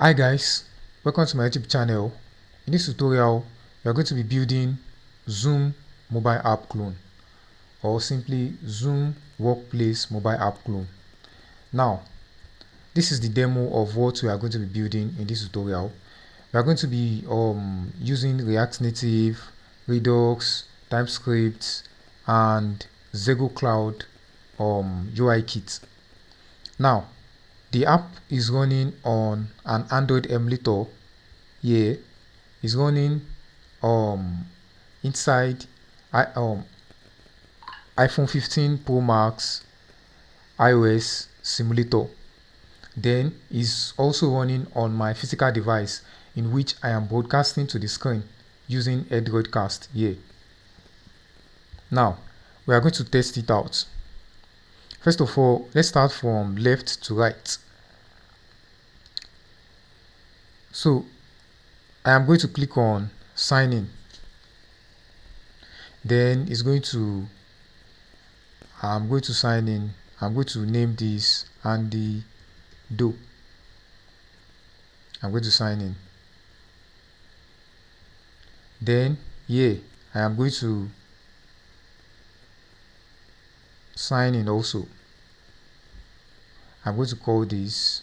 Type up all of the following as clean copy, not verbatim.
Hi guys, welcome to my YouTube channel. In this tutorial, we are going to be building Zoom mobile app clone, or simply Zoom workplace mobile app clone. Now, this is the demo of what we are going to be building in this tutorial. We are going to be using React Native, Redux, TypeScript, and ZegoCloud UIKit. Now, the app is running on an Android emulator. Here is running inside iPhone 15 Pro Max iOS simulator. Then is also running on my physical device, in which I am broadcasting to the screen using Androidcast here. Now we are going to test it out. First of all, let's start from left to right. So I am going to click on sign in. Then it's going to I'm going to sign in. I'm going to name this Andy Do. I'm going to sign in. Then here I am going to sign in also. I'm going to call this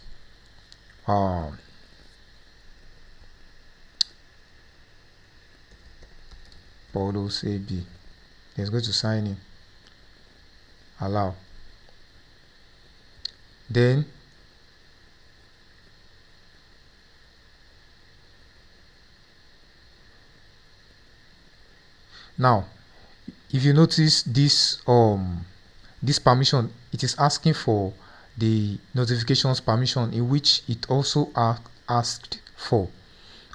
Paulos AB. Let's go to sign in. Allow. Then now, if you notice this permission, it is asking for the notifications permission, in which it also asked for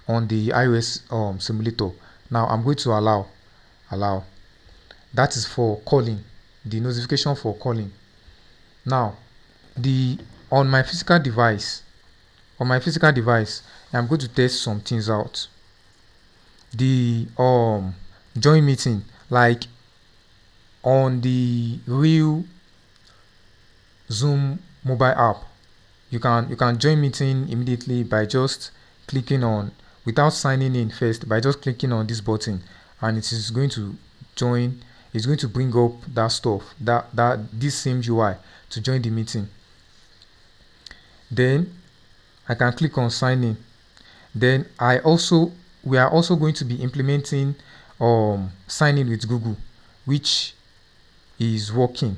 on the iOS simulator. Now I'm going to allow. That is for calling, the notification for calling. Now on my physical device, I'm going to test some things out. The join meeting, like on the real Zoom mobile app, you can join meeting immediately by just clicking on, without signing in first, by just clicking on this button, and it is going to join. It's going to bring up that stuff, this same UI to join the meeting. Then I can click on sign in. Then we are also going to be implementing sign in with Google, which is working.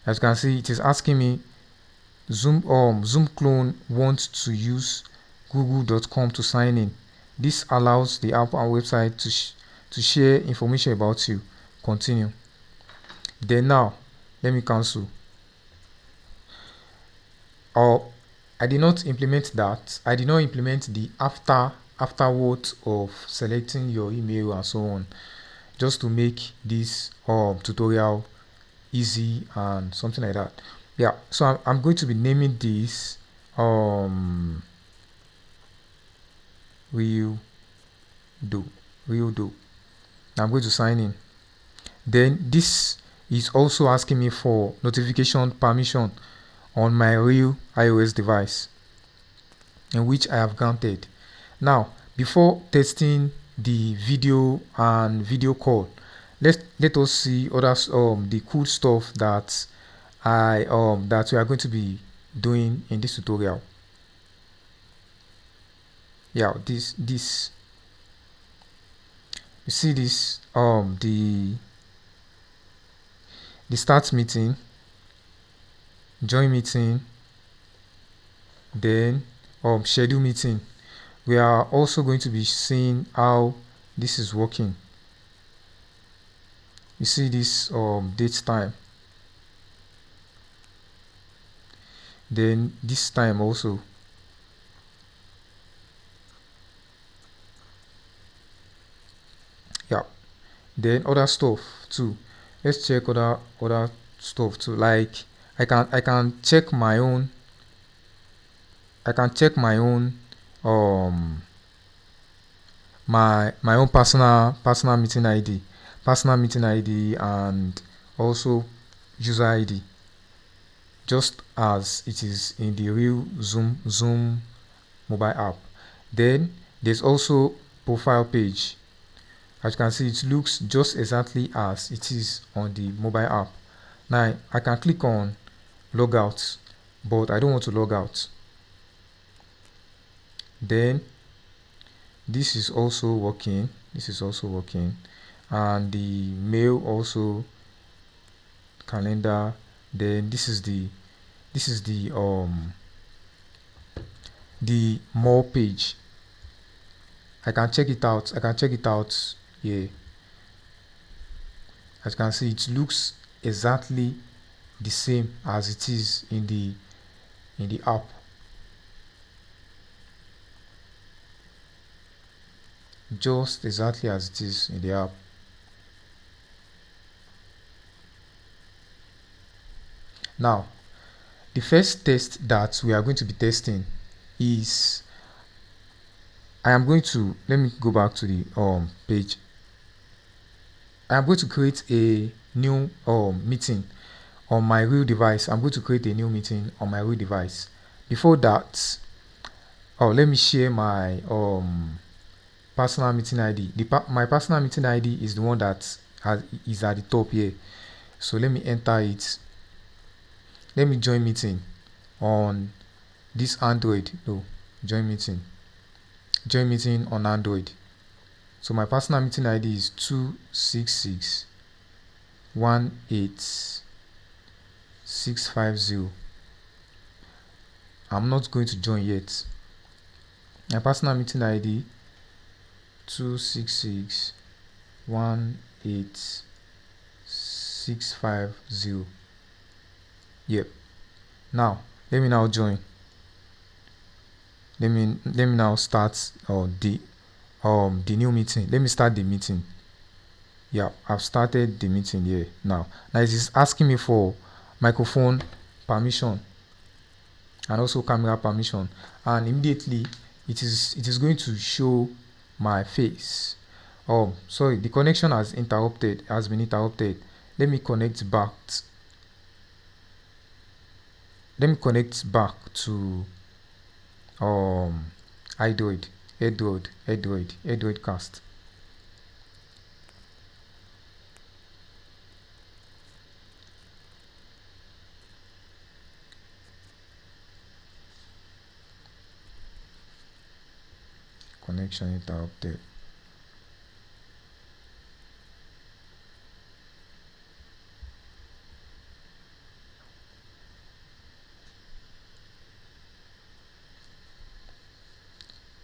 As you can see, it is asking me Zoom clone wants to use google.com to sign in. This allows the app and website to share information about you. Continue. Then now let me cancel. I did not implement that. I did not implement the afterwards of selecting your email and so on, just to make this tutorial easy and something like that. Yeah, so I'm going to be naming this real do. I'm going to sign in. Then this is also asking me for notification permission on my real iOS device, in which I have granted. Now, before testing the video and video call, let us see others the cool stuff that that we are going to be doing in this tutorial. Yeah, this you see this the start meeting, join meeting, then schedule meeting. We are also going to be seeing how this is working. You see this date time, then this time also. Yeah, then other stuff too. Let's check other stuff too. Like I can check my own my own personal meeting ID, and also user ID, just as it is in the real Zoom mobile app. Then there's also profile page. As you can see, it looks just exactly as it is on the mobile app. Now I can click on logout, but I don't want to log out. Then this is also working. And the mail also, calendar. Then this is the more page. I can check it out here. As you can see, it looks exactly the same as it is in the app. Just exactly as it is in the app. Now, the first test that we are going to be testing is, let me go back to the page. I am going to create a new meeting on my real device. I'm going to create a new meeting on my real device. Before that, let me share my personal meeting ID. My personal meeting ID is the one that is at the top here. So let me enter it. Let me join meeting on this Android. Join meeting on Android. So my personal meeting ID is 266-18650. I'm not going to join yet. My personal meeting ID 266-18650. Yep. Now let me now join. Let me now start the new meeting. Let me start the meeting. Yeah, I've started the meeting here now. Now it is asking me for microphone permission and also camera permission, and immediately it is going to show my face. Sorry, the connection has been interrupted. Let me connect back to Android cast. Connection interrupted.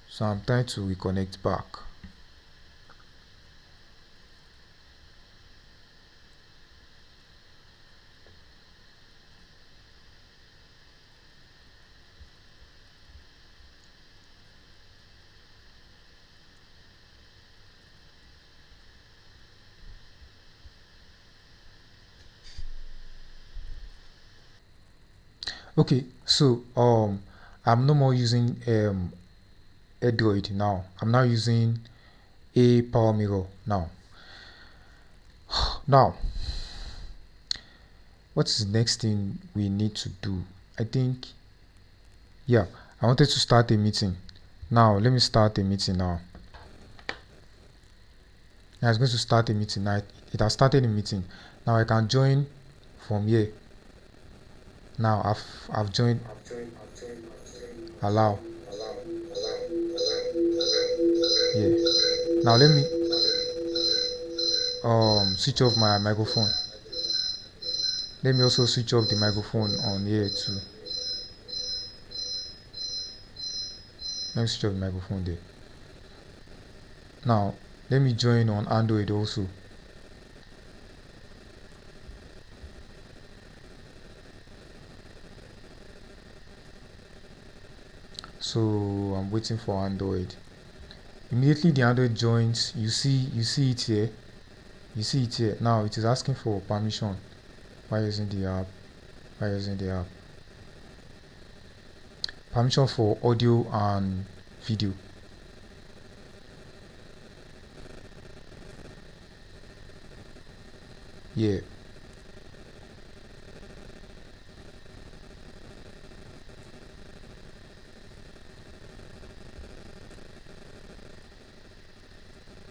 So I'm trying to reconnect back. Okay, so I'm no more using Android now. I'm now using a Power Mirror now. Now, what is the next thing we need to do? I think, yeah, I wanted to start a meeting. Now let me start a meeting now. Now it's going to start a meeting. Now it has started a meeting. Now I can join from here. Now I've joined. Allow. Yeah. Now let me switch off my microphone. Let me also switch off the microphone on here too. Let me switch off the microphone there. Now let me join on Android also. So I'm waiting for Android. Immediately the Android joins, you see it here. Now it is asking for permission while using the app. Permission for audio and video. Yeah.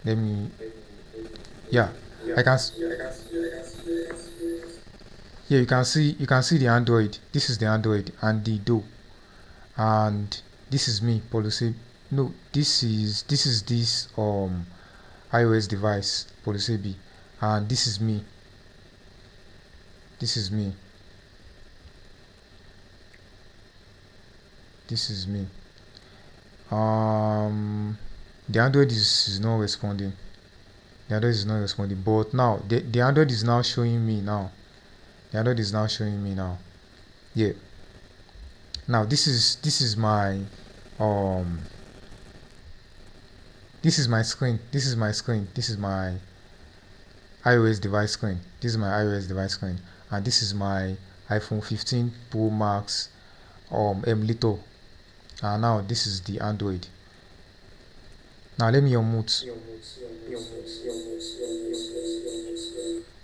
let me, yeah, I can, yeah, you can see the Android. This is the Android and the Do, and this is me, policy. No, this is this iOS device, policy B, and this is me. This is me. This is me. The Android is not responding. The Android is not responding, but now the Android is now showing me now. The Android is now showing me now. Yeah. Now this is my this is my screen. This is my screen. This is my iOS device screen. This is my iOS device screen, and this is my iPhone 15 Pro Max emulator. And now this is the Android. Now let me unmute.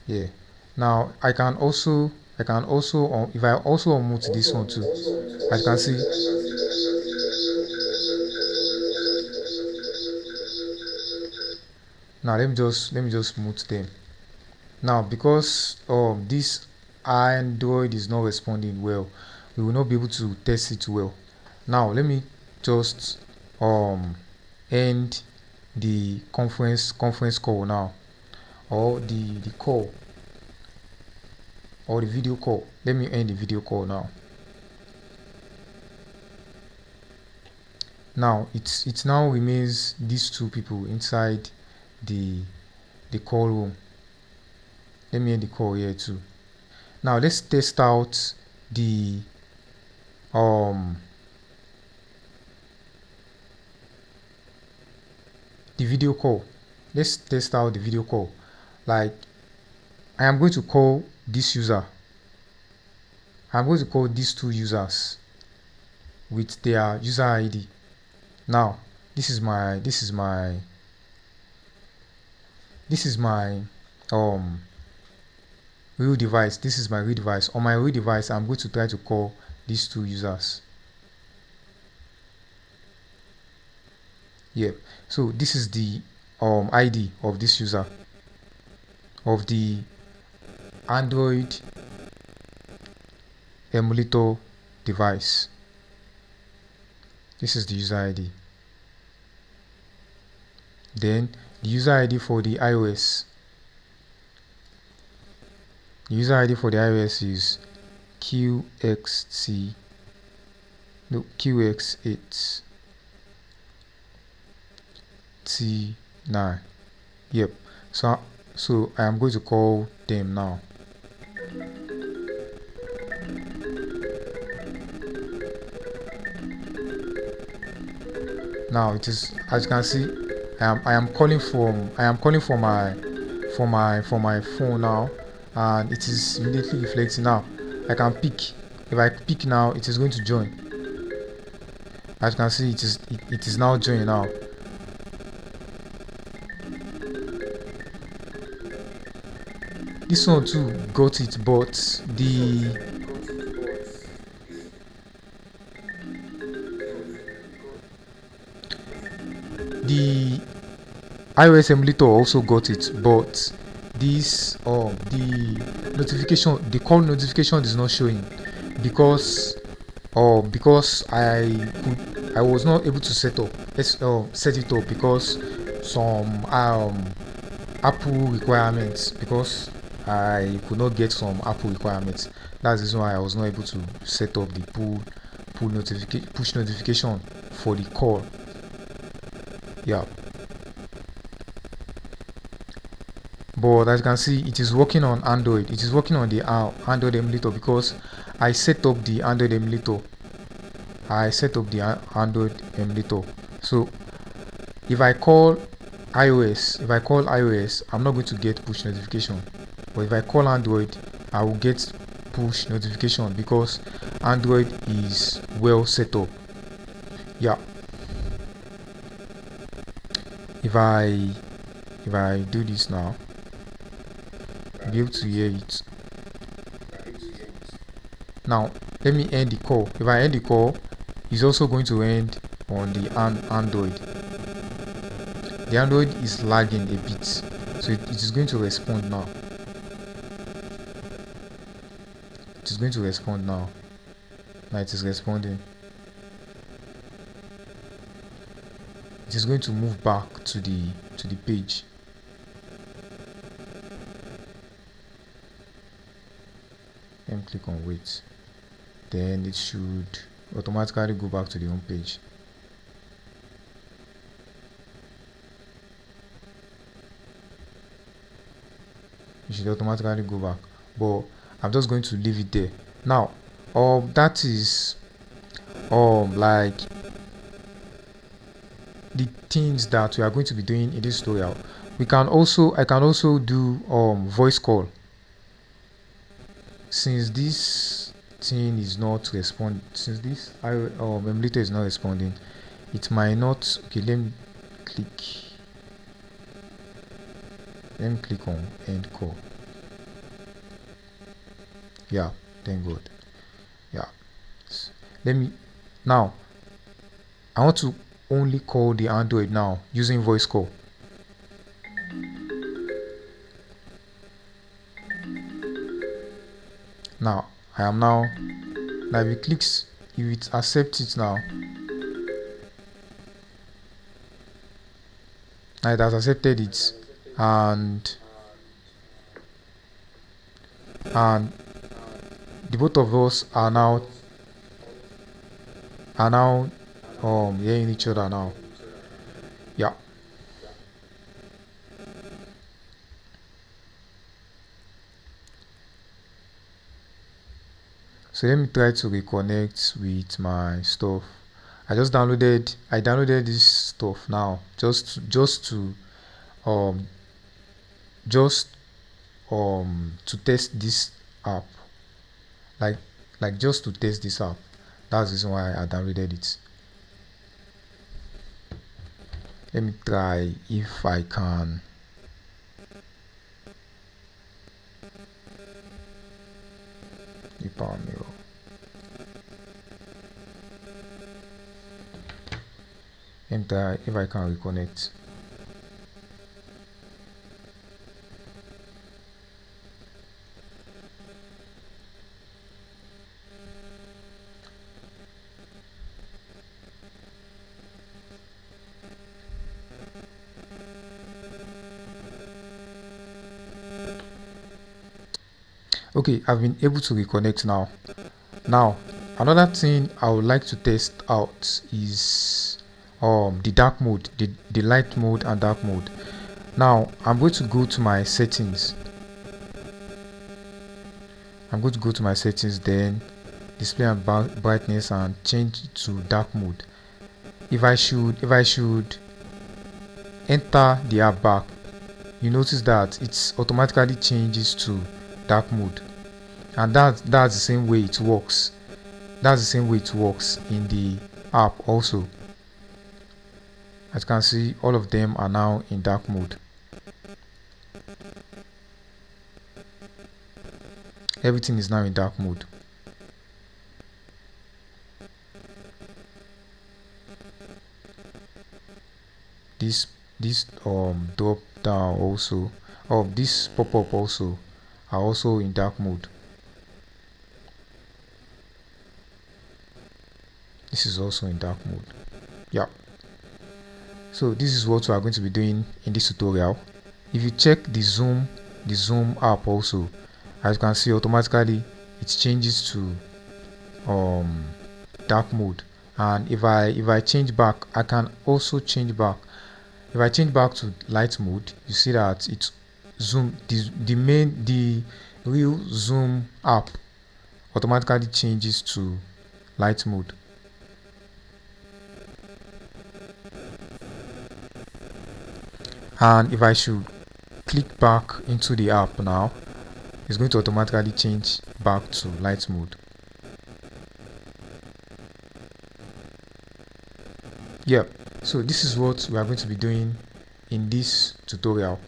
Yeah. Now I can also if I also unmute this one too, as you can see. Now let me just mute them. Now because this Android is not responding well, we will not be able to test it well. Now let me just end the conference call now, or the call, or the video call. Let me end the video call now. Now it now remains these two people inside the call room. Let me end the call here too. Now let's test out the video call. Let's test out the video call. Like, I am going to call this user. I'm going to call these two users with their user ID. Now this is my real device. This is my real device. On my real device, I'm going to try to call these two users. Yep. So this is the ID of this user of the Android emulator device. This is the user ID. Then the user ID for the iOS. The user ID for the iOS is QX8 T9. Yep. So I am going to call them now. Now it is, as you can see, I am calling from my phone now, and it is immediately reflecting now. I can pick. If I pick now, it is going to join. As you can see, it is now joining now. This one too got it, but the iOS emulator also got it, but this the call notification is not showing because I was not able to set it up because some Apple requirements, because I could not get some Apple requirements. That's the reason why I was not able to set up the push notification for the call. Yeah. But as you can see, it is working on Android. It is working on the Android emulator because I set up the Android emulator. So if I call iOS, I'm not going to get push notification. But if I call Android, I will get push notification because Android is well set up. Yeah. If I do this now, I'll be able to hear it. Now let me end the call. If I end the call, it's also going to end on the Android. the Android is lagging a bit, so it is going to respond now. It is going to respond now. Now it is responding. It is going to move back to the page. Let me click on wait. Then it should automatically go back to the home page. It should automatically go back, but I'm just going to leave it there. Now, that is like the things that we are going to be doing in this tutorial. I can also do voice call. Since this thing is not responding, since this emulator is not responding, it might not. Okay, let me click on end call. Yeah, thank God. Yeah, now I want to only call the Android now using voice call. Now I am now if it accepts it now it has accepted it, and the both of us are now hearing each other now. Yeah. So let me try to reconnect with my stuff. I downloaded this stuff now just to test this app, like just to test this app. That's the reason why I downloaded it. Let me try if I can. The power mirror. Let me try if I can reconnect. Okay, I've been able to reconnect now. Now, another thing I would like to test out is the dark mode, the light mode and dark mode. Now, I'm going to go to my settings. Then display and brightness, and change it to dark mode. If I should enter the app back, you notice that it automatically changes to dark mode, and that's the same way it works. That's the same way it works in the app also. As you can see, all of them are now in dark mode. Everything is now in dark mode. This drop down also, this pop-up also are also in dark mode. This is also in dark mode. Yeah. So this is what we are going to be doing in this tutorial. If you check the zoom app also, as you can see, automatically it changes to dark mode. And if I change back, I can also change back. If I change back to light mode, you see that it the real zoom app automatically changes to light mode. And if I should click back into the app now, it's going to automatically change back to light mode. Yeah, so this is what we are going to be doing in this tutorial.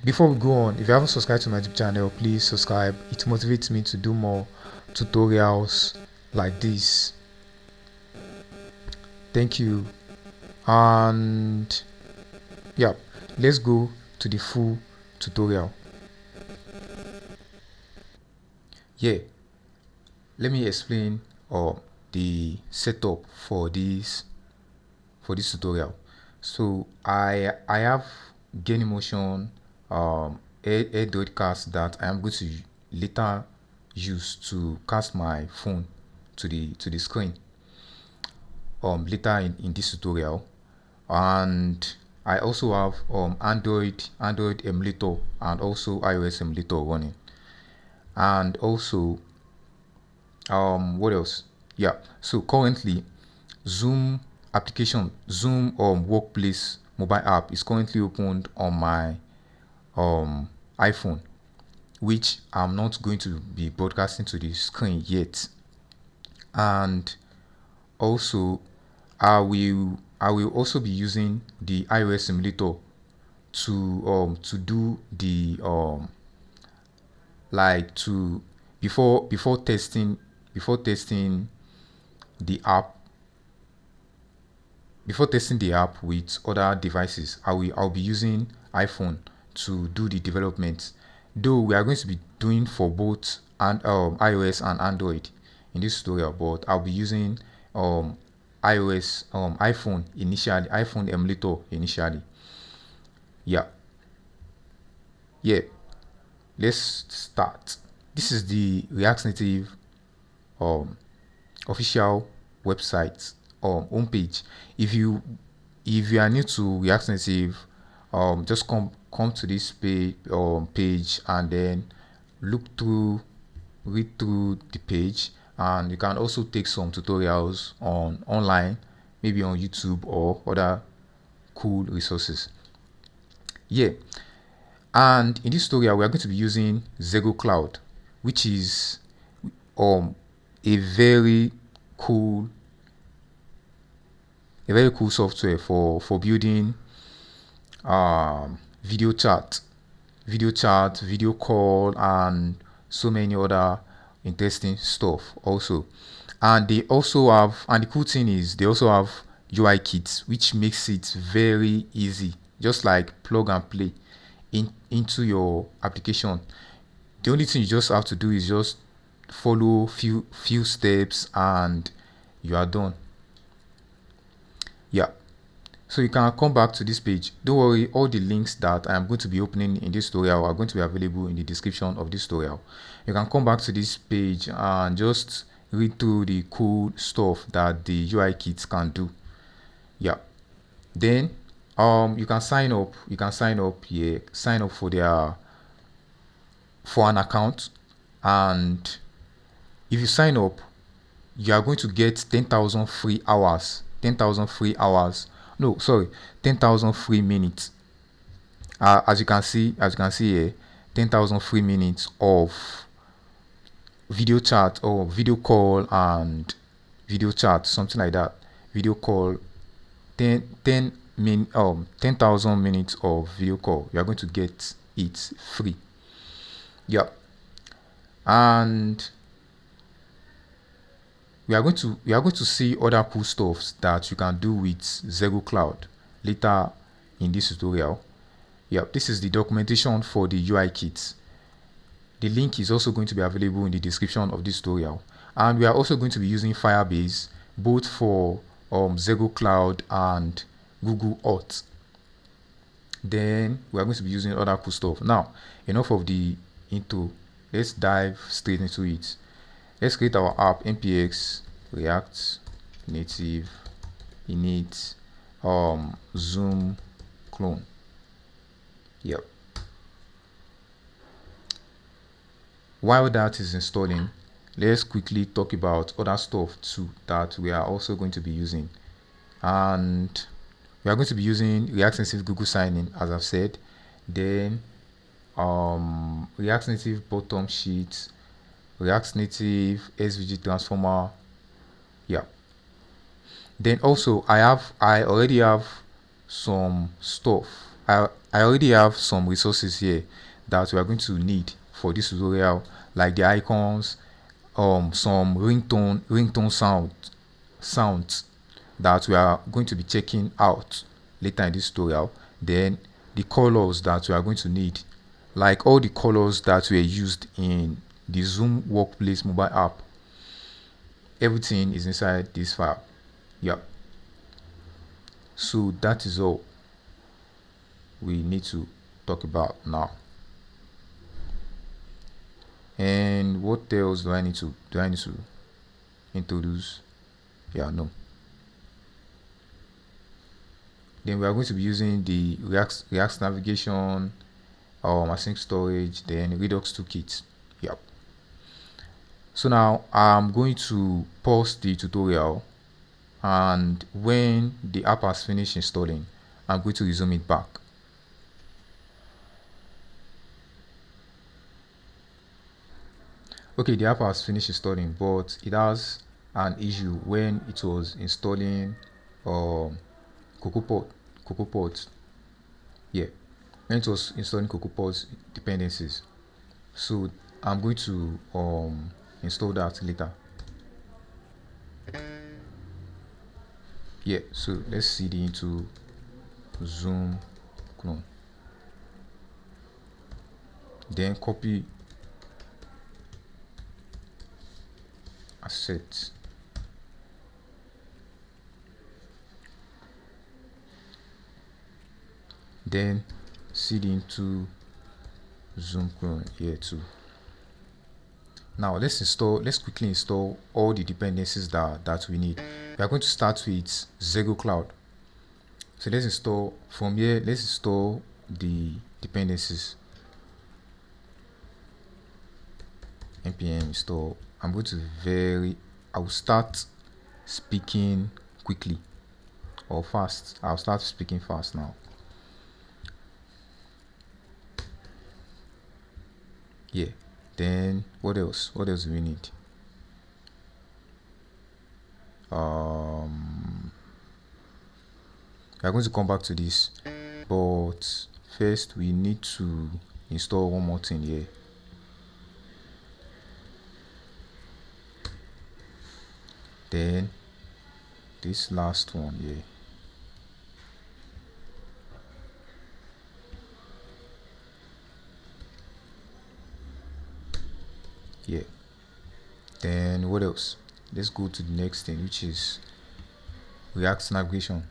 Before we go on, if you haven't subscribed to my YouTube channel, please subscribe. It motivates me to do more tutorials like this. Thank you. And Yeah, let's go to the full tutorial. Yeah, let me explain the setup for this tutorial. So I have Genymotion Android cast that I am going to later use to cast my phone to the screen later in this tutorial. And I also have Android emulator and also iOS emulator running. And also what else? Yeah, so currently Zoom workplace mobile app is currently opened on my iPhone, which I'm not going to be broadcasting to the screen yet. And also I will also be using the iOS emulator to do the like to before testing the app with other devices. I'll be using iPhone to do the development, though we are going to be doing for both iOS and Android in this tutorial, but I'll be using iPhone emulator initially. Yeah, let's start. This is the React Native official website homepage. If you are new to React Native, just come to this page and then read through the page, and you can also take some tutorials online, maybe on YouTube or other cool resources. Yeah, and in this tutorial we are going to be using ZegoCloud, which is a very cool software for building video chat, video call, and so many other interesting stuff also. And they also have, and the cool thing is they also have UI kits, which makes it very easy, just like plug and play into your application. The only thing you just have to do is just follow few steps and you are done. Yeah, so you can come back to this page. Don't worry, all the links that I am going to be opening in this tutorial are going to be available in the description of this tutorial. You can come back to this page and just read through the cool stuff that the UI kits can do. Yeah, then you can sign up here, sign up for an account, and if you sign up, you are going to get 10,000 free hours. 10,000 free hours. No, sorry, 10,000 free minutes. As you can see here, 10,000 free minutes of video chat or video call and video chat, something like that. Video call, 10,000 minutes of video call. You are going to get it free. Yeah, and we are going to see other cool stuff that you can do with ZegoCloud later in this tutorial. Yeah, this is the documentation for the UI kit. The link is also going to be available in the description of this tutorial, and we are also going to be using Firebase both for ZegoCloud and Google Auth. Then we are going to be using other cool stuff. Now, enough of the intro. Let's dive straight into it. Let's create our app npx react native init zoom clone. Yep. While that is installing, let's quickly talk about other stuff too that we are also going to be using. And we are going to be using React Native Google sign-in, as I've said. Then React Native bottom sheet, React Native SVG transformer. Yeah. Then also I already have some stuff. I already have some resources here that we are going to need for this tutorial, like the icons, some ringtone sounds that we are going to be checking out later in this tutorial. then the colors that we are going to need, like all the colors that were used in the Zoom Workplace mobile app, everything is inside this file. Yep. So that is all we need to talk about now. And what else do I need to introduce? Yeah, no. Then we are going to be using the React navigation, async storage, then Redux Toolkit. Yep. So now I'm going to pause the tutorial, and when the app has finished installing, I'm going to resume it back. Okay, the app has finished installing, but it has an issue when it was installing CocoaPods. Yeah, when it was installing CocoaPods dependencies. So I'm going to install that later. Yeah, so let's cd into Zoom clone, then copy assets, then cd into Zoom clone here too. Now let's quickly install all the dependencies that we need. We are going to start with ZegoCloud. So let's install from here. Let's install the dependencies. npm install. I'm going to I'll start speaking quickly or fast. I'll start speaking fast now. Yeah. Then what else? What else do we need? We are going to come back to this, but first we need to install one more thing here. Then this last one here. Yeah. Then what else? Let's go to the next thing, which is React navigation.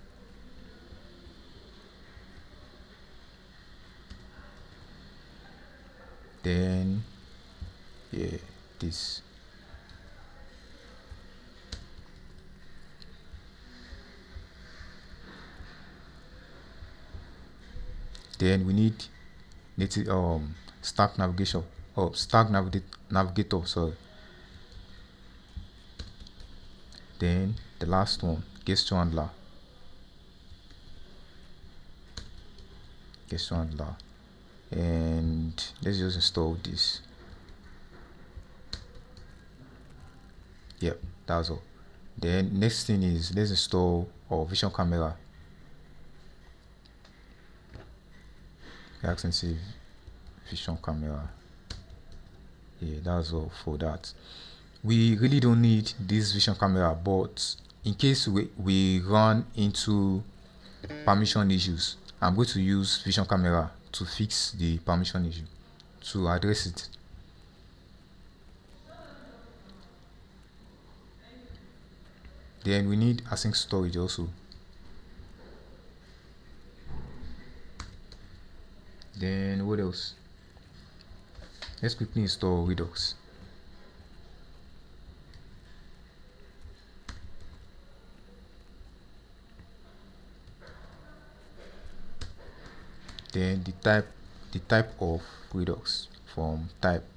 Then yeah, this. Then we need native stack navigation or navigator, sorry. Then the last one, gesture handler. And let's just install this. Yep, that's all. Then next thing is let's install our vision camera. Extensive vision camera. Yeah, that's all for that. We really don't need this vision camera, but in case we run into permission issues, I'm going to use vision camera to fix the permission issue, to address it. Then we need async storage also. Then what else? Let's quickly install Redux. Then the type of Redux from types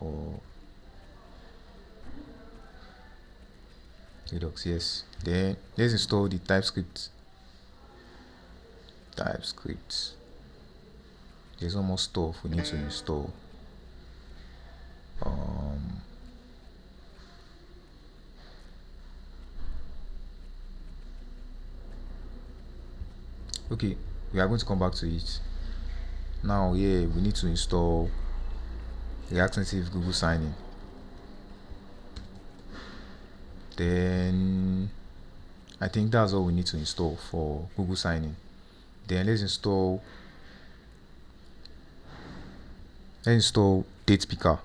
of Redux, yes. Then let's install the TypeScript. There's one more stuff we need to install. Okay, we are going to come back to it now. Yeah, we need to install React Native Google sign-in. Then I think that's all we need to install for Google sign-in. Then let's install date picker.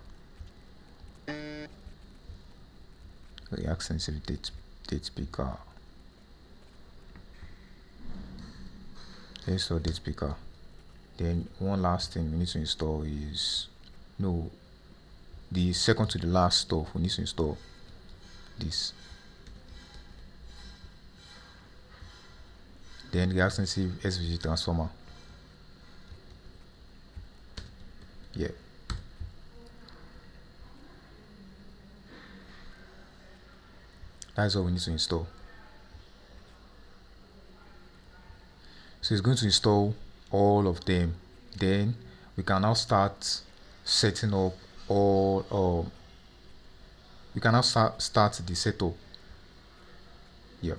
React sensitive date picker. Let's install date picker. Then one last thing we need to install is the second to the last stuff. We need to install this. Then React sensitive SVG transformer. Yeah. That's all we need to install. So it's going to install all of them. Then we can now start setting up all. We can now start the setup. Yeah.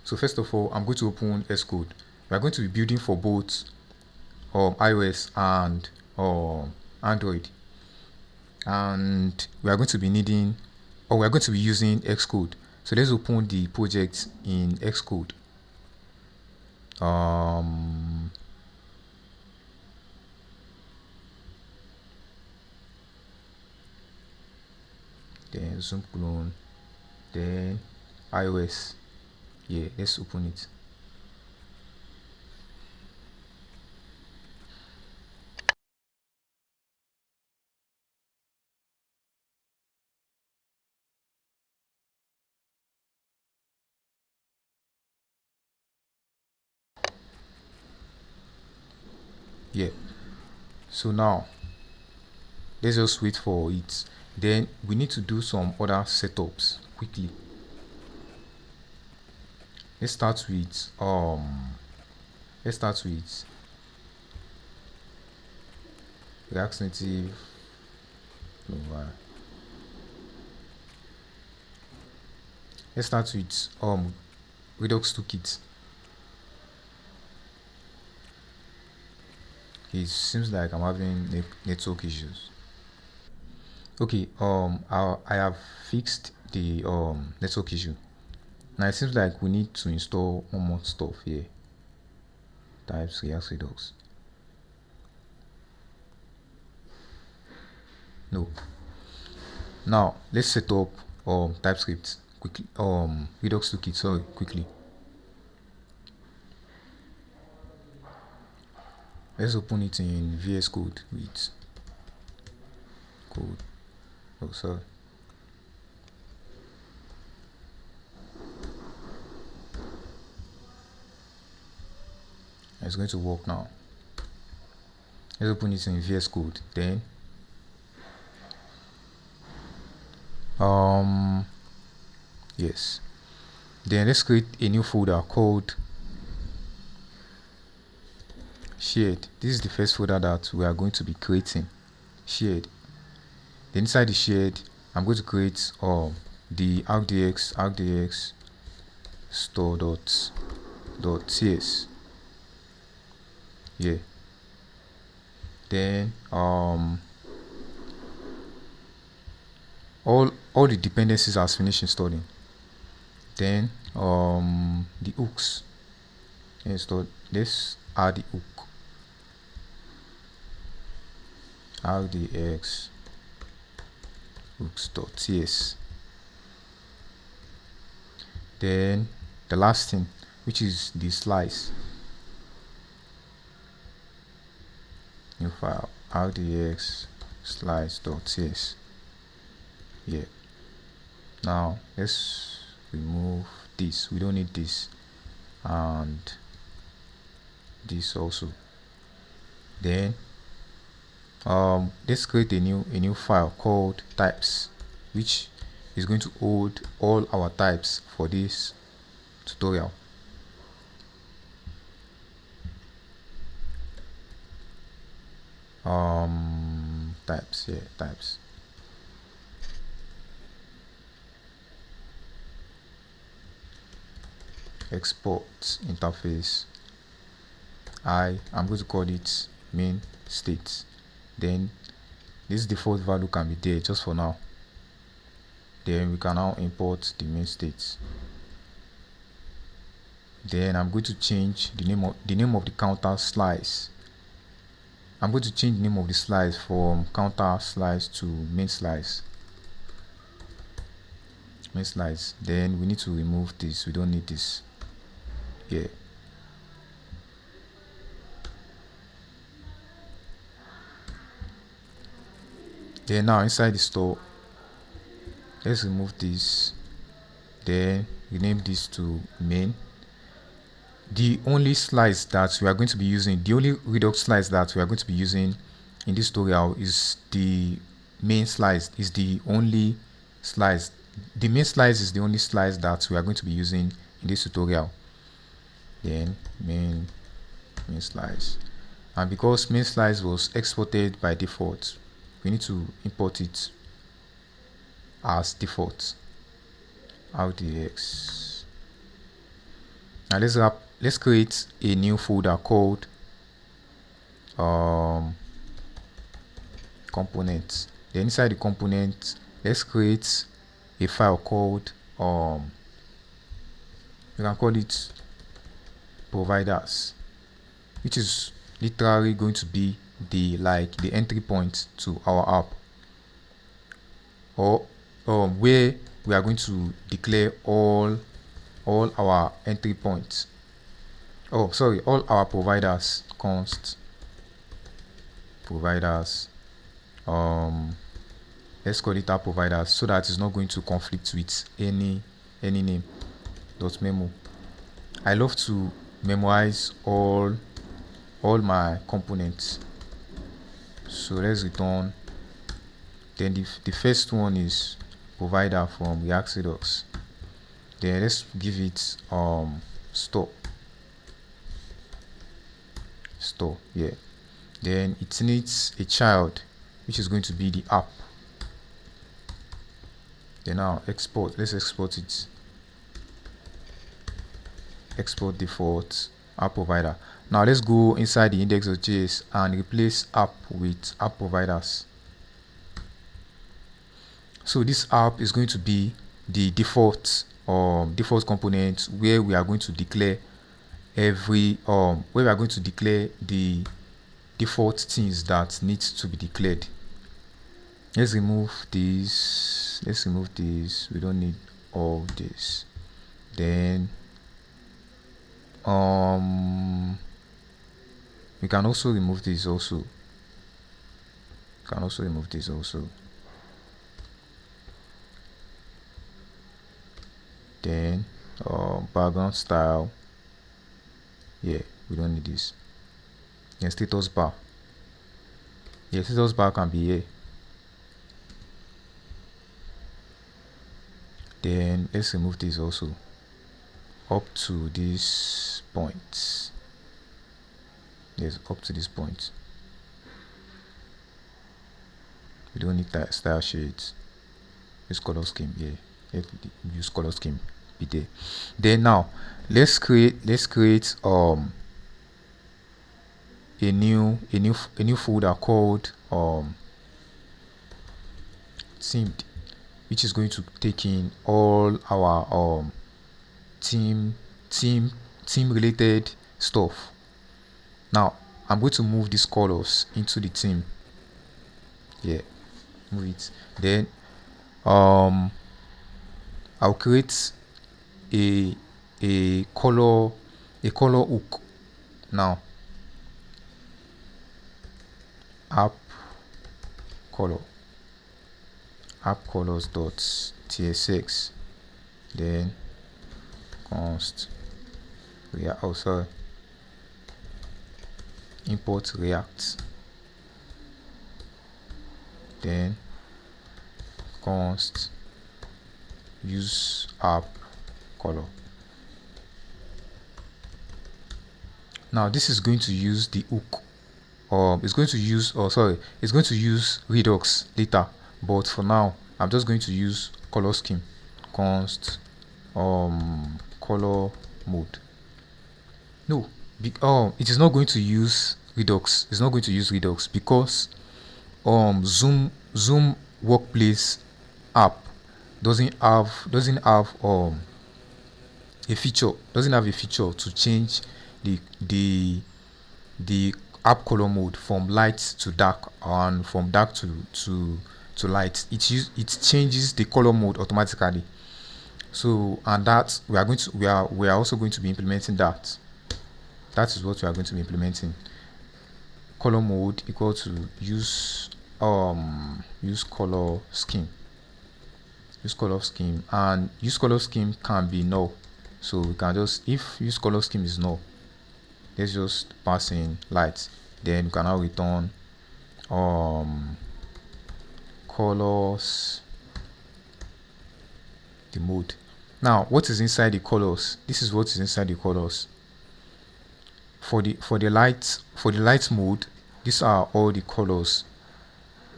So first of all, I'm going to open Xcode. We are going to be building for both iOS and Android, and we are going to be needing, or we are going to be using Xcode. So let's open the project in Xcode. Then zoom clone, then iOS. Yeah, let's open it. Yeah, so now let's just wait for it. Then we need to do some other setups quickly. Let's start with React Native Global. Let's start with Redux Toolkit. It seems like I'm having network issues. Okay, I have fixed the network issue. Now it seems like we need to install one more stuff here. Types React Redux. No. Now let's set up TypeScript quickly. Redux Toolkit, sorry, quickly. Let's open it in VS Code with code. Oh, sorry. It's going to work now. Let's open it in VS Code. Then yes. Then let's create a new folder called shared. This is the first folder that we are going to be creating. Shared. Then inside the shared, I'm going to create the arcdx store.ts. Yeah. Then all the dependencies are finished installing. Then the hooks installed. Let's add the hook arcdx hooks.ts. Then the last thing, which is the slice, new file arcdx slice.ts. Yeah. Now let's remove this. We don't need this, and this also. Then let's create a new file called types, which is going to hold all our types for this tutorial. Types, yeah, types. Export interface. I'm going to call it main state. Then this default value can be there just for now. Then we can now import the main state. Then I'm going to change the name of the counter slice. I'm going to change the name of the slice from counter slice to main slice. Main slice. Then we need to remove this. We don't need this. Yeah. Then now inside the store, let's remove this. Then rename this to main. The only slice that we are going to be using, the only Redux slice that we are going to be using in this tutorial is the main slice. Is the only slice. The main slice is the only slice that we are going to be using in this tutorial. Then main slice, and because main slice was exported by default, we need to import it as default. RDX. Now let's create a new folder called components. Then inside the component, let's create a file called you can call it providers, which is literally going to be the entry point to our app, or where we are going to declare all our entry points. All our providers. Const providers. Let's call it our providers so that it's not going to conflict with any name. .memo. I love to memorize all my components. So let's return. Then the first one is provider from React Redux. Then let's give it store. Yeah. Then it needs a child, which is going to be the app. Then now export. Let's export it. Export default app provider. Now let's go inside the index.js and replace app with app providers. So this app is going to be the default component where we are going to declare the default things that need to be declared. Let's remove this. We don't need all this. Then we can also remove this also. Then background style. Yeah, we don't need this. Then status bar. Yeah, status bar can be here. Then let's remove this also up to this point. Yes, up to this point. We don't need that style shades. Use color scheme. Yeah, use color scheme. Be there. Then now let's create a new folder called themed, which is going to take in all our team related stuff. Now I'm going to move these colors into the theme. Yeah, move it. Then I'll create a color hook. Now app colors.tsx. Then const import React. Then const use app color. Now this is going to use the hook. It's going to use Redux later, but for now I'm just going to use color scheme. Const color mode. It is not going to use Redux. It's not going to use Redux because Zoom Workplace app doesn't have a feature to change the app color mode from light to dark and from dark to light. It changes the color mode automatically. So, and that we are also going to be implementing that. That is what we are going to be implementing. Color mode equal to use color scheme. And use color scheme can be null. So we can just, if use color scheme is null, let's just pass in light. Then we can now return colors, the mode. Now, what is inside the colors? This is what is inside the colors. For the light mode, these are all the colors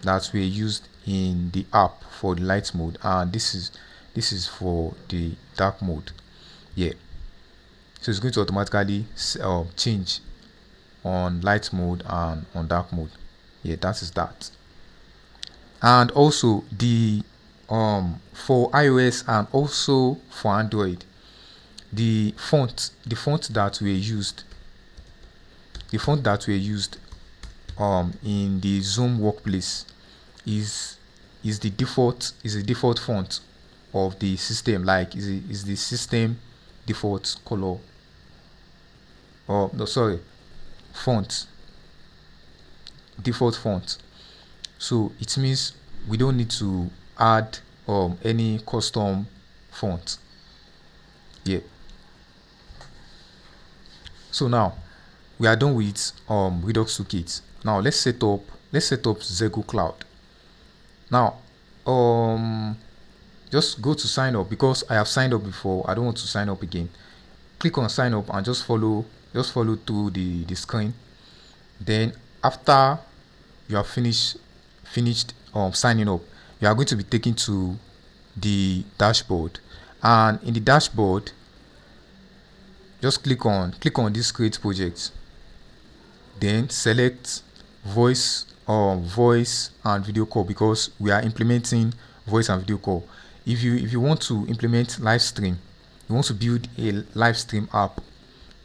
that were used in the app for the light mode, and this is for the dark mode. Yeah, so it's going to automatically change on light mode and on dark mode. Yeah, that is that. And also the for iOS and also for Android, the font that were used in the Zoom Workplace is the default font of the system, like is the system default color, or no, sorry, default font. So it means we don't need to add any custom font. Yeah. So now we are done with Redux Toolkit. Now let's set up ZegoCloud. Now just go to sign up, because I have signed up before. I don't want to sign up again. Click on sign up and just follow through the screen. Then after you have finished signing up, you are going to be taken to the dashboard, and in the dashboard just click on this create project. Then select voice and video call, because we are implementing voice and video call. If you want to implement live stream, you want to build a live stream app,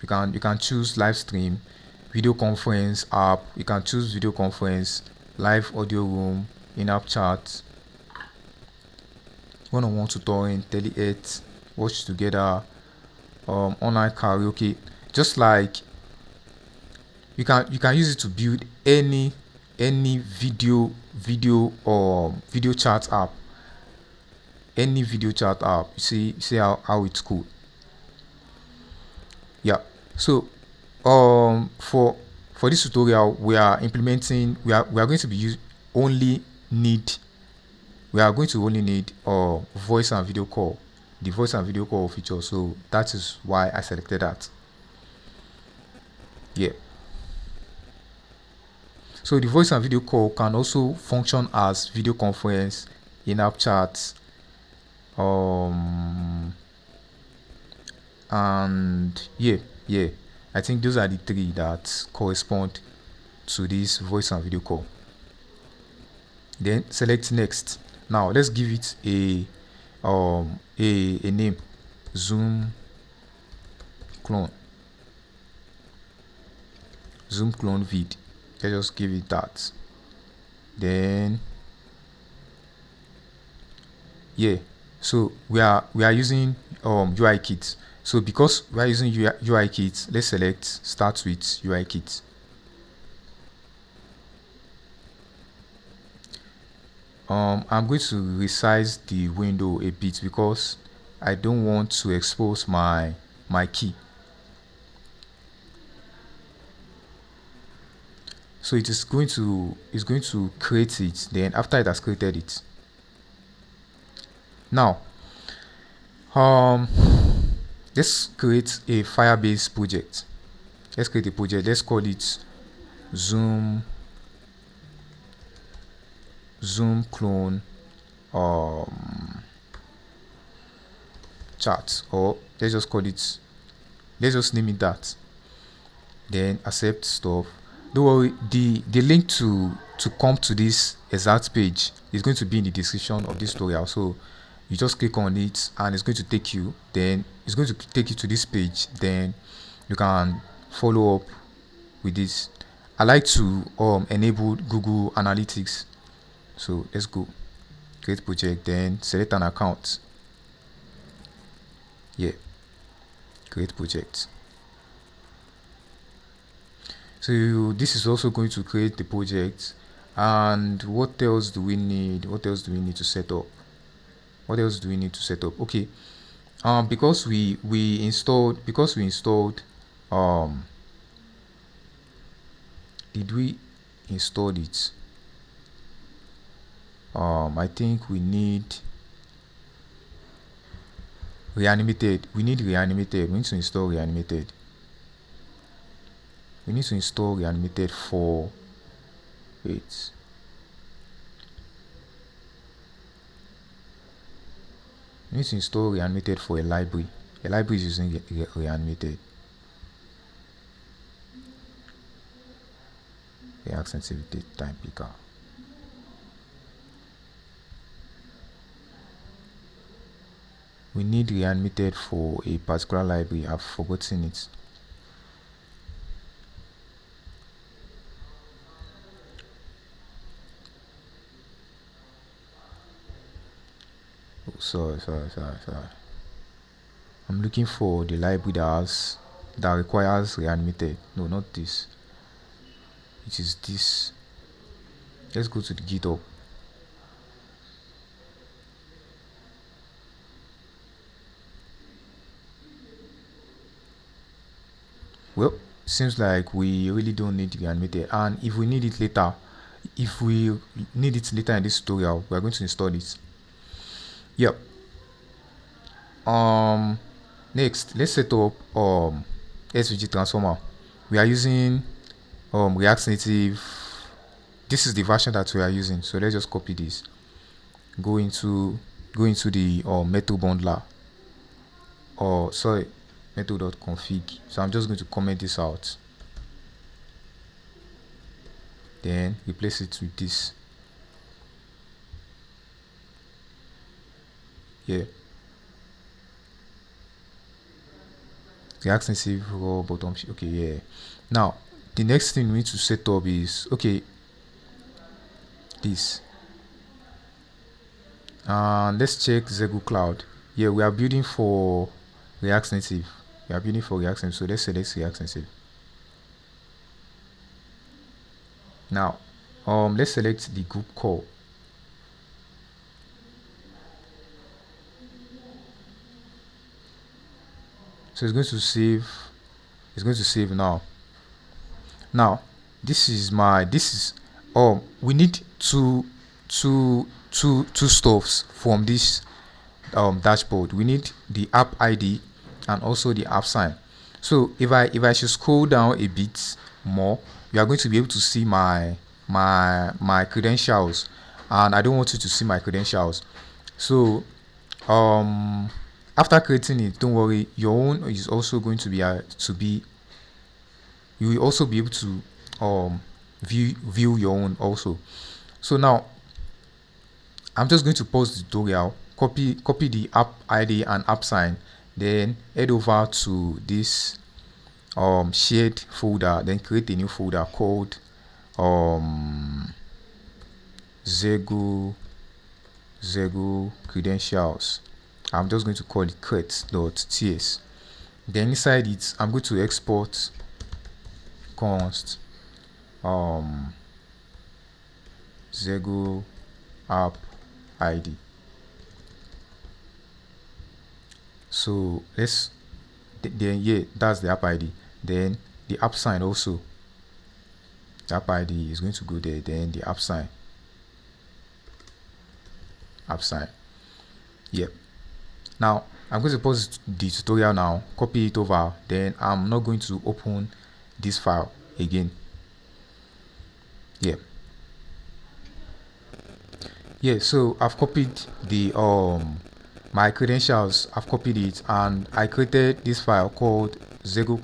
you can choose live stream, video conference app, you can choose video conference, live audio room, in-app chat, one-on-one tutoring, tele-ed, watch together, online karaoke. Just like you can use it to build any video chat app, any video chat app. You see how it's cool. Yeah. So for this tutorial, we are going to only need voice and video call, the voice and video call feature. So that is why I selected that. Yeah. So the voice and video call can also function as video conference, in-app chats, and yeah, I think those are the three that correspond to this voice and video call. Then select next. Now let's give it a name, Zoom clone vid. Let's just give it that. Then yeah, so we are using UIKit. So because we are using UIKit, let's select start with UIKit. I'm going to resize the window a bit because I don't want to expose my key. So it's going to create it. Then after it has created it, now let's create a Firebase project. Let's create a project. Let's call it Zoom clone chat, or let's just name it that. Then accept stuff. don't worry, the link to come to this exact page is going to be in the description of this tutorial. So you just click on it and it's going to take you, then it's going to take you to this page, then you can follow up with this. I like to enable Google Analytics. So let's go create project, then select an account. Yeah, create project. So this is also going to create the project. And what else do we need? What else do we need to set up? What else do we need to set up? Okay, because we installed did we install it? I think we need reanimated. We need reanimated. We need to install reanimated. We need to install reanimated for wait. We need to install reanimated for a library. A library is using reanimated. React sensitivity time picker. We need reanimated for a particular library. I've forgotten it. Oh, sorry. I'm looking for the library that requires reanimated. No, not this. It is this. Let's go to the GitHub. Well, seems like we really don't need reanimated, and if we need it later, in this tutorial, we are going to install it. Yep. Next, let's set up SVG transformer. We are using React Native. This is the version that we are using, so let's just copy this. Go into the method bundler, method.config. So I'm just going to comment this out, then replace it with this. Yeah, React Native raw bottom. Okay, yeah. Now the next thing we need to set up is this. Let's check ZegoCloud. Yeah, we are building for React Native. So let's select React Native. Now let's select the group call. So it's going to save now. This is we need two stuffs from this dashboard. We need the app ID and also the app sign. So if I should scroll down a bit more, you are going to be able to see my credentials, and I don't want you to see my credentials. So after creating it, don't worry, your own is also going to be you will also be able to view your own also. So now I'm just going to pause the tutorial, copy the app ID and app sign, then head over to this shared folder, then create a new folder called Zego credentials. I'm just going to call it creds.ts. Then inside it, I'm going to export const Zego app ID. So that's the app ID. Then the app sign also. The app ID is going to go there. Then the app sign. Yep. Now I'm going to pause the tutorial now, copy it over, then I'm not going to open this file again. So I've copied the my credentials. I've copied it and I created this file called ZegoCreds,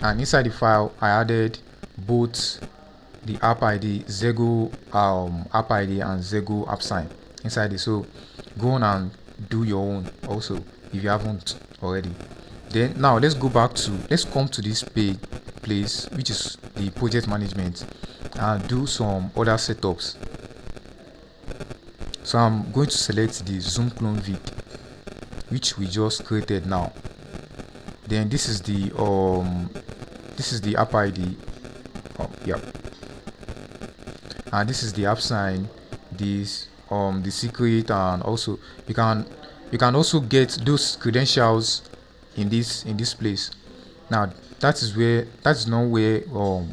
and inside the file I added both the app ID, Zego app ID and Zego app sign inside it. So go on and do your own also if you haven't already. Then now let's come to this place which is the project management, and do some other setups. So I'm going to select the Zoom clone vid which we just created now. Then this is the app ID, and this is the app sign, this the secret, and also you can also get those credentials in this place. Now that's not where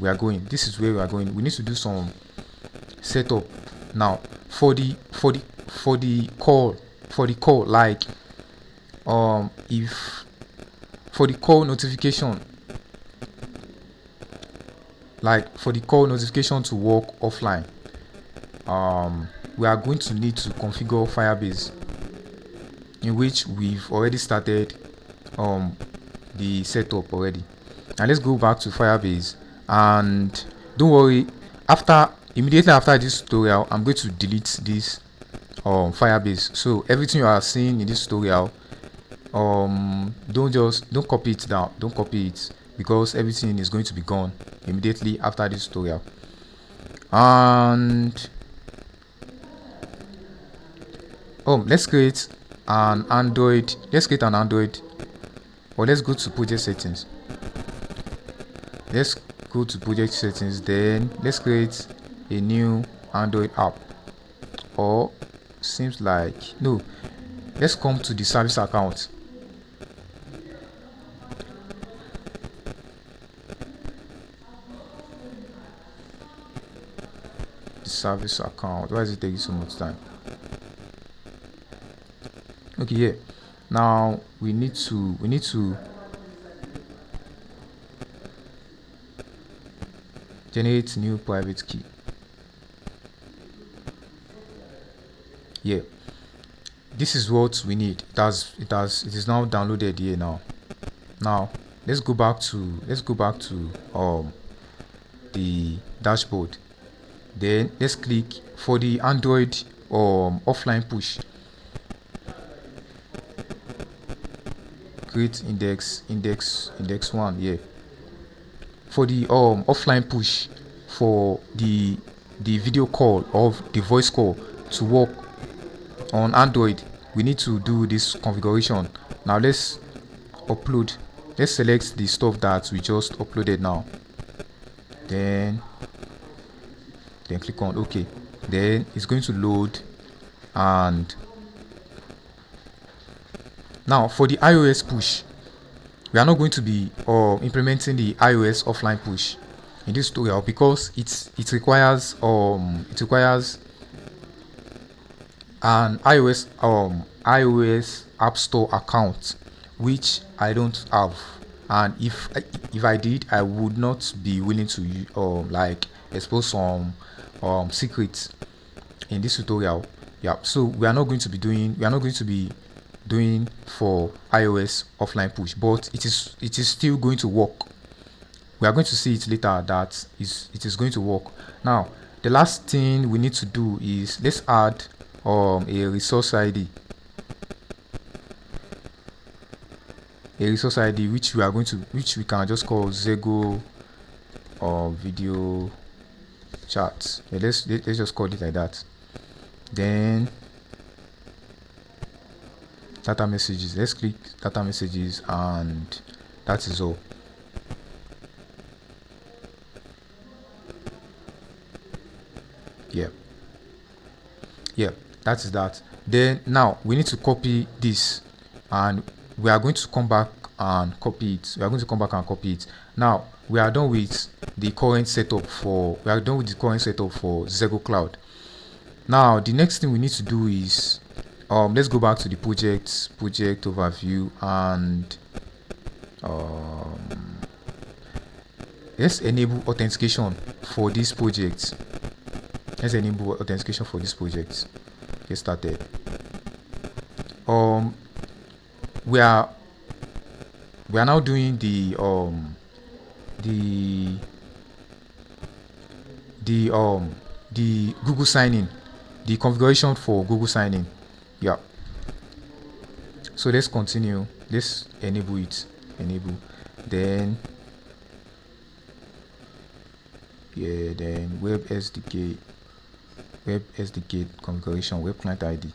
we are going. This is where we are going. We need to do some setup now for the call, like if for the call notification, to work offline, we are going to need to configure Firebase, in which we've already started the setup already. Now let's go back to Firebase, and don't worry, immediately after this tutorial I'm going to delete this Firebase. So everything you are seeing in this tutorial, don't copy it down, don't copy it, because everything is going to be gone immediately after this tutorial. And let's create an Android, or let's go to project settings. Then let's create a new Android app, or seems like no, let's come to the service account. Service account, why is it taking so much time? Okay, yeah, now we need to generate new private key. Yeah, this is what we need. It is now downloaded here. Now let's go back to the dashboard. Then let's click for the Android offline push. Create index 1. Yeah, for the offline push for the video call or the voice call to work on Android, we need to do this configuration. Now let's select the stuff that we just uploaded now. Then click on OK. Then it's going to load. And now for the iOS push, we are not going to be implementing the iOS offline push in this tutorial, because it requires an iOS App Store account, which I don't have. And if I did, I would not be willing to expose some secrets in this tutorial. Yeah, so we are not going to be doing for iOS offline push, but it is still going to work. We are going to see it later that it is going to work. Now the last thing we need to do is let's add a resource ID, which we can just call Zego video chat. Yeah, let's just call it like that. Then data messages, let's click data messages, and that is all. Yeah, that is that. Then now we need to copy this, and we are going to come back and copy it. Now we are done with the current setup for ZegoCloud. Now the next thing we need to do is let's go back to the project overview, and let's enable authentication for this project. Get started. We are now doing the the the Google sign-in, the configuration for Google sign-in. Yeah. So let's continue. Let's enable it. Enable. Then then web SDK configuration, web client ID.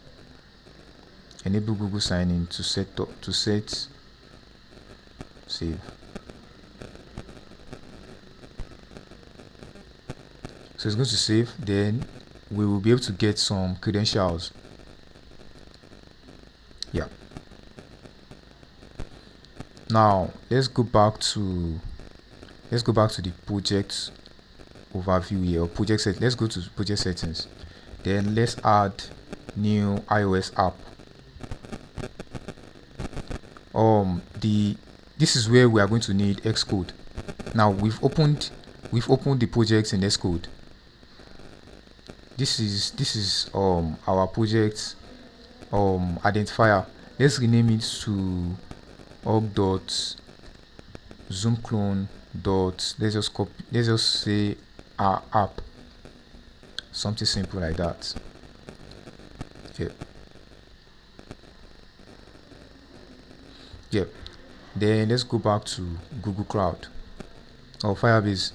Enable Google sign-in to set save. So it's going to save. Then we will be able to get some credentials. Yeah. Now let's go back to the project overview here, or project set. Let's go to project settings. Then let's add new iOS app. This is where we are going to need Xcode. Now we've opened the project in Xcode. This is our project identifier. Let's rename it to org.zoomclone. Let's just say our app, something simple like that. Okay. Yeah. Then let's go back to Google Cloud or Firebase.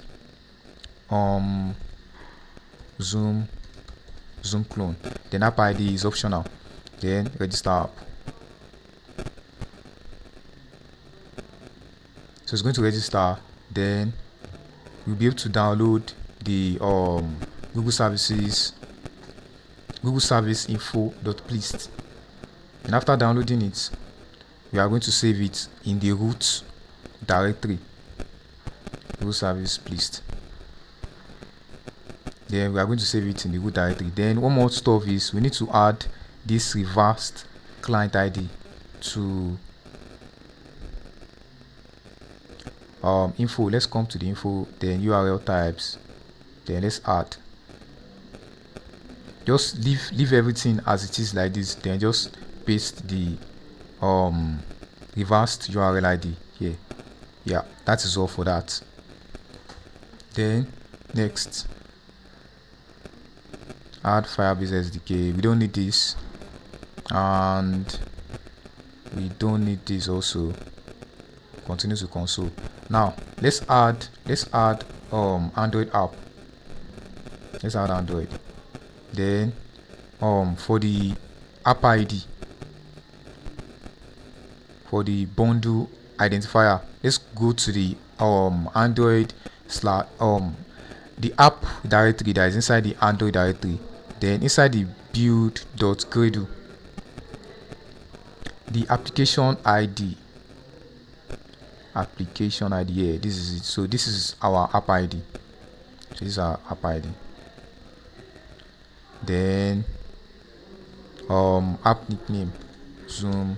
Zoom clone. Then app ID is optional. Then register app. So it's going to register. Then you'll be able to download the Google service info.plist. And after downloading it, we are going to save it in the root directory, Google service plist. Then we are going to save it in the root directory. Then one more stuff is we need to add this reversed client ID to info. Let's come to the info, then URL types, then let's add. Just leave everything as it is like this, then just paste the reversed URL ID here. Yeah, that is all for that. Then next, add Firebase SDK. We don't need this, and we don't need this also. Continue to console. Now let's add Android app. Let's add Android. Then for the app ID, for the bundle identifier, let's go to the Android the app directory that is inside the Android directory. Then inside the build.gradle, the application ID. Yeah, this is it. So this is our app ID. So this is our app ID. Then app nickname, Zoom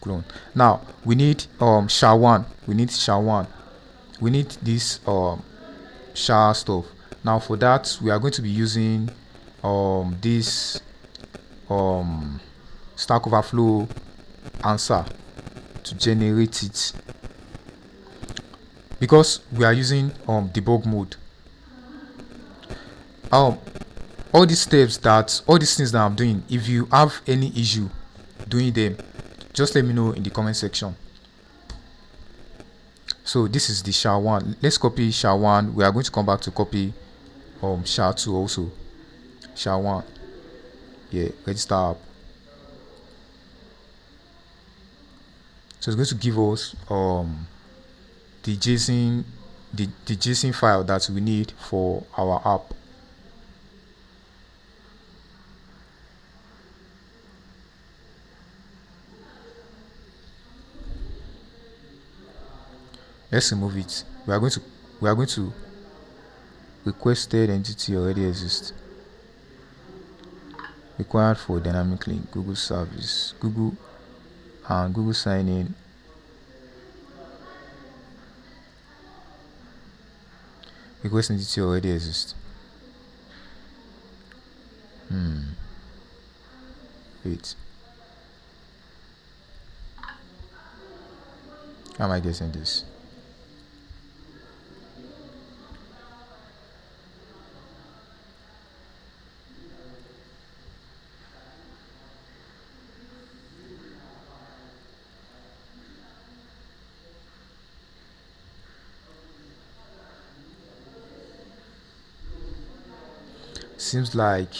clone. Now we need SHA-1. We need this SHA stuff. Now for that, we are going to be using this Stack Overflow answer to generate it, because we are using debug mode. All these things that I'm doing, if you have any issue doing them, just let me know in the comment section. So this is the SHA-1. Let's copy SHA-1. We are going to come back to copy SHA-2 also. SHA-1. Yeah, register app. So it's going to give us the JSON file that we need for our app. Let's remove it. We are going to requested entity already exists. Required for dynamic link, Google service, Google sign-in. Request entity already exists. Wait. How am I guessing this? seems like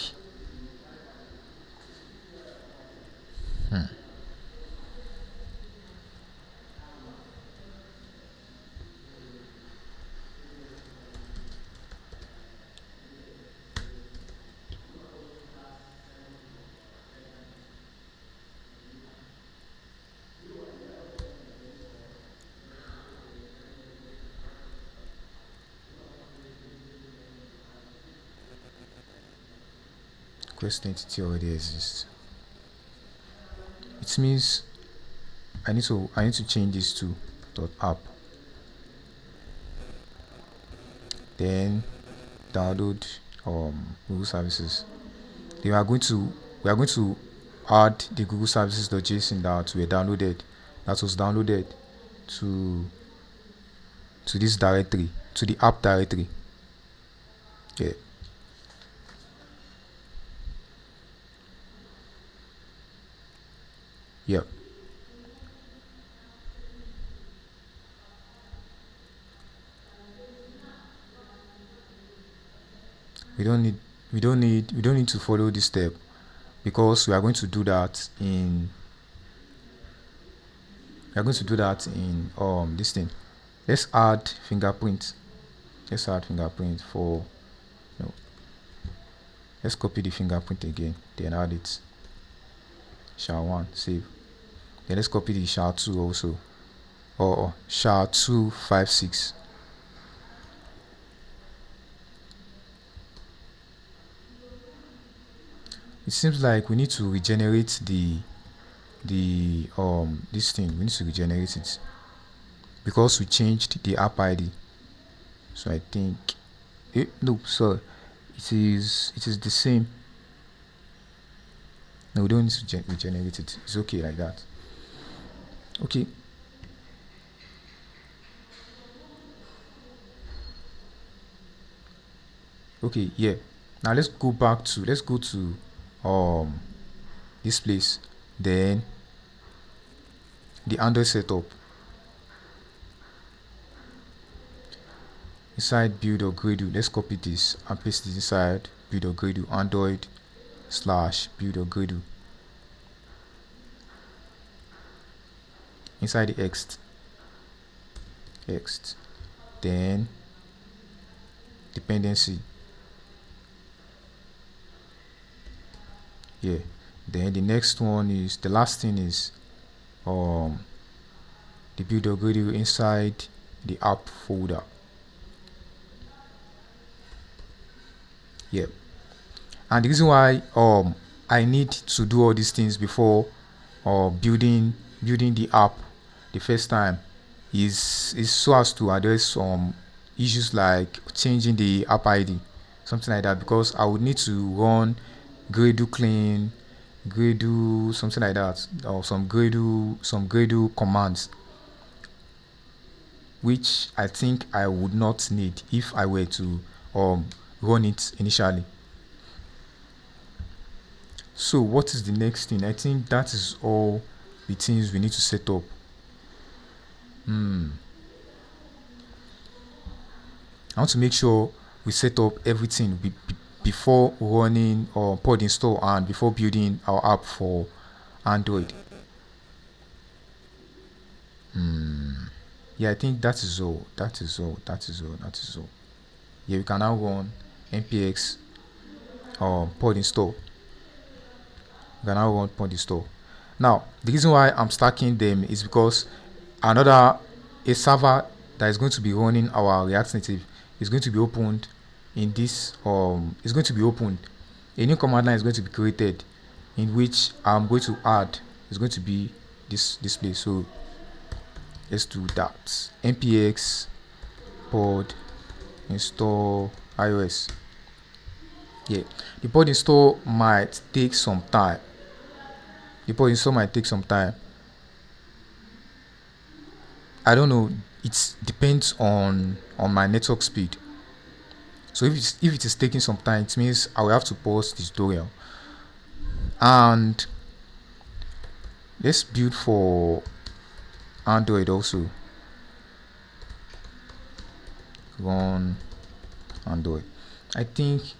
quest entity already exists. It means I need to change this to .app, then download Google services. Then we are going to add the Google services.json that was downloaded to this directory, to the app directory. Okay. Yep. We don't need to follow this step, because we are going to do that in this thing. Let's add fingerprint. For no. Let's copy the fingerprint again, then add it. SHA-1, save. Then let's copy the SHA-2 also, or SHA-256. It seems like we need to regenerate this thing. We need to regenerate it because we changed the app ID. So I think no, sorry, it is the same. No, we don't need to regenerate it. It's okay like that. Okay. Okay, yeah. Now let's go to this place, then the Android setup. Inside build.gradle, let's copy this and paste it inside build.gradle, Android/build.gradle. Inside the ext, then dependency. Yeah, then the next one is, the last thing is the build.gradle inside the app folder. Yeah, and the reason why I need to do all these things before building the app the first time is so as to address some issues like changing the app ID, something like that, because I would need to run Gradle clean, Gradle something like that, or some Gradle commands, which I think I would not need if I were to run it initially. So what is the next thing? I think that is all the things we need to set up. I want to make sure we set up everything before running or pod install and before building our app for Android. Yeah, I think that is all. Yeah, we can now run npx pod install. Now, the reason why I'm stacking them is because a server that is going to be running our React Native is going to be opened in this. Is going to be opened. A new command line is going to be created, in which I'm going to add. Is going to be this place. So let's do that. npx pod install iOS. Yeah, the pod install might take some time. I don't know. It depends on my network speed. So if it is taking some time, it means I will have to pause this tutorial. And let's build for Android also. Run Android. I think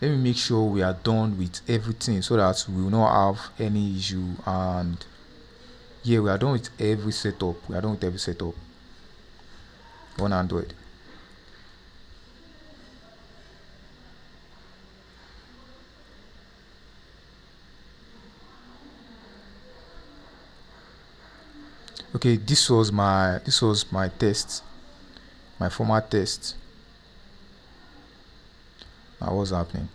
let me make sure we are done with everything so that we will not have any issue. And yeah, we are done with every setup. On Android. Okay, this was my test, my former test. Now what's happening?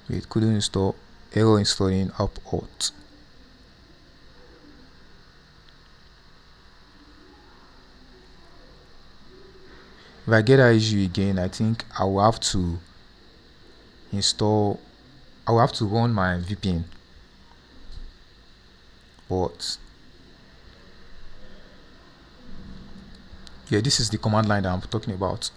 Wait, couldn't install, error installing OAuth. If I get that issue again, I think I will have to run my VPN. But yeah, this is the command line that I'm talking about.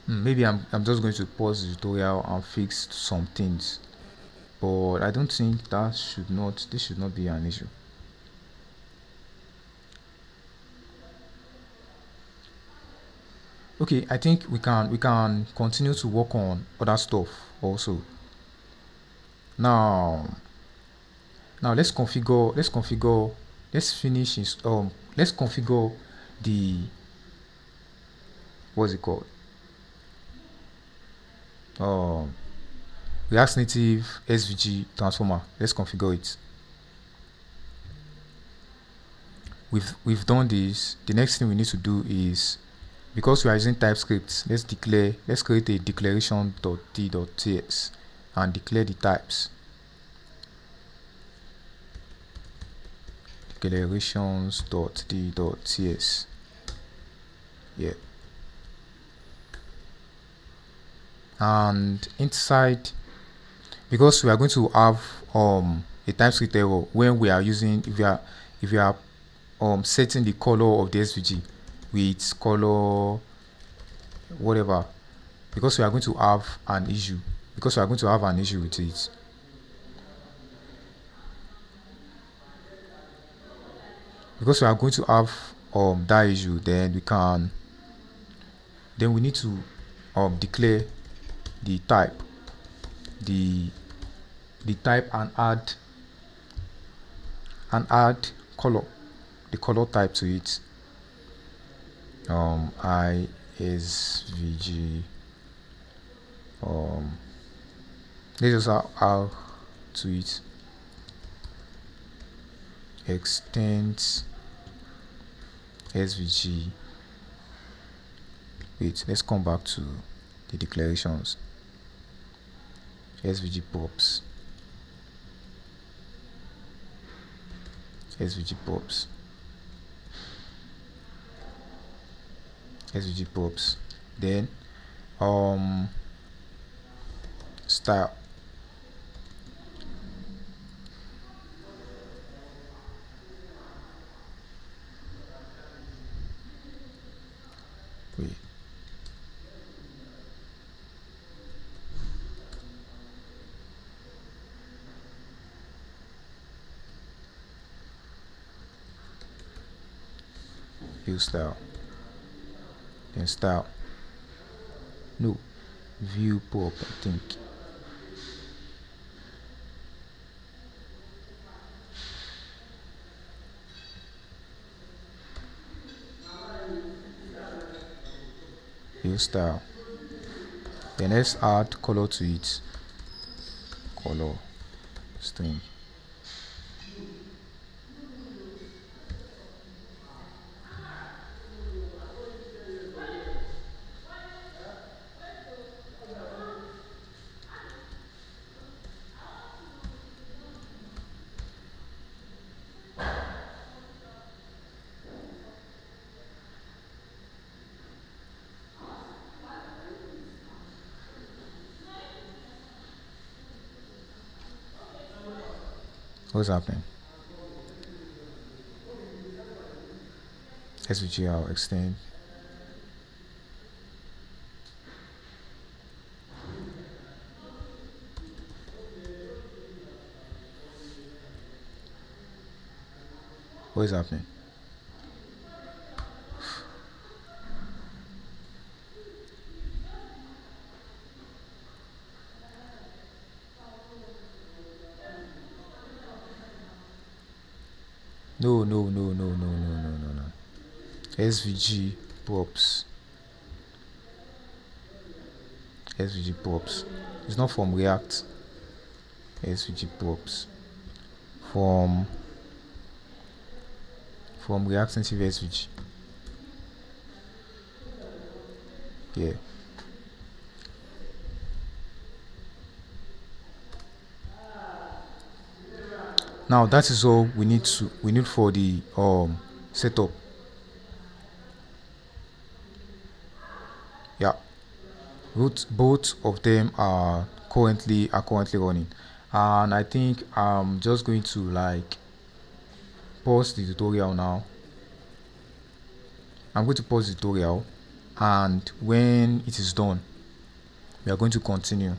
Maybe I'm just going to pause the tutorial and fix some things, but I don't think this should not be an issue. Okay, I think we can continue to work on other stuff also. Now let's configure let's configure the, what's it called, React Native SVG transformer. Let's configure it. We've done this. The next thing we need to do is, because we are using TypeScript, let's create a declaration.t.ts and declare the types. Declarations.t.ts. Yeah. And inside, because we are going to have a TypeScript error when we are using, if we are setting the color of the SVG with color whatever, because we are going to have an issue with it. Because we are going to have that issue, then we need to declare the type, and add color, the color type to it. ISVG, let's just add to it extends SVG. Wait, let's come back to the declarations. SVG pops. SVG pops. Then style. Wait. View style. Then style. No, view pop, I think. View style. Then let's add color to it. Color string. What's happening? SVG I'll extend. What is happening? No. SVG props. SVG props. It's not from React. SVG props. From React Native SVG. Yeah. Now that is all we need for the setup. Yeah. Both of them are currently running, and I think I'm just going to like pause the tutorial now. I'm going to pause the tutorial, and when it is done we are going to continue.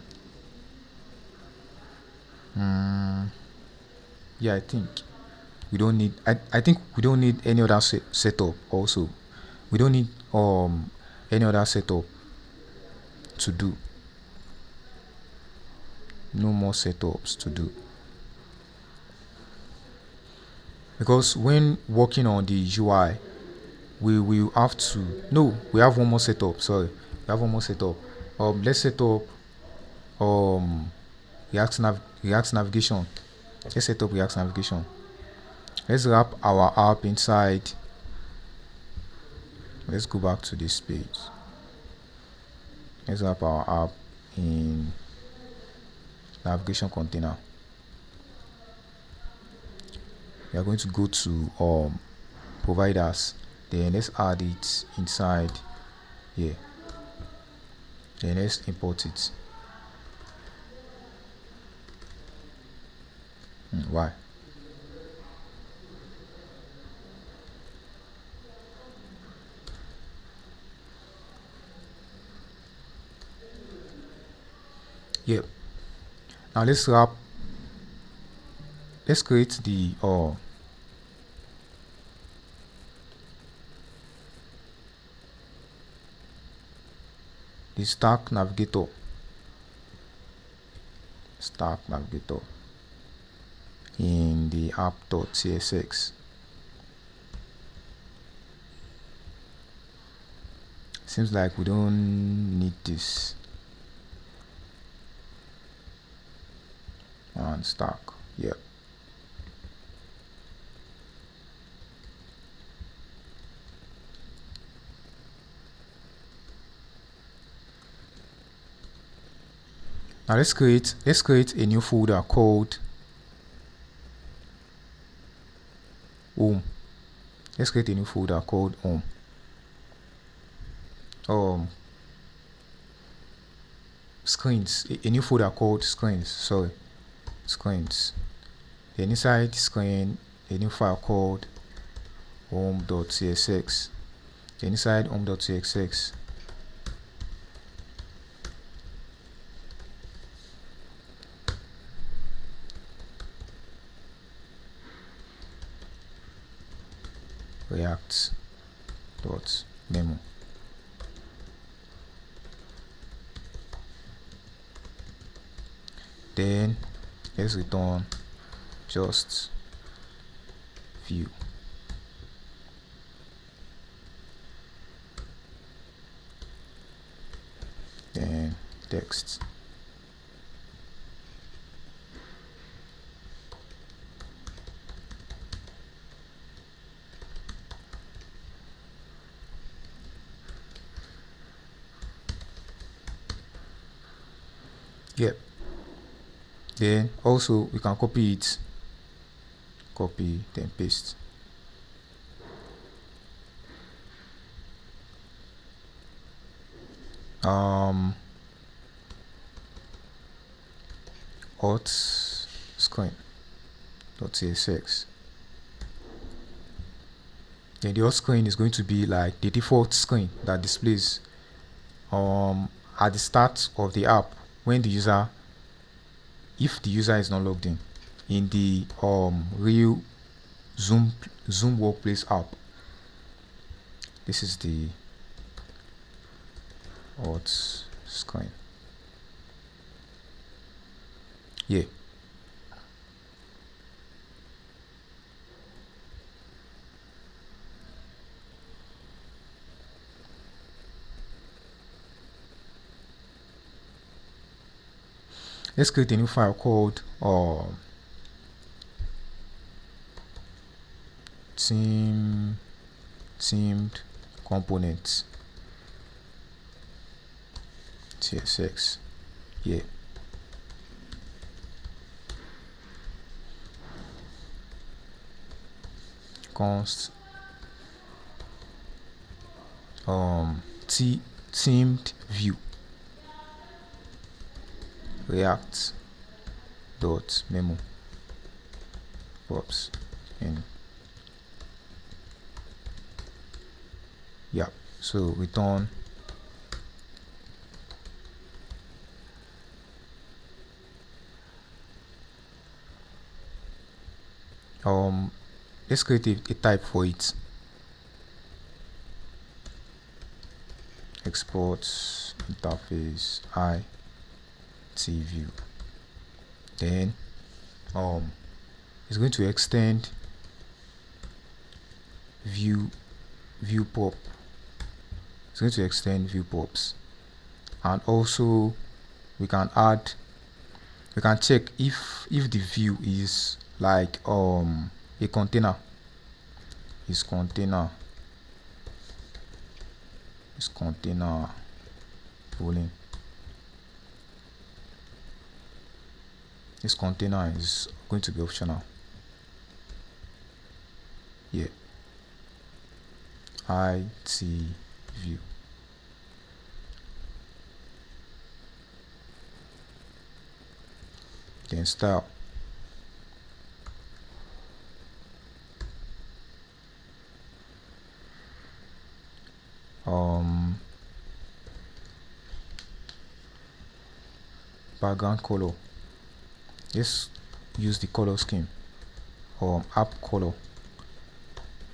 Yeah, I think we don't need I think we don't need any other setup. Also, we don't need any other setup to do. No more setups to do, because when working on the UI we will have to we have one more setup. Sorry, we have one more setup. Let's set up React navigation. Let's set up React navigation. Let's wrap our app inside. Let's go back to this page. Let's wrap our app in navigation container. We are going to go to providers, then let's add it inside here, then let's import it. Why? Yep. Now let's create the stack navigator. In the app.csx. Seems like we don't need this. And stack. Yep. Now let's create a new folder called home. Let's create a new folder called home. Screens. A new folder called screens. Sorry, screens. Then inside screen, a new file called home.csx. Then inside home.csx, react.memo. Then let's return just view. Then text. Yep. Then also we can copy it, then paste. Auth screen.csx. Then the auth screen is going to be like the default screen that displays at the start of the app when the user, if the user is not logged in the real Zoom Workplace app. This is the auth screen. Yeah. Let's create a new file called themed components tsx. Yeah. Const themed view react dot memo props in. Yeah, so return let's create a type for it. Export interface view. Then it's going to extend view pop. It's going to extend view pops, and also we can check if the view is like a container. Is container boolean. This container is going to be optional. Yeah. IT view. Then style. Background color. Let's use the color scheme. App color.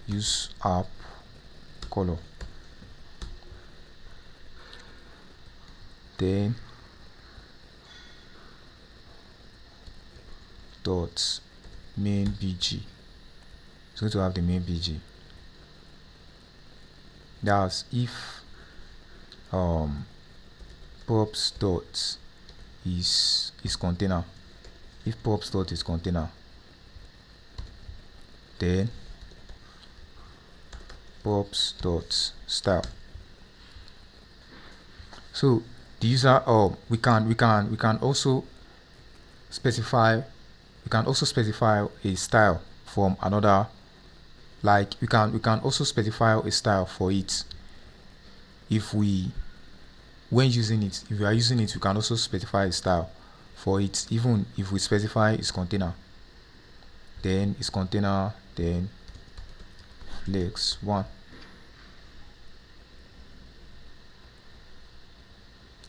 Use app color. Then dot main bg. It's going to have the main bg. That's if props dot is container. If props dot is container, then props dot style. So the user we can also specify a style from another. Like we can also specify a style for it. If we are using it, we can also specify a style for it, even if we specify its container. Then its container, then flex 1.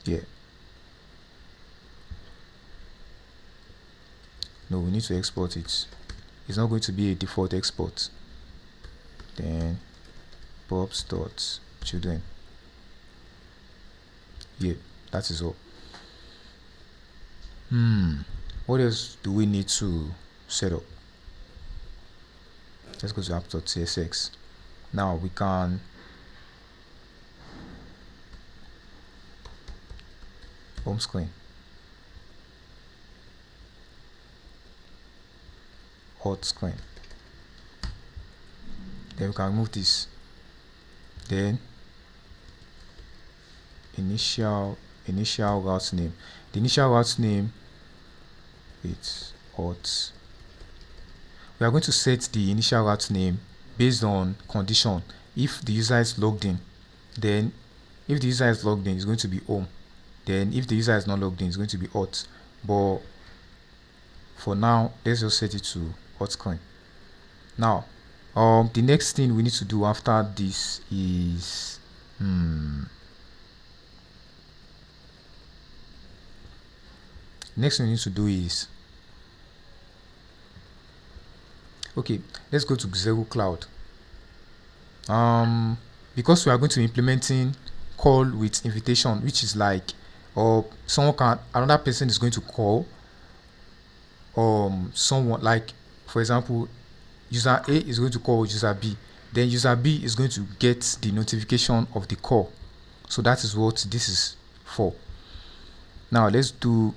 Yeah. No, we need to export it. It's not going to be a default export. Then props dot children. Yeah, that is all. What else do we need to set up? Let's go to app.tsx. Now we can home screen, auth screen. Then we can remove this. Then initial route name. The initial route name is auth. We are going to set the initial route name based on condition. If the user is logged in, then if the user is logged in, it's going to be home. Then if the user is not logged in, it's going to be auth. But for now, let's just set it to auth screen. Now The next thing we need to do after this is next thing we need to do is, okay, let's go to ZegoCloud. Because we are going to be implementing call with invitation, which is like, or another person is going to call someone, like for example, user A is going to call user B, then user B is going to get the notification of the call. So that is what this is for. Now let's do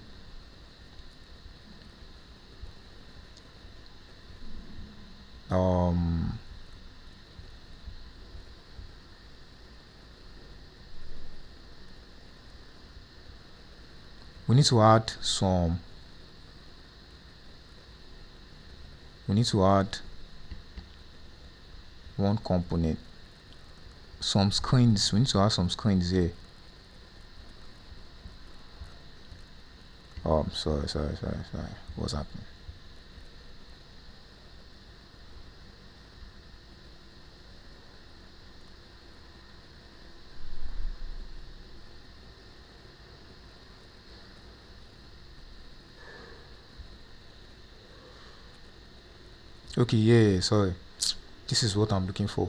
we need to add one component, some screens. We need to add some screens here. Sorry, what's happening? Okay, yeah, sorry, this is what I'm looking for.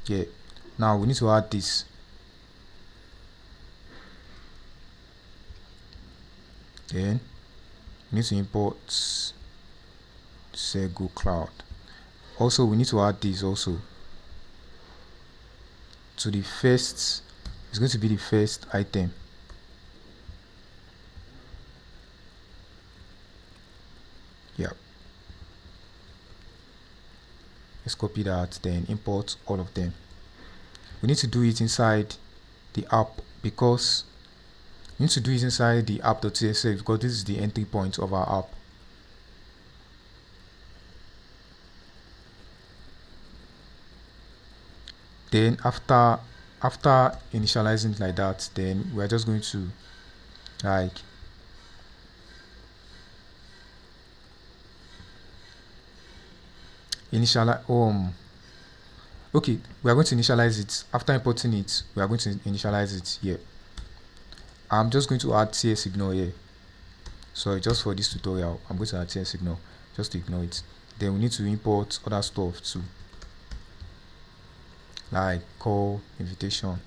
Yeah, now we need to add this. Then we need to import ZegoCloud. Also, we need to add this also to the first. It's going to be the first item. Yeah, let's copy that, then import all of them. We need to do it inside the app, because we need to do it inside the app.tsx, because this is the entry point of our app. Then after initializing it like that, then we are just going to like initialize. Okay, we are going to initialize it. After importing it, we are going to initialize it here. I'm just going to add TS signal here. So just for this tutorial, I'm going to add TS signal, just to ignore it. Then we need to import other stuff too, like call, invitation.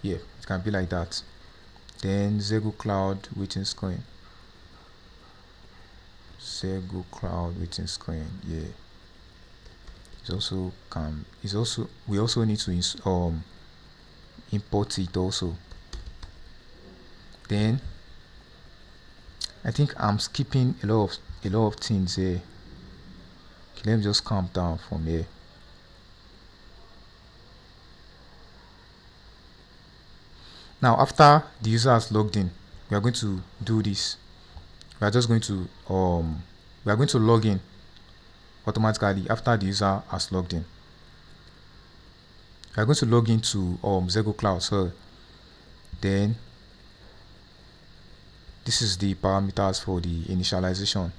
Yeah, it can be like that. Then ZegoCloud waiting screen. ZegoCloud waiting screen. Yeah. We also need to import it also. Then I think I'm skipping a lot of things here. Okay, let me just calm down from here. Now after the user has logged in, we are going to do this. We are just going to log in automatically after the user has logged in. We are going to log into ZegoCloud. So then this is the parameters for the initialization.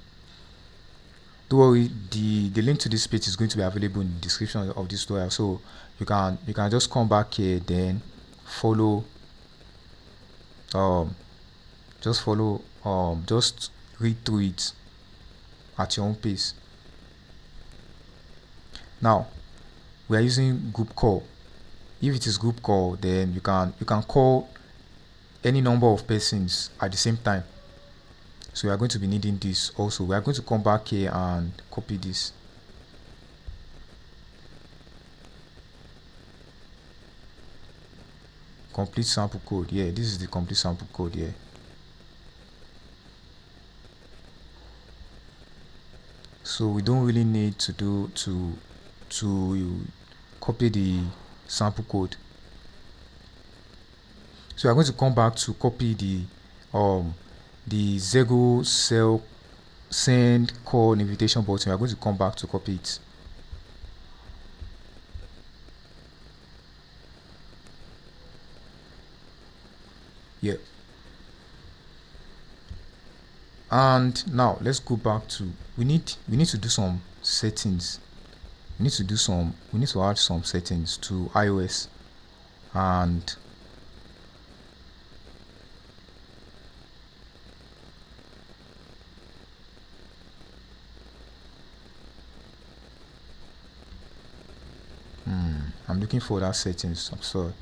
Don't worry, the link to this page is going to be available in the description of this tutorial, so you can just come back here, then follow just read through it at your own pace. Now we are using group call. If it is group call, then you can call any number of persons at the same time. So we are going to be needing this also. We are going to come back here and copy this. Complete sample code. Yeah, this is the complete sample code here. So we don't really need to copy the sample code. So we are going to come back to copy the Zego cell send call invitation button. We are going to come back to copy it. Yeah. And now let's go back to we need to do some settings. We need to add some settings to iOS. And I'm looking for that settings. I'm sorry.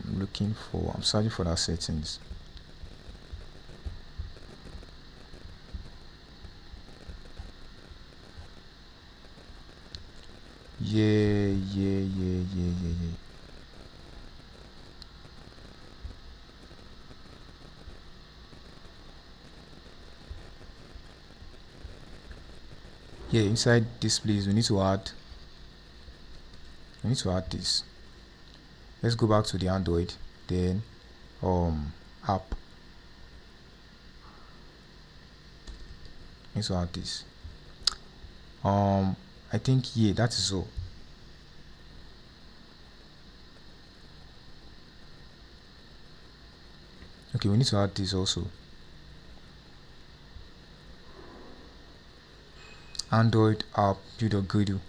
I'm searching for that settings. Yeah. Yeah, inside this place we need to add this. Let's go back to the Android, then app. Need to add this. I think that is all. Okay, we need to add this also. Android app builder Gradle.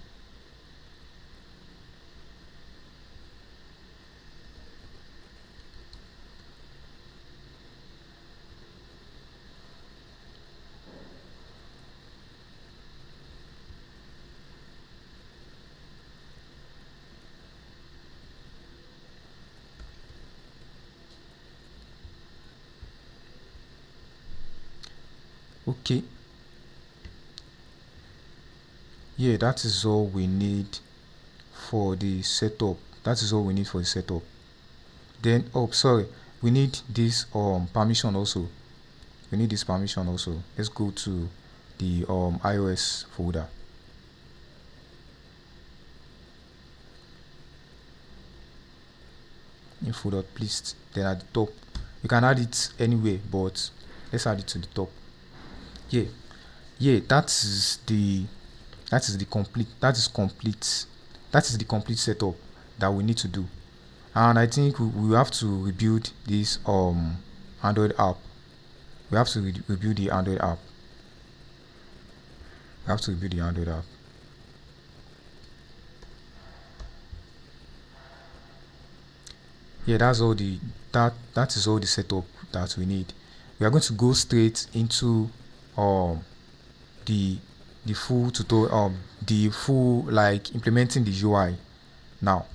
Okay. Yeah, that is all we need for the setup. Then sorry, we need this permission also. Let's go to the iOS folder. Info dot list. Then at the top, you can add it anywhere, but let's add it to the top. Yeah, that is the complete setup that we need to do. And I think we have to rebuild this Android app. We have to rebuild the Android app. Yeah, that is all the setup that we need. We are going to go straight into the full tutorial, the full implementing the UI now.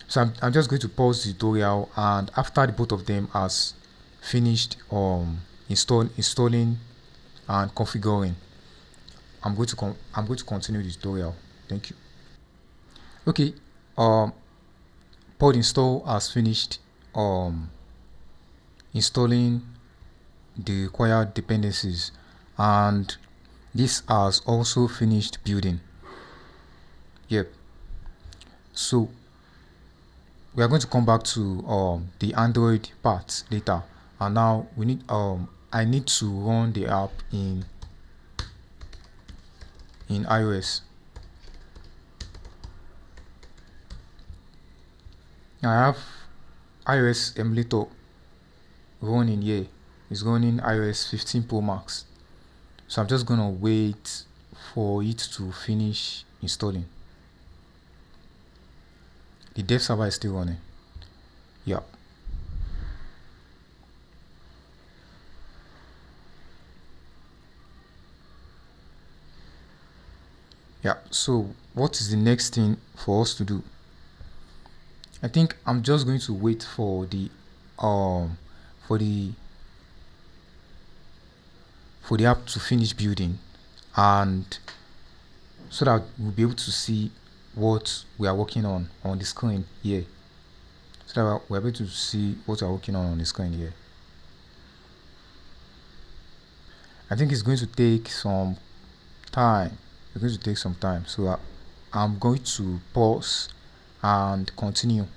So I'm just going to pause the tutorial, and after the both of them has finished installing and configuring, I'm going to continue the tutorial. Thank you. Okay, pod install has finished installing the required dependencies, and this has also finished building. Yep. So we are going to come back to the Android part later, and now we need I need to run the app in iOS. I have iOS emulator running here. It's running iOS 15 Pro Max. So I'm just gonna wait for it to finish installing. The dev server is still running. Yeah. So what is the next thing for us to do? I think I'm just going to wait for the app to finish building, and so that we'll be able to see what we are working on the screen here. So that we're able to see what we're working on the screen here. I think it's going to take some time. So I'm going to pause and continue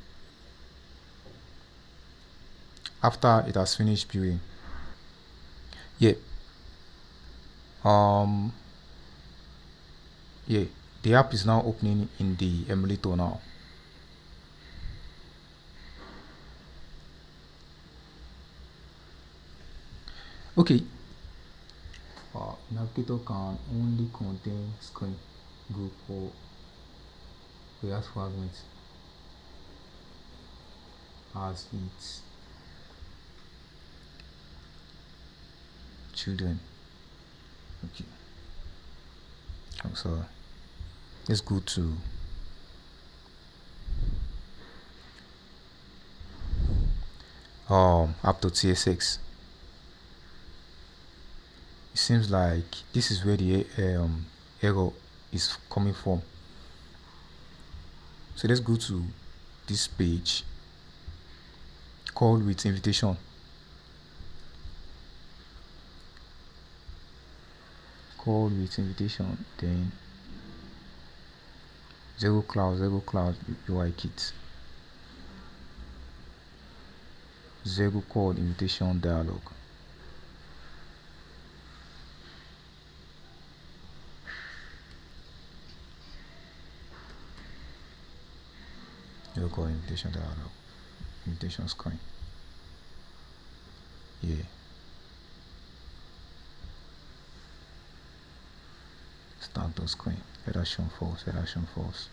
after it has finished building. Yeah, the app is now opening in the emulator now. Okay, Navigator can only contain screen, group, or React fragments as its children. Okay. So let's go to app.tsx. It seems like this is where the error is coming from. So let's go to this page, call with invitation. Call with invitation, then ZegoCloud UIKit. ZegoCloud invitation dialog. ZegoCloud invitation dialog. Invitation screen. Yeah. Start the screen. Redaction false. Redaction false.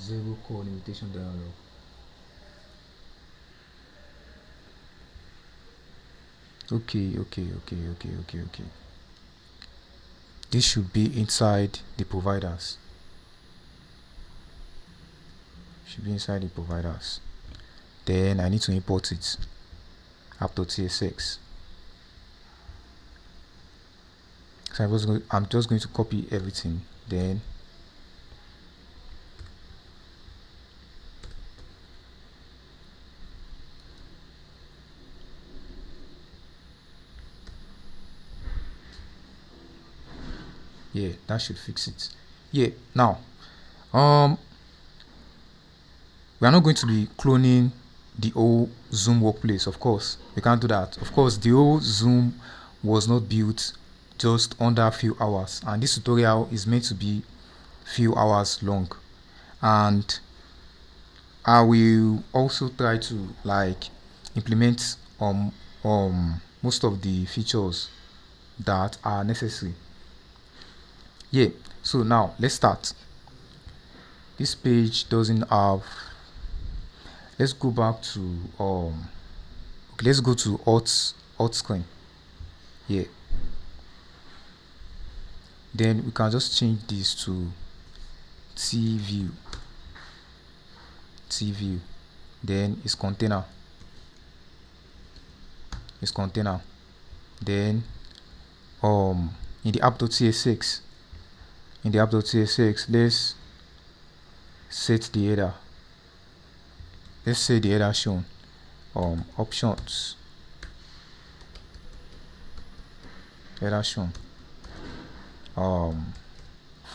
ZegoCloud invitation dialog. Okay. This should be inside the providers. Then I need to import it. App.tsx. So I'm just going to copy everything. Then yeah, that should fix it. Yeah. Now, we are not going to be cloning the whole Zoom workplace. Of course, we can't do that. Of course, the whole Zoom was not built just under a few hours, and this tutorial is meant to be few hours long. And I will also try to implement most of the features that are necessary. Yeah. So now let's start. This page doesn't have. Let's go back to okay, let's go to auth screen. Yeah. Then we can just change this to tview. Then it's container. Then in the app.tsx, let's set the header. Let's say the header shown options. Header shown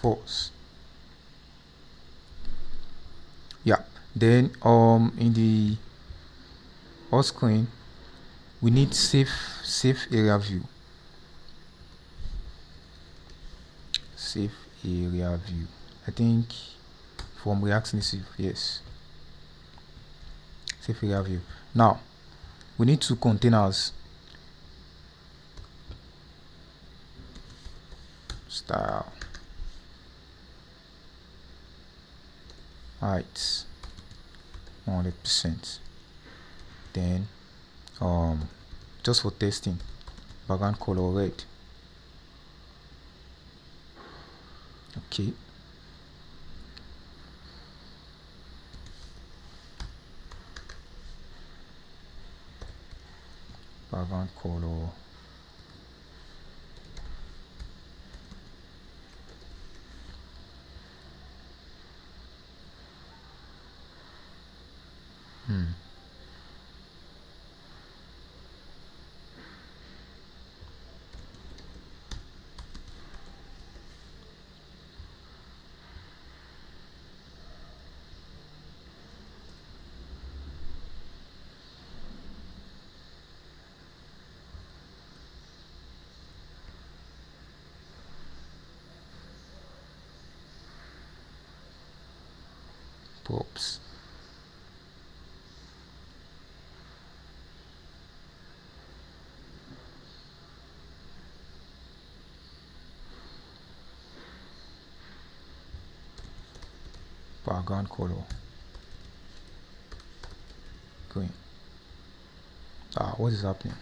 false. Yeah. Then in the auth screen, we need safe area view. I think from React Native. Yes. Safe area view. Now we need two containers. Style. Height 100%. Then just for testing, background color red. Okay. Background color props. Background color green. What is happening?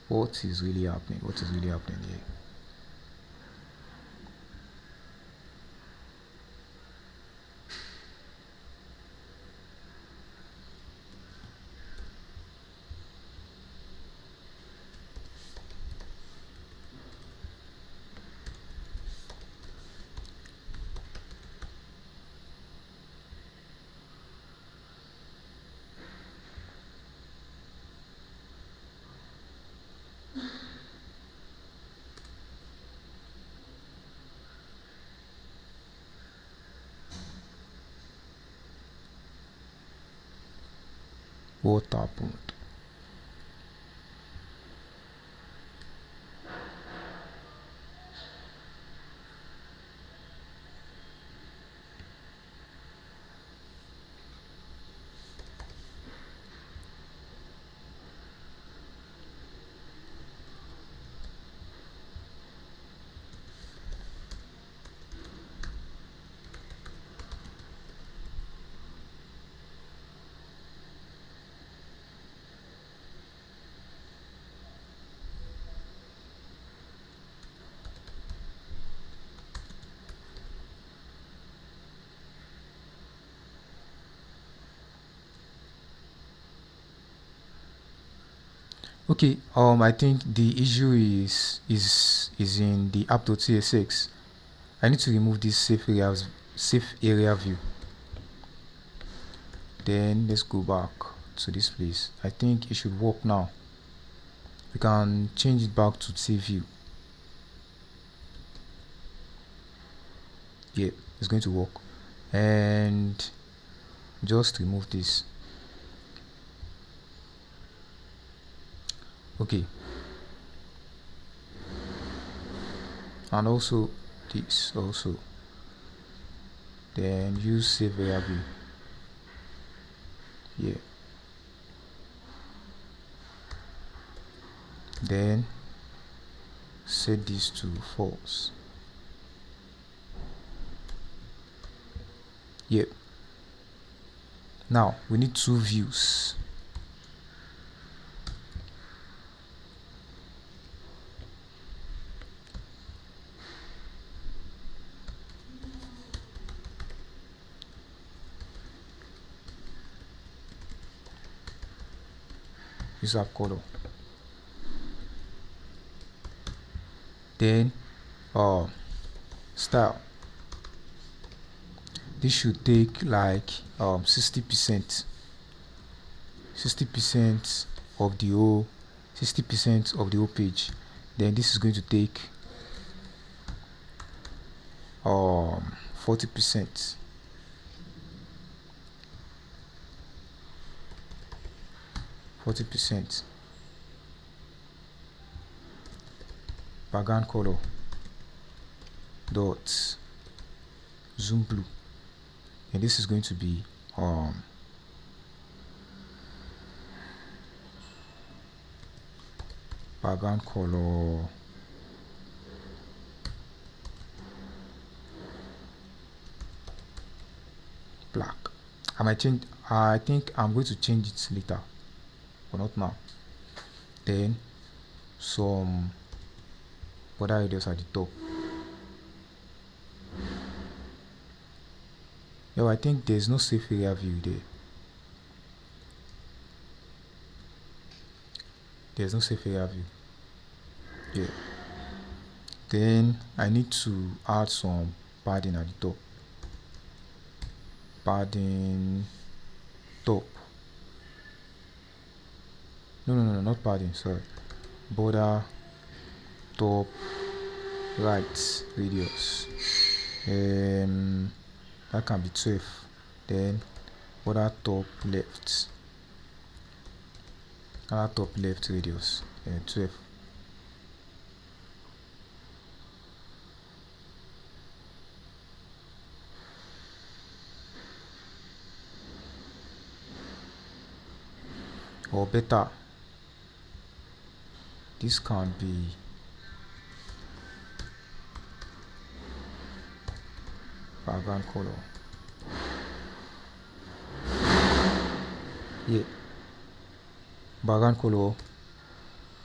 What is really happening? What is really happening here? What happened? Okay, I think the issue is in the app.tsx. I need to remove this safe area view. Then let's go back to this place. I think it should work now. We can change it back to safe view. Yeah, it's going to work. And just remove this. Okay, and also this also. Then use save area view. Yeah, then set this to false. Yep. Now we need two views. Use app color. Then style. This should take like 60% of the whole 60% of the whole page. Then this is going to take 40%. Background color dot zoom blue, and this is going to be background color black. I think I'm going to change it later, but not now. Then some border radius at the top. I think there's no safe area view there. there's no safe area view. Yeah. Then I need to add some padding at the top. Padding top. No, not padding, sorry. Border top right radius. That can be 12. Then border top left. Top left radius. 12. Or better, this can be background color. Yeah, background color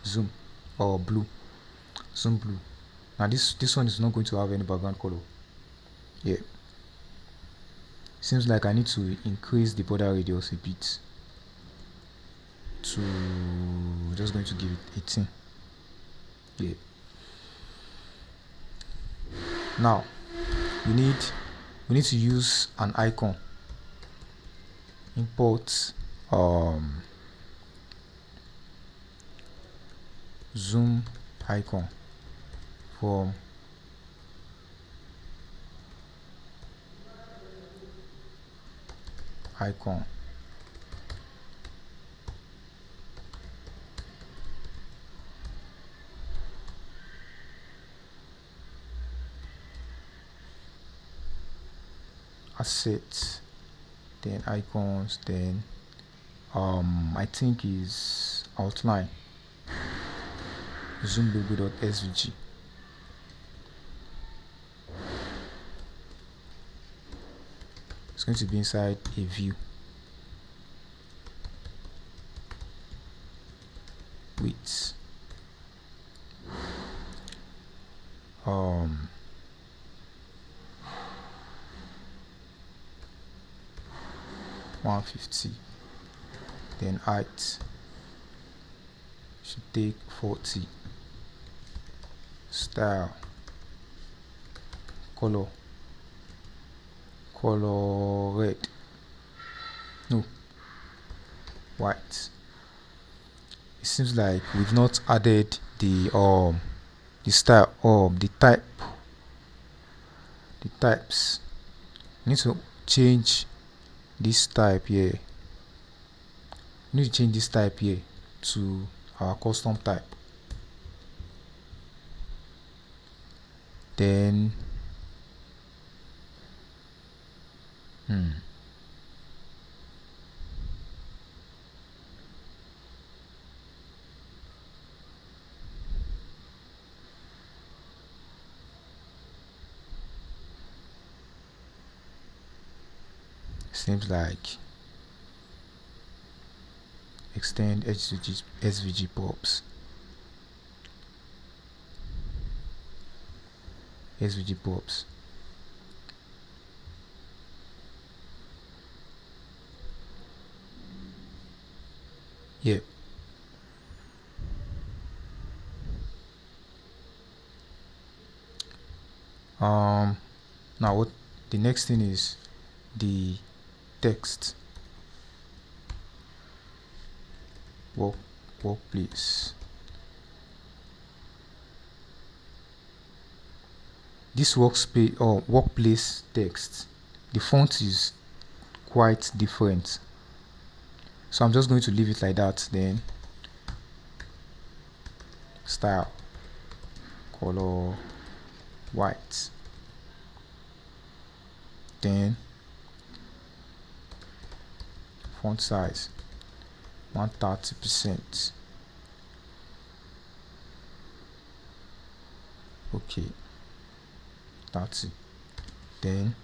zoom or blue, zoom blue. Now this one is not going to have any background color. Yeah, seems like I need to increase the border radius a bit. To just going to give it 18. Yeah. Now we need to use an icon. Import zoom icon from icon. Assets, then icons, then I think is outline, zoom logo.svg. It's going to be inside a view with 150. Then height should take 40. Style, color red, no, white. It seems like we've not added the style the types. We need to change this type here. We need to change this type here to our custom type. Then seems like extend SVG pops. SVG pops. Yeah. Now what the next thing is the text workplace. This workplace text, the font is quite different, so I'm just going to leave it like that. Then style, color white, then font size 130%. Okay, 30. Then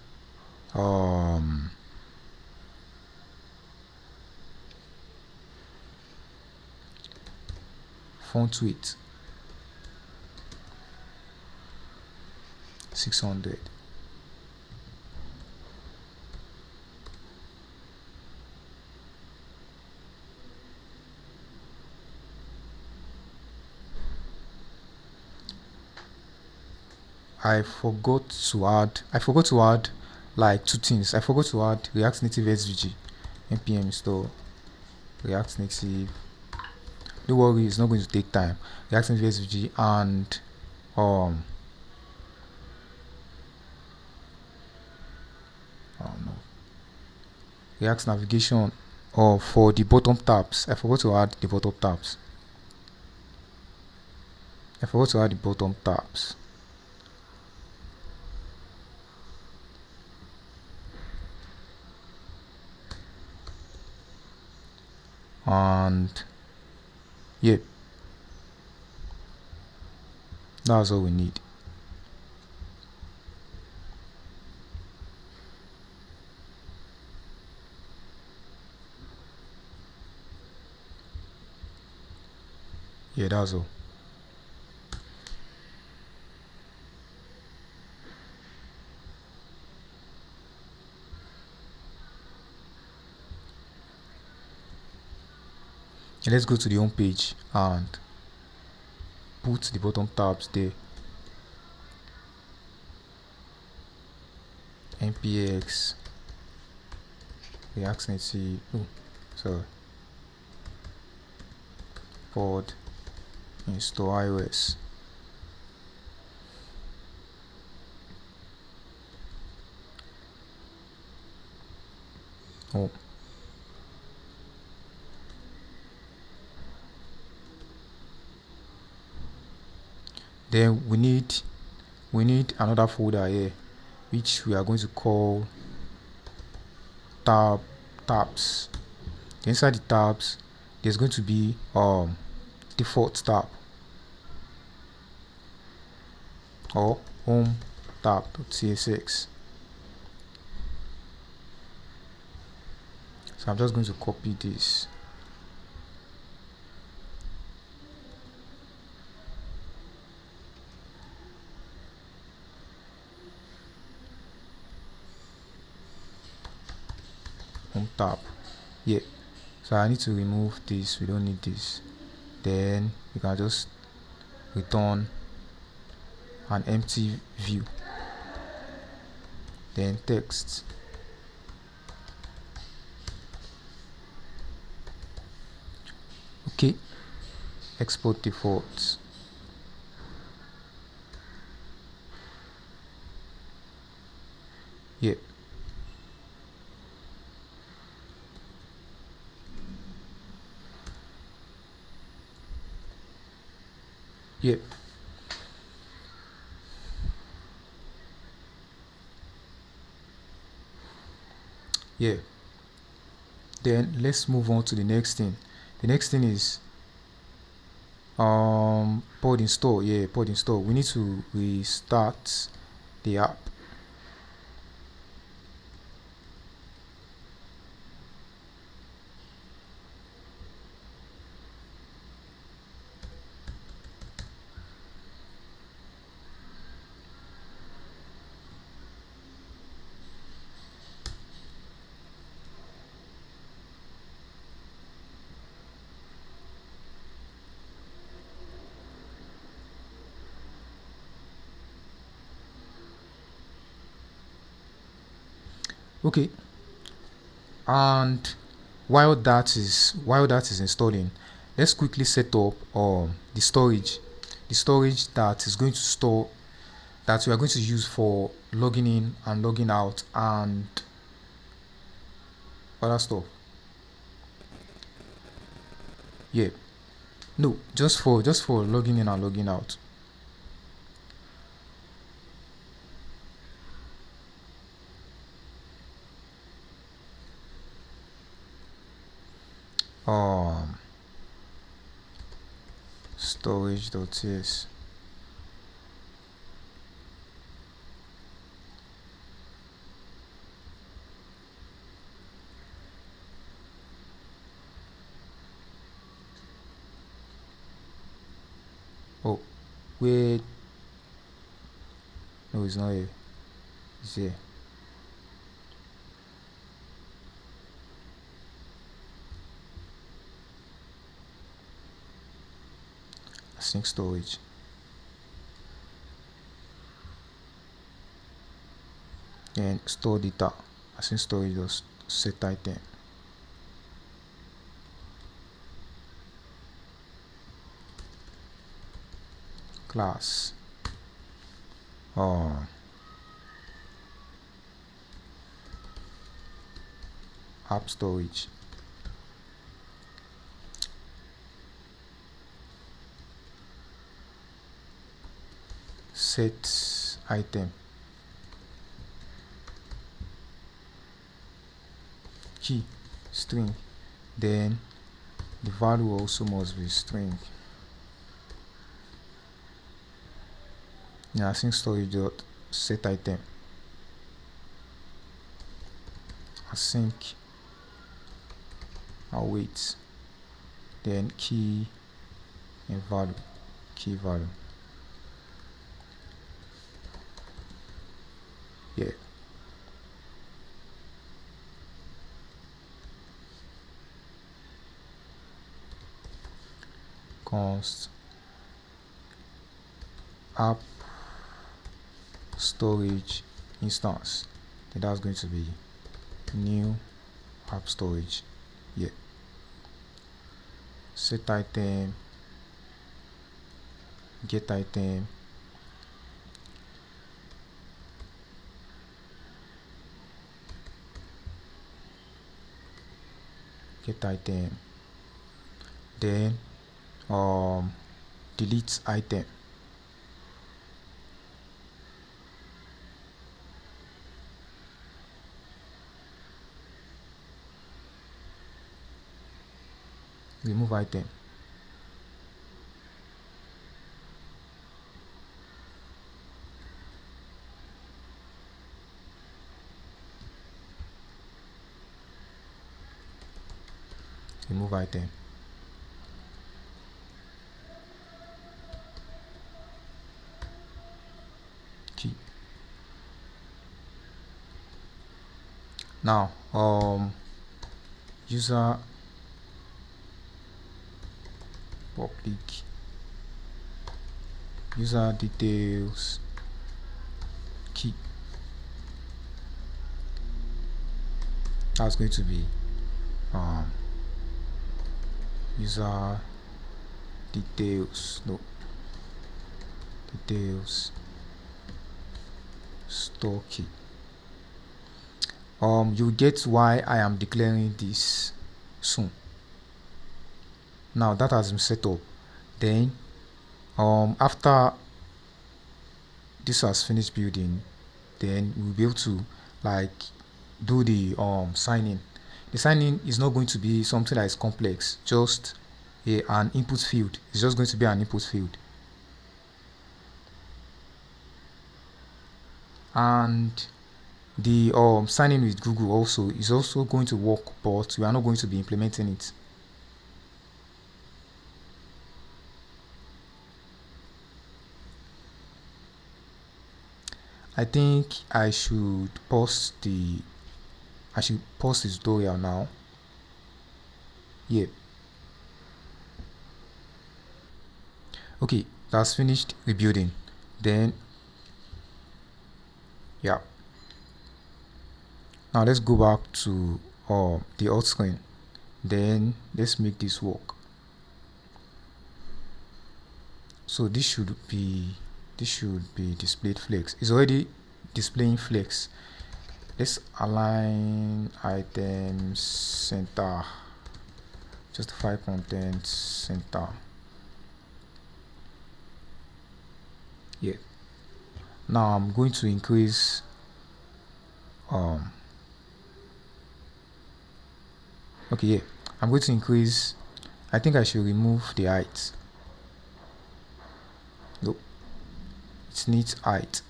font width 600. I forgot to add like two things. I forgot to add React Native SVG npm install React Native. Don't worry, it's not going to take time. React Native SVG and oh no, React navigation for the bottom tabs. I forgot to add the bottom tabs. And yeah, that's all we need. Yeah, that's all. And let's go to the home page and put the bottom tabs there. npx React Native pod install iOS. Then we need another folder here, which we are going to call tabs. Inside the tabs, there's going to be default tab or home tab.csx. So I'm just going to copy this. Home tab. Yeah. So I need to remove this. We don't need this. Then we can just return an empty view. Then text. Okay. Export defaults. Yeah. Yeah. Yeah. Then let's move on to the next thing. The next thing is pod install. Yeah, pod install. We need to restart the app. Okay. And while that is installing, let's quickly set up the storage that is going to store, that we are going to use for logging in and logging out and other stuff. Yeah, no, just for logging in and logging out. Storage.ts. Oh, wait. No, it's not here. It's here. Async storage. then store data as in storage just set item, class app storage, set item, key string, then the value also must be string. Now async storage dot set item, async await, then key and value, key value. Yeah. Const app storage instance, then that's going to be new app storage. Yeah. Set item, get item, get item, then delete item, remove item, remove item, key. Now user public user details key, that's going to be user details details store key. You get why I am declaring this soon. Now that has been set up, then after this has finished building, then we'll be able to like do the sign-in. The sign-in is not going to be something that is complex, just an input field. It's just going to be an input field, and the sign-in with Google also is also going to work, but we are not going to be implementing it. I think I should pause the tutorial now. Yeah. Okay, that's finished rebuilding. Then yeah. Now let's go back to the auth screen. Then let's make this work. So this should be displayed flex. It's already displaying flex. Let's align items center, justify content center. Yeah. Now I'm going to increase okay, yeah, I'm going to increase. I think I should remove the height. Nope, it needs height.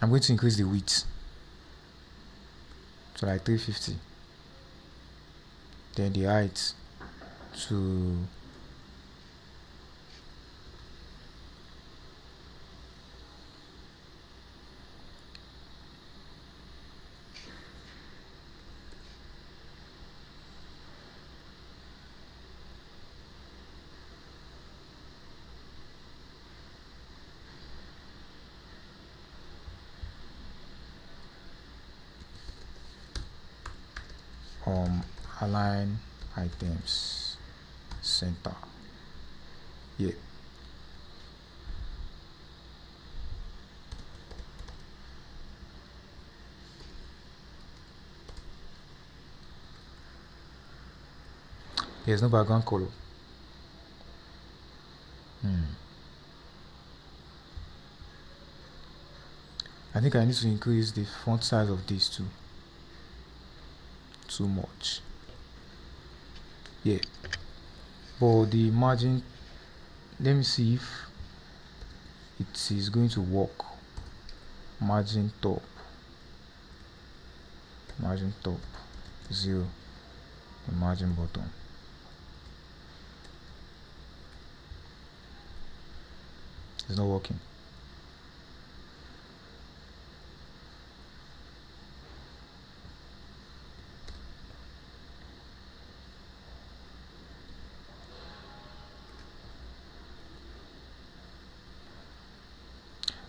I'm going to increase the width to like 350, then the height to align items center. Yeah. There's no background color. I think I need to increase the font size of this too. Too much. Yeah. But the margin, let me see if it is going to work. Margin top 0, the margin bottom. It's not working.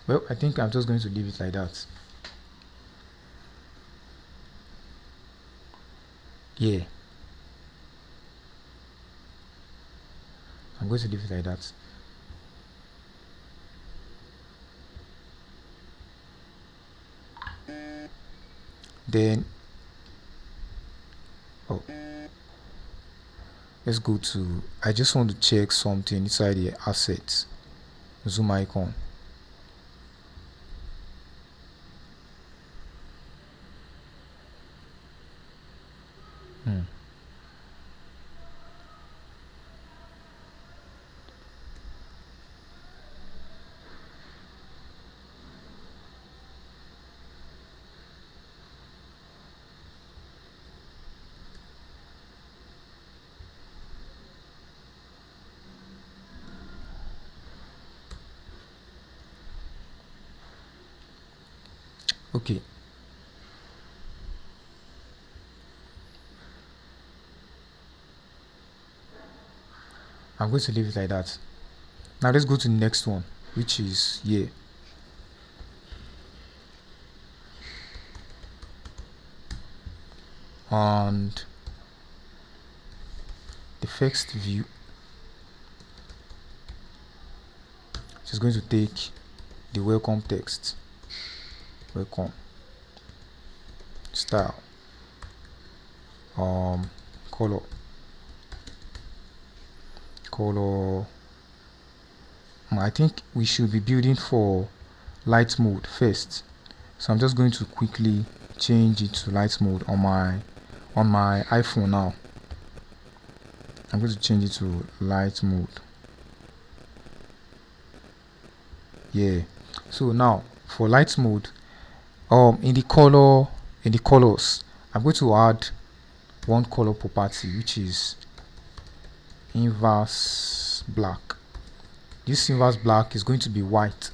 Well, I think I'm just going to leave it like that. Yeah. I'm going to leave it like that. Then, let's go to, I just want to check something inside the assets. Zoom icon. Okay. I'm going to leave it like that. Now let's go to the next one, which is here. And the first view is going to take the welcome text. Welcome. Style. Color. I think we should be building for light mode first, so I'm just going to quickly change it to light mode on my iPhone now. I'm going to change it to light mode. Yeah. So now for light mode, in the colors, I'm going to add one color property, which is inverse black. This inverse black is going to be white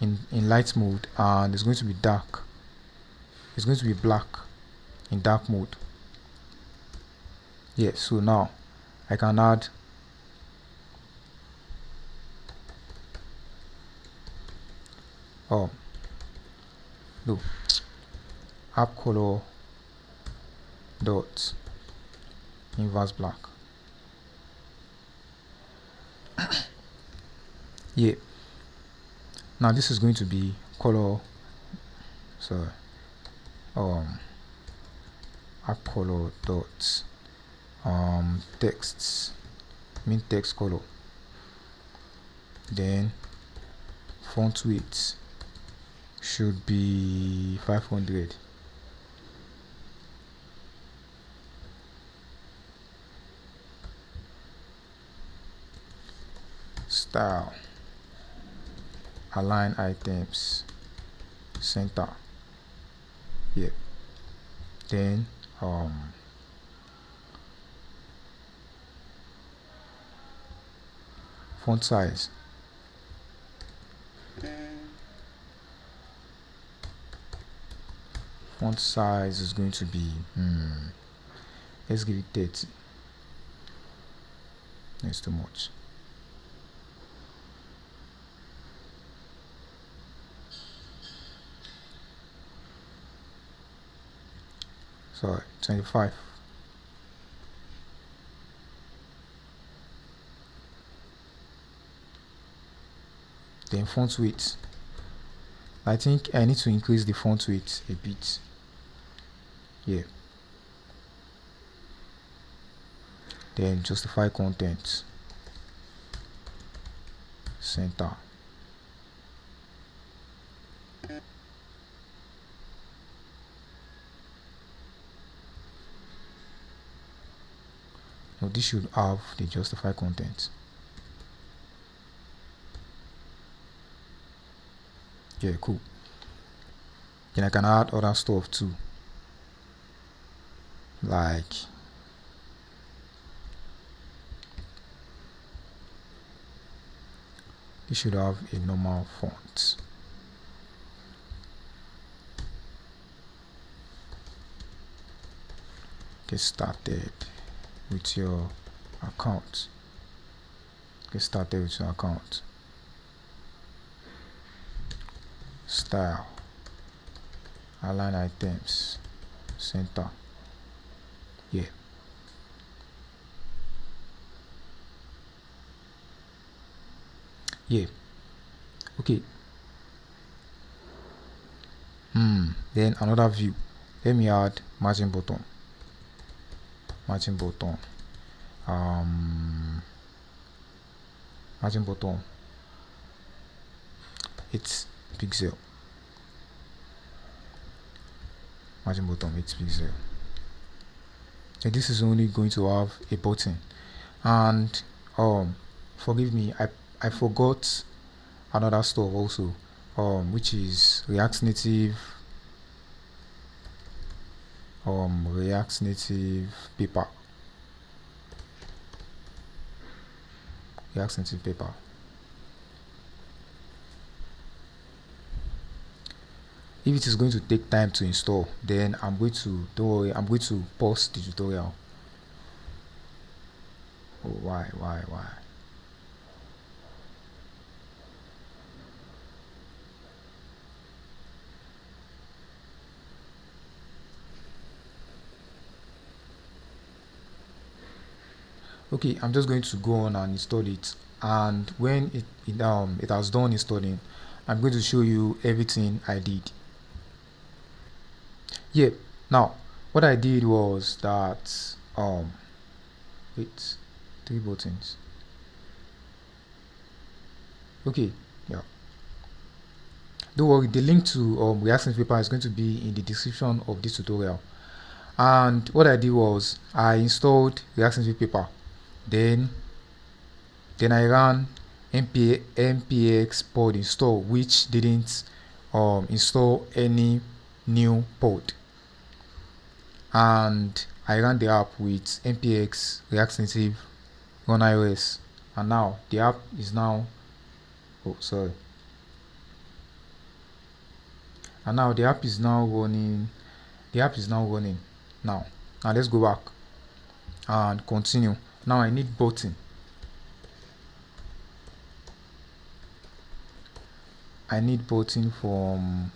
in light mode, and it's going to be dark. It's going to be black in dark mode. Yeah, so now I can add app color dot inverse black. Yeah. Now this is going to be color. So app color dot texts, mean text color. Then font weight should be 500. Style, align items center. Yeah. Then font size, is going to be let's give it 30. That's too much. sorry, 25. Then font weight, I think I need to increase the font weight a bit. Yeah. Then justify content, center. Now this should have the justify content. Yeah, cool. Then I can add other stuff too, like this should have a normal font. Get started with your account. Get started with your account. Style, align items, center. Yeah. Yeah. Okay. Then another view. Let me add margin button. Margin button. Margin button. It's pixel. Margin button 8 pixel. And this is only going to have a button. And forgive me, I forgot another stuff also, which is React Native paper. React Native paper. If it is going to take time to install, then I'm going to, don't worry, I'm going to pause the tutorial. Oh, why? Okay, I'm just going to go on and install it, and when it has done installing, I'm going to show you everything I did. Yeah, now what I did was that wait, 3 buttons. Okay, yeah, don't worry, the link to React Native paper is going to be in the description of this tutorial. And what I did was I installed React Native paper, then I ran npx pod install, which didn't install any new pod, and I ran the app with npx React Native run iOS, and now the app is now and now the app is now running. Now let's go back and continue. Now I need button. From,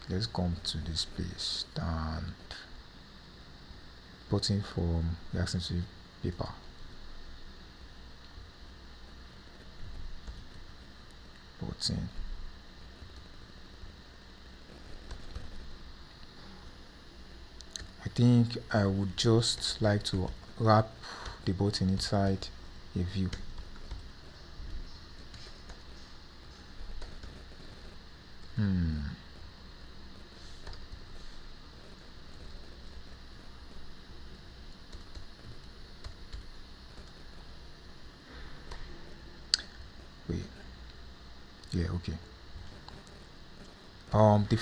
let's come to this place, and button from React Native paper. Button. I think I would just like to wrap the button inside a view. Wait. Yeah, okay. The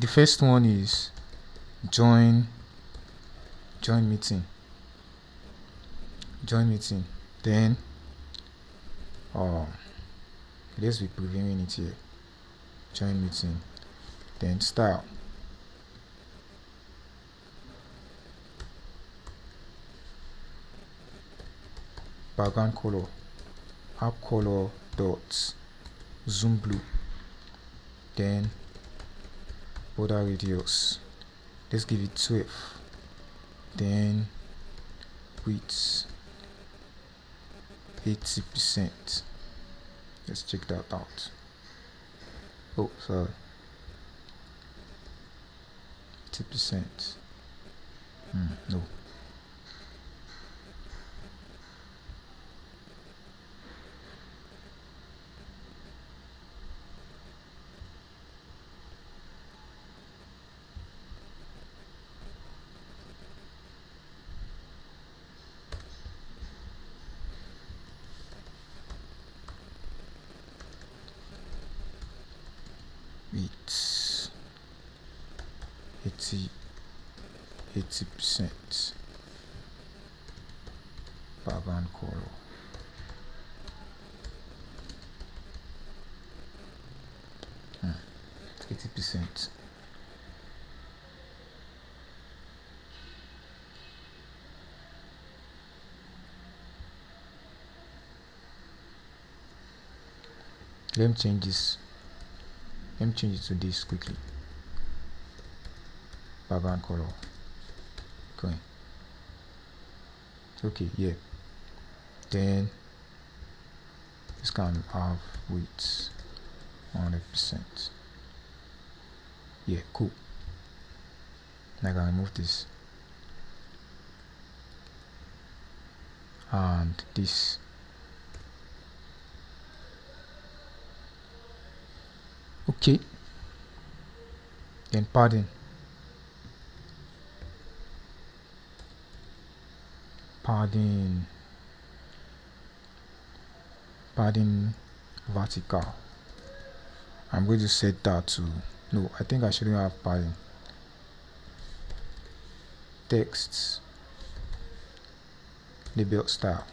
first one is join meeting. Then let's be previewing it here. Join meeting. Then style. Background color. App color dots. Zoom blue. Then border radius, let's give it 12. Then width 80%. Let's check that out. Oh, sorry, 80%. No. It's 80% background color. Hmm. 80%. Let me change this. Let me change it to this quickly. Background color. Okay. Okay, yeah. Then this can have width 100%. Yeah, cool. Now I can remove this. And this. Okay. Then padding vertical. I'm going to set that to no, I think I shouldn't have padding. Text label style,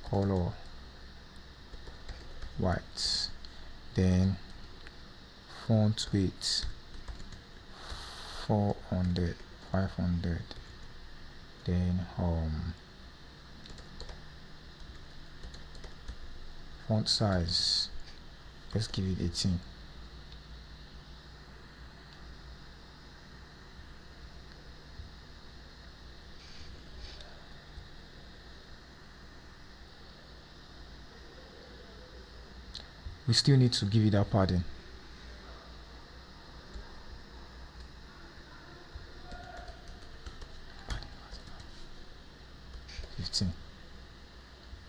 color white, then font weight 400, 500, then font size, let's give it 18. We still need to give it that padding.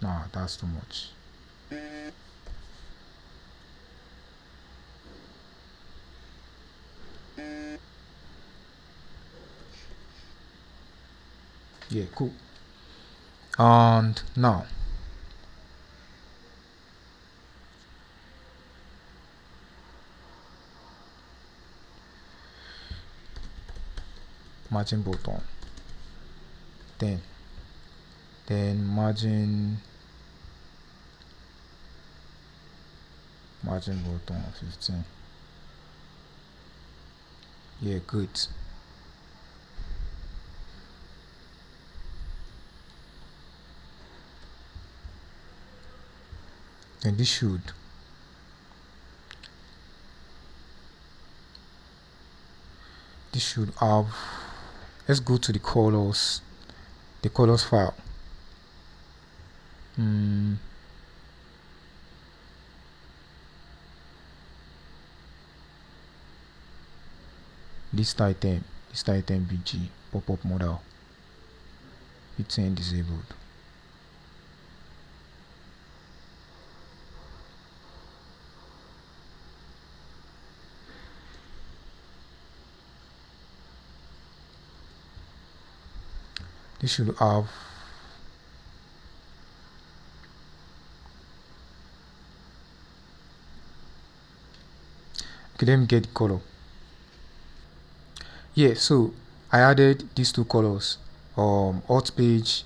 Nah, that's too much. Yeah, cool. And now margin button, then margin button 15. Yeah, good. And this should have, let's go to the colors file. This item BG pop-up model, it's disabled. This should have okay, let me get the color. Yeah, so I added these two colors, auth page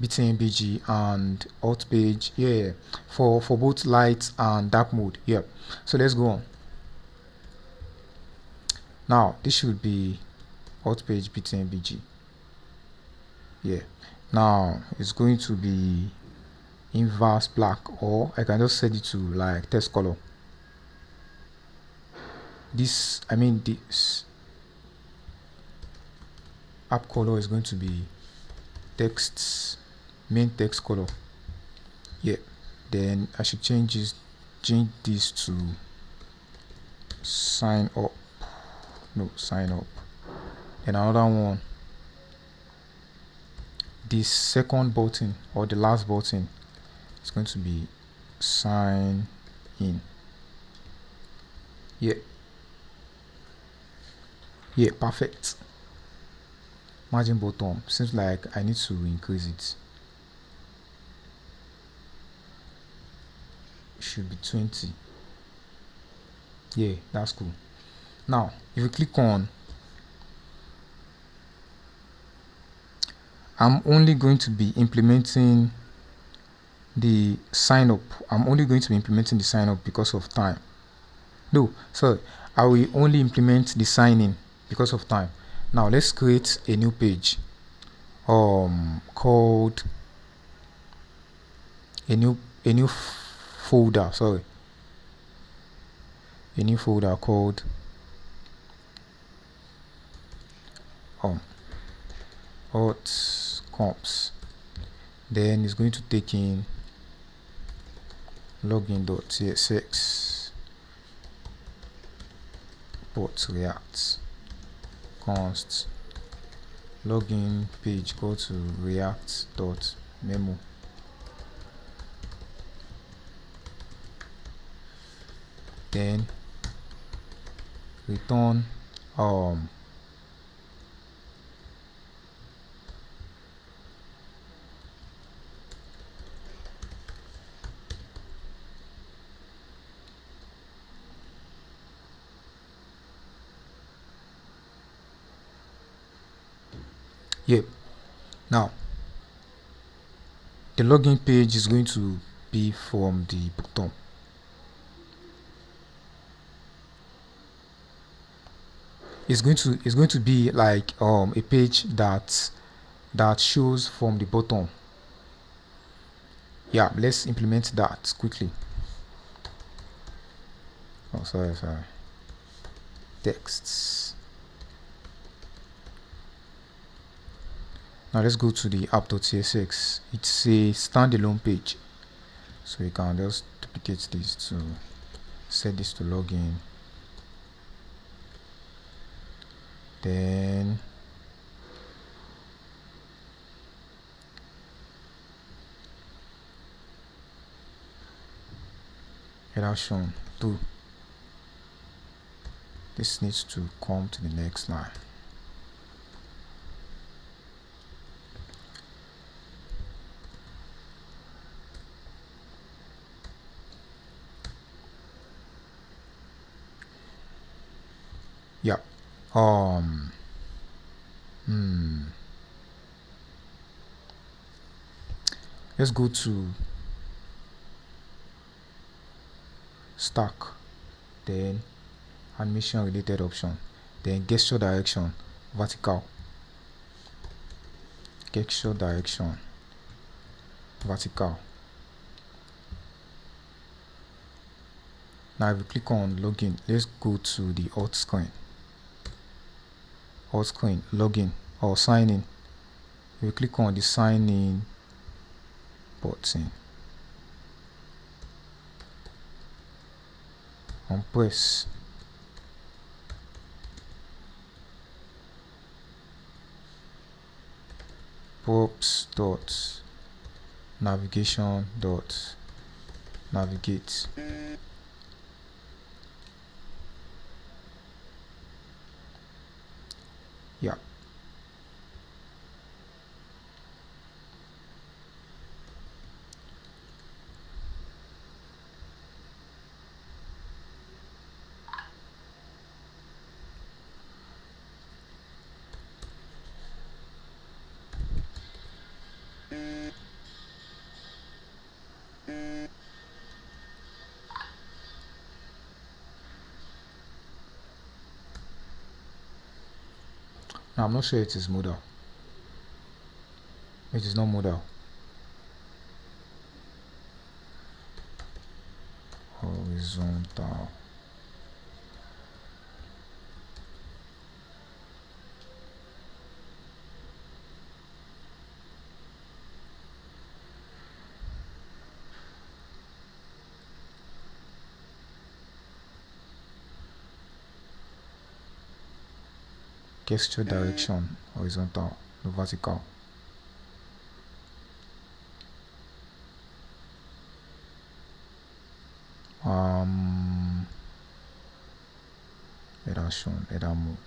BTN-BG and auth page, yeah, for both light and dark mode. Yeah, so let's go on. Now this should be auth page BTN-BG. Yeah, now it's going to be inverse black, or I can just set it to like text color. This app color is going to be main text color. Yeah, then I should change this to sign up. And another one, this second button or the last button is going to be sign in. Yeah, perfect. Margin bottom seems like I need to increase it. It should be 20. Yeah, that's cool. Now if you click on, I'm only going to be implementing the sign up. Because of time. No, sorry, I will only implement the sign in because of time. Now let's create a new page called a new folder called auth comps. Then it's going to take in login.tsx port react const login page, go to react.memo. Then return now the login page is going to be from the bottom. It's going to be like a page that shows from the bottom. Yeah, let's implement that quickly. Oh, sorry. Texts. Now let's go to the app.tsx. It's a standalone page, so you can just duplicate this to set this to login. Then shown 2. This needs to come to the next line. Yeah. Let's go to stack, then animation related option, then gesture direction vertical. Now if you click on login, let's go to the auth screen, login or sign in. If you click on the sign in button and press props.navigation.navigate. Yeah. Now I'm not sure it is modal. It is not modal. horizontal. Gesture direction, horizontal, no vertical. Header shown, header mode.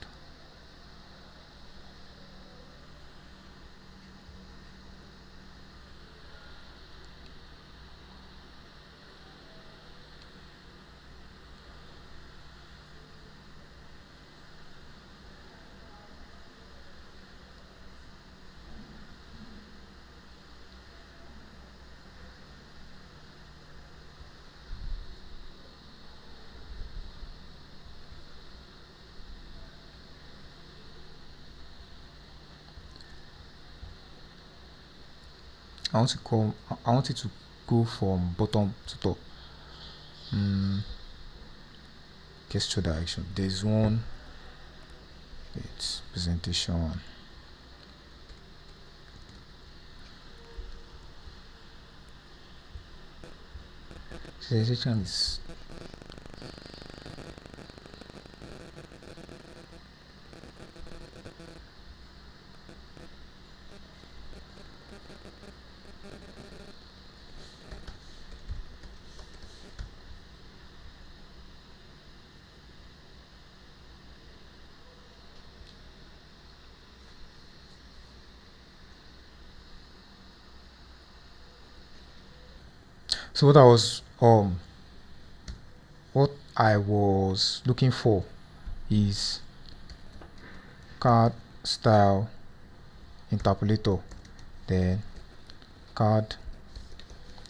I want it to go from bottom to top. Gesture direction. There's one. It's presentation. Presentation is so what I was looking for is card style interpolator, then card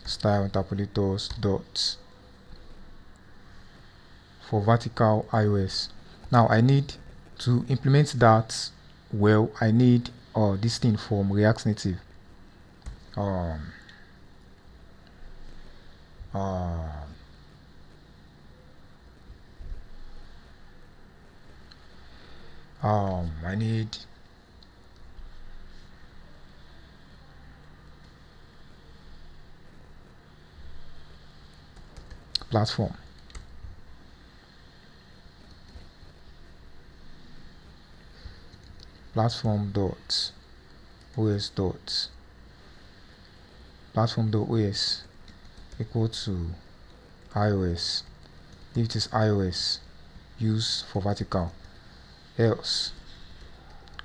style interpolators dots for vertical iOS. Now I need to implement that. Well, I need this thing from React Native. I need platform. Platform dots OS dots platform dot OS equal to iOS. If it is iOS, use for vertical, else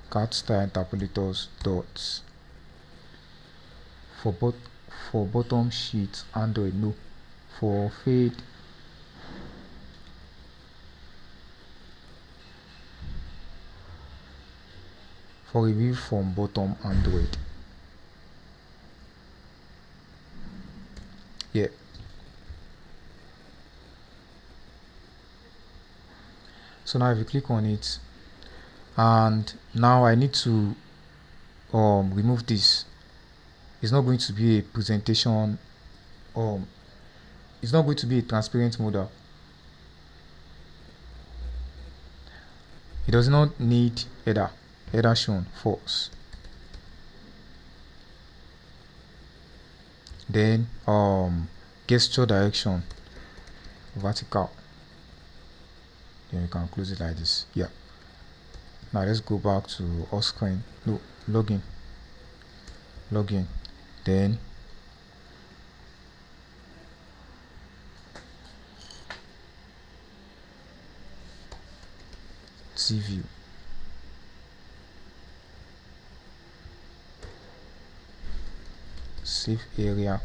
card style interpolators dots for bottom sheet Android, no, for fade for review from bottom Android. Yeah. So now if you click on it, and now I need to remove this. It's not going to be a presentation. It's not going to be a transparent modal. It does not need header shown, false. Then gesture direction, vertical. Then you can close it like this. Yeah. Now let's go back to our screen. No, login. Then view. Safe area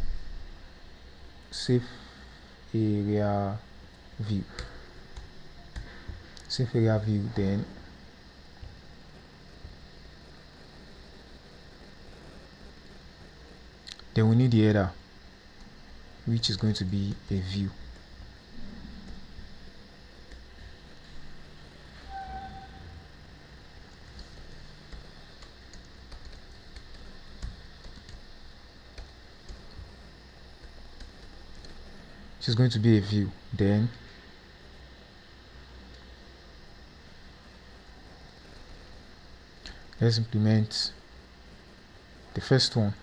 view. Safe area view. Then we need the header, which is going to be a view. which is going to be a view. Then let's implement the first one.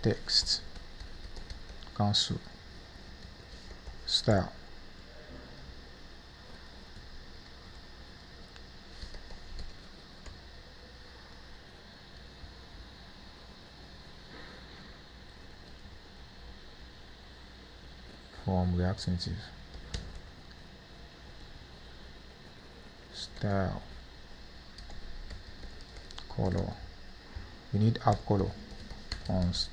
Text, cancel, style. From React Native. Style, color. We need app color. Once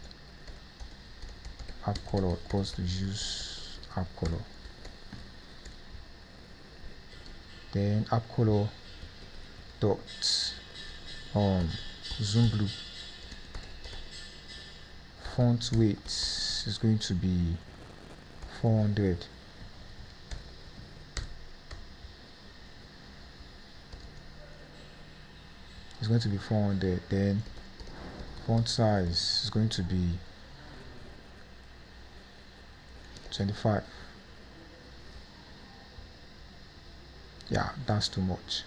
app color equals to use app color. Then app color dot zoom blue. Font weight is going to be 400. It's going to be 400. Then font size is going to be 25. Yeah, that's too much.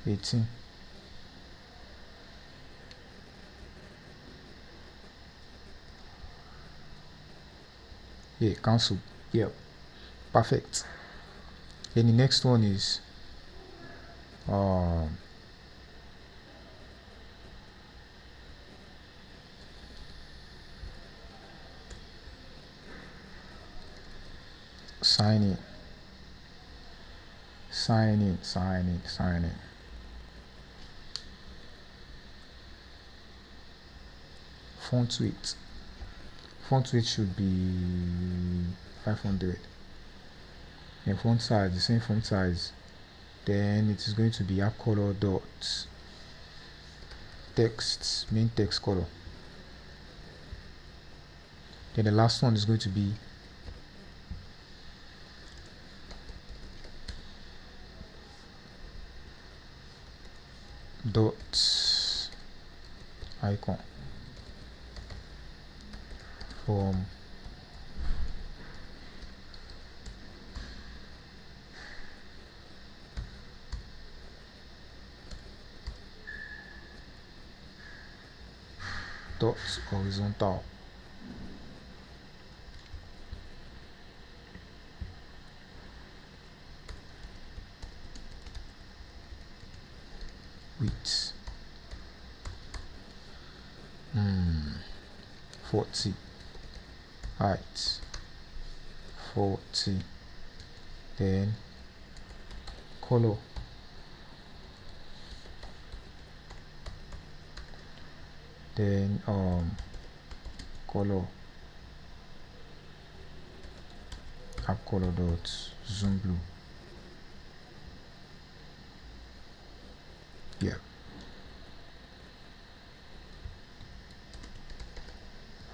18. Yeah, cancel. Yep, perfect. Then the next one is sign in. Font weight should be 500. And font size, the same font size. Then it is going to be app color dot text, main text color. Then the last one is going to be dot icon from dot horizontal. Width 40. Height 40. Then color color app color dot zoom blue. Yeah,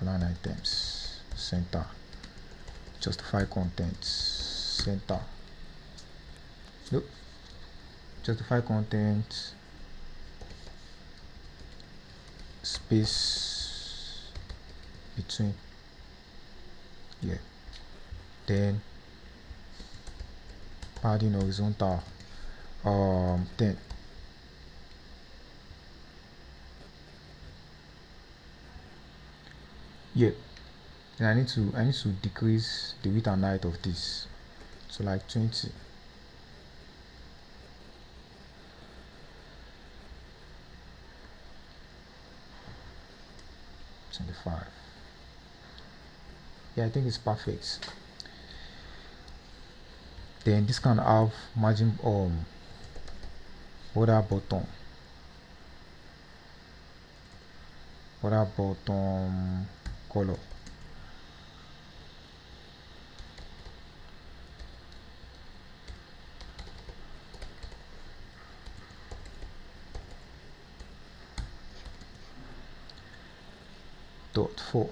align items, center, justify contents, center. Nope, justify content, space between. Yeah, then padding horizontal 10. Yeah, and I need to decrease the width and height of this to like 20. 25. Yeah, I think it's perfect. Then this can have margin border bottom color. Dot 4.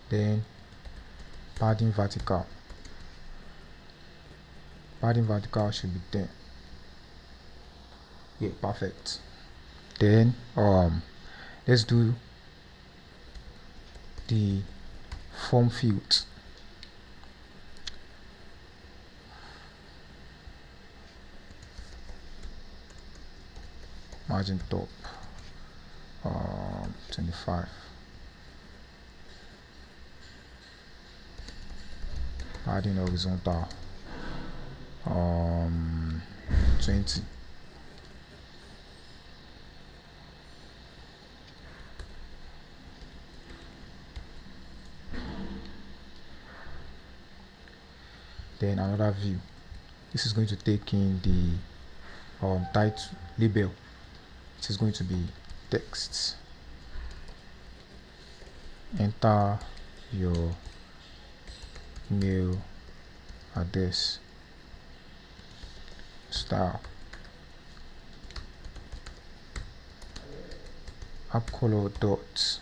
Then padding vertical padding vertical should be 10. Yeah, perfect. Then let's do the form fields. Margin top 25. Padding horizontal 20. Then another view. This is going to take in the title label. It is going to be text. Enter your email address, style, app color dots,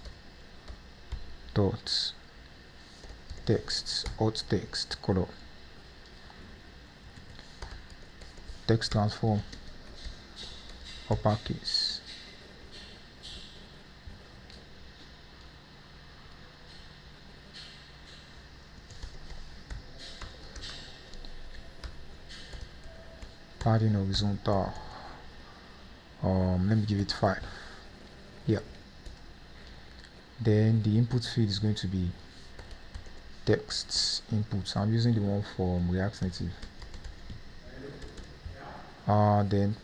text, alt text color, text transform, uppercase, padding horizontal, let me give it 5. Yeah. Then the input field is going to be text input. I'm using the one from React Native. Then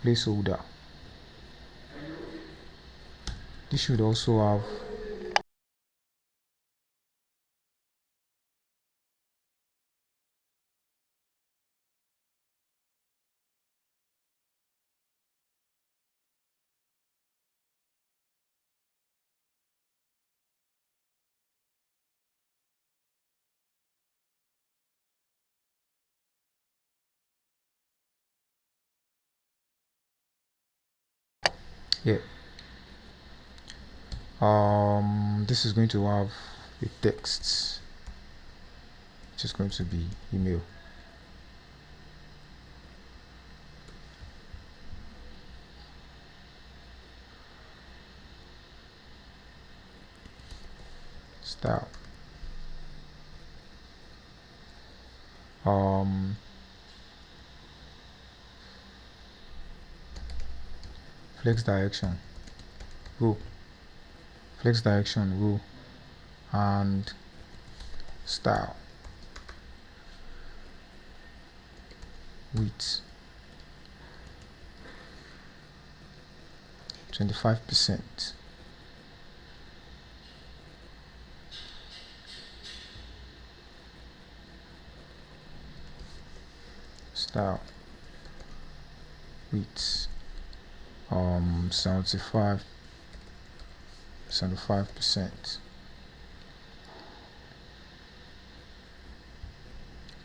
placeholder. This should also have yeah. This is going to have a text, which is going to be email. Style. Flex direction, row, flex direction, row, and style, width 25%. Style, width 75%.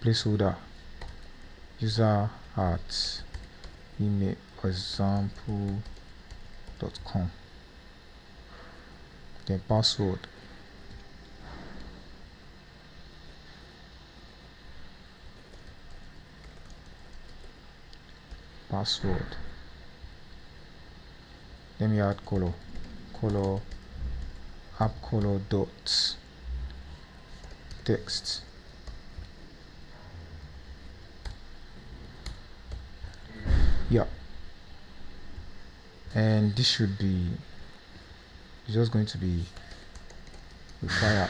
Placeholder, user at email example.com. Then password, let me add color, app color dots, text, yeah. And this should be just going to be required.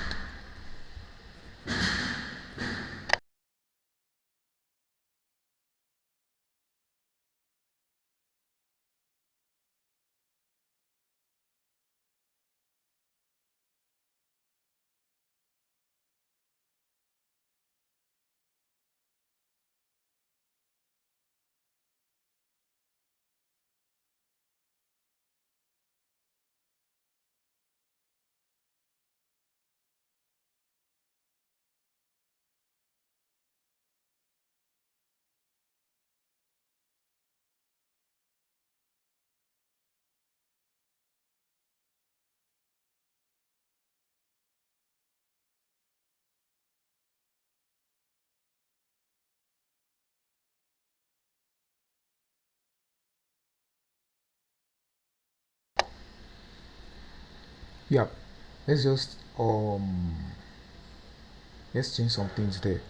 Yeah, let's just let's change some things there.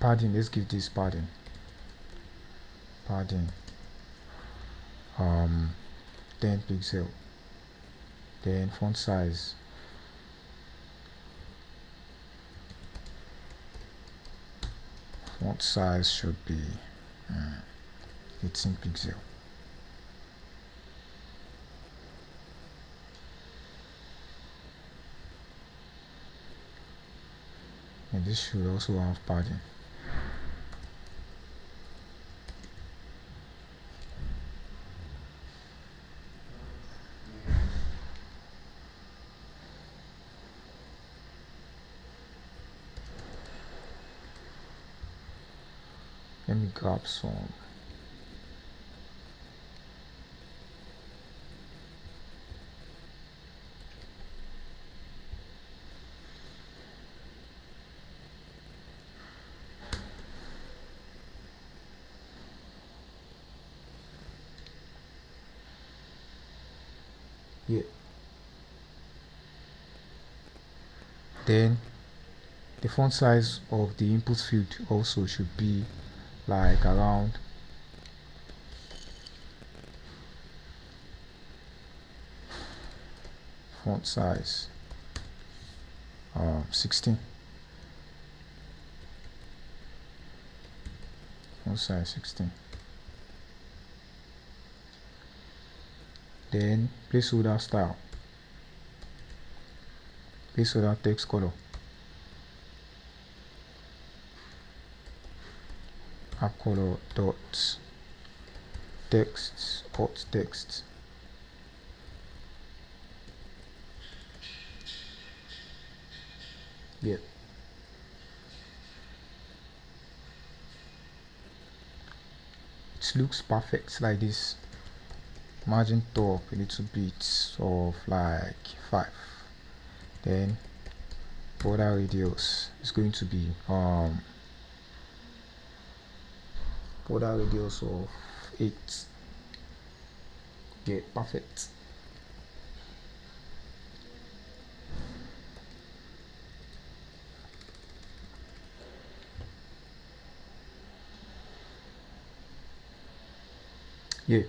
Padding, let's give this padding 10 pixel. Then font size should be 18 pixel. And this should also have padding. Let me grab some. Yeah. Then the font size of the input field also should be like around 16. Font size 16. Then placeholder style, placeholder text color, app color dot text alt text. Yeah. It looks perfect like this. Margin top a little bit of like 5. Then border radius is going to be border radius of 8. Yeah, perfect. Yeah,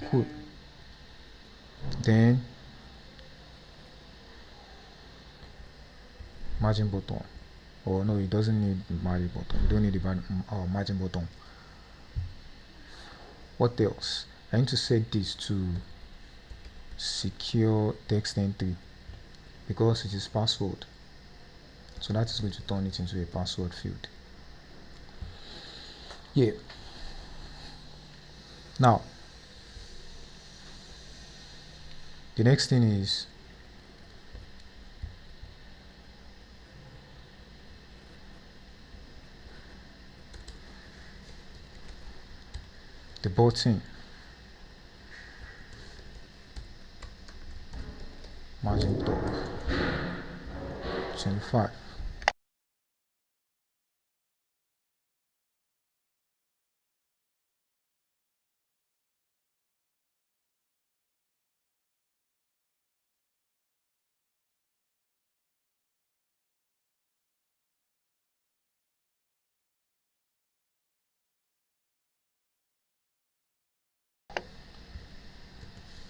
cool. Then margin button. Oh no, it doesn't need margin button. You don't need the margin button. What else? I need to set this to secure text entry because it is password. So that is going to turn it into a password field. Yeah. Now, the next thing is the button. Margin top 25.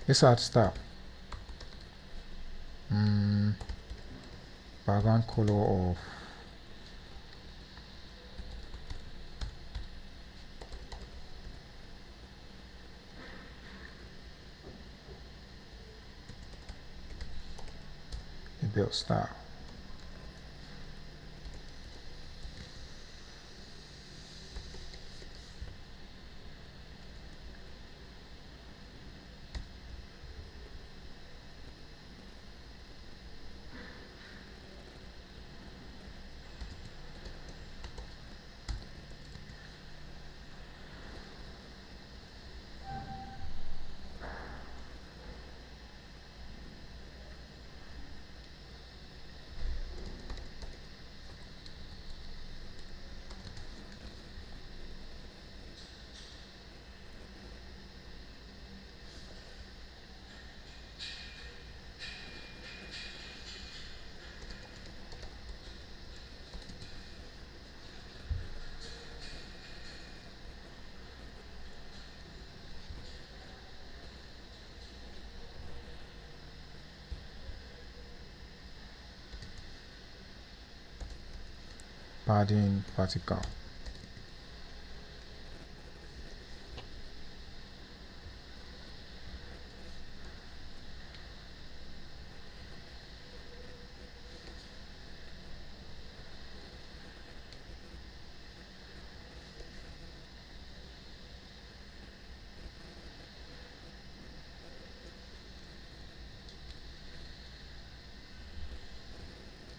Let's add style. Background color of the bell style. padding vertical.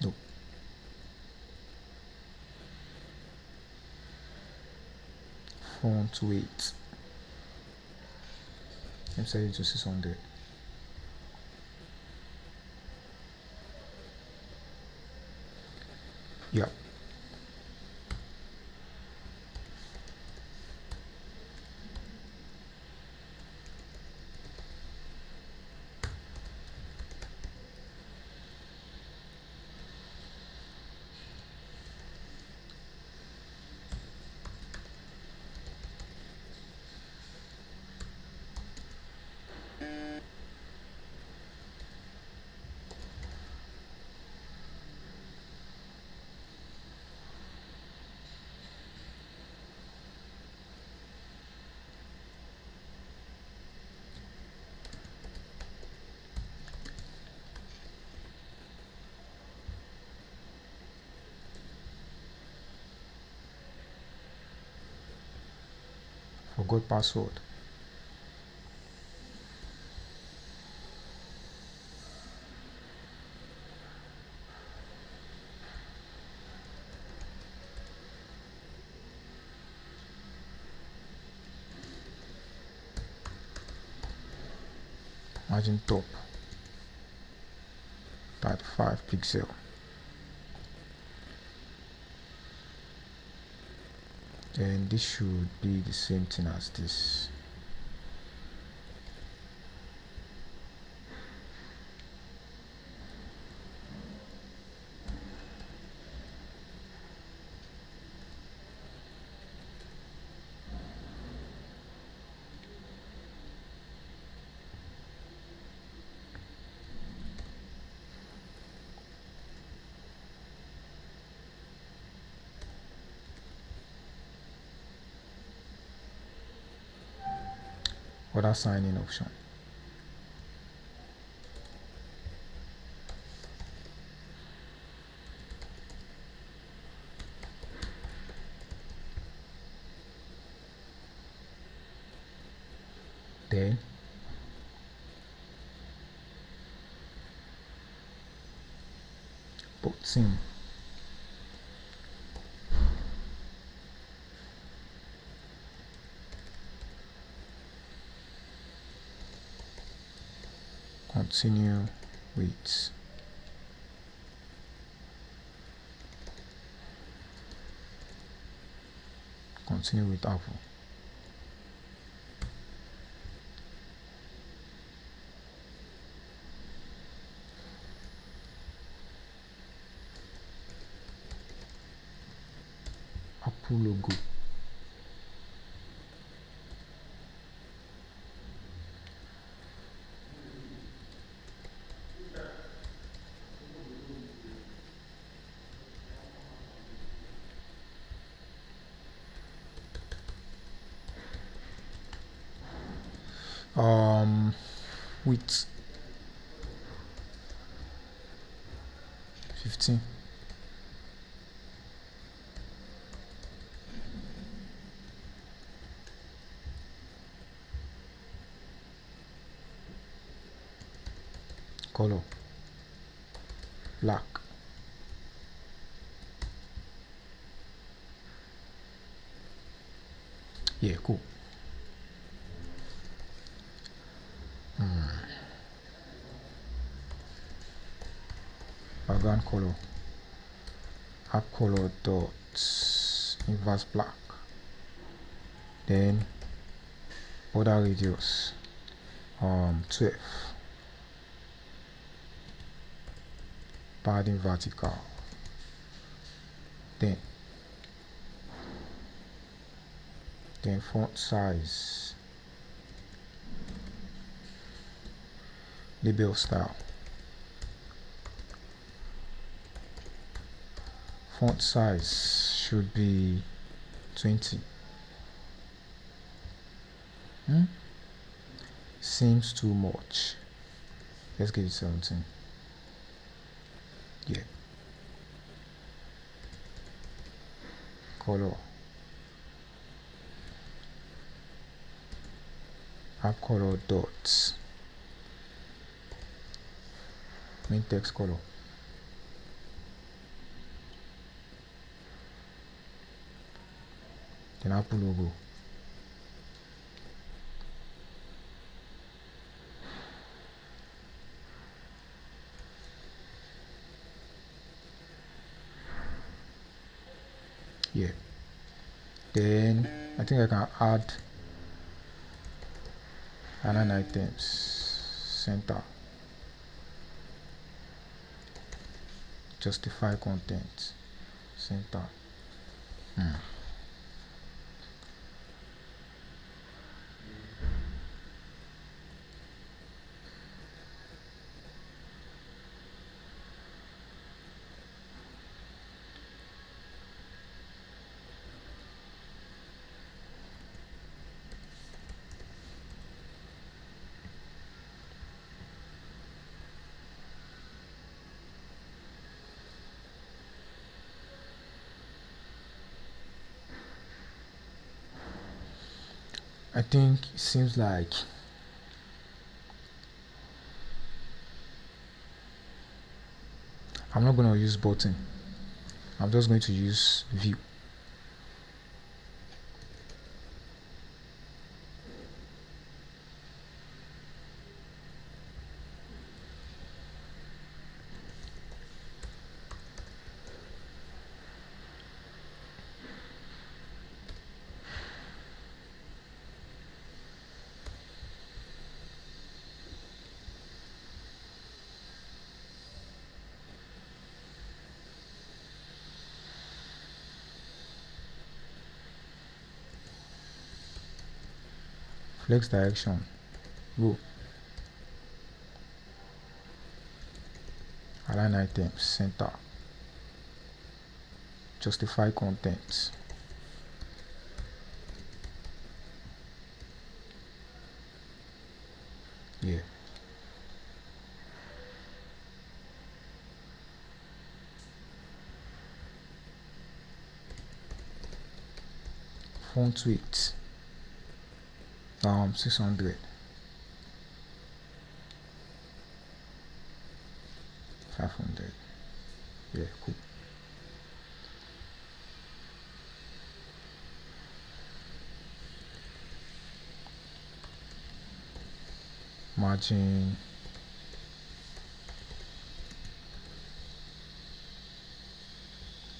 No. Font weight. I'm saying to 600. Yeah. Forgot password. Margin top. Type 5 pixel. Then this should be the same thing as this. Other sign-in option. Then put in continue with Apple. Apple logo. Width 15. Color black. Yeah, cool. Background color, app color dot inverse black. Then border radius 12. Padding vertical. Then font size, label style, Font size should be 20. Seems too much. Let's give it 17. Yeah. Color. App color dots. Main text color. Then Apple logo. Yeah. Then I think I can add align items center. Justify content center. I think it seems like I'm not going to use button. I'm just going to use view. Flex direction. Go. Align items center. Justify content. Yeah. Font weight. 600. 500. Yeah, cool. Margin.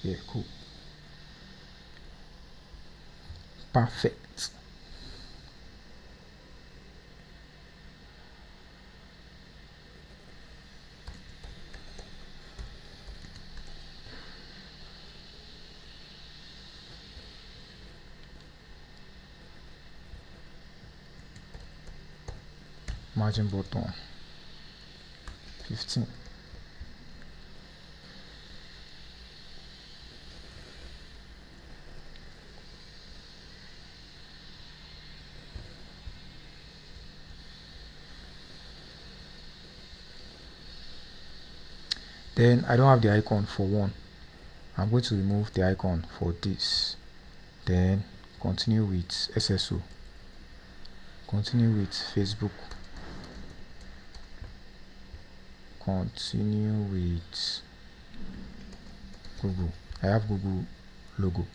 Yeah, cool. Perfect. Margin button 15. Then I don't have the icon for one. I'm going to remove the icon for this. Then continue with SSO. Continue with Facebook. Continue with Google. I have Google logo.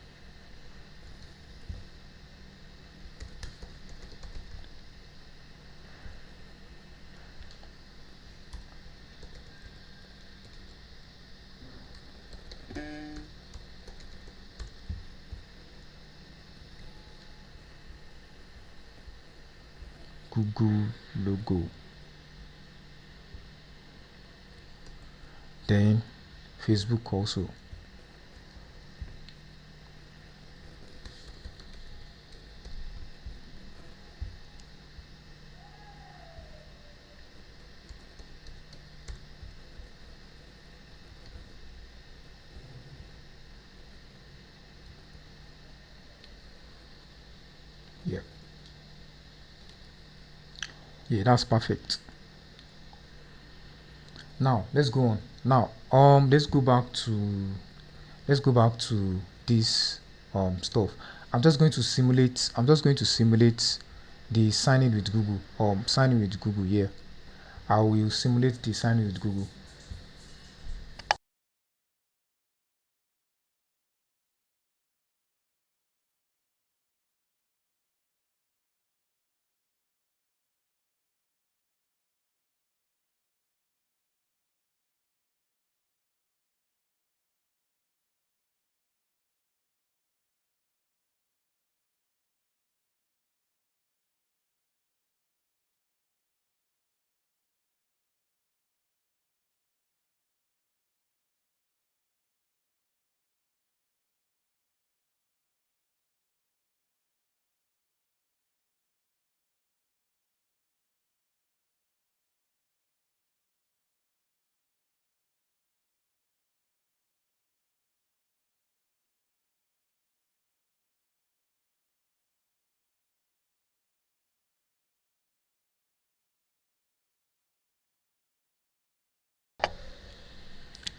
Google logo. Then Facebook also. Yeah, yeah, that's perfect. Now let's go on. Now let's go back to this stuff. I'm just going to simulate the signing with Google. Signing with Google. Yeah, I will simulate the signing with Google.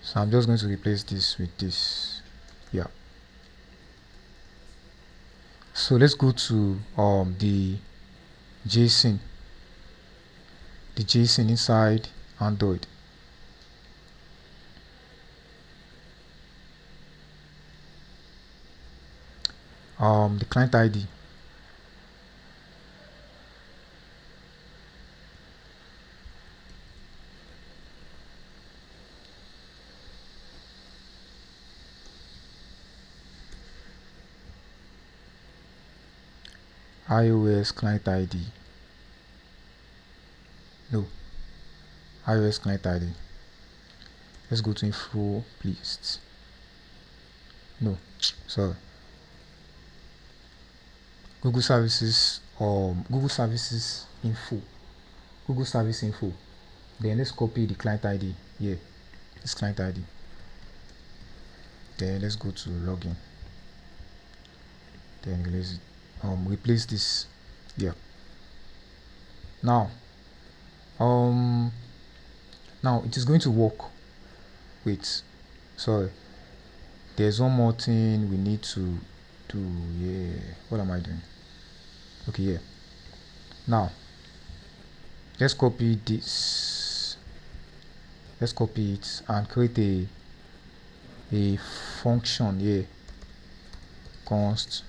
So I'm just going to replace this with this. Yeah. So let's go to JSON, the JSON inside Android. The client ID. iOS client ID. No, iOS client ID. Let's go to info, please. No, sorry. Google services, Google services info. Google service info. Then let's copy the client ID. Yeah, this client ID. Then let's go to login. Then replace this. Yeah. Now, now it is going to work. Wait, sorry. There's one more thing we need to do. Yeah, what am I doing? Okay, yeah. Now, let's copy this. Let's copy it and create a function here. Const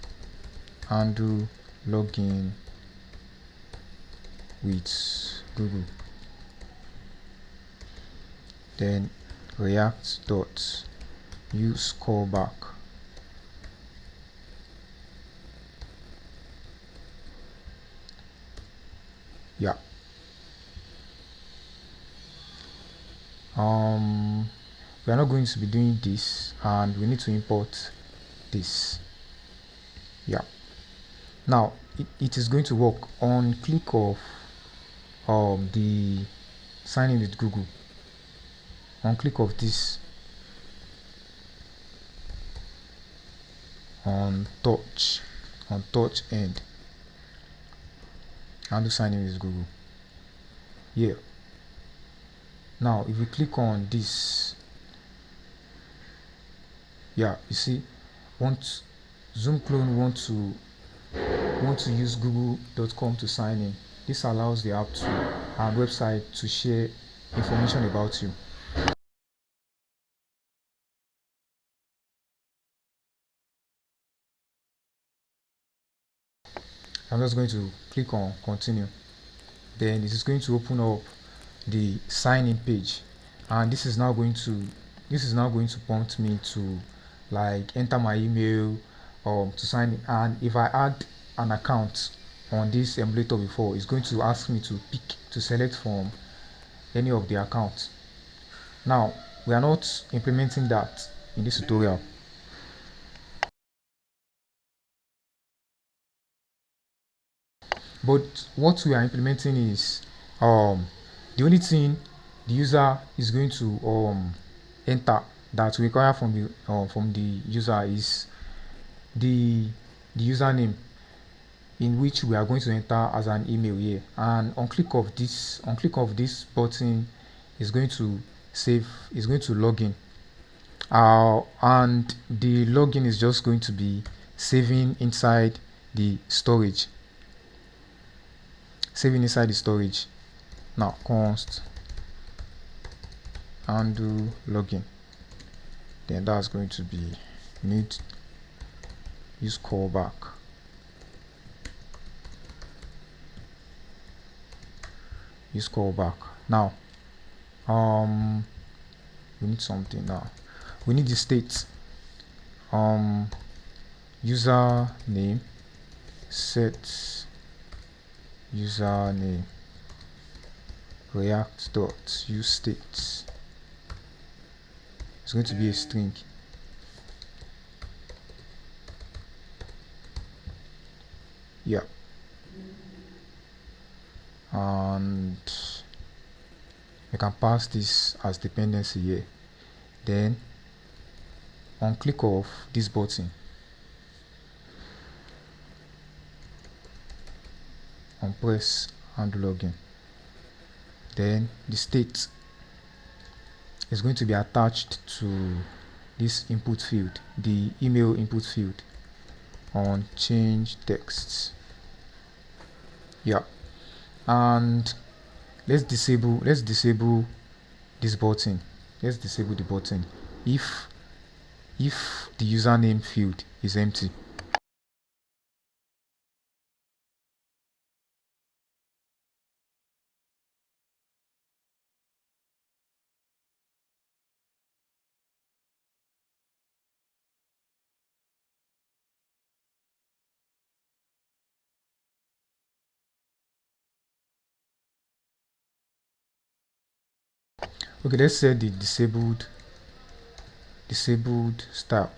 handle login with Google. Then react dot use callback. Yeah. We are not going to be doing this, and we need to import this. Yeah. Now it is going to work on click of the sign in with Google. On click of this, on touch end, and to sign in with Google. Yeah. Now if we click on this, yeah, you see, ZegoCloud want to use google.com to sign in. This allows the app and website to share information about you. I'm just going to click on continue. Then this is going to open up the sign in page, and this is now going to prompt me to like enter my email to sign in. And if I add an account on this emulator before, it's going to ask me to select from any of the accounts. Now we are not implementing that in this tutorial. But what we are implementing is the only thing the user is going to enter that we require from the user is the username. in which we are going to enter as an email here, and on click of this button is going to log in, and the login is just going to be saving inside the storage. Now const undo login, then that's going to be use callback. Now we need something. Now we need the state. Username, set username react.useState. It's going to be a string. Yeah, and you can pass this as dependency here. Then on click of this button, on press undo login, then the state is going to be attached to this input field, the email input field, on change text. Yeah, and let's disable this button. Let's disable the button if the username field is empty. Okay, let's set the disabled style.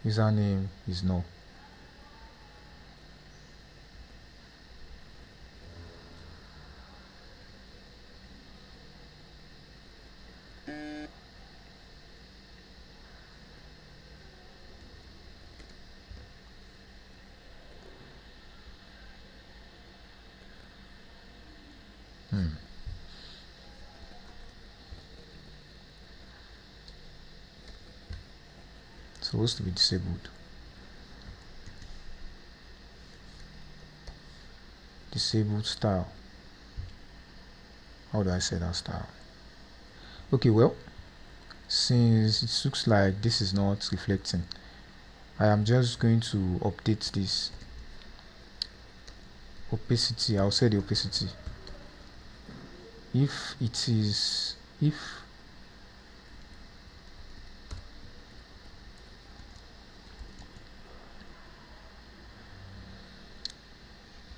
Username is no. Supposed to be disabled. Disabled style. How do I say that style? Okay, well, since it looks like this is not reflecting, I am just going to update this opacity. I'll set the opacity. If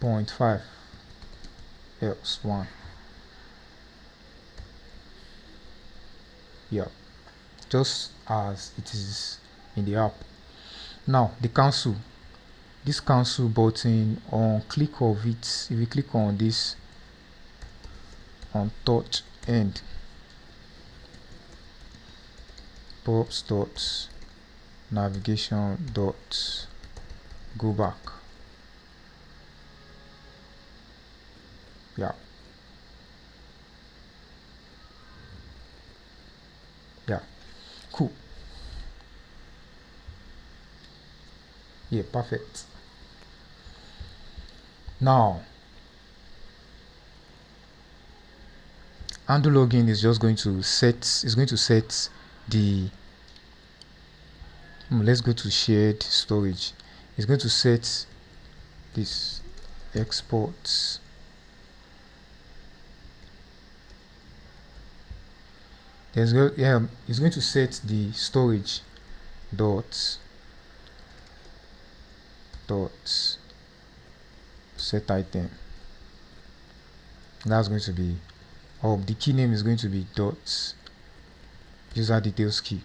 0.5 else 1. Yeah, just as it is in the app. Now the cancel, this cancel button, on click of it, if you click on this on touch end, props dot navigation dot go back. Yeah, cool. Yeah, perfect. Now undo login is just going to set the let's go to shared storage. It's going to set this exports. It's going to set the storage dot set item. That's going to be, the key name is going to be dot user details key.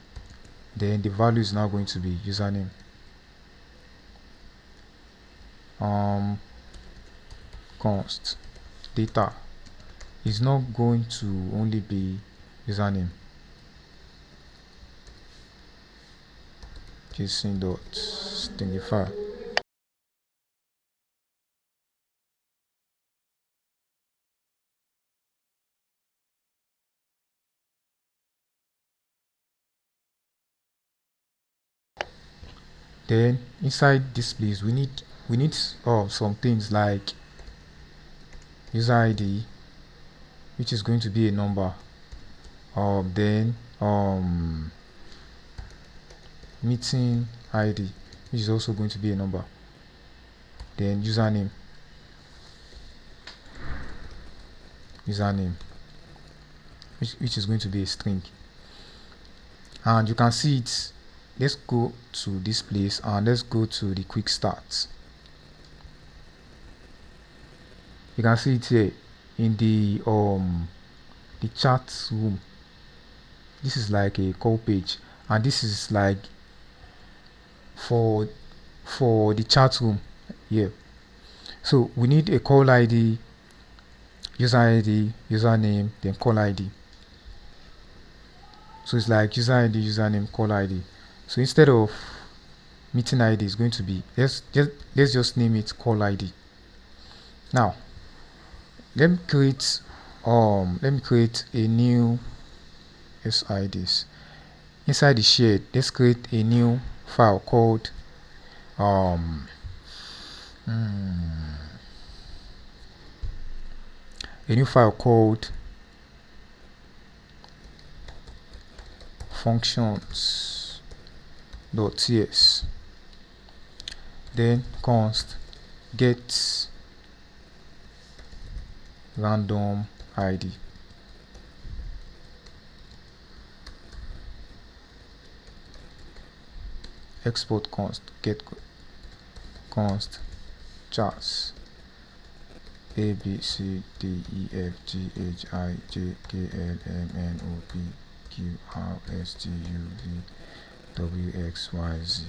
Then the value is now going to be username. Const data is not going to only be username. json.stringify. Then inside this place we need some things like user ID, which is going to be a number, then meeting ID, which is also going to be a number, then username, which is going to be a string. And you can see it. Let's go to this place and let's go to the quick start. You can see it here in the chat room. This is like a call page, and this is like for the chat room here. So we need a call ID, user ID, username, then call ID. So it's like user ID, username, call ID. So instead of meeting ID, it's going to be, let's just name it call ID. Now let me create a new, let's hide this. Inside the shared, let's create a new file called a new file called functions.ts. then const get random ID. Export const get const chars A B C D E F G H I J K L M N O P Q R S T U V W X Y Z.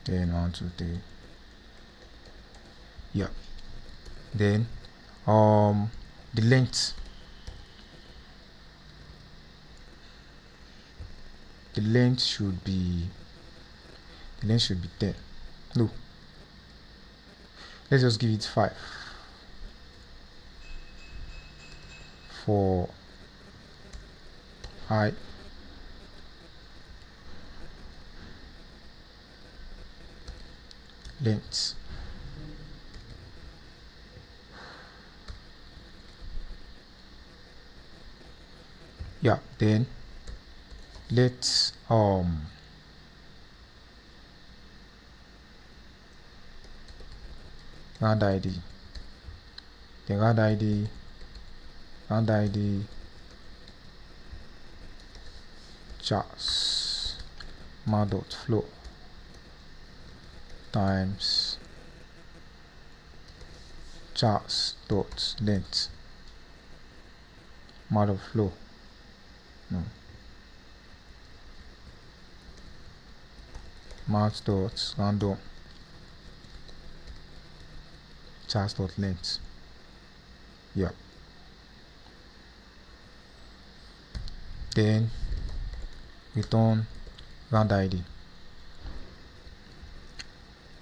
Then 1 2 3. Yeah. Then the length should be 10. No, let's just give it 5 for I. Length. Yeah, then let's round ID. Then round ID chars ma.flow times chars.length ma.flow. No. math.random chars.length. Yeah. Then return round ID.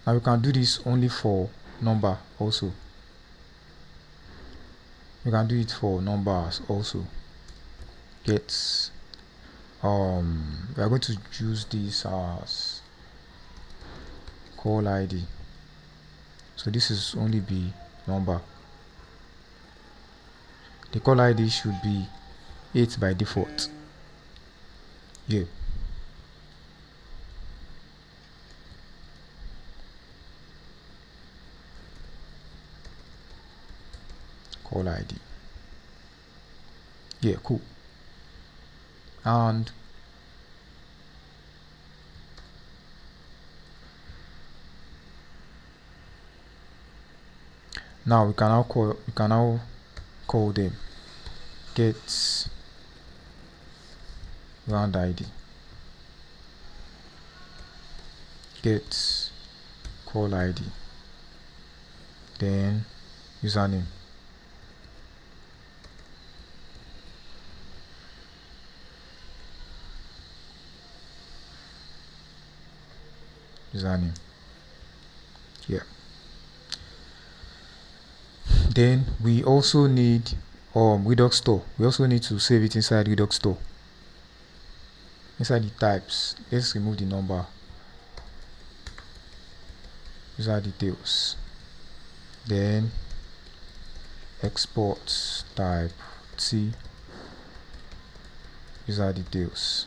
Now you can do this only for number also. You can do it for numbers also. Get we are going to use this as call ID. So this is only be number. The call ID should be 8 by default. Yeah. Call ID. Yeah, cool. And now we can now call them get round ID, get call ID, then username. username. Yeah. Then we also need Redux store. We also need to save it inside Redux store. Inside the types, let's remove the number. User details. Then export type T user details.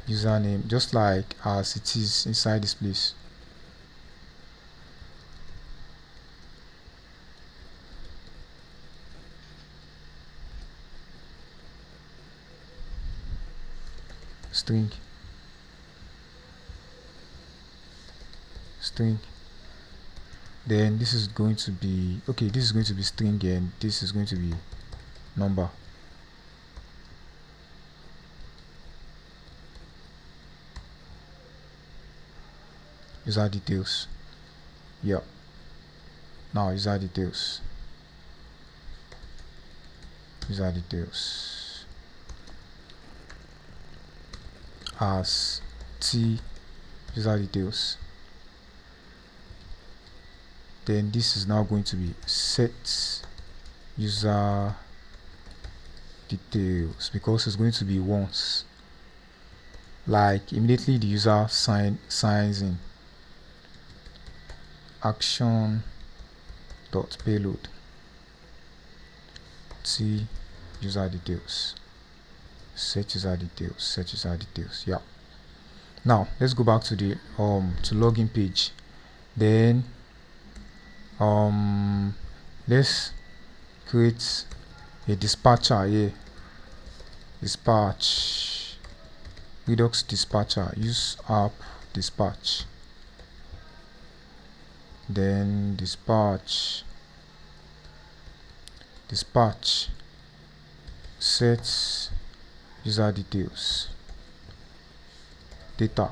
Username, just like as it is inside this place. String. Then this is going to be this is going to be string and this is going to be number. User details. Yeah. Now user details. As T user details. Then this is now going to be set user details, because it's going to be once, like immediately the user signs in. Action dot payload T user details, set user details. Yeah. Now let's go back to the to login page. Then let's create a dispatcher here. Dispatch, Redux dispatcher, use app dispatch. Then dispatch set user details, data,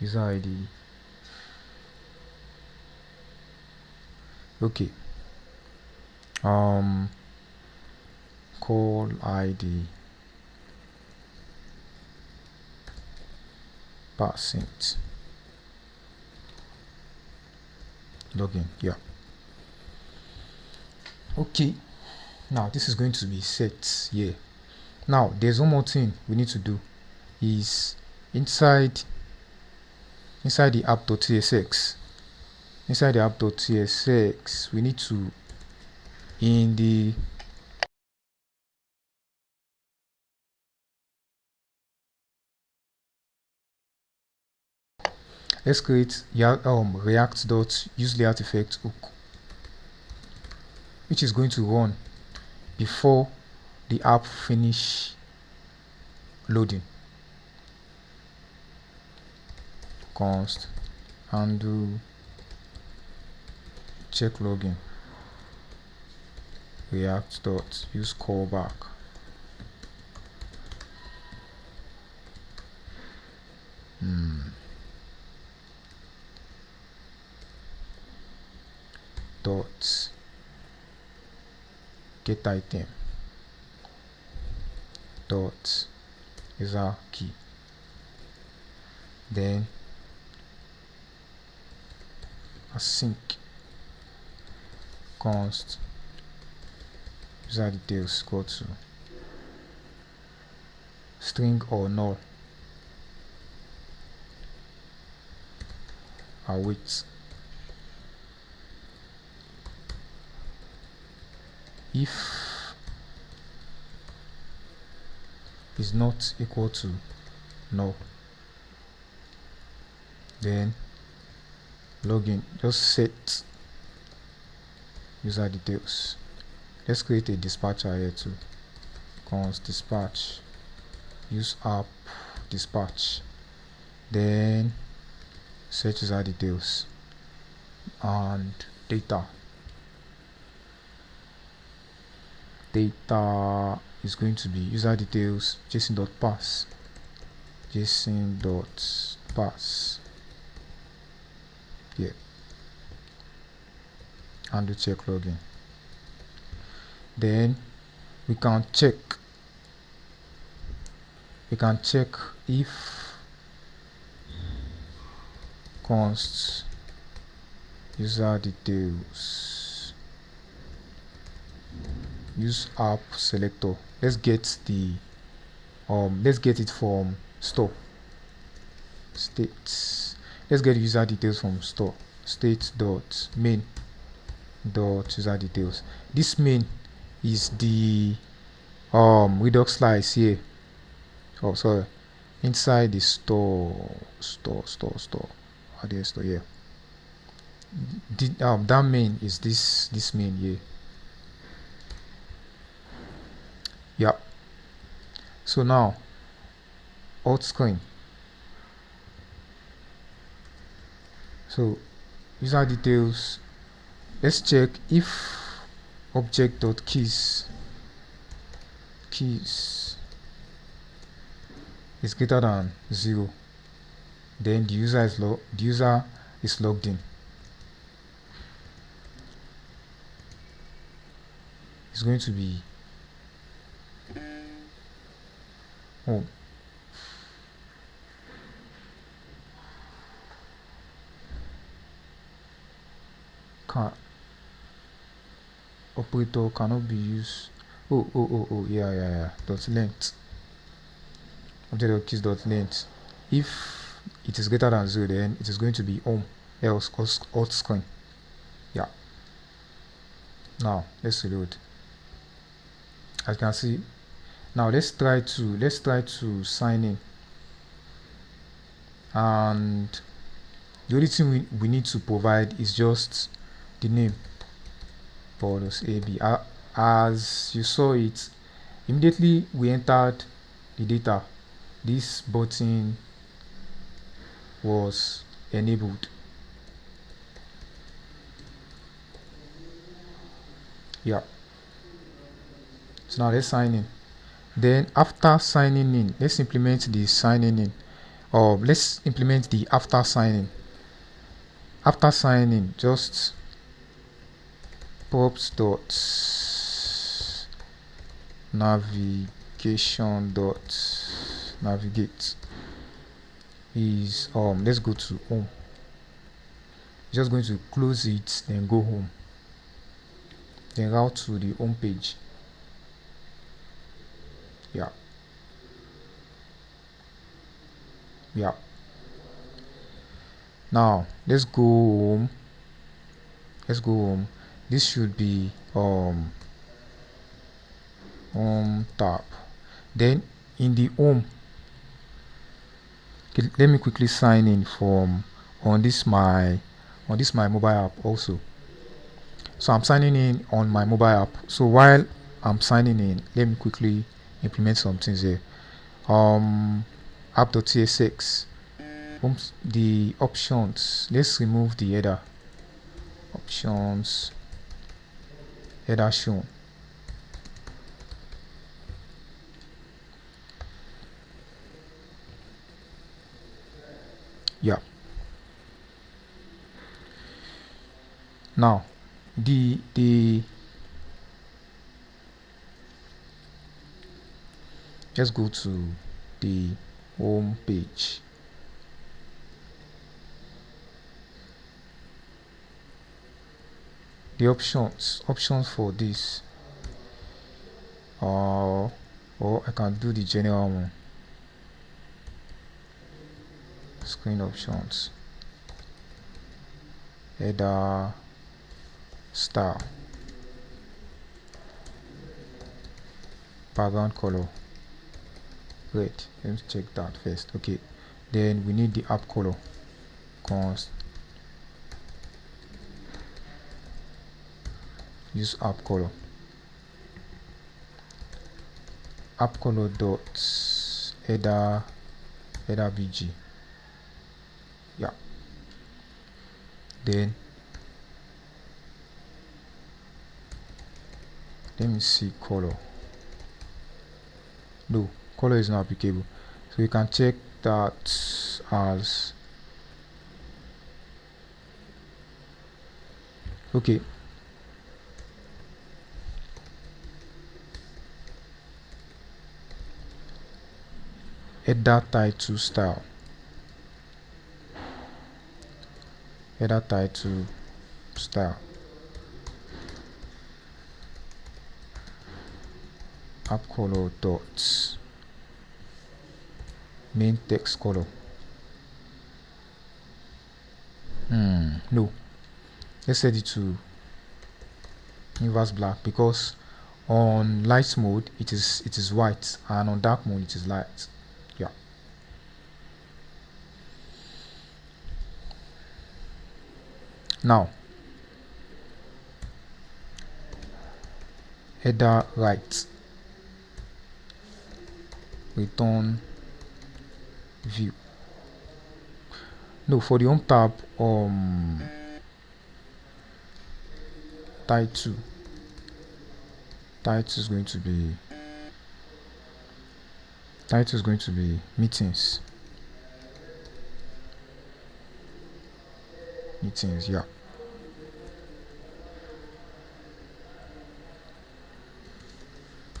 user ID. Okay. Call ID, %, login. Yeah. Okay. Now this is going to be set here. Now there's one more thing we need to do, is inside the app.tsx. Inside the app.tsx, we need to, let's create react.useLayoutEffect hook, which is going to run before the app finish loading. Const handle check login react.use callback. Dot get item dot user key. Then async const user details equal to string or null. Await. If is not equal to null, then login, just set user details. Let's create a dispatcher here too. Const dispatch use app dispatch. Then set user details and data. Data is going to be user details json.pass. Yeah. And check login. Then we can check we can check if const user details use app selector. Let's get it from store states. Let's get user details from store state dot main dot user details. This main is the Redux slice here. Oh, sorry, inside the store. There store here. That main is this main here. Yep. So now alt screen. So user details. Let's check if object.keys is greater than 0, then the user is logged in. It's going to be home. Operator cannot be used. Yeah. Dot length. Object.keys dot length. If it is greater than 0, then it is going to be home, else alt screen. Yeah. Now let's reload. As you can see, now let's try to sign in, and the only thing we need to provide is just the name for this AB. As you saw it, immediately we entered the data, this button was enabled. Yeah. So now let's sign in. Then after signing in, let's implement the signing in, or let's implement the after signing. After signing, just props dot navigation dot navigate is let's go to home. Just going to close it, then go home, then route to the home page. Yeah. Now let's go home. This should be home tab. Then in the home, okay, let me quickly sign in from on this my mobile app also. So I'm signing in on my mobile app. So while I'm signing in, let me quickly implement some things here. App.tsx, the options, let's remove the header. Options, header shown. Yeah. Now the let's go to the home page. The options for this, or I can do the general one. Screen options, header style, background color. Great, let's check that first. Okay, then we need the app color. Const use app color. App color dot header bg. Yeah. Then let me see color. No, color is not applicable, so you can check that as okay. header title style, header title style, app color dot main text color. No, let's set it to inverse black, because on light mode it is white, and on dark mode it is light. Yeah. Now header right, return view. No, for the home tab, title is going to be meetings. Yeah.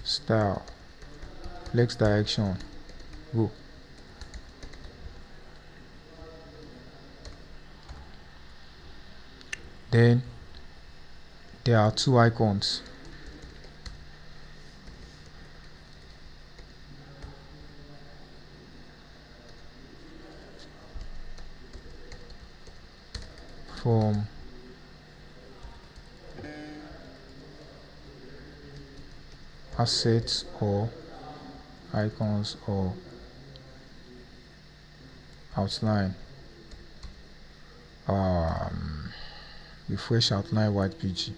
Style, flex direction, go. Then there are two icons. From assets or icons or outline, refresh outline white pg.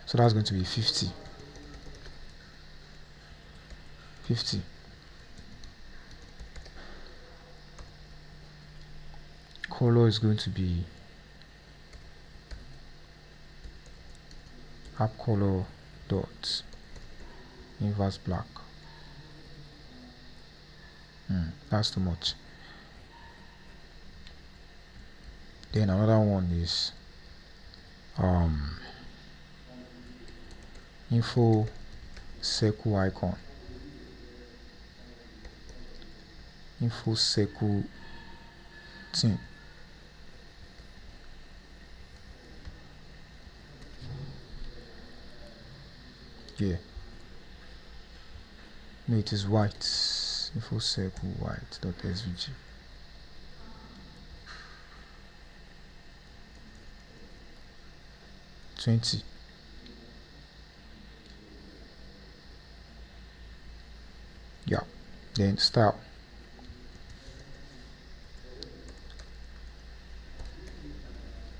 So that's going to be 50. Color is going to be app color dot inverse black. That's too much. Then another one is info circle icon, info circle thing. Yeah, no, it is white, info circle white dot svg. $20. Yeah. Then style,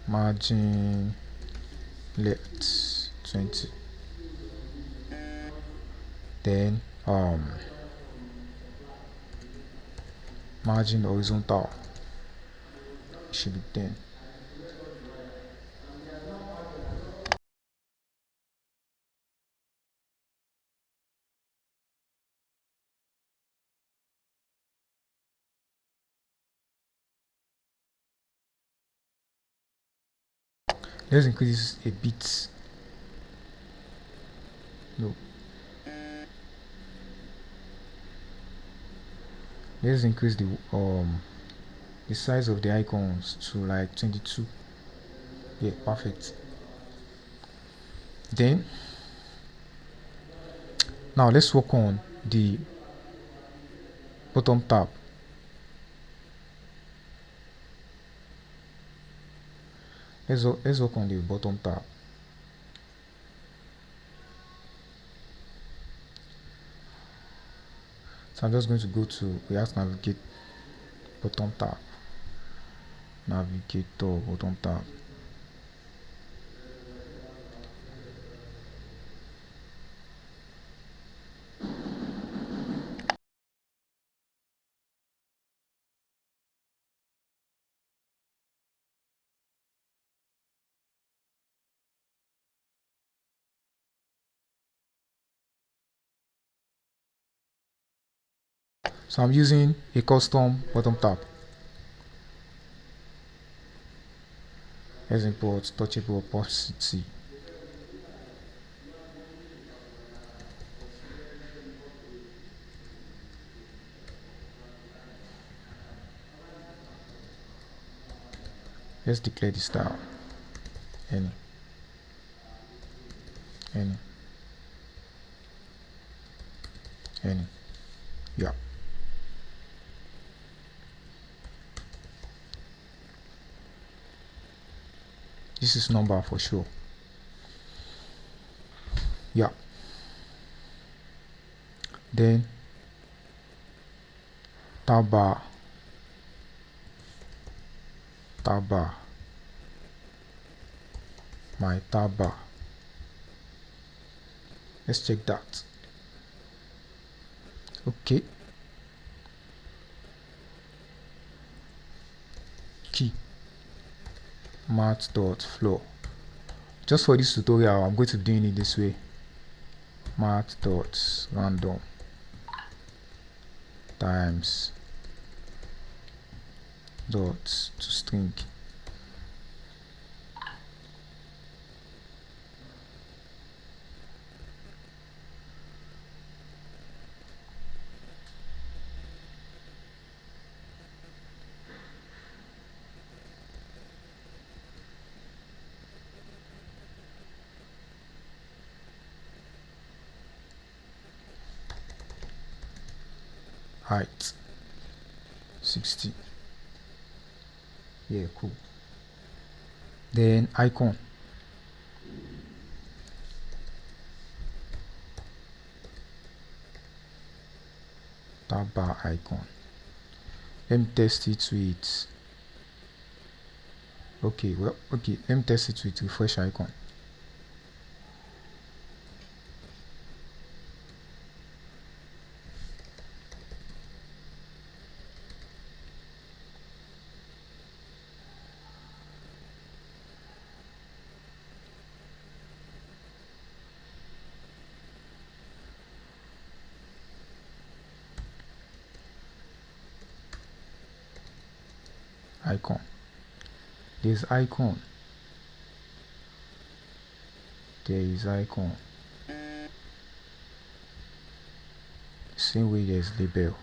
margin left 20. Then margin horizontal should be 10. Let's increase a bit. No, let's increase the size of the icons to like 22. Yeah, perfect. Then now let's work on the bottom tab. Let's work on the bottom tab. So I'm just going to go to React Navigate bottom tab, Navigator bottom tab. So I'm using a custom bottom tab. Let's import touchable opacity. Let's declare the style any. Yeah. This is number for sure. Yeah. Then tab bar. My tab bar. Let's check that. Okay. Key math.flow. Just for this tutorial, I'm going to be doing it this way. Math.random times dot to string. Height 60. Yeah, cool. Then icon. Tab bar icon. Let me test it with let me test it with refresh icon. Icon. There's icon. There is icon. Same way there's label.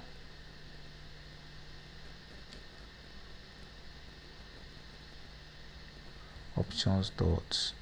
Options dots.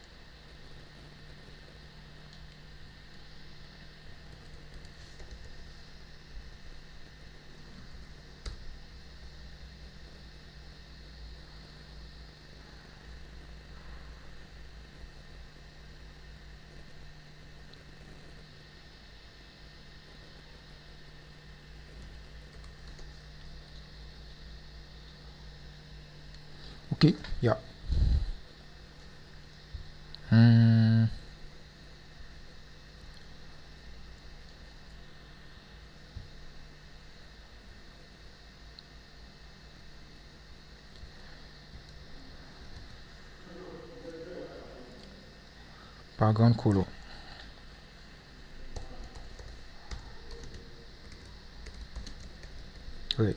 Okay, yeah. Background color. Red.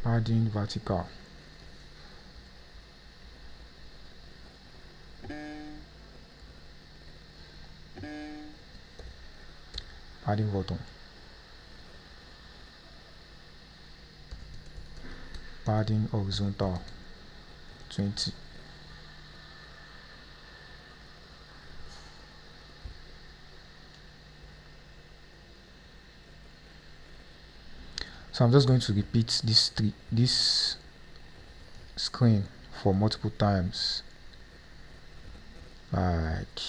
Padding vertical. Padding bottom. Padding horizontal 20. So I'm just going to repeat this screen for multiple times, like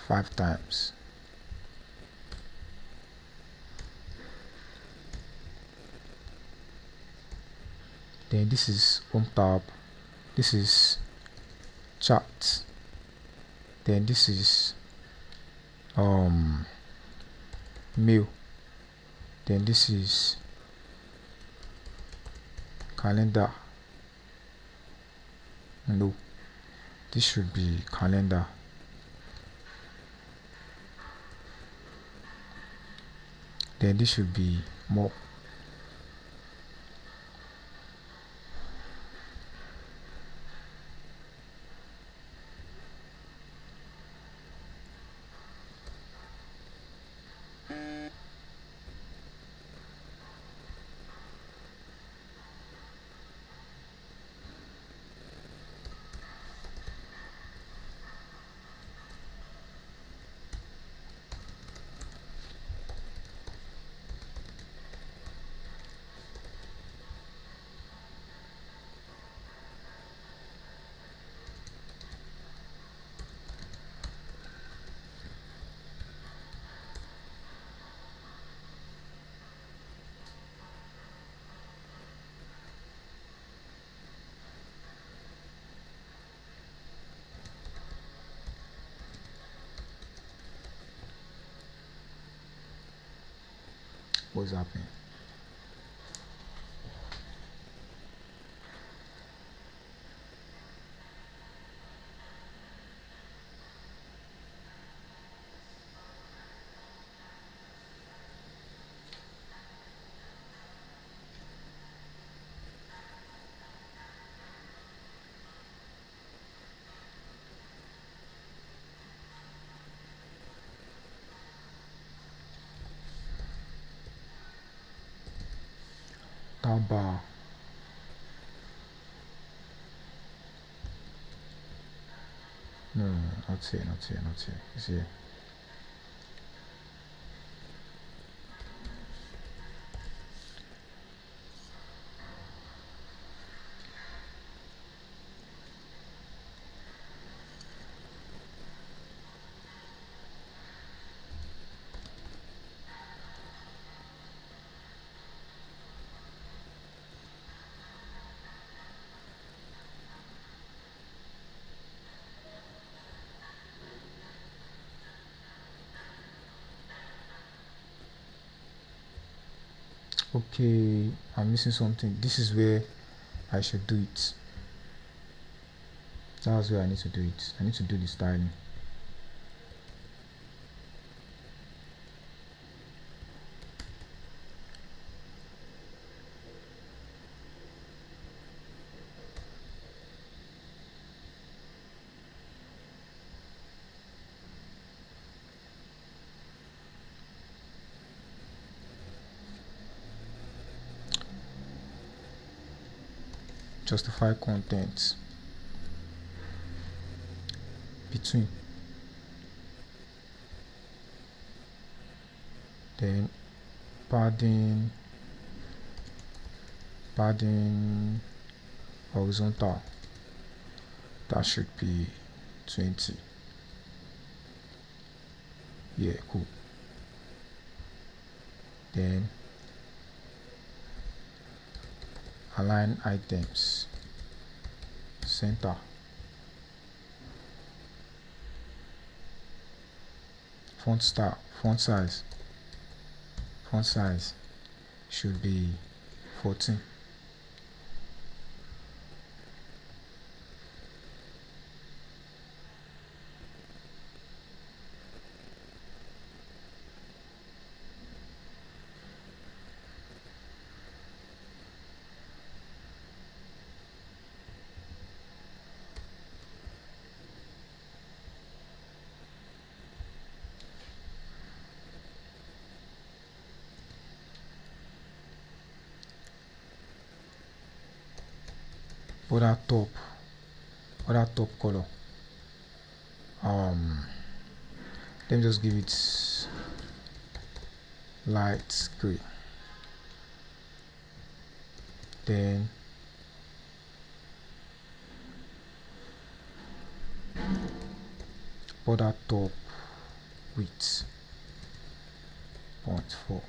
5 times. Then this is home tab, this is chat, then this is mail, Then this is calendar. No, this should be calendar. Then this should be more. What's happening? Tab bar. No, not here, not here, not here. It's here. Okay, I'm missing something. This is where I should do it. That's where I need to do it. I need to do the styling. Justify contents between, then padding horizontal, that should be 20. Yeah, cool. Then align items center, font style, font size should be 14. Other top color, let me just give it light gray. Then border top width 0.4.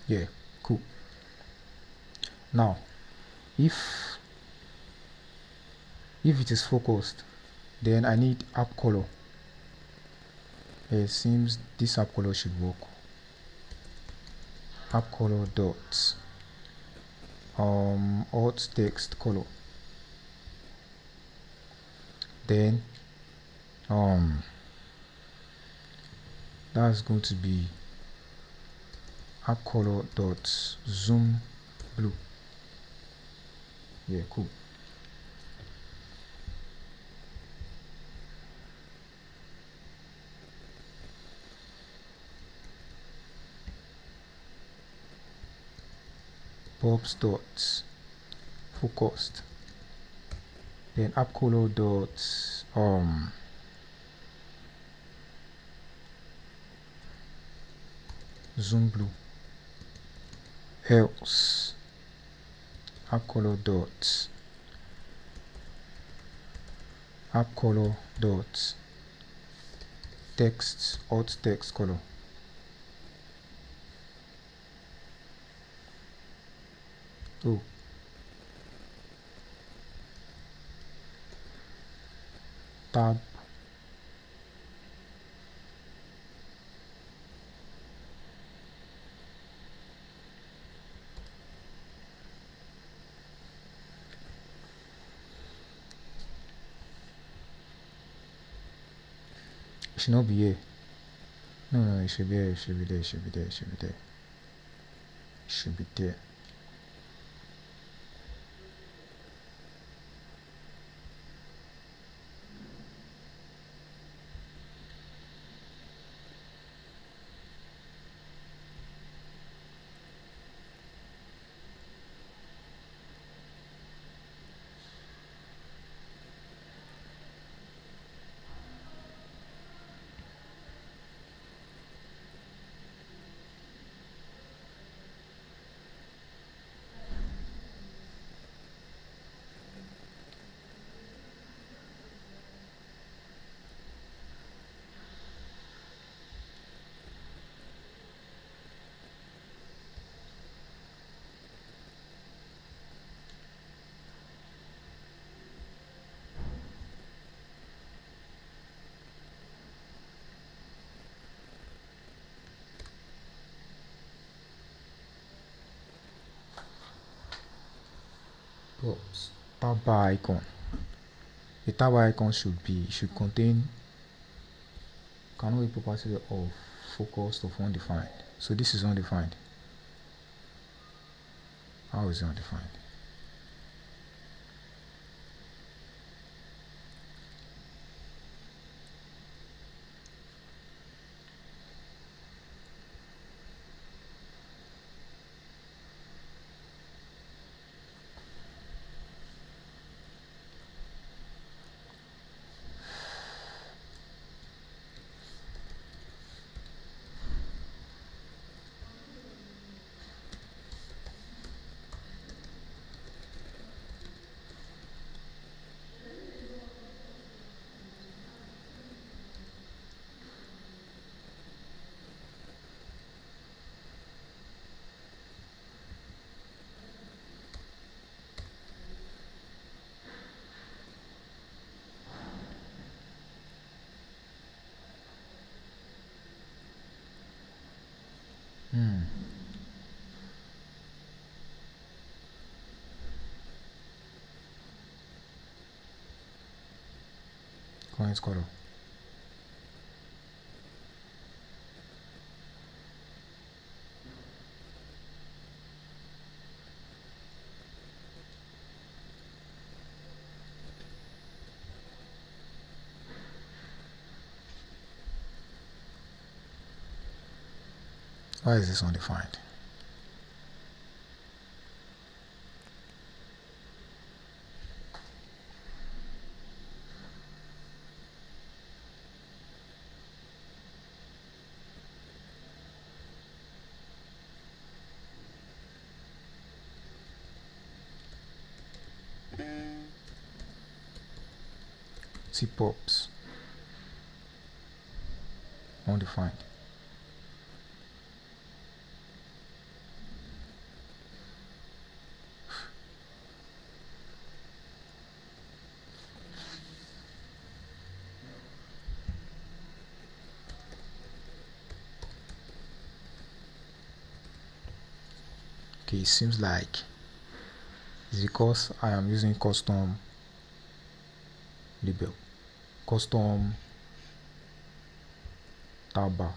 Yeah, cool. Now, if it is focused, then I need app color. It seems this app color should work. App color dot alt text color. Then that's going to be app color dot zoom blue. Yeah, cool. Pops dot focused. Then app color dot zoom blue. Else app color dot text alt text color. Oh, tab it should not be here. No, it should be here. It should be there. It should be there. It should be there. It should be there. Oops. Tab bar icon. The tab bar icon should contain cannot be property of focused of undefined. So this is undefined. How is it undefined? Current color. Why is this undefined? See pops. Undefined. Okay, it seems like it's because I am using custom label, custom tab bar.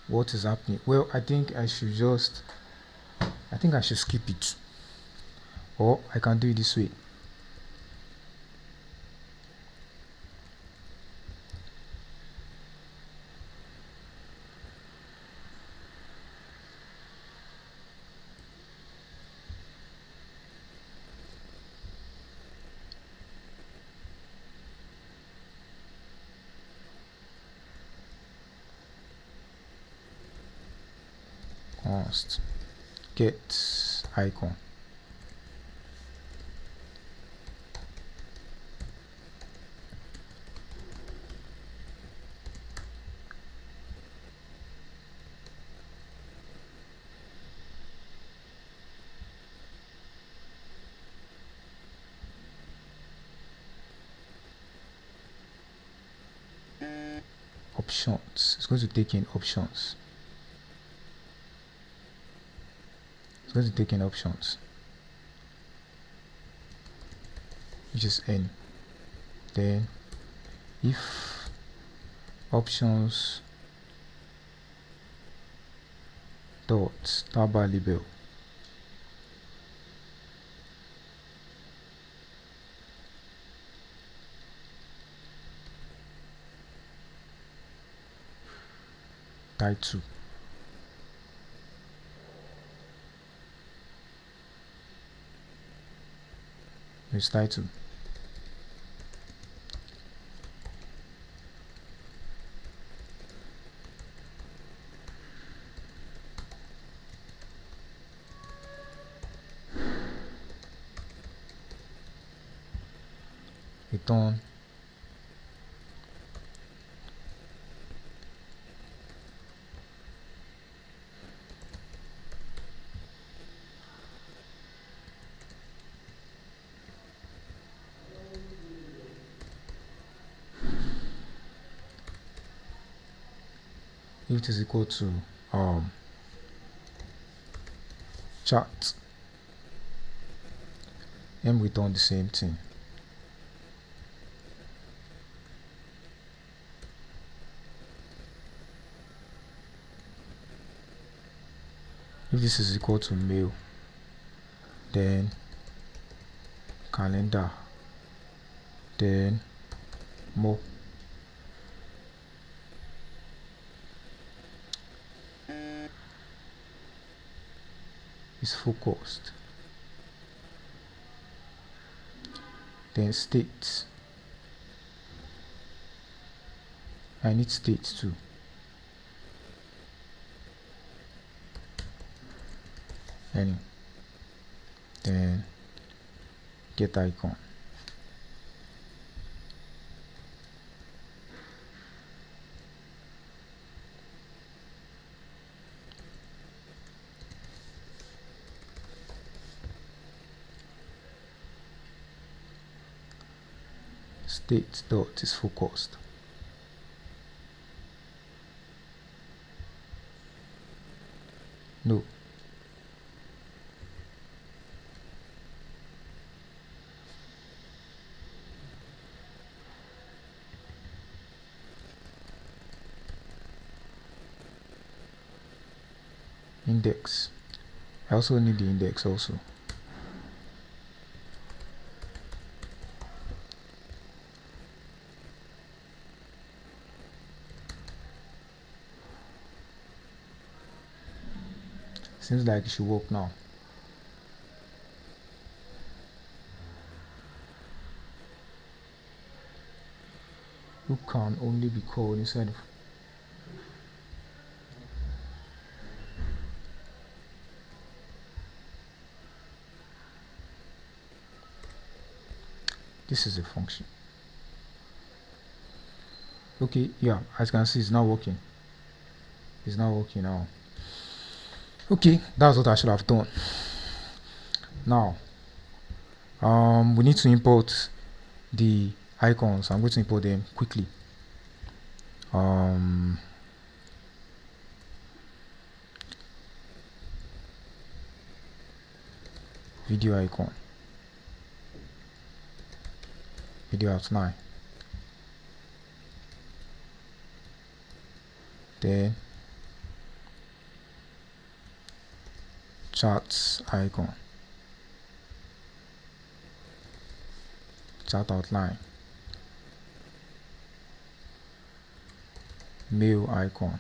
What is happening? Well, I think I should skip it, or I can do it this way. Const get icon. Options. It's going to take in options. It's going to take in options, which is n. Then if options dot tab bar label title is title. Return if it is equal to chat, and return the same thing. If this is equal to mail, then calendar, then more. Is focused. Then states. I need states too. Any. Then get icon. State dot is focused. No. Index. I also need the index also. Seems like it should work now. who can only be called inside of this is a function. Okay, yeah, as you can see, it's not working. It's not working now. Okay, that's what I should have done. Now, we need to import the icons. I'm going to import them quickly. Video icon, video outline, then charts icon, chart outline, mail icon,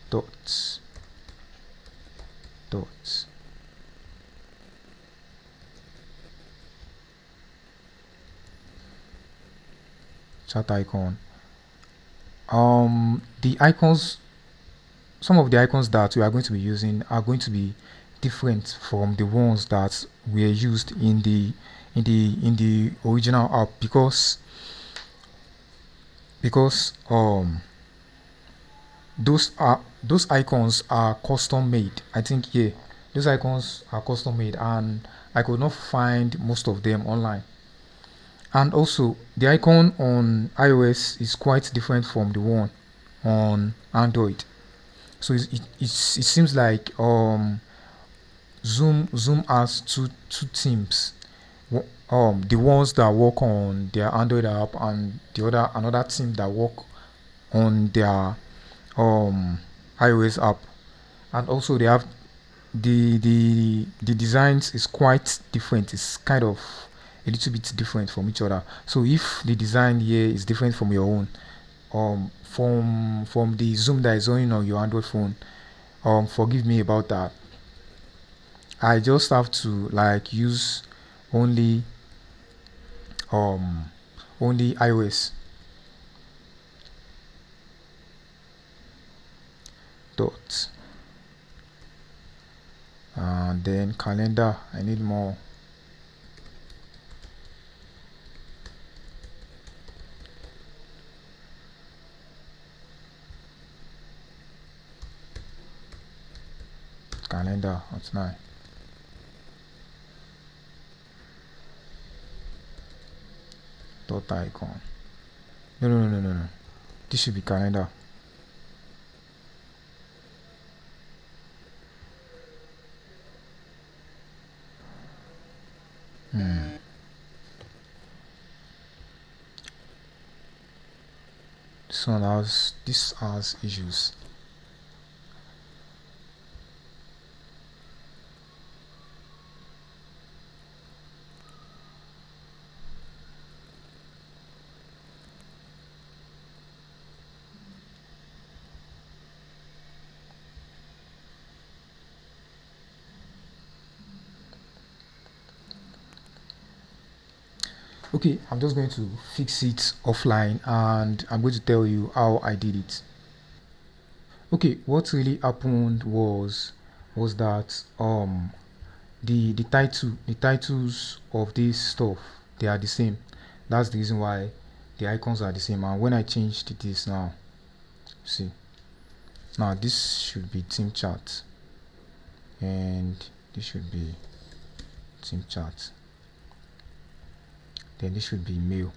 dots, chat icon. The icons, some of the icons that we are going to be using are going to be different from the ones that were used in the original app, because those icons are custom made. I think, yeah, those icons are custom made, and I could not find most of them online. And also, the icon on iOS is quite different from the one on Android. So it seems like Zoom has two teams. The ones that work on their Android app, and another team that work on their iOS app. And also they have the designs is quite different. It's kind of a little bit different from each other. So if the design here is different from your own, from the Zoom that is running on your Android phone, forgive me about that. I just have to like use only iOS. Dot. And then calendar, I need more. Calendar, what's nice. Dot icon. No. This should be calendar. This has issues. Okay, I'm just going to fix it offline, and I'm going to tell you how I did it. Okay, what really happened was that the titles of this stuff, they are the same. That's the reason why the icons are the same. And when I changed this now, see, now this should be team chat, and this should be team chat. Then this should be mail.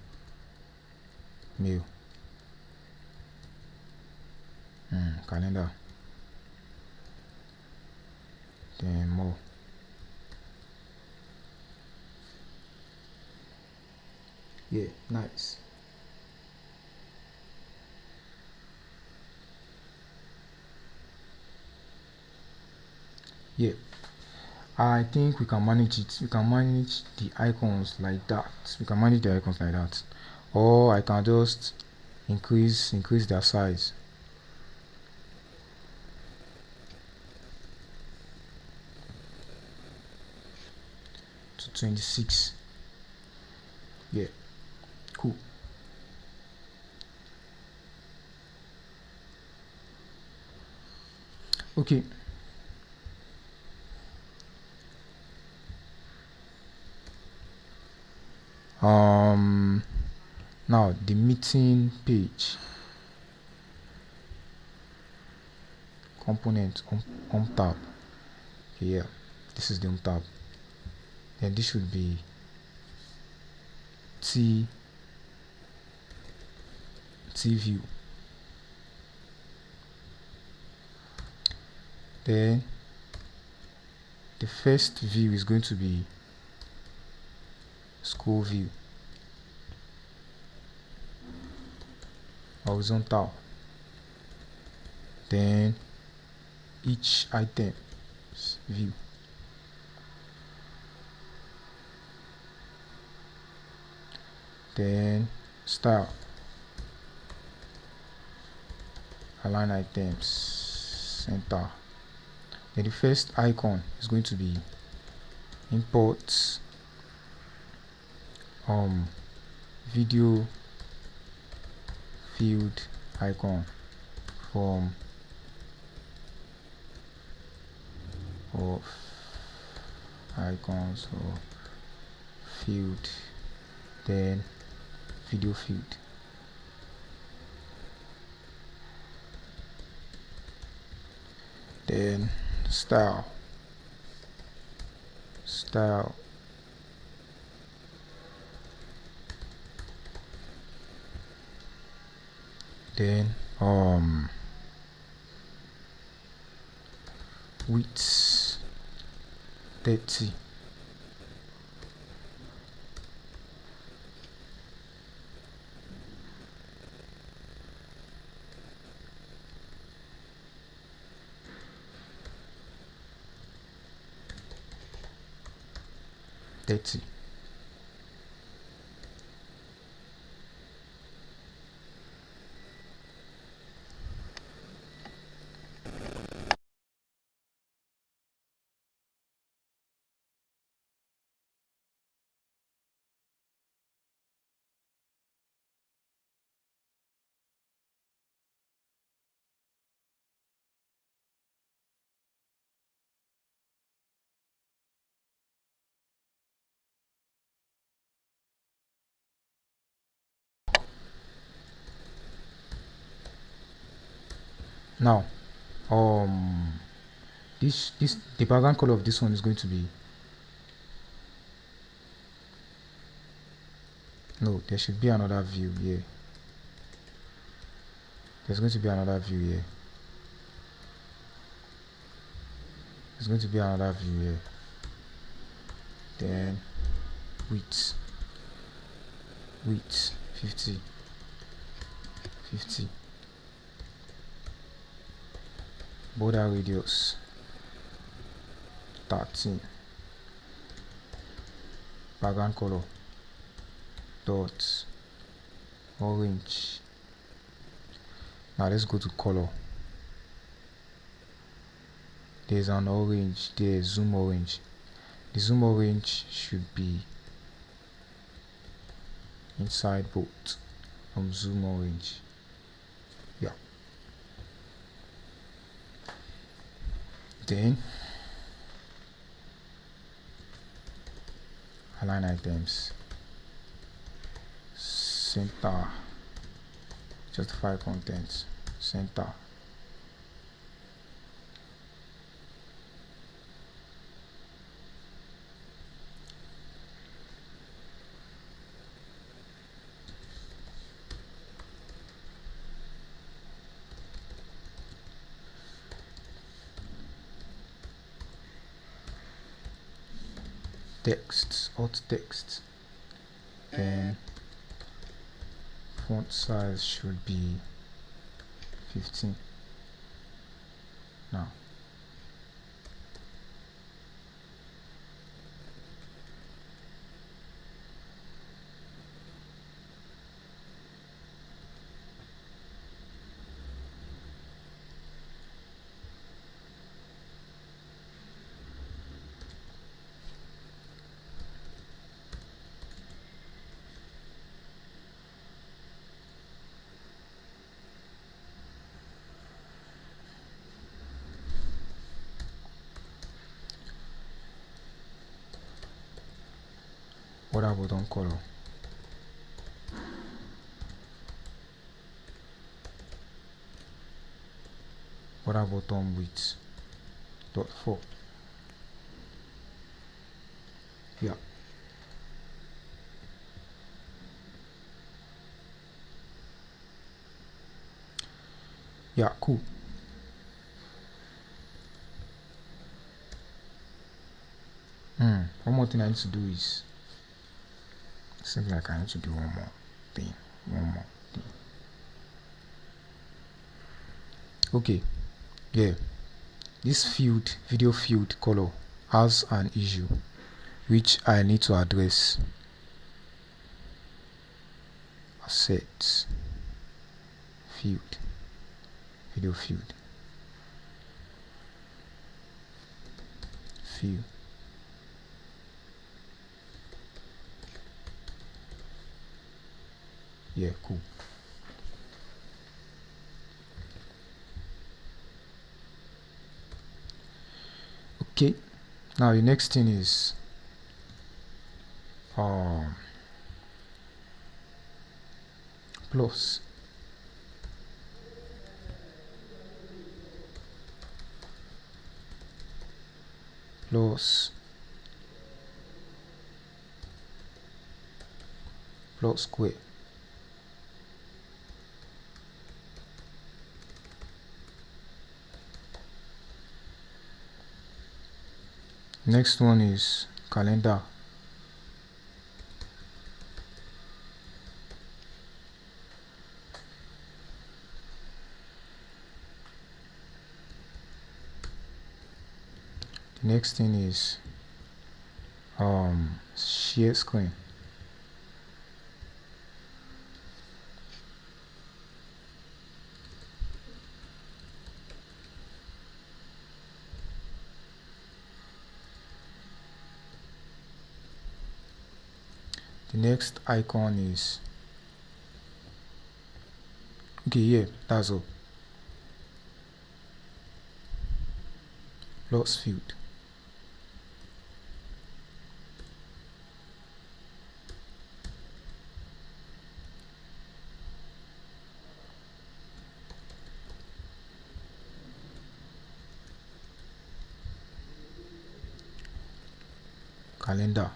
Calendar. Then more. Yeah, nice. Yeah, I think we can manage it. We can manage the icons like that. Or I can just increase their size. to 26. Yeah, cool. Okay. Now the meeting page component home tab. Okay, yeah, this is the home tab. Then this should be view. Then the first view is going to be school view, horizontal. Then each item view. Then style, align items, center. Then the first icon is going to be import video field icon from of icons or field, then video field. Then style, then width 30. Now the background color of this one is going to be, no, there should be another view here. There's going to be another view here. There's going to be another view here. Then width 50. Border radius 13. Background color dot orange. Now let's go to color. There's an orange there, zoom orange. The zoom orange should be inside both zoom orange. Yeah. Then align items, center, justify contents, center. Text, alt text. Then font size should be 15. Now border button color, border button width .4. Yeah. Yeah, cool. One more thing I need to do is seems like I need to do one more thing. Okay, yeah. This field, video field color, has an issue which I need to address. Assets, field, video field, field. Yeah, cool. Okay, now the next thing is plus. Plus square. Next one is calendar. The next thing is share screen. The next icon is okay, yeah, that's all. Plus field. Calendar.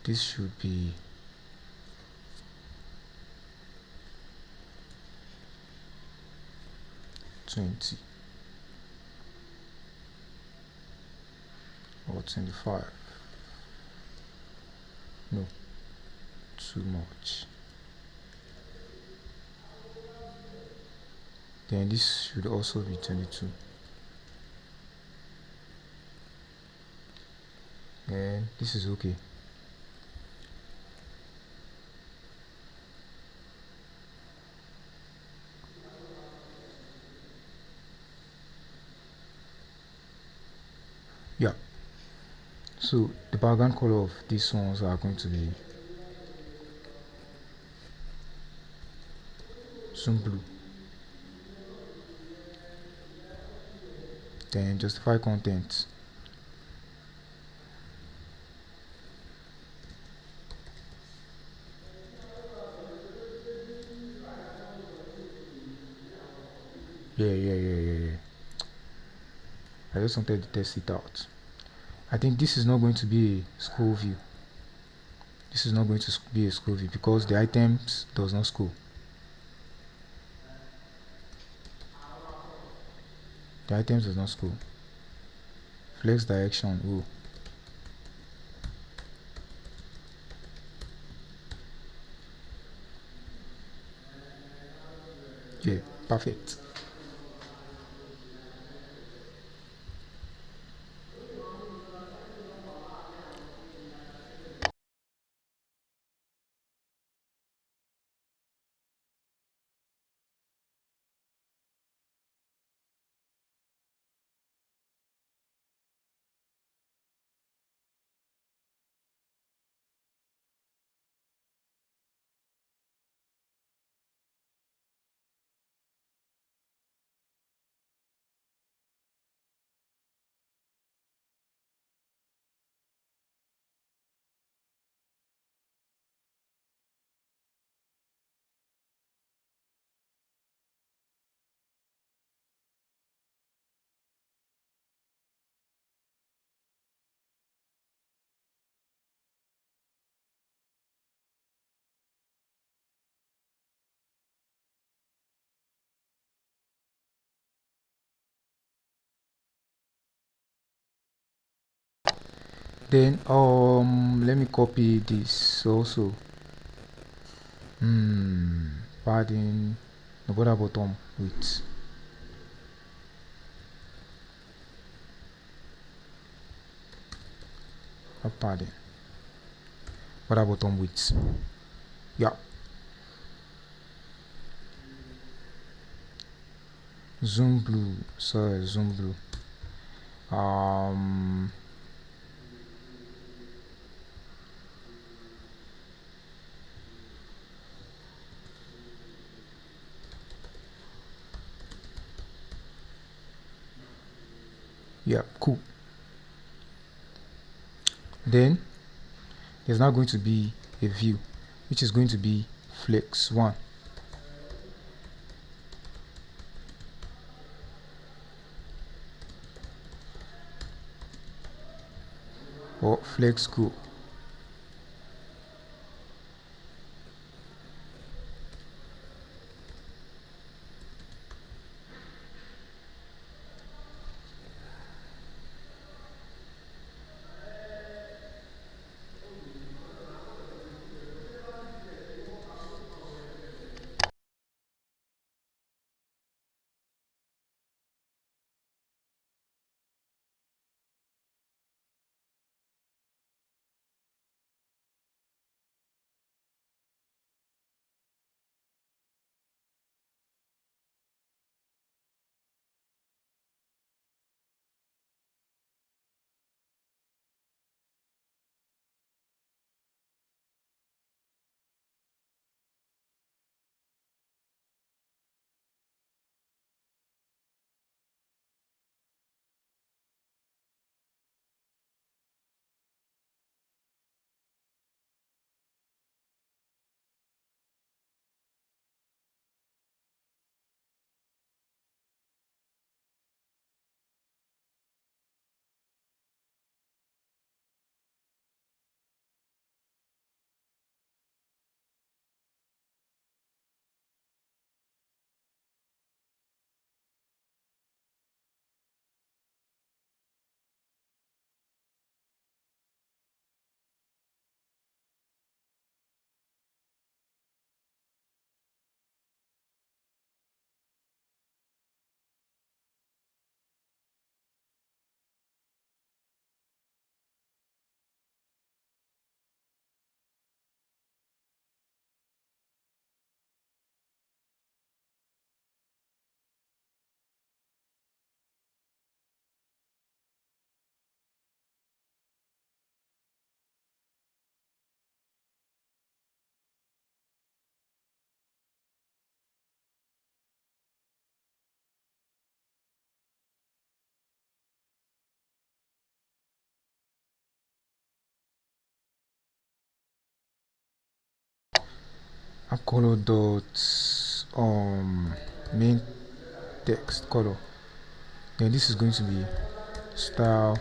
This should be 20 or 25. No, too much. Then this should also be 22. And this is okay. Yeah. So the background color of these ones are going to be some blue. Then justify content. Yeah. I just wanted to test it out. I think this is not going to be a scroll view. This is not going to be a scroll view because the items does not scroll. The items does not scroll. Flex direction. Oh. Yeah, perfect. Then let me copy this also. Padding the border bottom width. Padding border bottom width. Yeah. Zoom blue. Sorry, zoom blue. Yeah, cool. Then there's now going to be a view, which is going to be flex 1. Or flex go. Color dots main text color. Then this is going to be style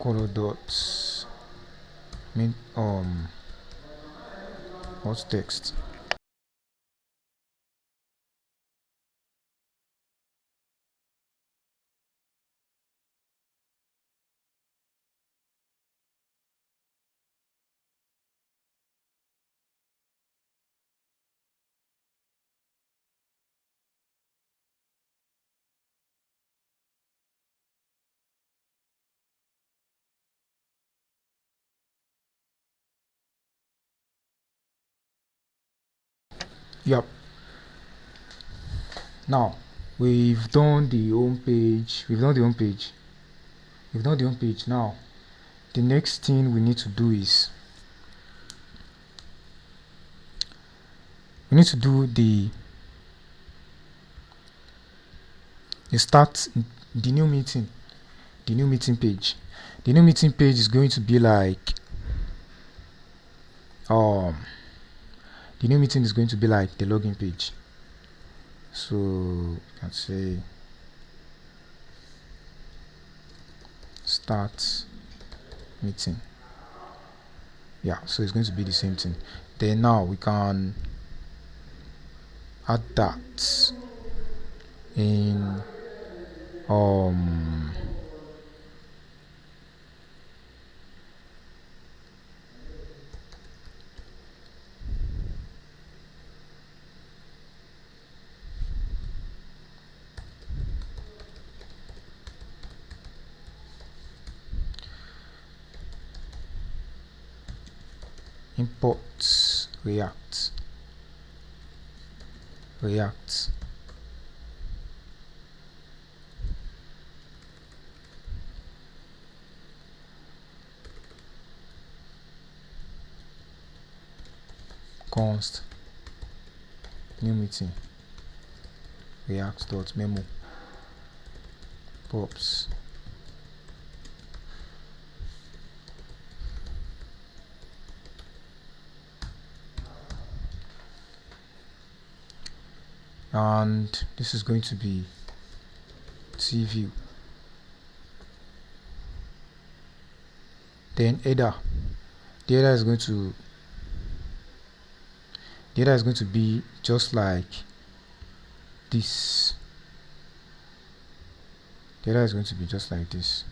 color dots main what's text. Yep. Now we've done the home page. We've done the home page. Now the next thing we need to do is we need to do the start the new meeting page. The new meeting page is going to be like the new meeting is going to be like the login page. So you can say start meeting. Yeah, so it's going to be the same thing. Then now we can add that in import React const new meeting react.memo props and this is going to be tview. Then header, the header is going to be just like this. The header is going to be just like this.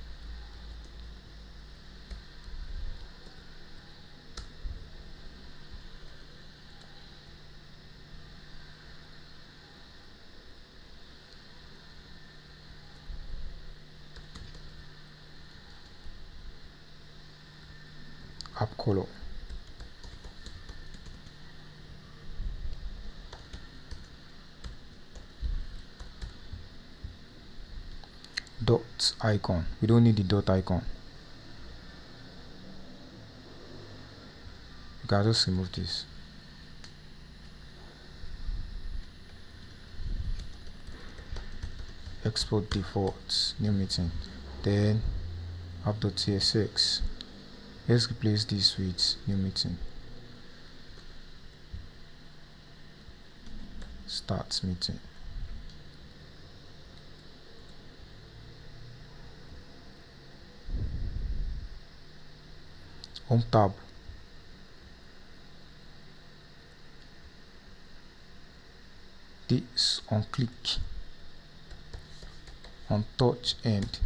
App color, dot icon, we don't need the dot icon, you can just remove this. Export defaults, new meeting, then app.tsx. Let's replace this with new meeting. Start meeting. Home tab. This on click, on touch end.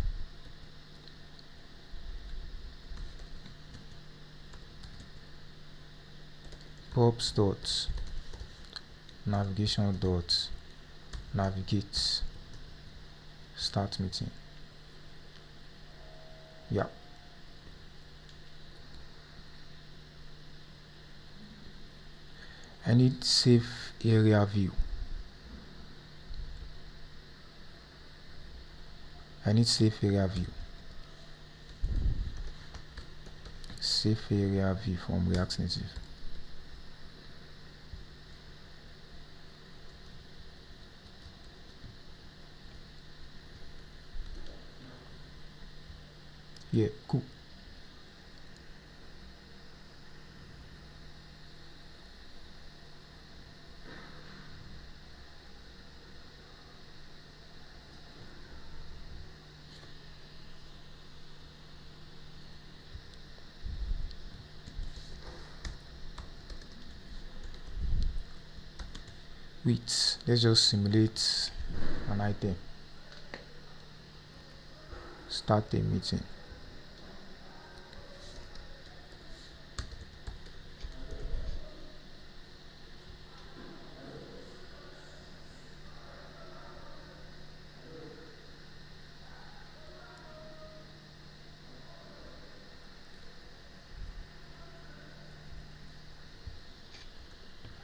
Props dot navigation dot navigate start meeting. Yeah. I need save area view. Save area view from React Native. Yeah, cool. Wait, let's just simulate an item. Start a meeting.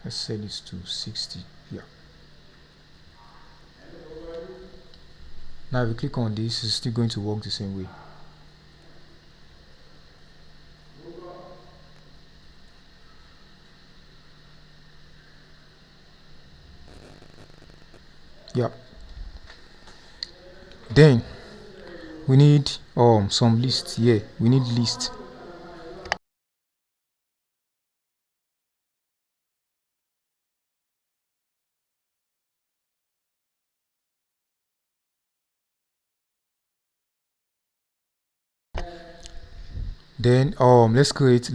Let's set this to 60. Yeah. Now if you click on this, it's still going to work the same way. Yeah. Then we need some lists here. We need list. Then let's create a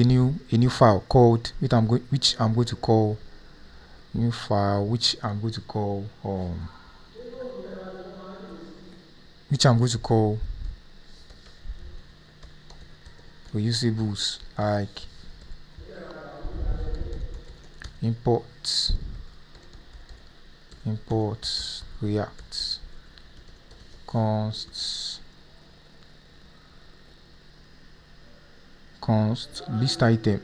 new file called which I'm going to call new file which I'm going to call reusables, like import react const list item.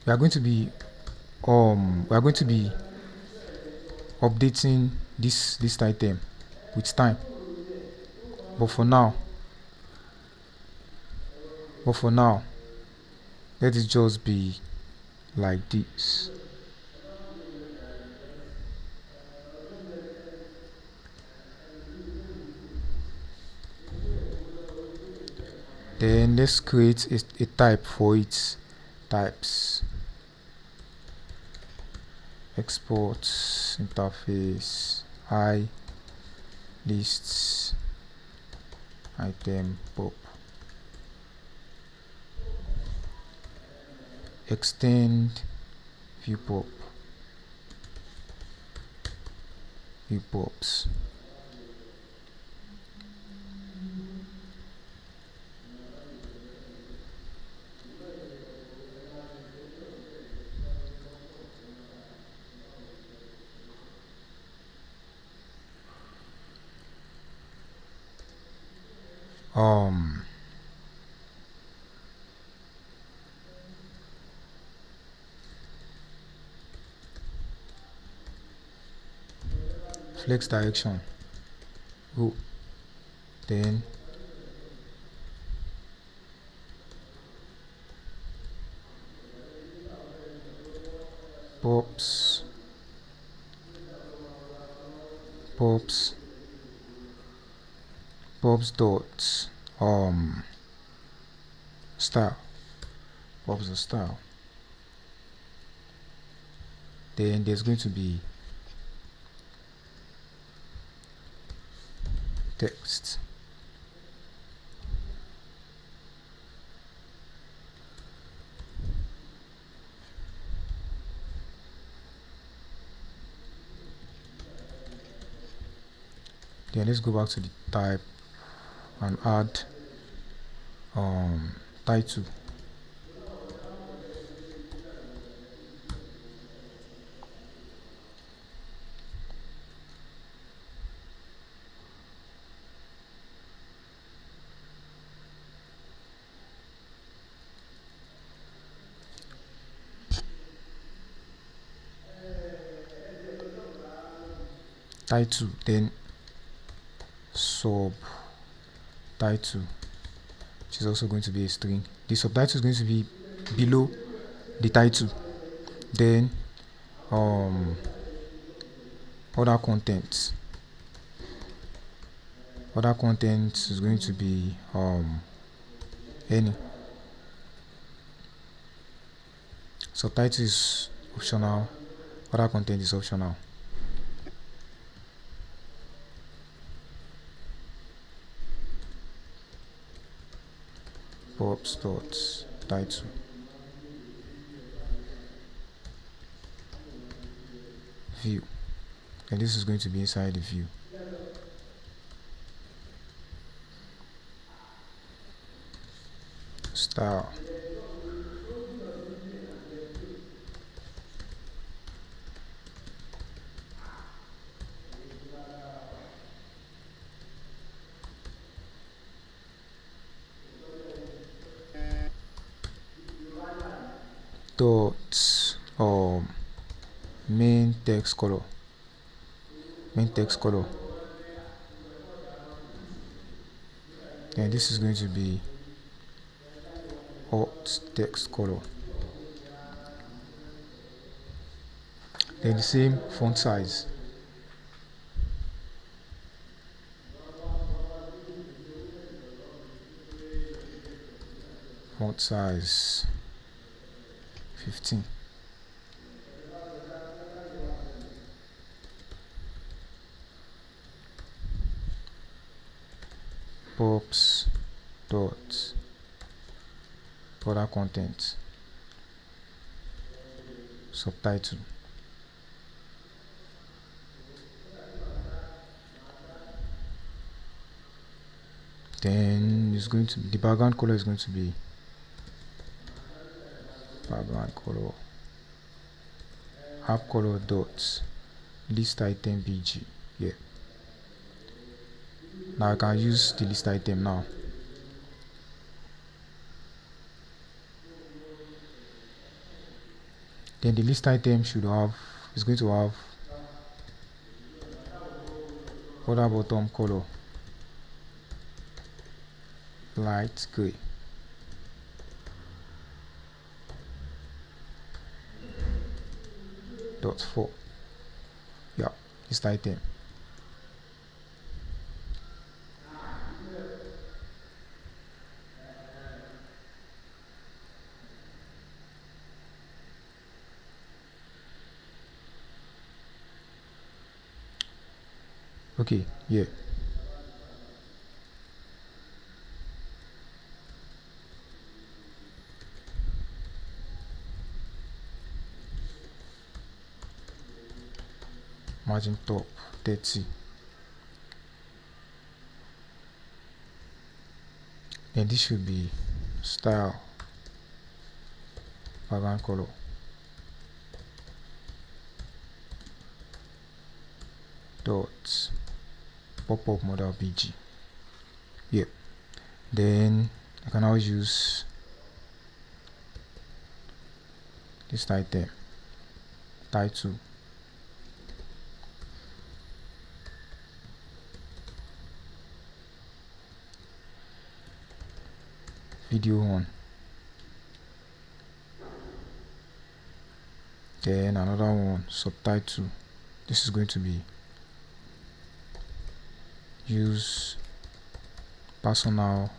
We are going to be updating this list item with time, but for now let it just be like this. Then let's create a type for it. Types, export interface, lists item pop, extend view pops. Flex direction, go, then pops dot style, pops the style. Then there's going to be text, then let's go back to the type and add title. Then sub title, which is also going to be a string. The subtitle is going to be below the title. Then other content is going to be any. Subtitle is optional, other content is optional. Pops dot title, view, and this is going to be inside the view. Style, dot main text color, and this is going to be alt text color. Then the same font size, font size 15. pops dot other content subtitle. Then it's going to the background color is going to be background color app color dot list item bg. Yeah, now I can use the list item now. Then the list item is going to have other bottom color light gray. Dot 4. Yeah, list item. Okay, yeah. Margin top 30. Then this should be style background color dot pop-up model bg. Yeah, then I can now use this item title video on. Then another one subtitle. This is going to be use personal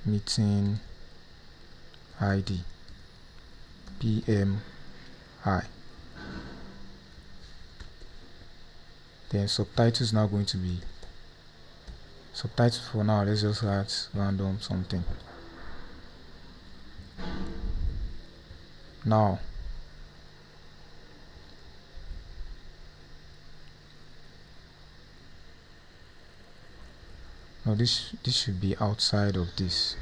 meeting ID PMI. Then subtitle is now going to be subtitle for now. Let's just add random something. Now this should be outside of this.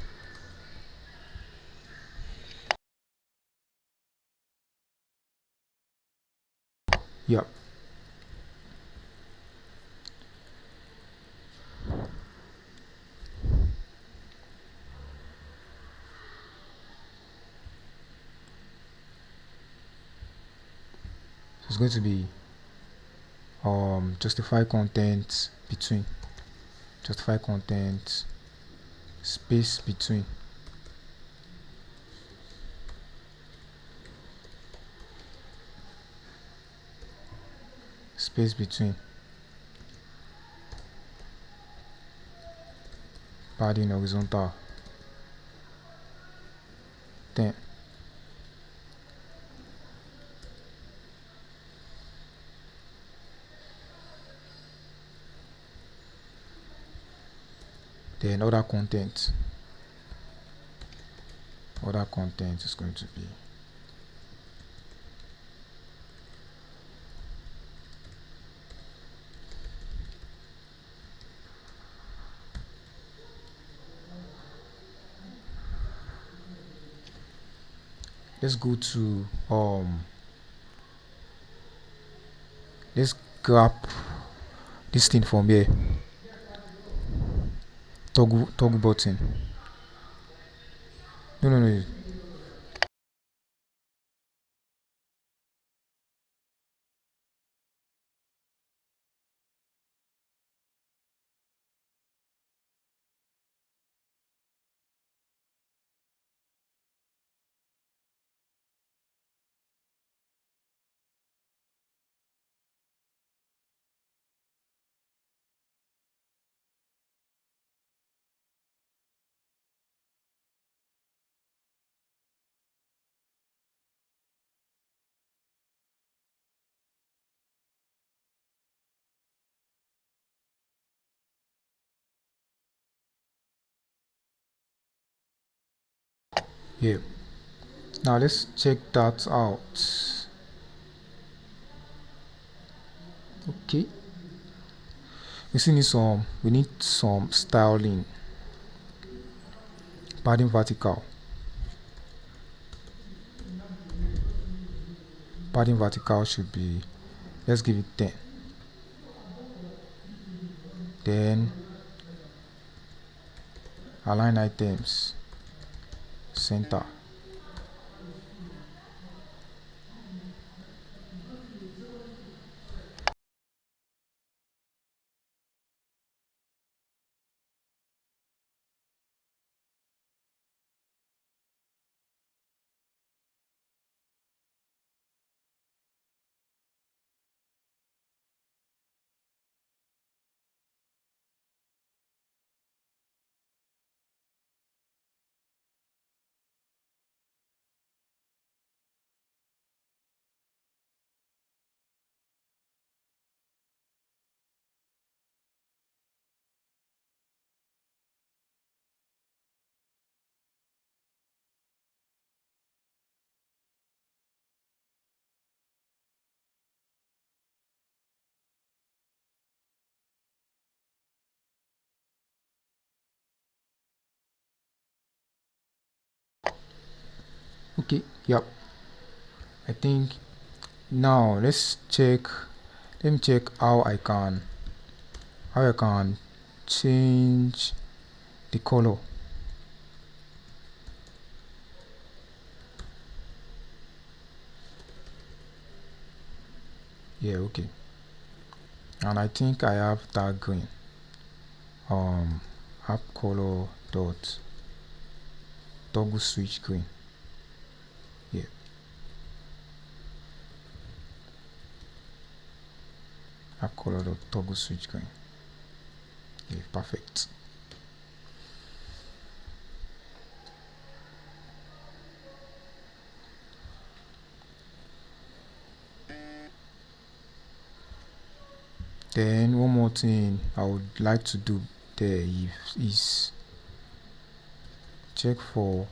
Yep. So it's going to be justify content between, justify content space between, space between, padding horizontal 10. Then other content is going to be let's go to let's grab this thing from here, toggle button. No, Yeah. Now let's check that out. Okay. We need some styling. Padding vertical. Padding vertical should be, let's give it 10. Then align items center. Okay, yep. I think now let me check how I can change the color. Yeah, okay. And I think I have that green. App color dot toggle switch green. Yeah. App color dot toggle switch green. Yeah, perfect. Then one more thing I would like to do there is check for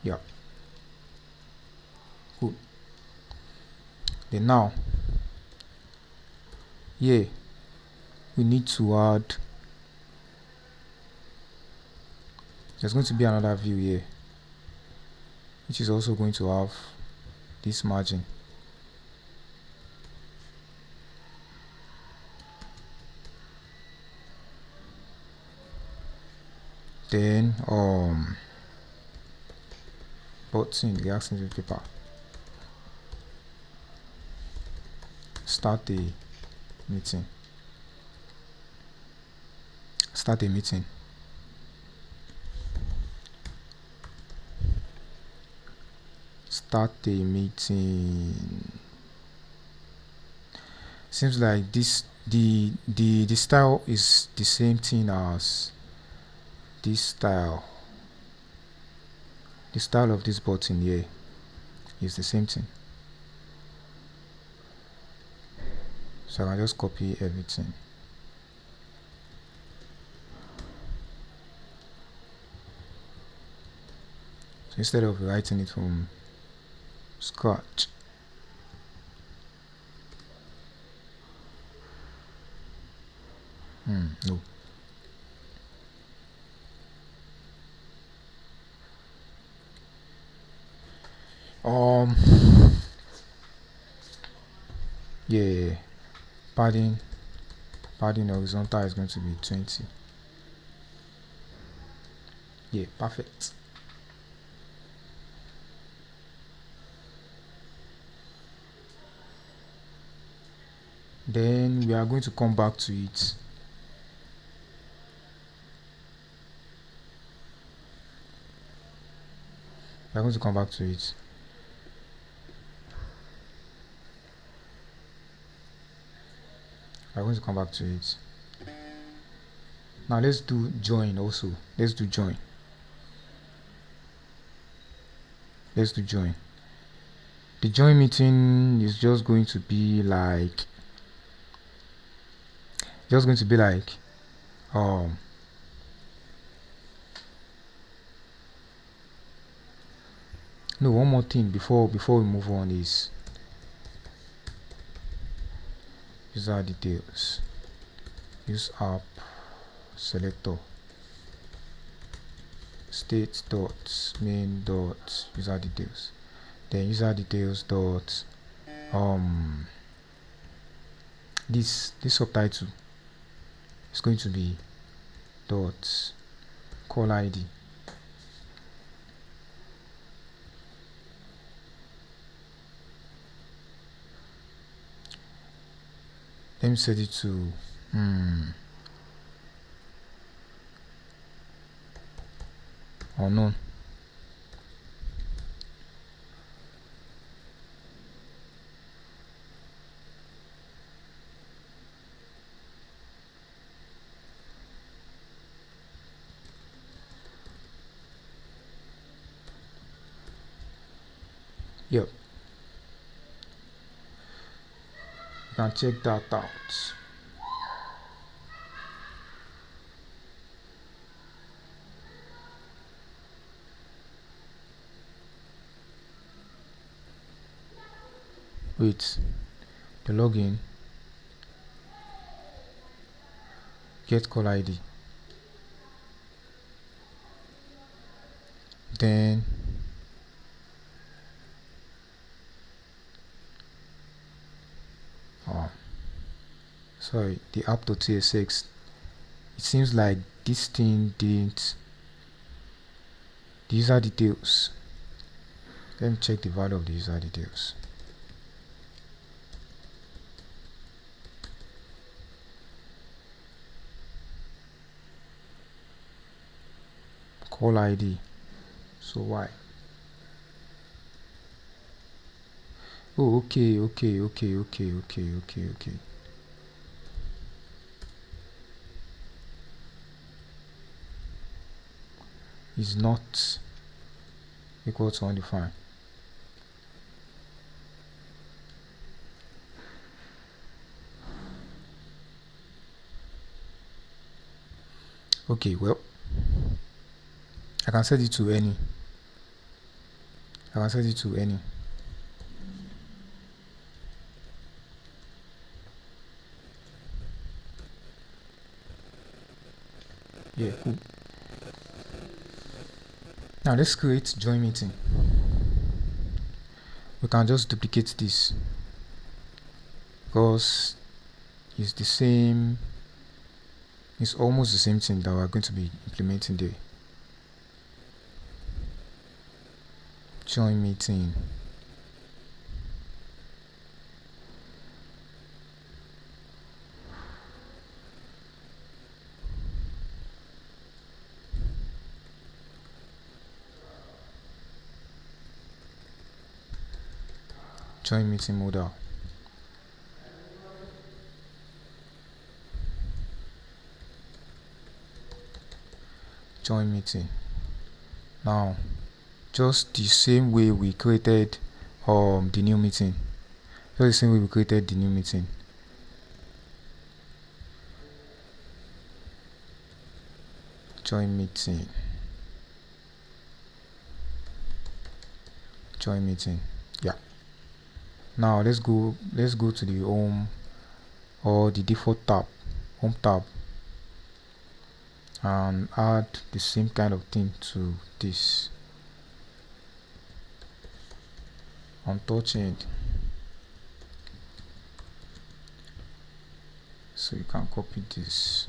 yeah. Cool. Then now here we need to add, there's going to be another view here which is also going to have this margin. Then button reaction to paper, start a meeting. Start a meeting. Start a meeting. Seems like this the style is the same thing as this style. The style of this button here is the same thing. So I can just copy everything. So instead of writing it from scratch, no. Yeah, padding horizontal is going to be 20. Yeah, perfect. Then we are going to come back to it. We are going to come back to it. We are going to come back to it. Now let's do join also. Let's do join. the join meeting is just going to be like no, one more thing before we move on is user details. Use app selector state dot main dot user details, then user details dot this subtitle is going to be dot call ID. Let me set it to unknown. Yep, you can check that out. Wait, the login, get call ID, then sorry, the app.tsx, it seems like this thing didn't, the user details, let me check the value of the user details. Call ID, so why? Oh, okay. Is not equal to undefined. Okay, well, I can set it to any. Yeah, cool. Now let's create join meeting. We can just duplicate this because it's the same, it's almost the same thing that we're going to be implementing there. Join meeting. Join meeting modal. Join meeting. Now, just the same way we created the new meeting. Join meeting. Yeah. Now let's go to the home or the default tab, home tab, and add the same kind of thing to this on touch end. So you can copy this.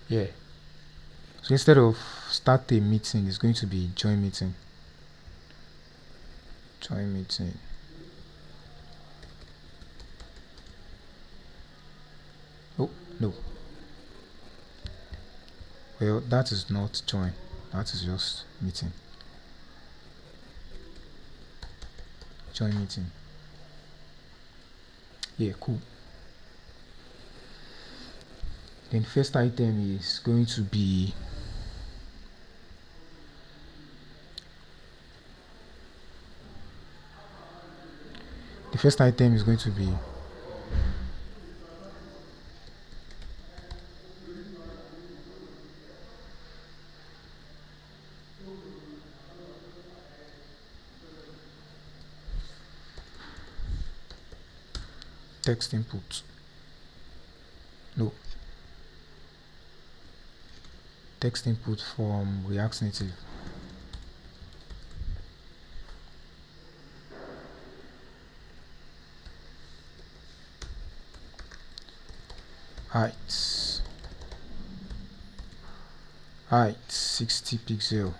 Yeah. So instead of start a meeting, it's going to be join meeting. Oh, no. Well, that is not join. That is just meeting. Join meeting. Yeah, cool. Then first item is going to be text input. No. Text input from React Native. Height 60 pixel.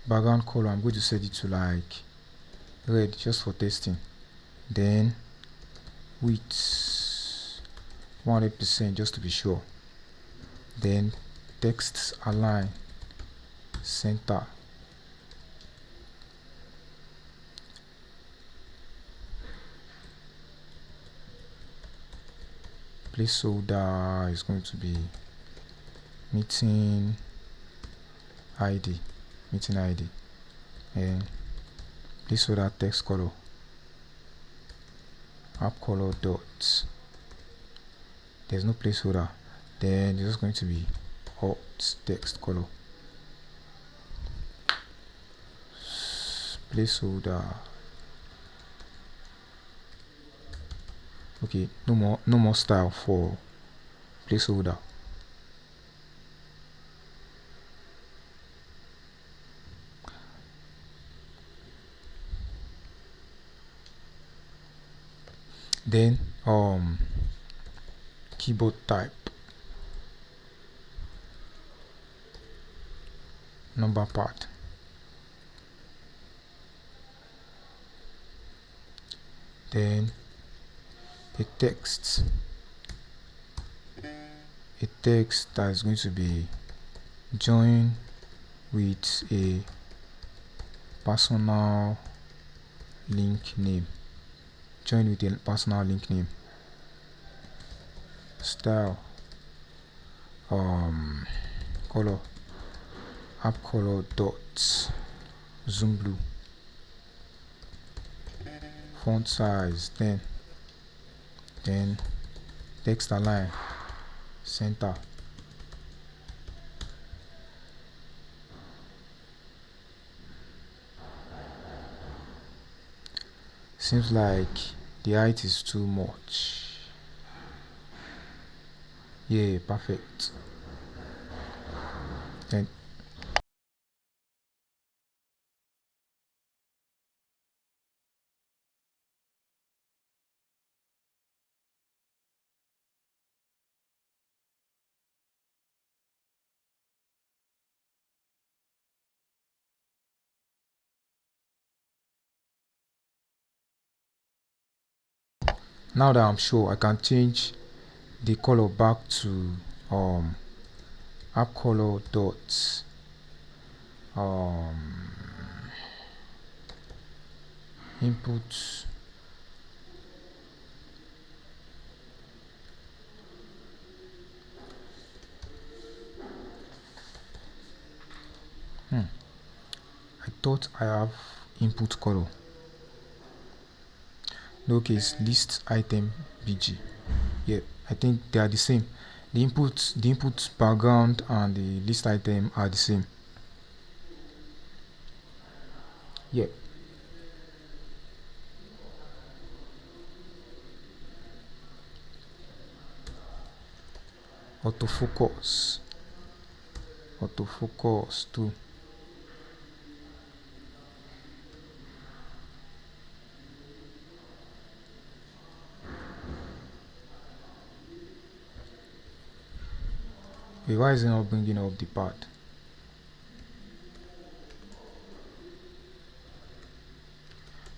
Background color, I'm going to set it to like red just for testing. Then width 100% just to be sure. Then text align center. Placeholder is going to be meeting ID, and placeholder text color, app color dot. There's no placeholder. Then it's just going to be alt text color, placeholder. Okay, no more style for placeholder. Then keyboard type, number part. Then a text that is going to be join with a personal link name. Style, color, app color dot zoom blue. Font size 10. Then text align center. Seems like the height is too much. Yeah, perfect. Then now that I'm sure, I can change the color back to app color dot input I thought I have input color. No case, list item bg. Yeah, I think they are the same. The input background and the list item are the same. Yeah. Autofocus 2. Wait, why is it not bringing up the part?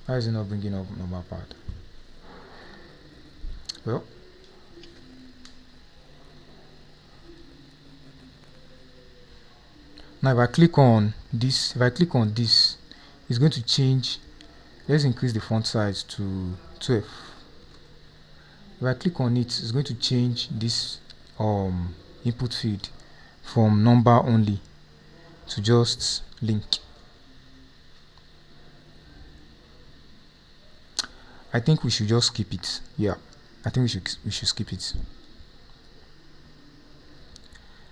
Why is it not bringing up number part? Well, now if I click on this, it's going to change. Let's increase the font size to 12. If I click on it, it's going to change this input field from number only to just link. I think we should just skip it. Yeah, I think we should skip it.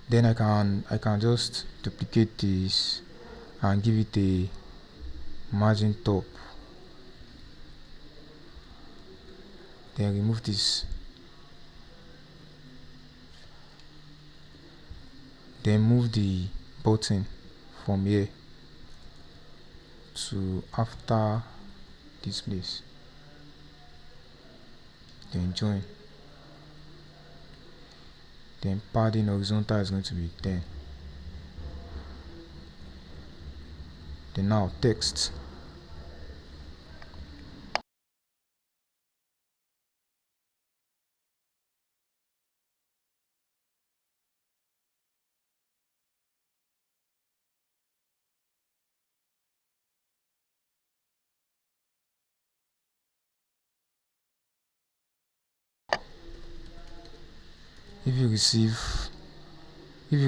Then I can just duplicate this and give it a margin top. Then remove this. Then move the button from here to after this place. Then join. Then padding horizontal is going to be 10. Then now text. If you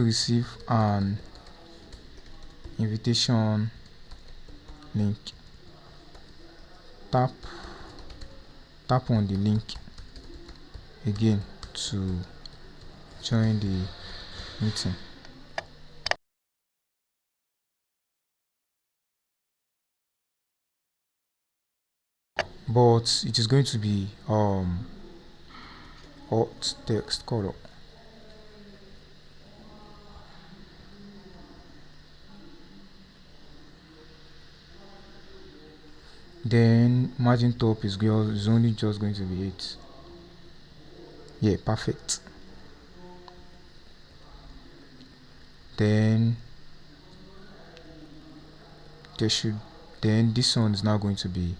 receive an invitation link, tap on the link again to join the meeting. But it is going to be alt text color. Then margin top is only just going to be 8. Yeah, perfect. Then this one is now going to be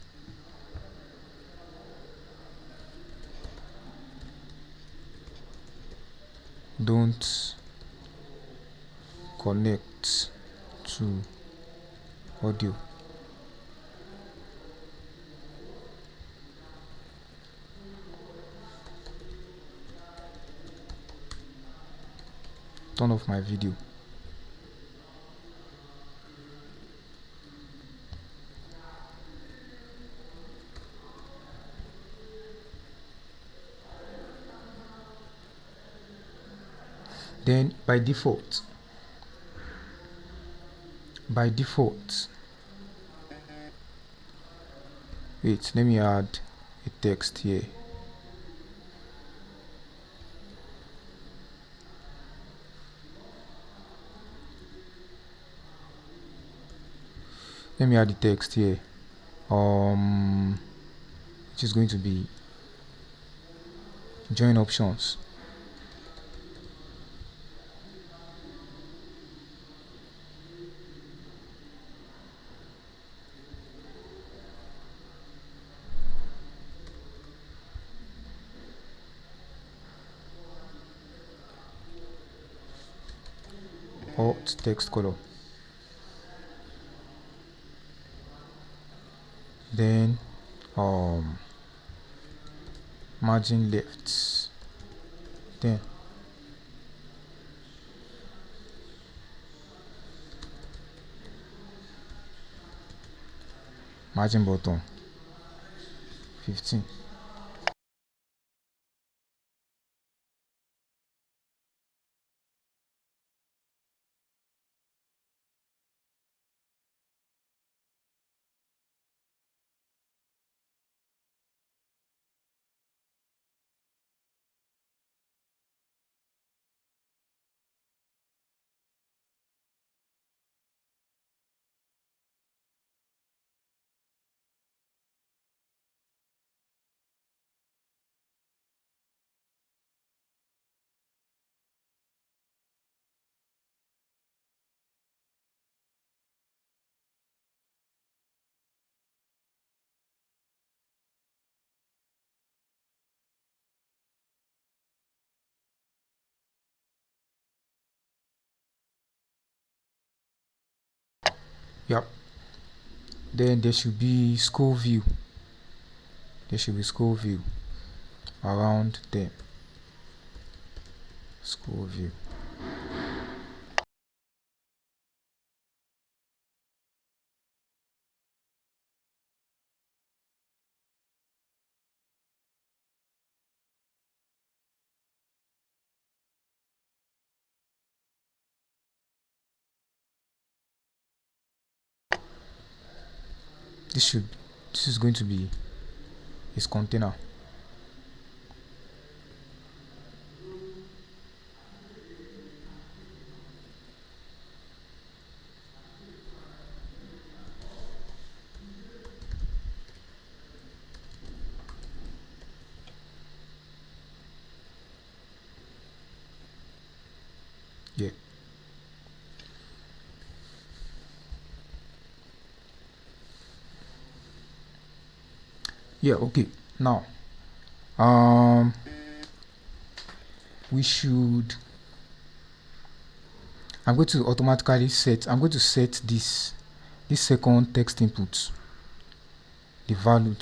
don't connect to audio. Turn off my video. Then by default, wait, let me add a text here. Let me add the text here. Which is going to be join options. Alt text color. Then margin left. Then margin bottom 15. Yep. Then there should be scroll view. Around them. Scroll view. This is going to be his container. Yeah. Yeah, okay. Now, we should, I'm going to set this second text input, the value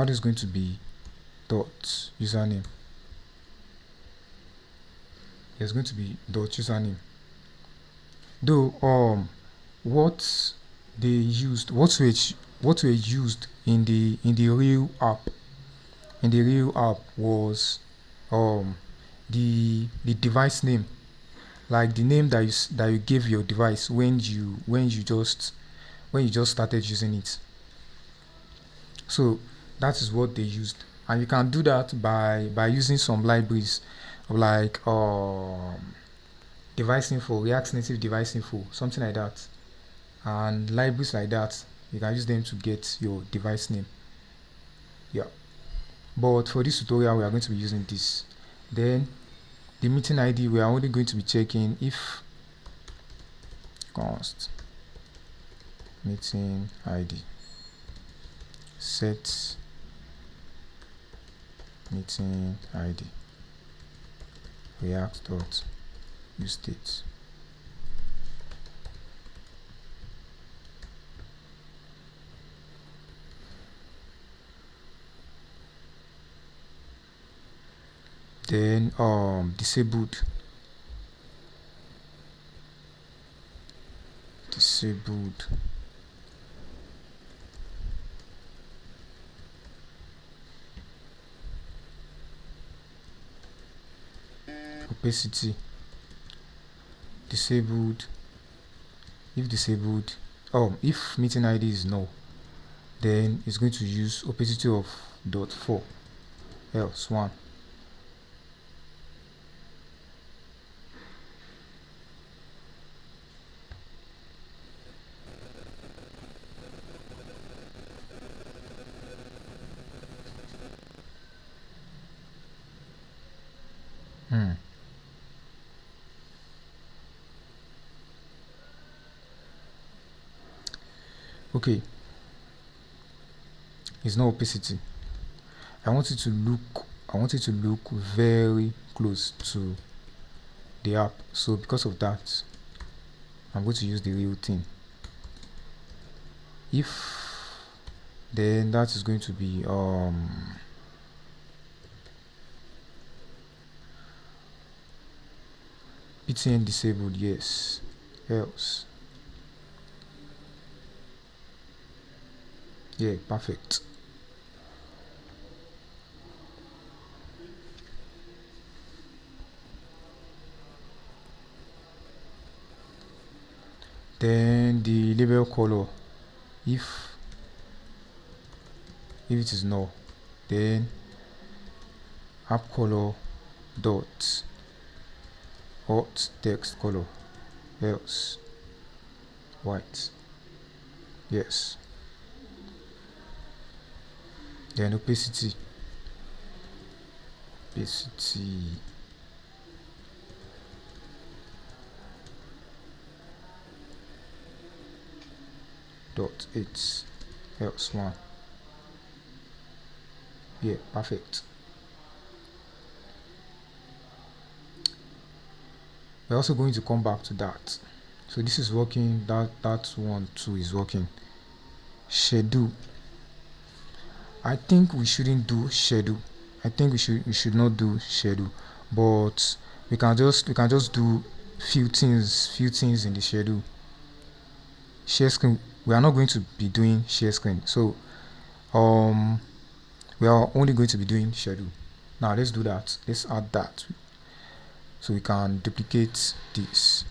is going to be dot username. There's going to be dot username. Though what were used in the real app was the device name, like the name that you gave your device when you just started using it. So that is what they used, and you can do that by using some libraries like device info, React Native device info, something like that, and libraries like that. You can use them to get your device name. Yeah, but for this tutorial we are going to be using this. Then the meeting ID, we are only going to be checking if const meeting ID set meeting ID react.useState. Then disabled opacity disabled. If disabled, if meeting ID is null, then it's going to use opacity of .4, else 1. Okay, it's no opacity. I want it to look very close to the app. So because of that, I'm going to use the real thing. If then that is going to be PTN disabled, yes, else. Yeah, perfect. Then the label color, if it is null, then app color dot hot text color, else white. Yes. Then opacity dot 8, else 1. Yeah, perfect. We're also going to come back to that. So this is working, that one too is working. Schedule, I think we shouldn't do schedule. I think we should not do schedule, but we can just do few things in the schedule. Share screen, we are not going to be doing share screen, so we are only going to be doing schedule. Now let's do that. Let's add that so we can duplicate this.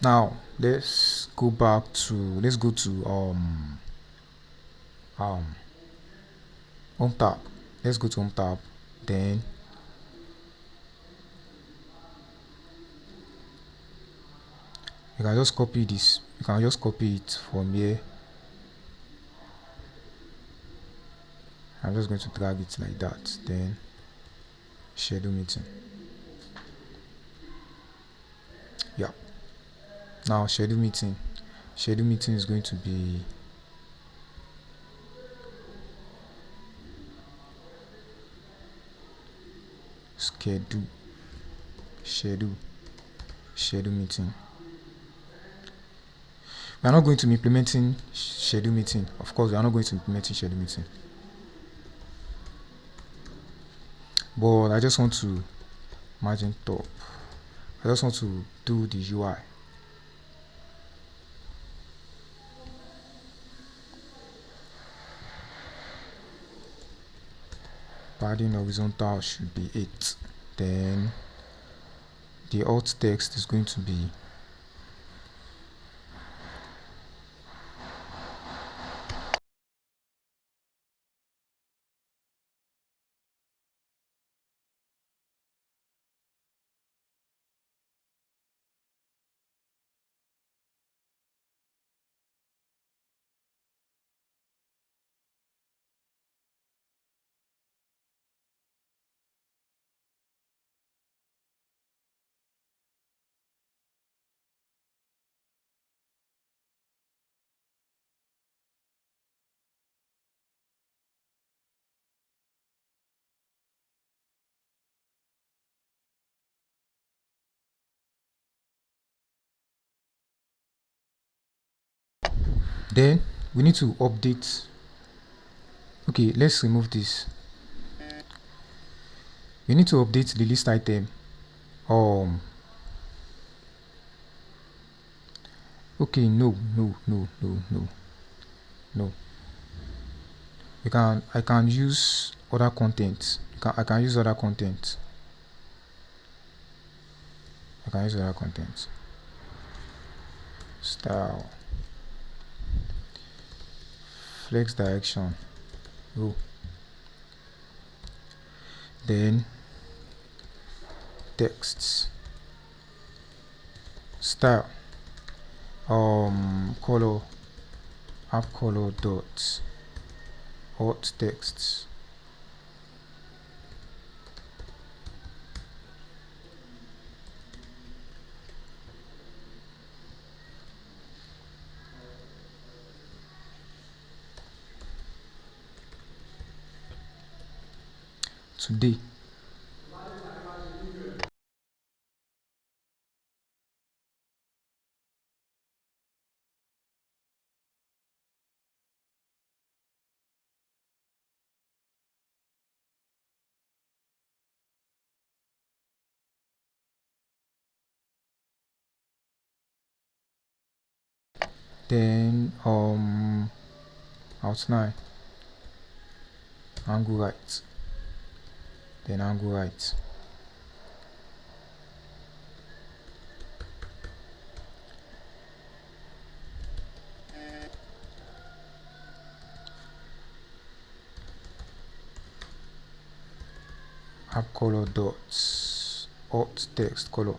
Now let's go to home tab. Let's go to home tab. Then you can just copy this. You can just copy it from here. I'm just going to drag it like that. Then schedule meeting. Yeah. Now schedule meeting. Schedule meeting is going to be schedule meeting. We are not going to be implementing schedule meeting. Of course, we are not going to implement schedule meeting. But I just want to margin top. I just want to do the UI. Padding horizontal should be 8. Then the alt text is going to be then we need to update. Okay, let's remove this. We need to update the list item. Okay, no. I can use other content. I can use other content. Style, flex direction, row. Then texts, style, color, app color dots, alt texts. Today. Then outline. angle right, then angle right. App color dots, alt text color,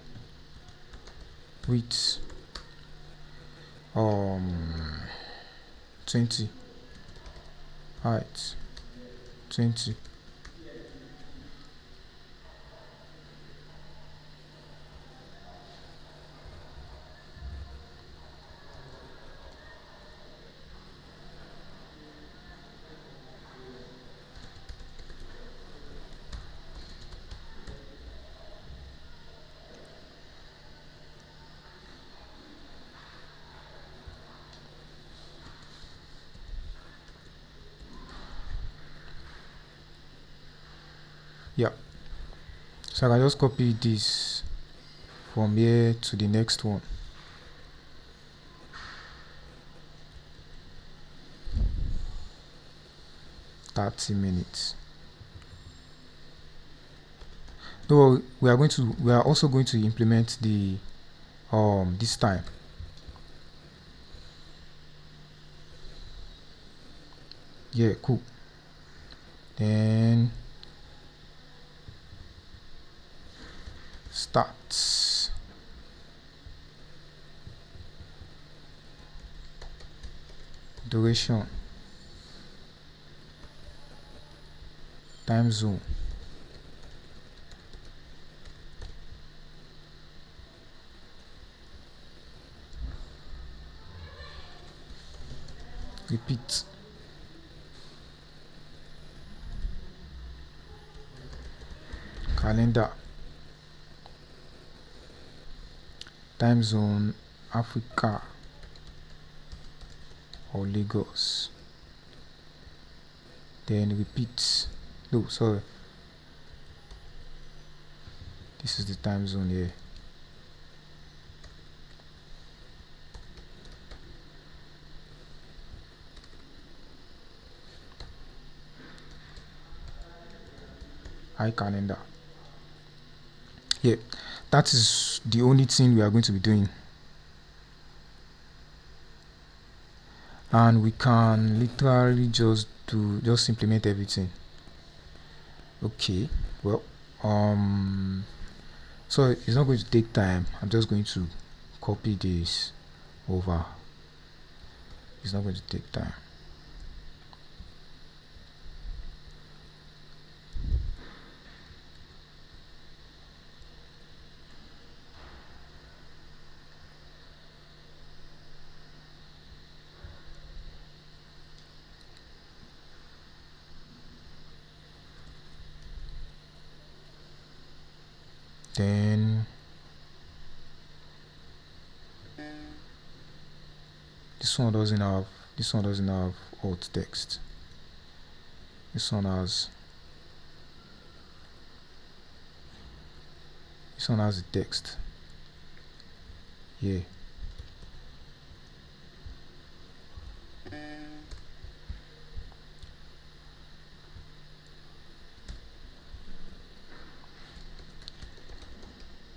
width 20, height 20. Yeah, so I can just copy this from here to the next one. $30. Though we are also going to implement the this time. Yeah, cool. Then starts. Duration. Time zone. Repeat. Calendar. Time zone Africa or Lagos. Then repeat. No, sorry. This is the time zone here. iCalendar. Yeah, that is the only thing we are going to be doing. And we can literally just implement everything. Okay, well, so it's not going to take time. I'm just going to copy this over. It's not going to take time. Then this one doesn't have alt text. This one has the text. Yeah.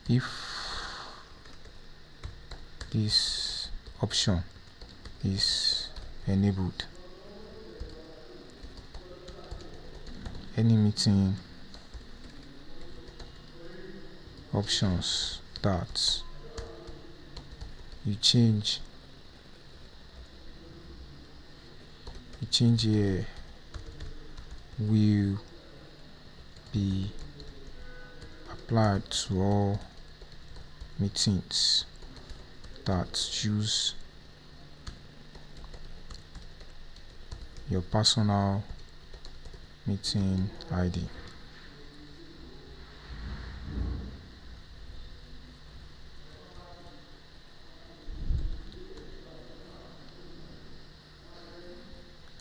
If this option is enabled, any meeting options that you change here will be applied to all meetings that use your personal meeting ID.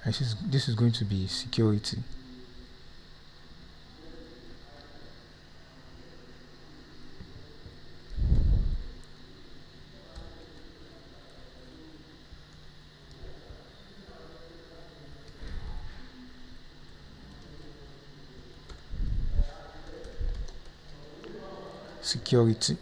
This is going to be security. security,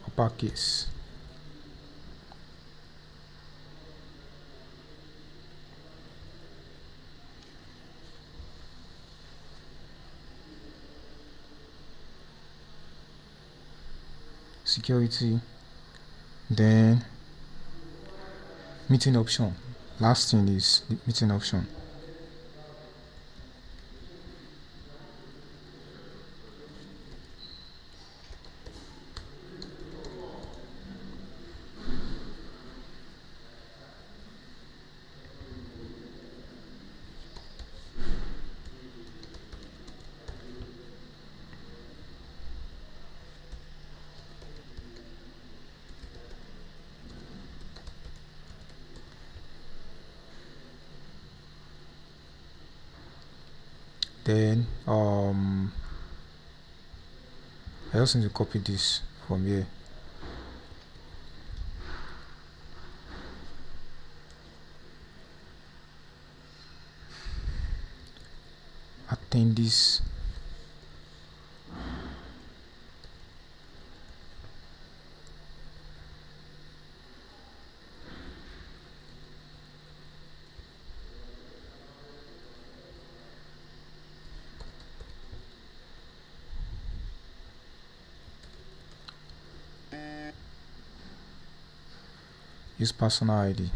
uppercase, security, then meeting option. Last thing is the meeting option. Then I also need to copy this from here. Attend this. Use personal ID.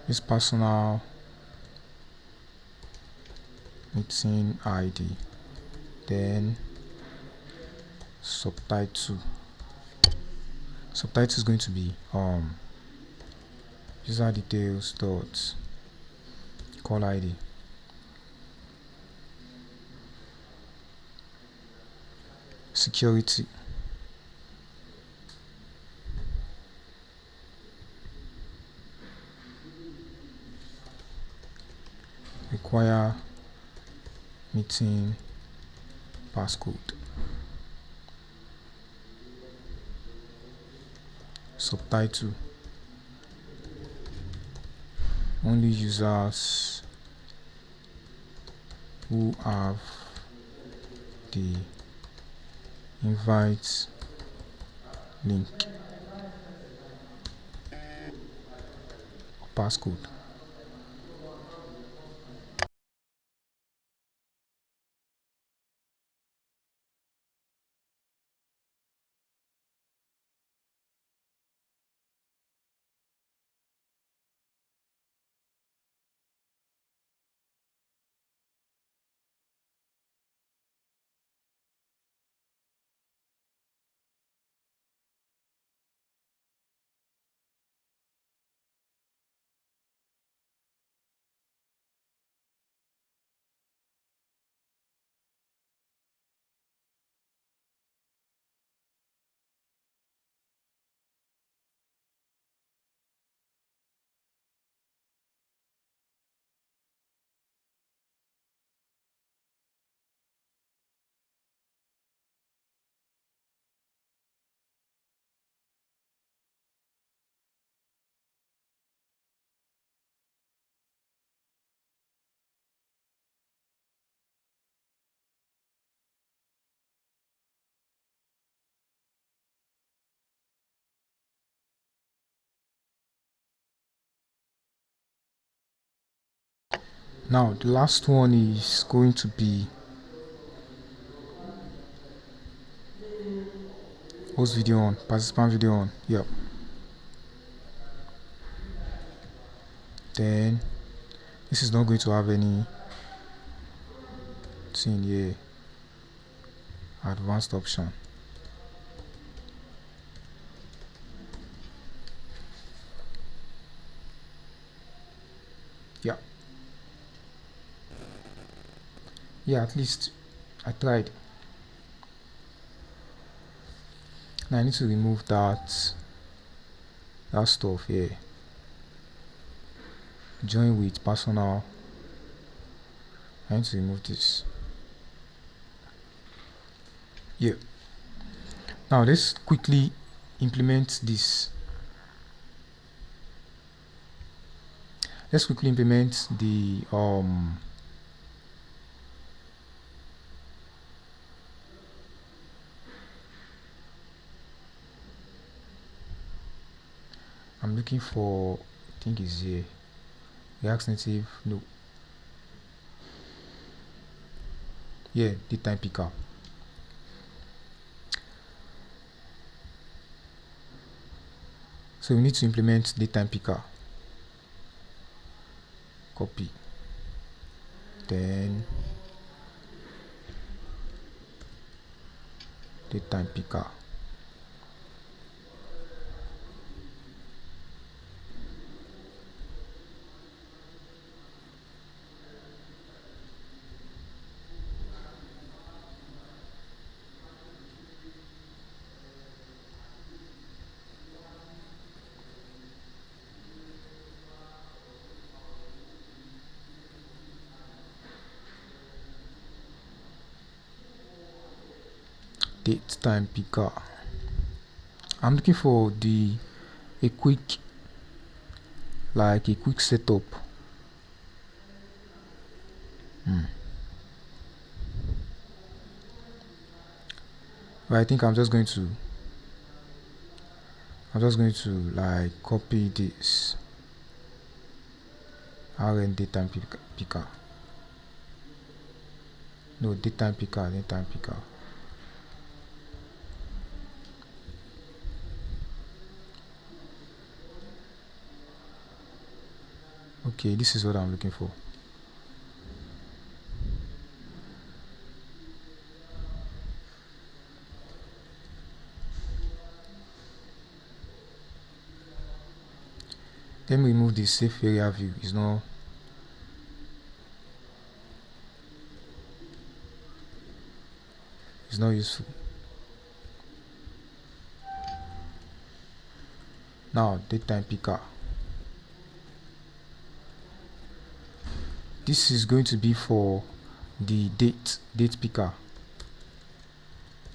Use personal meeting ID. Then subtitle. Subtitle is going to be user details dot call ID. Security. Require meeting passcode. Subtitle. Only users who have the invite link or passcode. Now the last one is going to be host video on, participant video on. Yep. Then this is not going to have any thing here. Advanced option. Yeah, at least I tried. Now I need to remove that stuff here. Join with personal. I need to remove this. Yeah. Now let's quickly implement this. Let's quickly implement the I'm looking for, I think it's here, React Native, no, yeah, datetime picker. So we need to implement datetime picker. Copy, then datetime picker. Datetime picker. I'm looking for a quick setup. But I think I'm just going to like copy this rn datetime picker. No, datetime picker. Okay, this is what I'm looking for. Let me remove this safe area view. It's not useful. Now datetime picker. This is going to be for the date picker.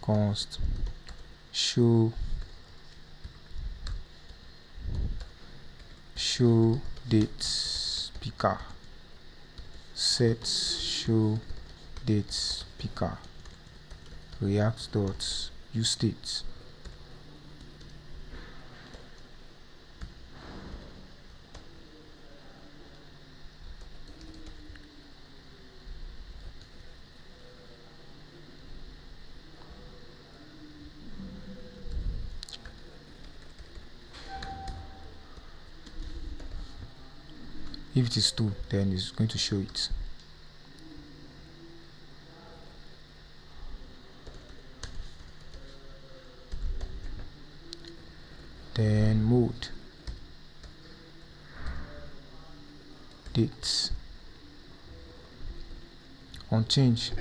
Const show date picker, set show date picker, react.useState. If it is 2, then it's going to show it. Then mode dates on change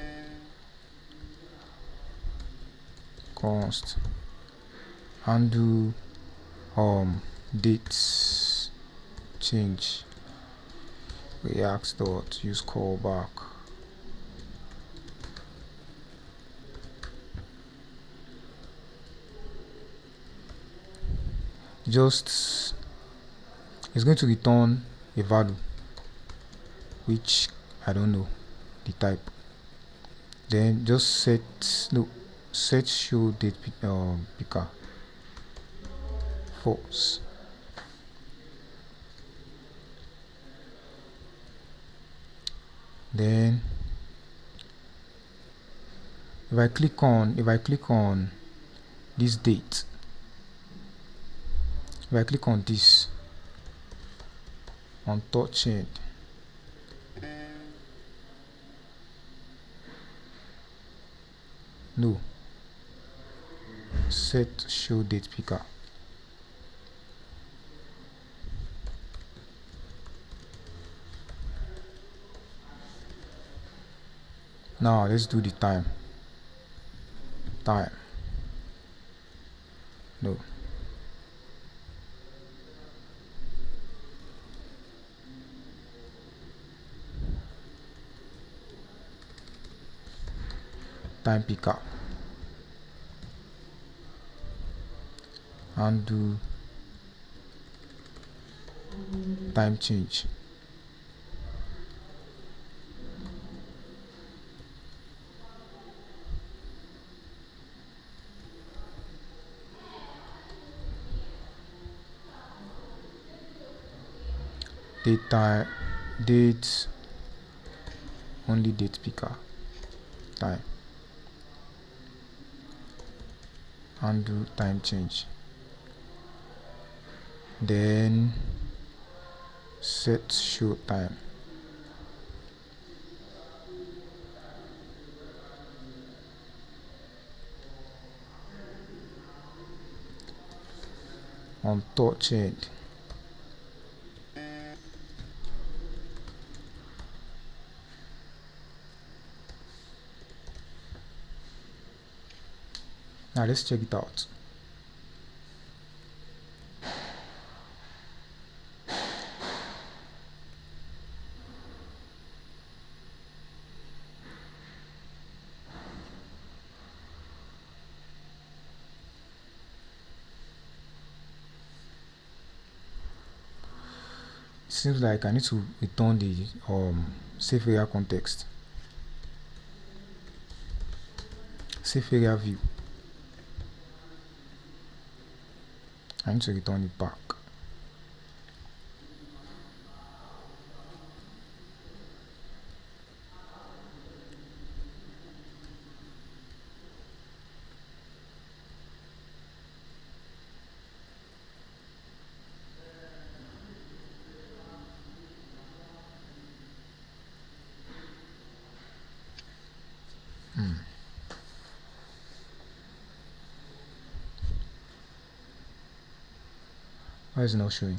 const undo dates change react.use callback. It's going to return a value which I don't know the type. Then just set show date picker false. Then if I click on this date, if I click on this on touch end, no, set show date picker. Now let's do the time. No. Time picker. undo time change. Date only date picker time, undo time change, then set show time. On touch end, now let's check it out. Seems like I need to return the safe area context, safe area view. I need to return it back. Why is it not showing?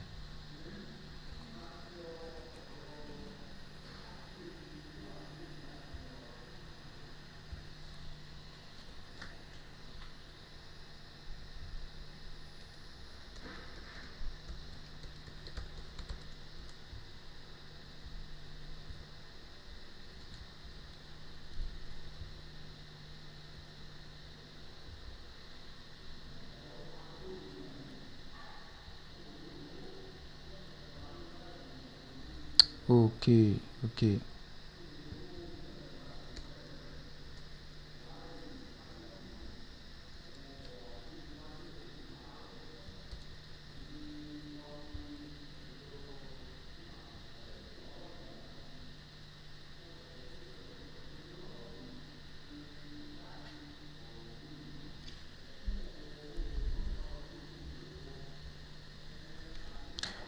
Okay.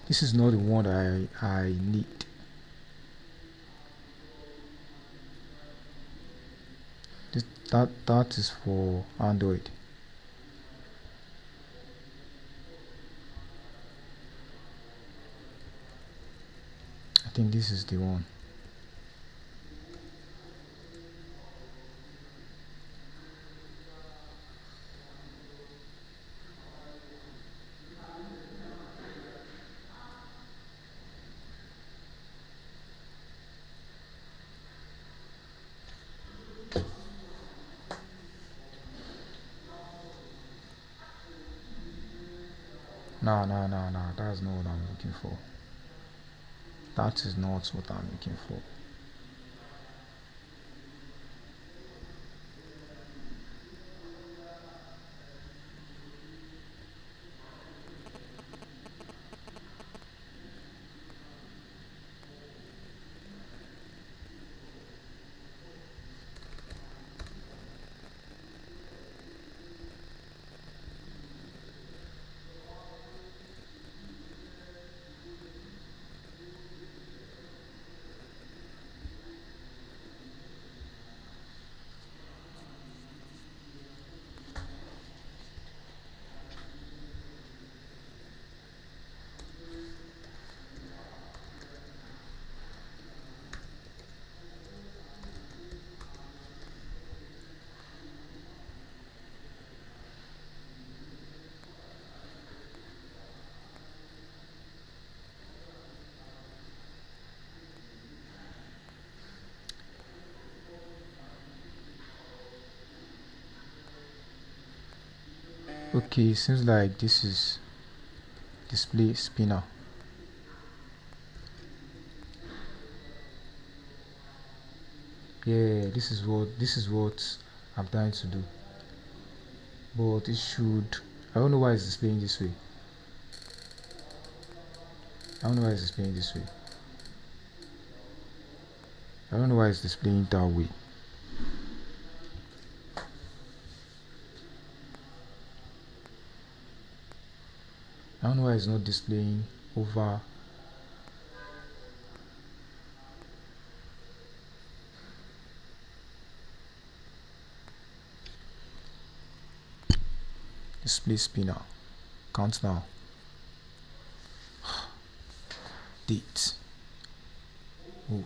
This is not the one that I need. That is for Android. I think this is the one. No, that's not what I'm looking for. That is not what I'm looking for. Okay, seems like this is display spinner. Yeah, this is what I'm trying to do, but it should. I don't know why it's displaying this way. I don't know why it's displaying this way. I don't know why it's displaying that way. I don't know why it's not displaying over. Display spinner. Count now. Date. Mode.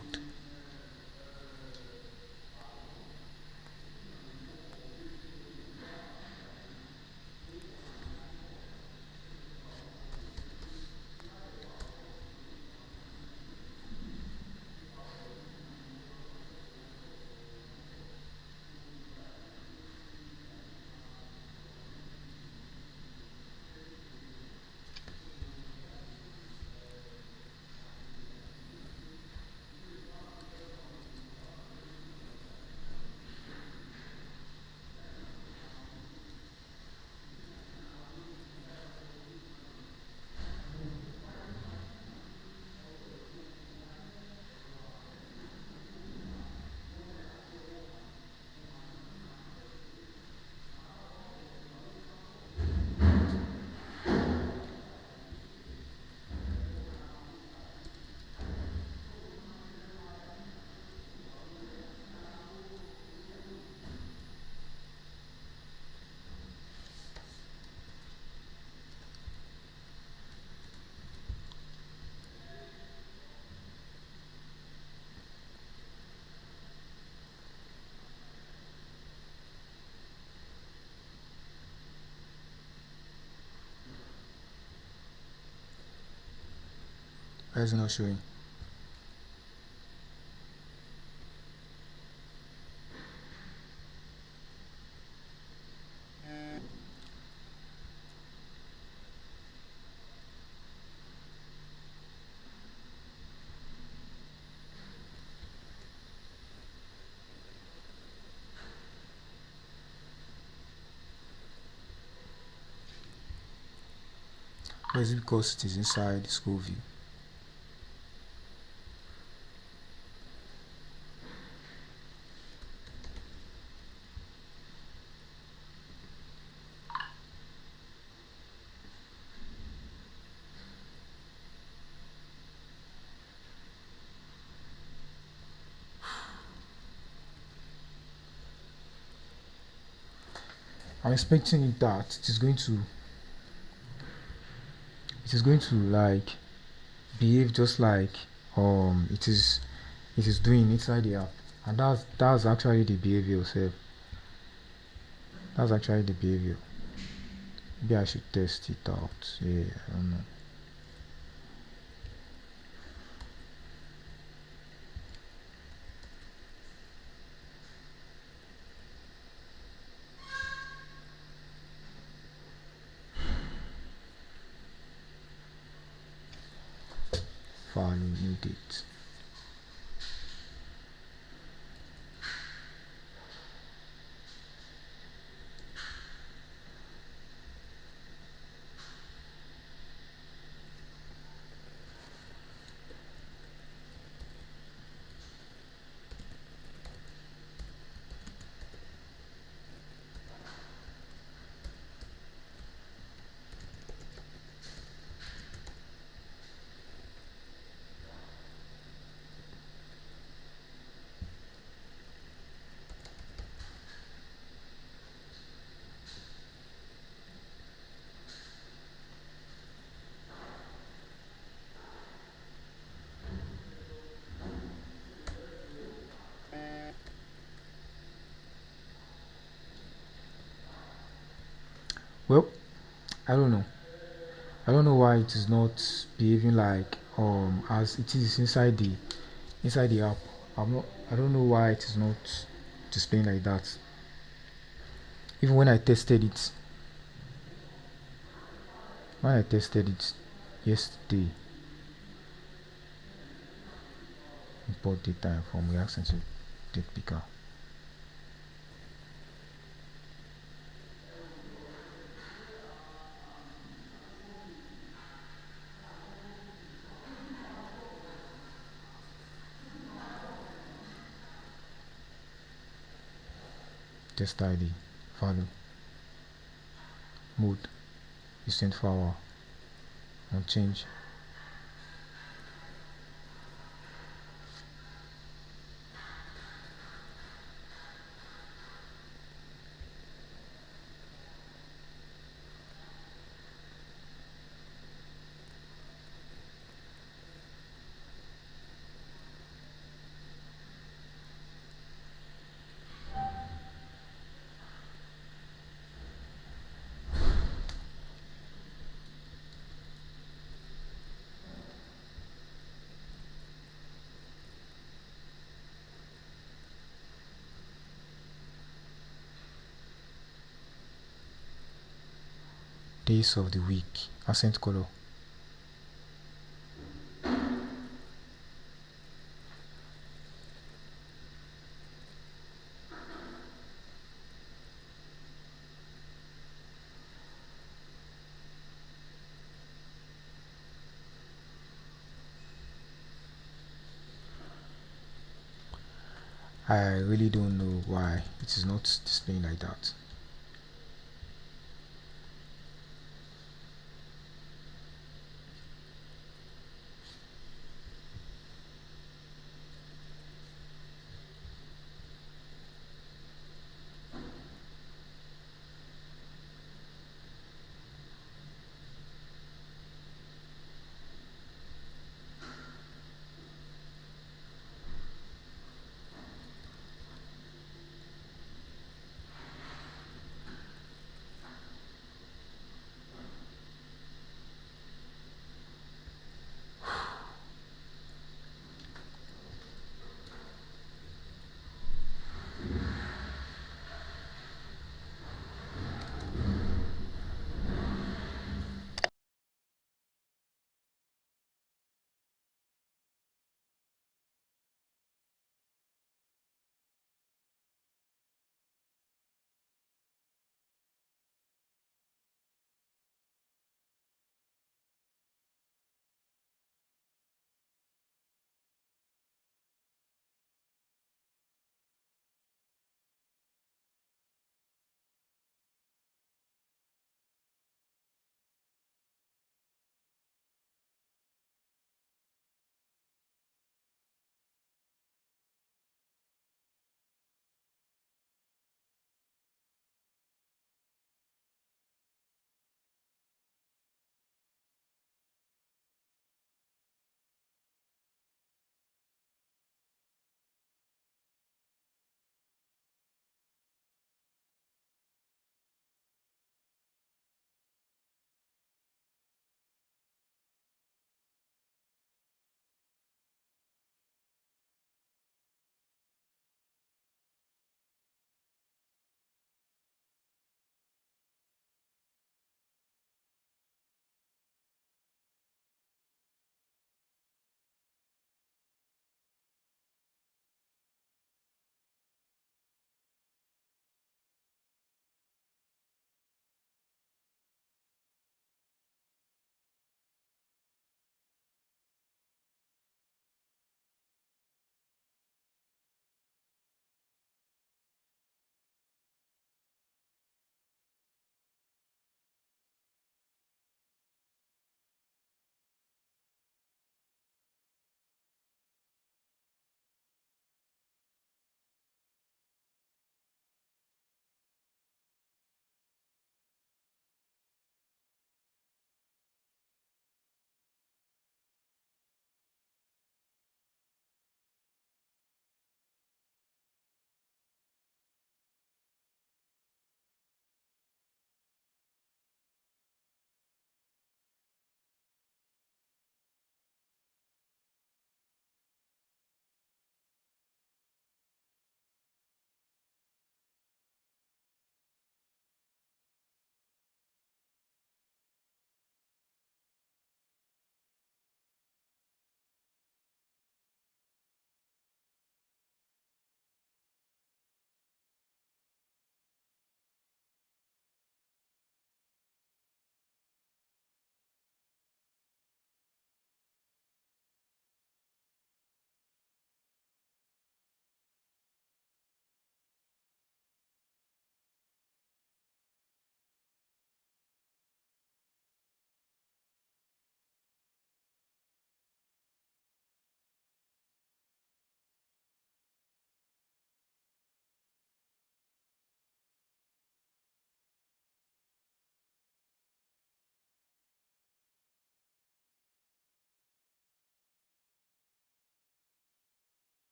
Why is it not showing? Or is it because it is inside the school view? I'm expecting that it is going to like behave just like it is doing inside the app, and that's actually the behavior itself. That's actually the behavior. Maybe I should test it out. Yeah, I don't know. File new date. Well, I don't know. I don't know why it is not behaving like as it is inside the app. I don't know why it is not displaying like that. Even when I tested it. when I tested it yesterday, import data from React into date picker. Test ID, value, mode, recent firewall, and change. Days of the week, accent color. I really don't know why it is not displaying like that.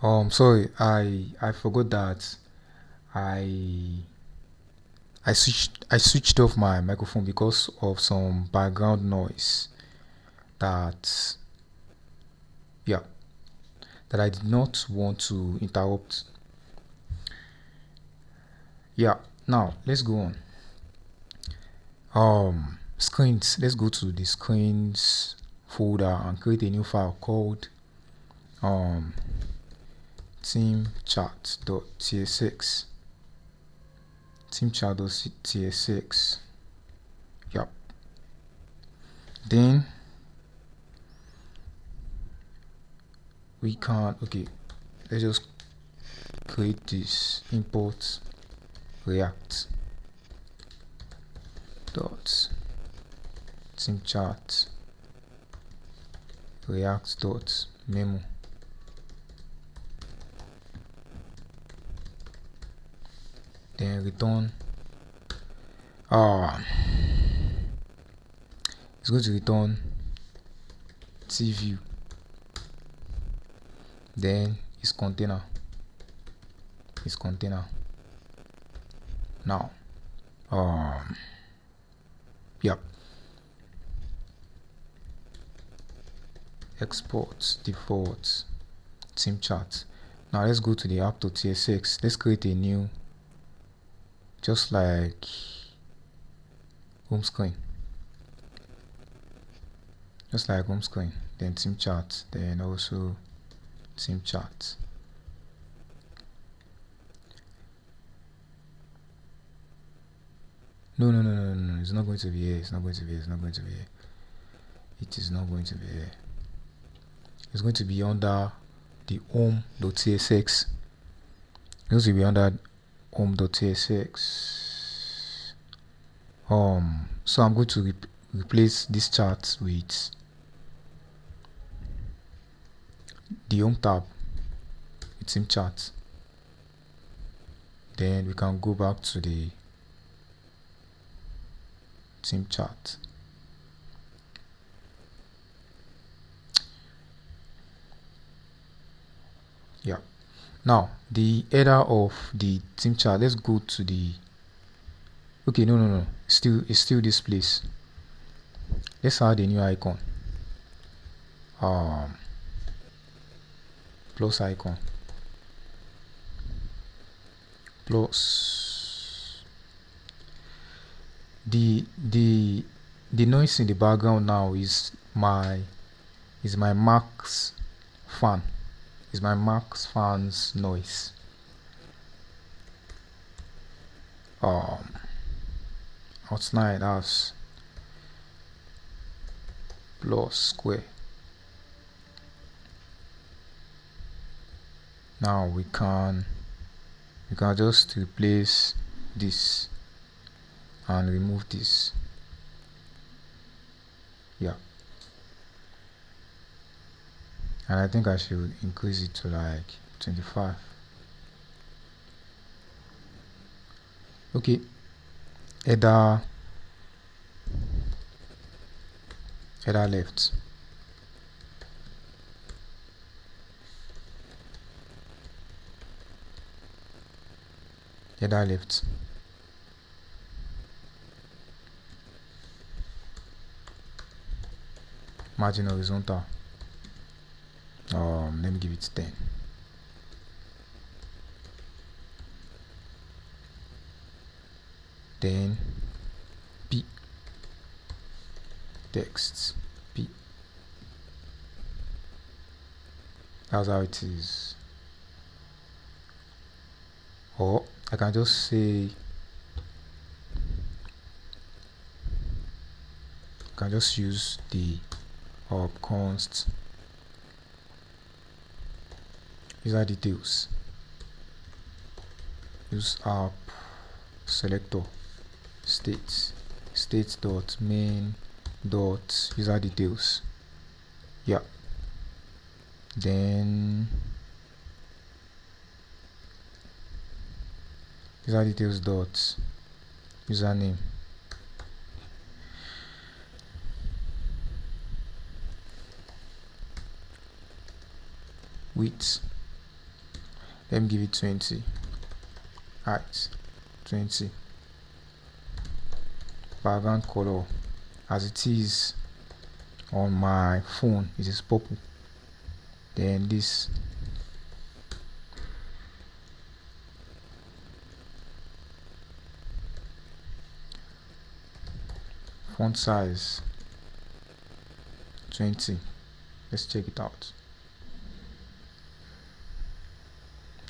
Sorry, I forgot that I I switched off my microphone because of some background noise that yeah that I did not want to interrupt. Yeah, now let's go on. Screens. Let's go to the screens folder and create a new file called teamchat.tsx. Teamchat.tsx. Yep. Then we can let's just create this import react dot teamchat react dot memo. Then return it's going to return tview, then its container now. Yep. Export default team chat. Now let's go to the app.tsx. Let's create a new, just like home screen, then team chat, then also team chat. No, it's not going to be here. It is not going to be here. It's going to be under the home.tsx. It's going to be under home.tsx. So I'm going to replace this chart with the home tab with team chat. Then we can go back to the team chat. Yeah. Now the header of the team chat. Let's go to the. Okay, no. It's still this place. Let's add a new icon. Plus icon. Plus the noise in the background now is my Mac's fan. Is my Mac's fan's noise. Outside as plus square. Now we can just replace this and remove this. Yeah. And I think I should increase it to like 25. Okay. Header left. Header left. Margin horizontal. Let me give it 10. Then P text P. That's how it is. Or I can just say, use the const user details, use app selector state dot main dot user details. Yeah. Then user details dot username. Width Let me give it 20. Height 20. Background color, as it is on my phone, it is purple. Then this font size 20. Let's check it out.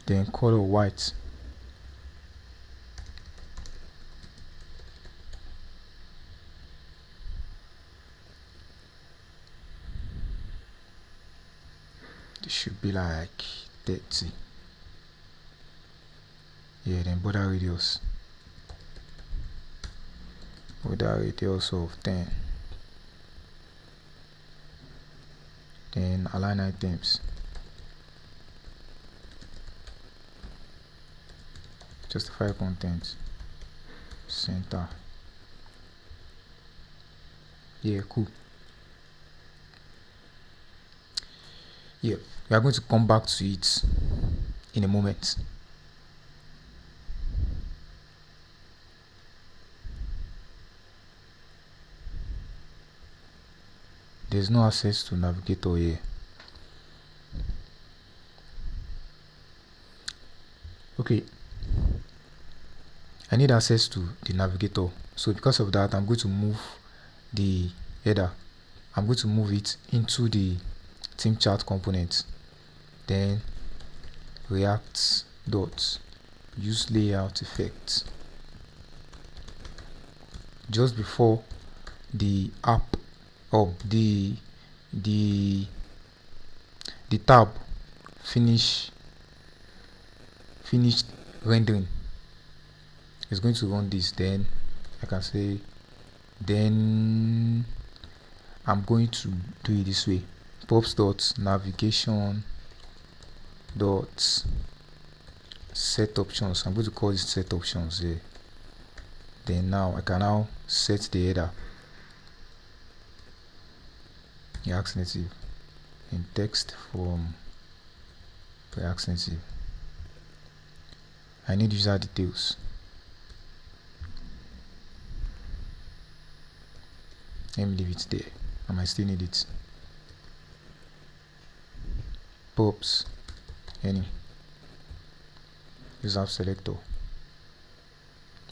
Then color white. This should be like 30. Yeah, then border radius of 10. Then align items, justify content, center. Yeah, cool. Yeah, we are going to come back to it in a moment. There's no access to navigator here. Okay, I need access to the navigator, so because of that I'm going to move the header. I'm going to move it into the theme chart component, then react dot use layout effect just before the app or the tab finished rendering. It's going to run this. Then I can say, then I'm going to do it this way: props dot navigation dot set options. I'm going to call this set options here. Then now I can now set the header React Native in text from React Native. I need user details. Let me leave it there. I might still need it. Props any user selector.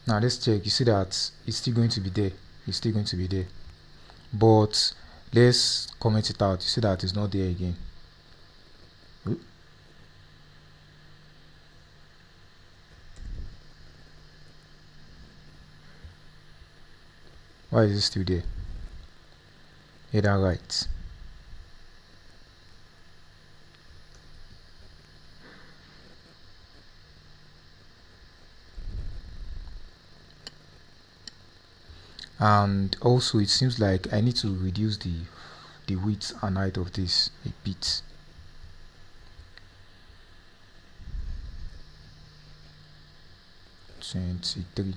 Now let's check. You see that it's still going to be there. It's still going to be there. But let's comment it out. You see that it's not there again. Why is it still there? Header right. And also it seems like I need to reduce the width and height of this a bit. (23).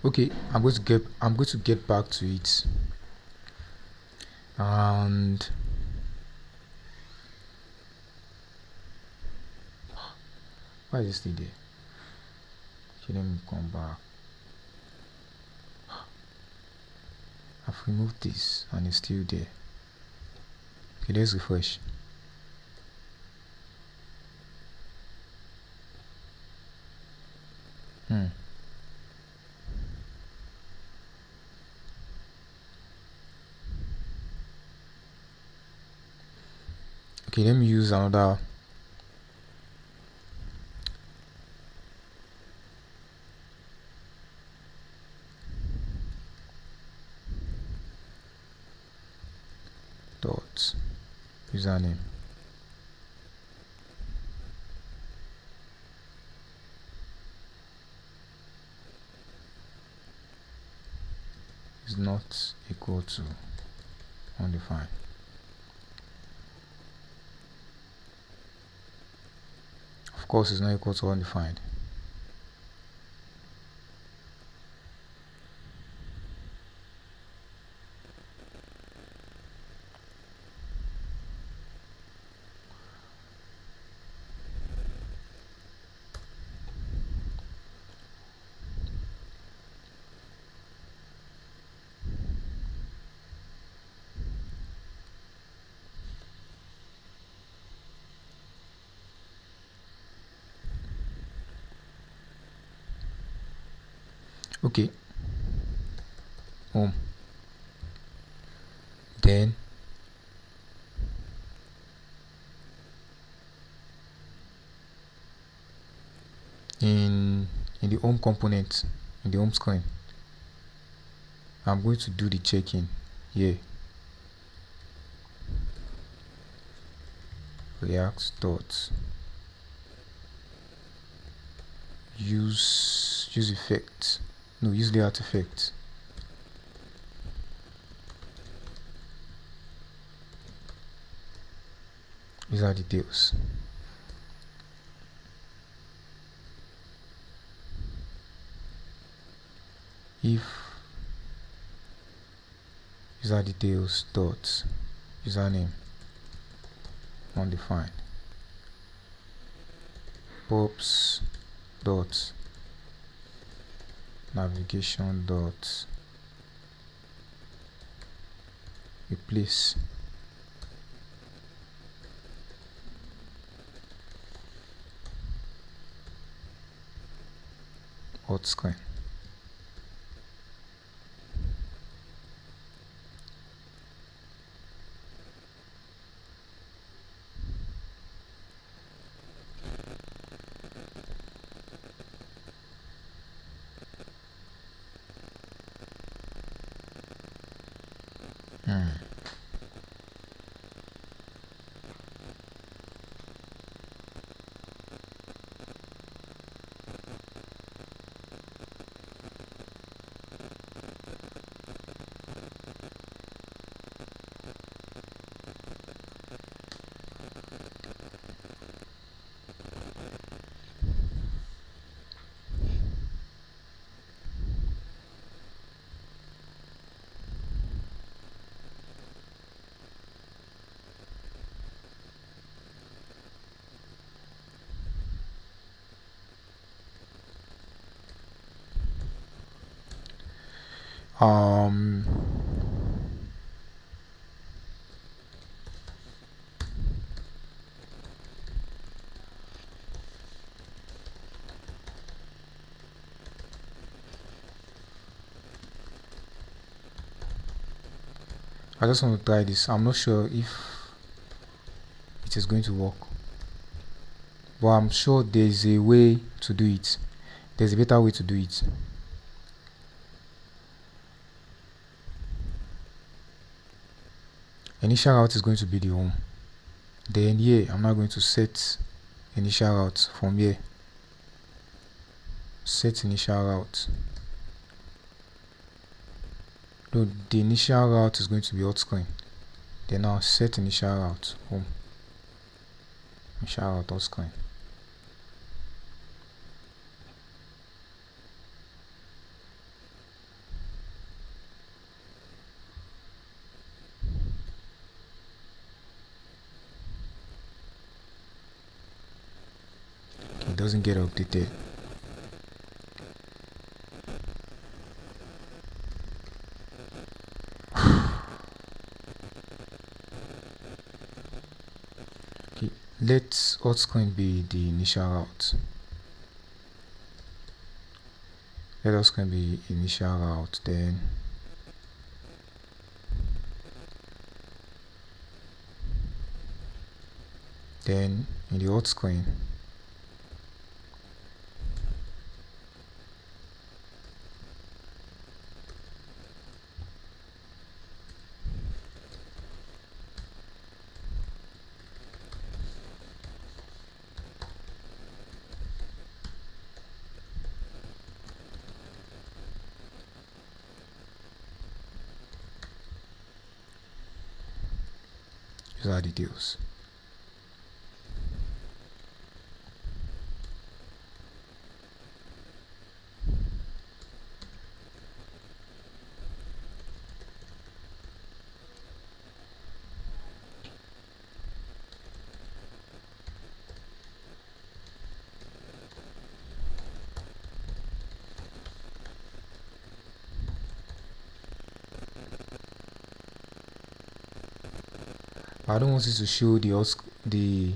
Okay, I'm going to get back to it. And why is it still there? Okay, let me come back. I've removed this and it's still there. Okay, let's refresh. Okay, let me use another dot username. not equal to undefined. Of course, it's not equal to undefined. Okay. Then in the home component, in the home screen, I'm going to do the check-in here. React dot use effect. No, use layout effect. These are details. If user details dot username undefined, pops dot navigation dot replace auth screen. I just want to try this. I'm not sure if it is going to work, but I'm sure there's a way to do it. There's a better way to do it. Initial route is going to be the home. Then here I'm now going to set initial route from here. Set initial route. No, the initial route is going to be auth screen. Then now set initial route home. Initial route auth screen. It doesn't get updated. Okay, let auth screen be the initial route. Let auth screen be initial route. Then in the auth screen, user details. I don't want it to show the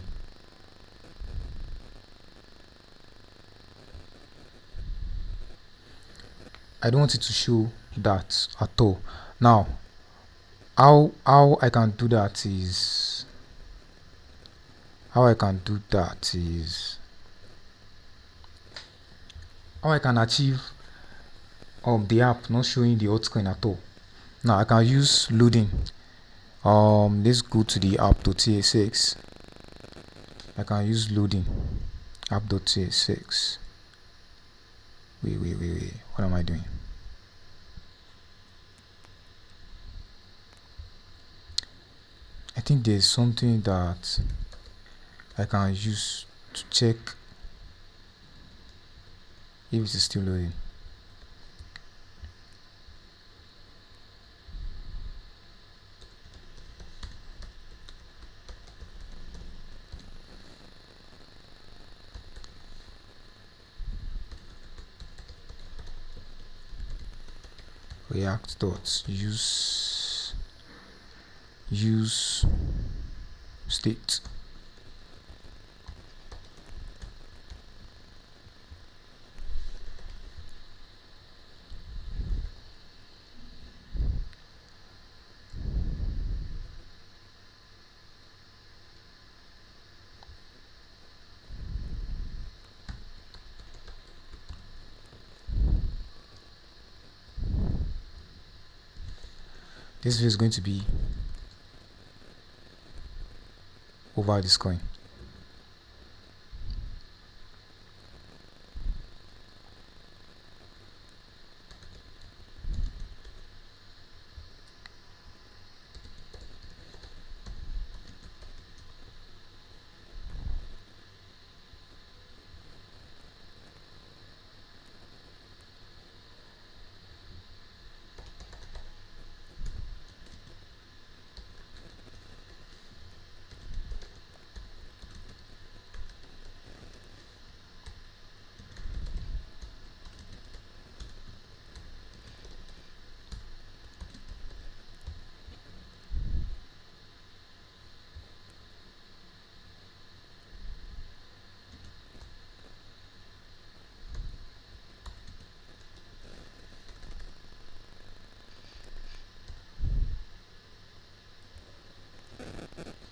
I don't want it to show that at all. Now, how I can do that is how I can achieve the app not showing the hot screen at all. Now I can use loading. Let's go to the app.tsx. I can use loading app.tsx. Wait. What am I doing? I think there's something that I can use to check if it is still loading. React.use state. This view is going to be over the screen.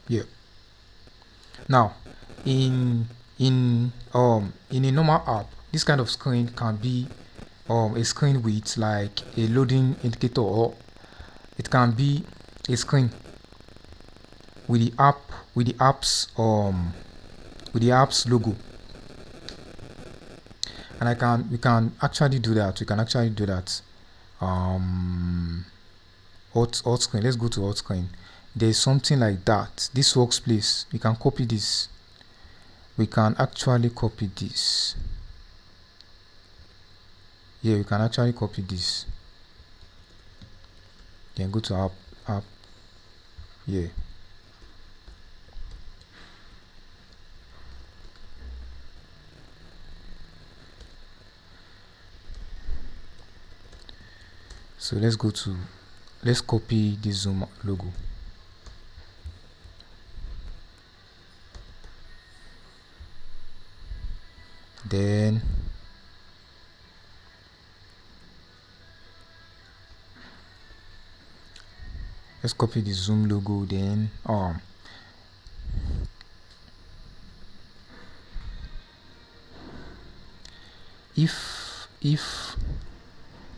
Yeah. Now, in a normal app, this kind of screen can be a screen with like a loading indicator, or it can be a screen with the app's logo. And we can actually do that. Hot screen. Let's go to hot screen. There's something like that. This workspace, we can copy this. We can actually copy this. Yeah, we can actually copy this. Then go to app. Yeah. So let's copy the Zoom logo. Then let's copy the Zoom logo. Then if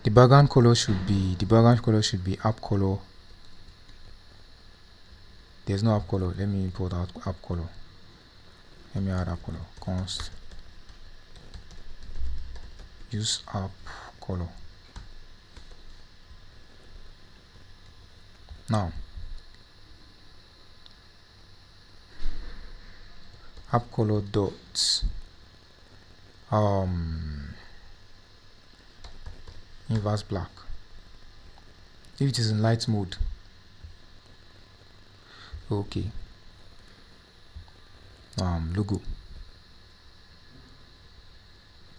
the background color should be app color. There's no app color. Let me import out app color. Let me add app color. Const use app color. Now app color dot inverse black. If it is in light mode, okay, logo,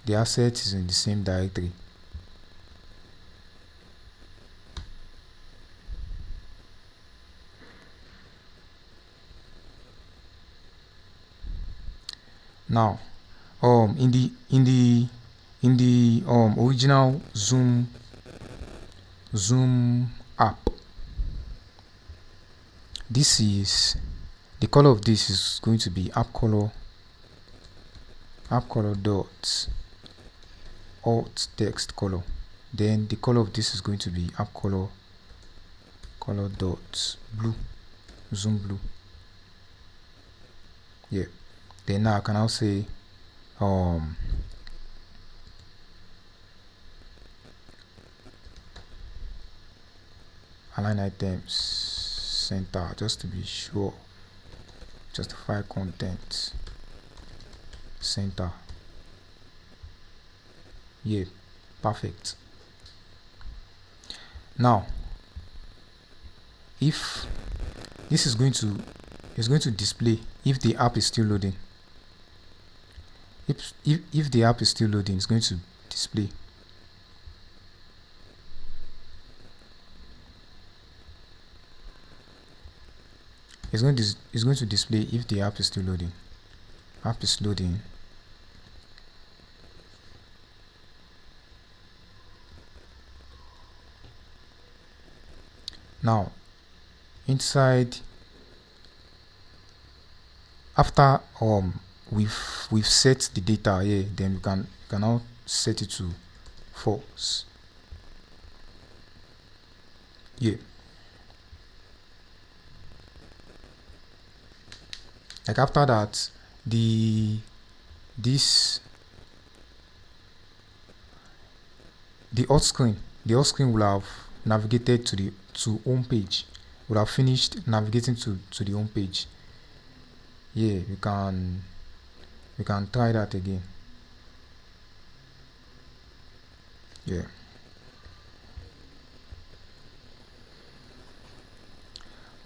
the asset is in the same directory. Now in the original Zoom app, this is the color of this is going to be app color dot alt text color. Then the color of this is going to be app color dot blue, Zoom blue. Yeah. Then now I can now say align items center, just to be sure. Justify content center. Yeah, perfect. Now if this is going to display if the app is still loading. If the app is still loading, it's going to display. It's going to display if the app is still loading. App is loading. Now inside, after we've set the data here, then we can now set it to false. Yeah. Like after that, the auth screen will have navigated to home page. Would have finished navigating to the home page. Yeah, we can try that again. Yeah.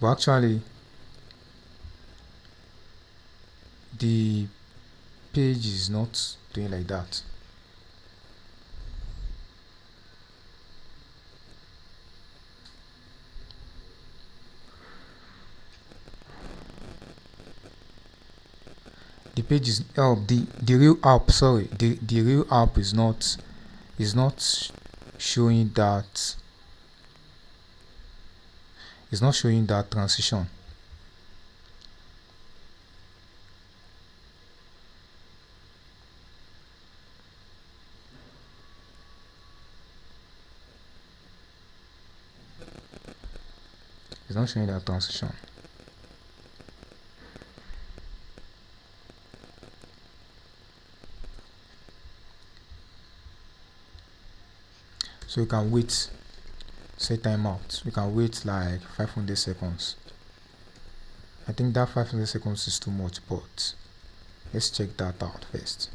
But actually, the page is not doing like that. The page is the real app. Sorry, the real app is not showing that. It's not showing that transition. It's not showing that transition. So we can wait, set timeout. We can wait like 500 seconds. I think that 500 seconds is too much, but let's check that out first.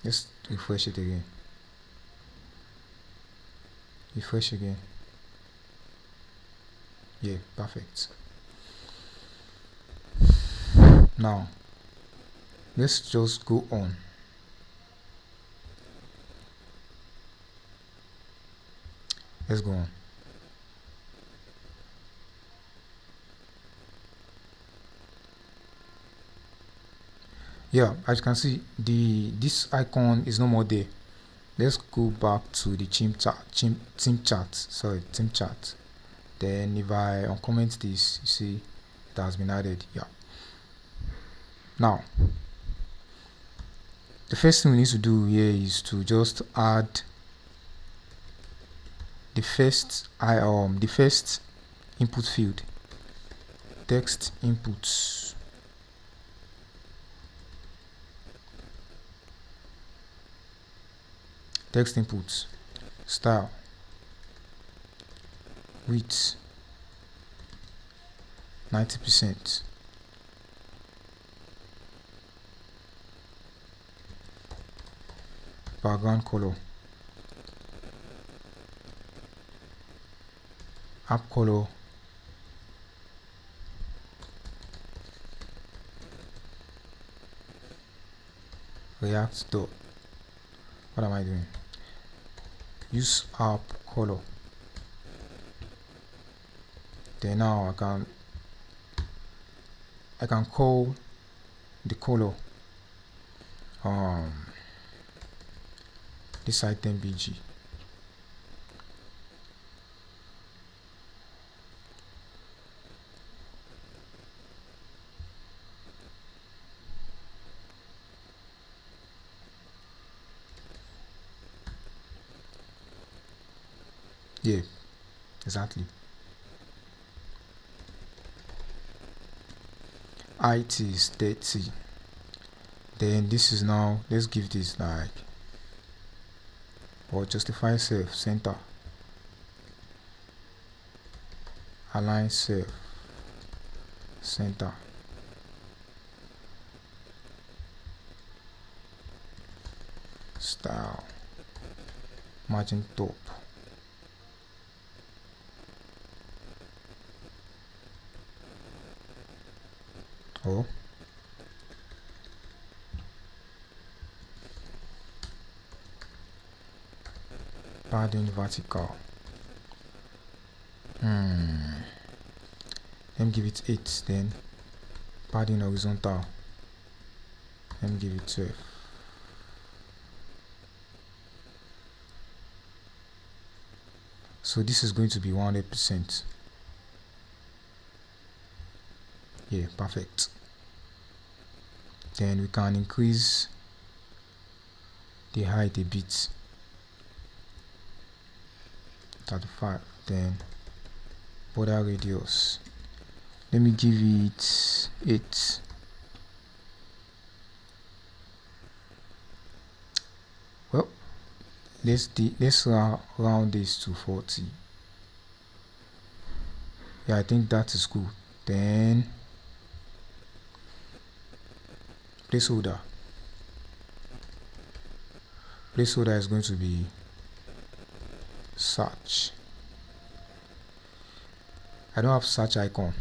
Let's refresh it again. Refresh again. Yeah, perfect. Now let's just go on. Let's go on. Yeah, as you can see, this icon is no more there. Let's go back to the team chat. Then if I uncomment this, you see it has been added. Yeah. Now the first thing we need to do here is to just add the first input field, text inputs. Text inputs, style, width, 90%. Background color, app color, React dot, what am I doing? Use app color. Then now I can call the color this item bg. Yeah, exactly. Height is 30. Then this is now, let's give this like, or justify self center, align self center, style, margin top, or padding vertical. Let me give it 8. Then padding horizontal, let me give it 12. So this is going to be 100%. Yeah, perfect. Then we can increase the height a bit, 35. Then border radius, let me give it 8. Well, let's round this to 40. Yeah, I think that is good. Then placeholder is going to be search. I don't have search icon.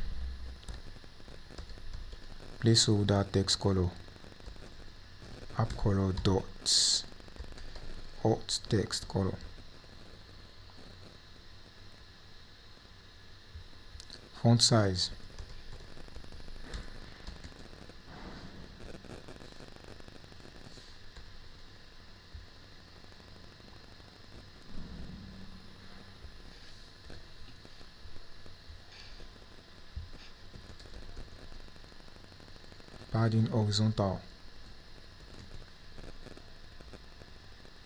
Placeholder text color, app color dots, alt text color, font size, padding horizontal,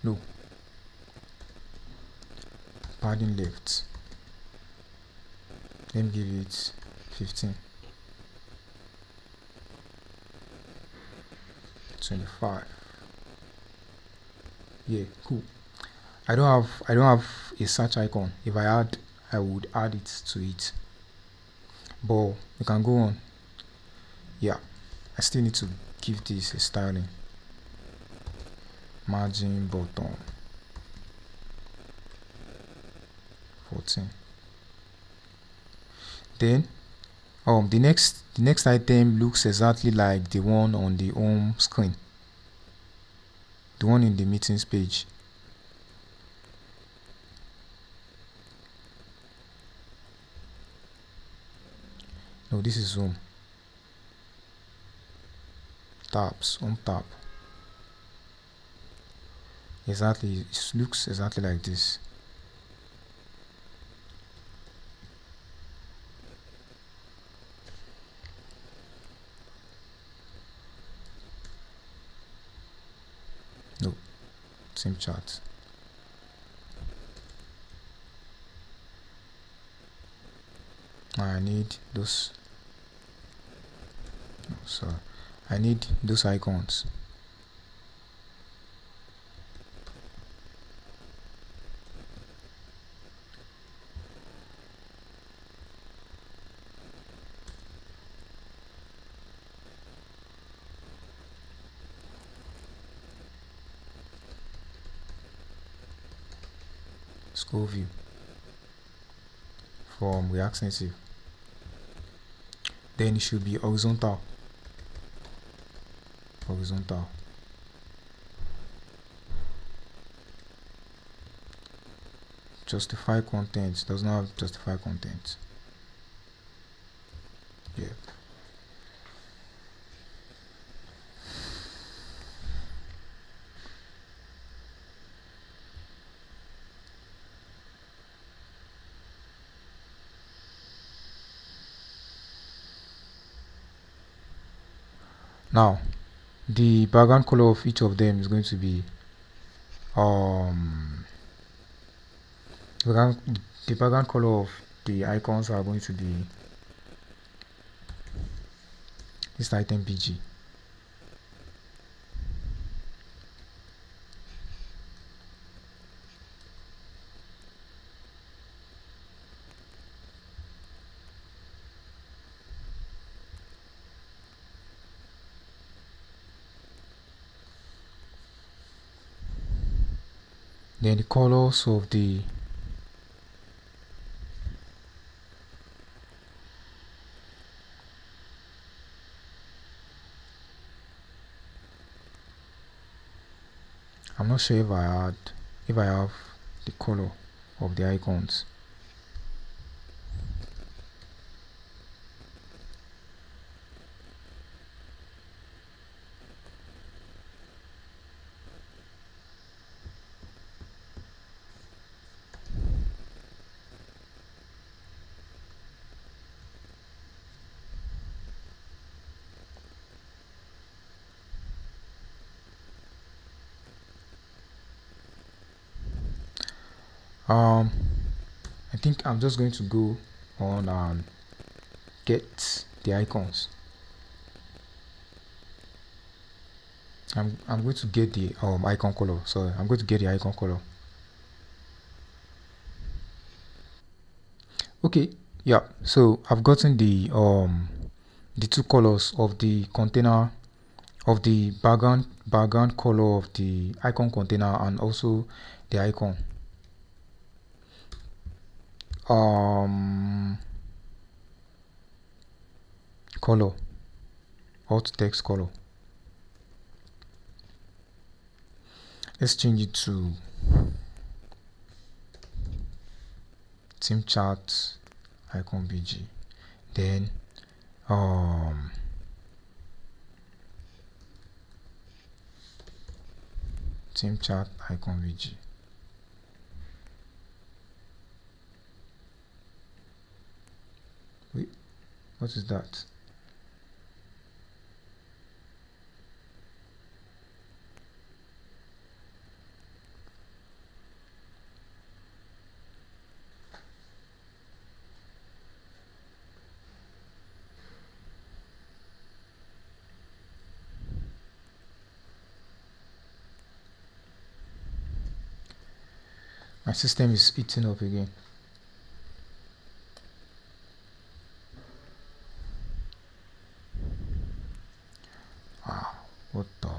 no, padding left, let me give it 15, 25. Yeah, cool. I don't have a search icon. If I had, I would add it to it, but we can go on. Yeah, I still need to give this a styling, margin bottom 14. Then the next item looks exactly like the one on the home screen, the one in the meetings page. No, this is home. Tabs, home tab. Exactly, it looks exactly like this. No, same chart. I need those. So I need those icons. scroll view from React Native. Then it should be horizontal. Justify content does not have justify content. Yeah. Now, the background color of each of them is going to be the background color of the icons are going to be this item BG. Then the colors of the I'm not sure if I have the color of the icons. I think I'm just going to go on and get the icons. I'm going to get the icon color. Sorry, I'm going to get the icon color. Okay, yeah. So I've gotten the two colors of the container of the background color of the icon container and also the icon. Color, alt text color. Let's change it to theme chart icon BG. Then theme chart icon BG. Wait, what is that? My system is eating up again. Wow, what the?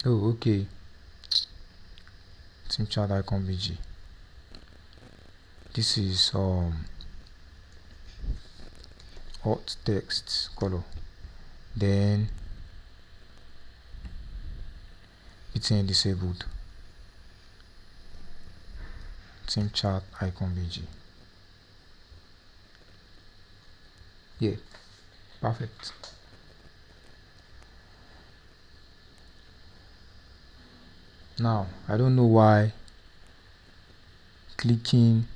Oh, okay. Theme chart icon BG. This is alt text color. Then it's disabled. Theme chart icon BG. Yeah, perfect. Now I don't know why clicking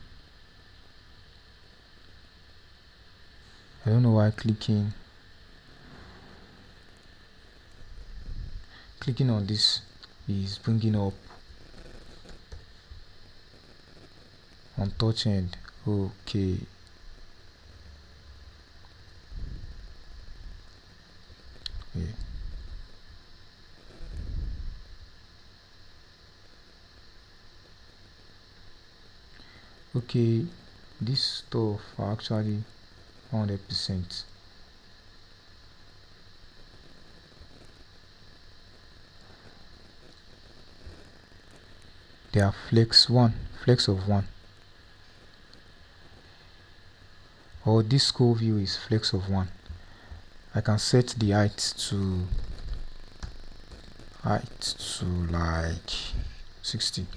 on this is bringing up on touch end. Okay, Yeah. Okay, this stuff are actually 100%. They are flex of 1. Or this scroll view is flex of 1. I can set the height to like 60.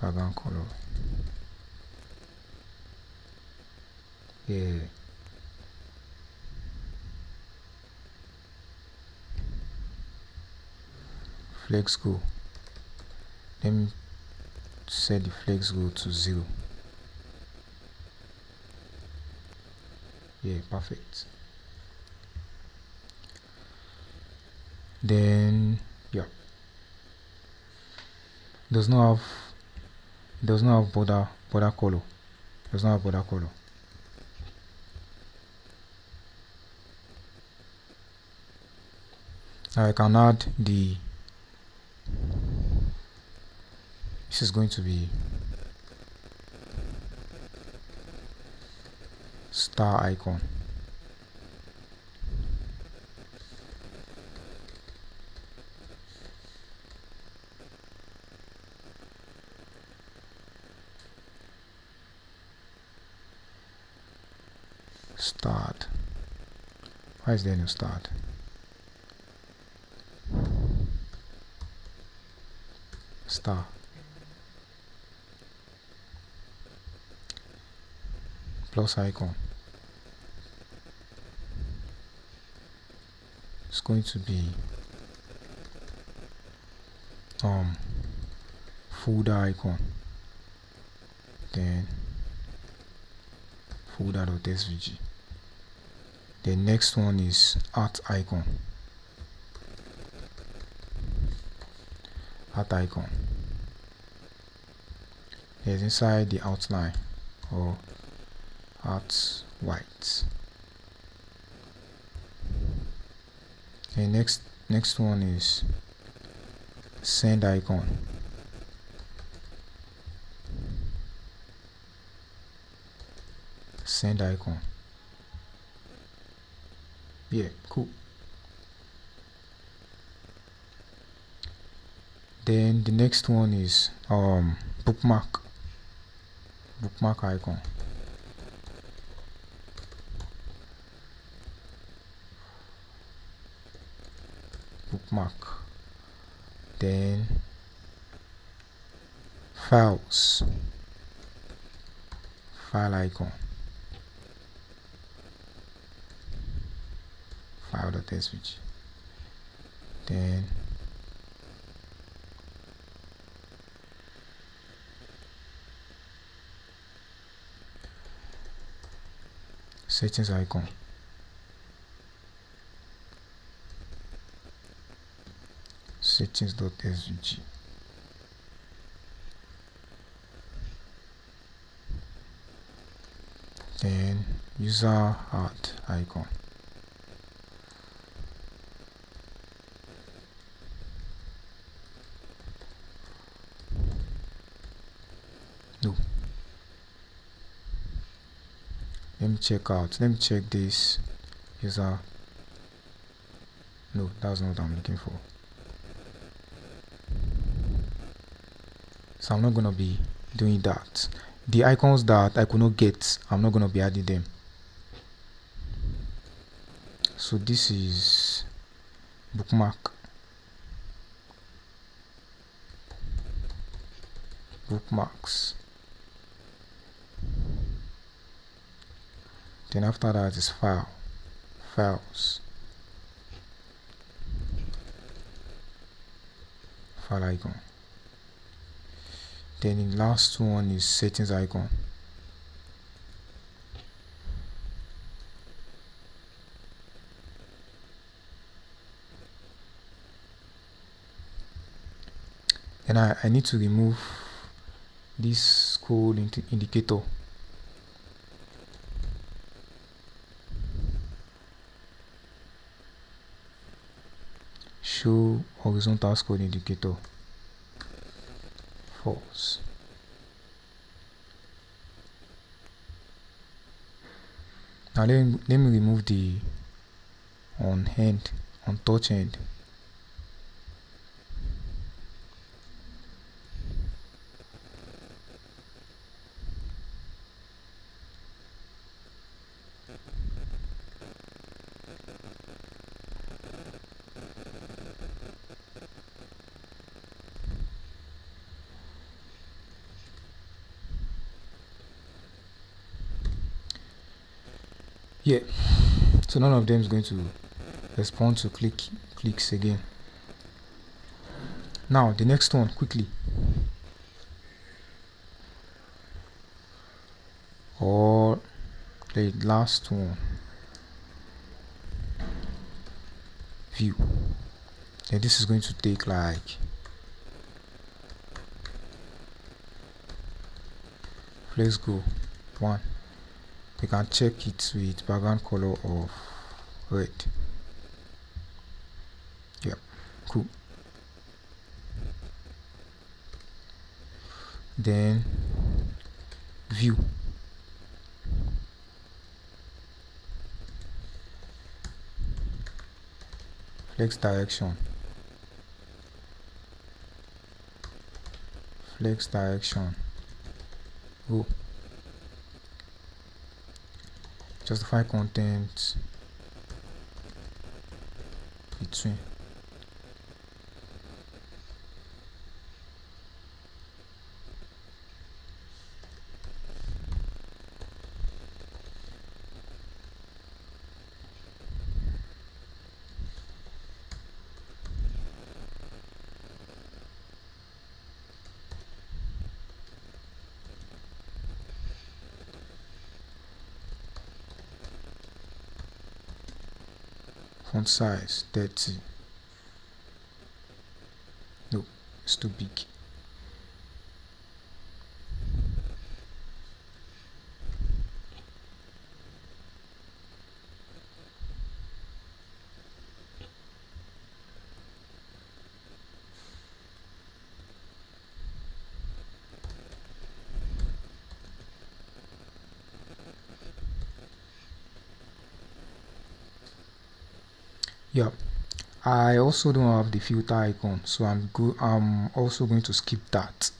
Background color. Yeah. Flex go. Let me set the flex go to 0. Yeah, perfect. Then yeah, does not have border color. Does not have border color. Now I can add this is going to be star icon. Start. Why is there no start? Star. Plus icon. It's going to be folder icon. Then folder.svg. The next one is art icon. Is inside the outline or art white. The next one is send icon. Yeah, cool. Then the next one is bookmark icon. Then file icon. File.svg. Then settings icon. Settings.svg. Then user art icon. No. Let me check this user. No, that's not what I'm looking for. So I'm not gonna be doing that. The icons that I could not get, I'm not gonna be adding them. So this is bookmarks. Then after that is files. File icon. Then the last one is settings icon. Then I need to remove this code indicator. Show horizontal code indicator false. Now let me remove the on touch end. Yeah, so none of them is going to respond to clicks again. Now the next one, quickly, or the last one, view. And this is going to take like, let's go 1. You can check it with background color of red. Yeah, cool. Then view. Flex direction. Go. Justify content between. Font size 30. No, it's too big. Yeah, I also don't have the filter icon, so I'm also going to skip that.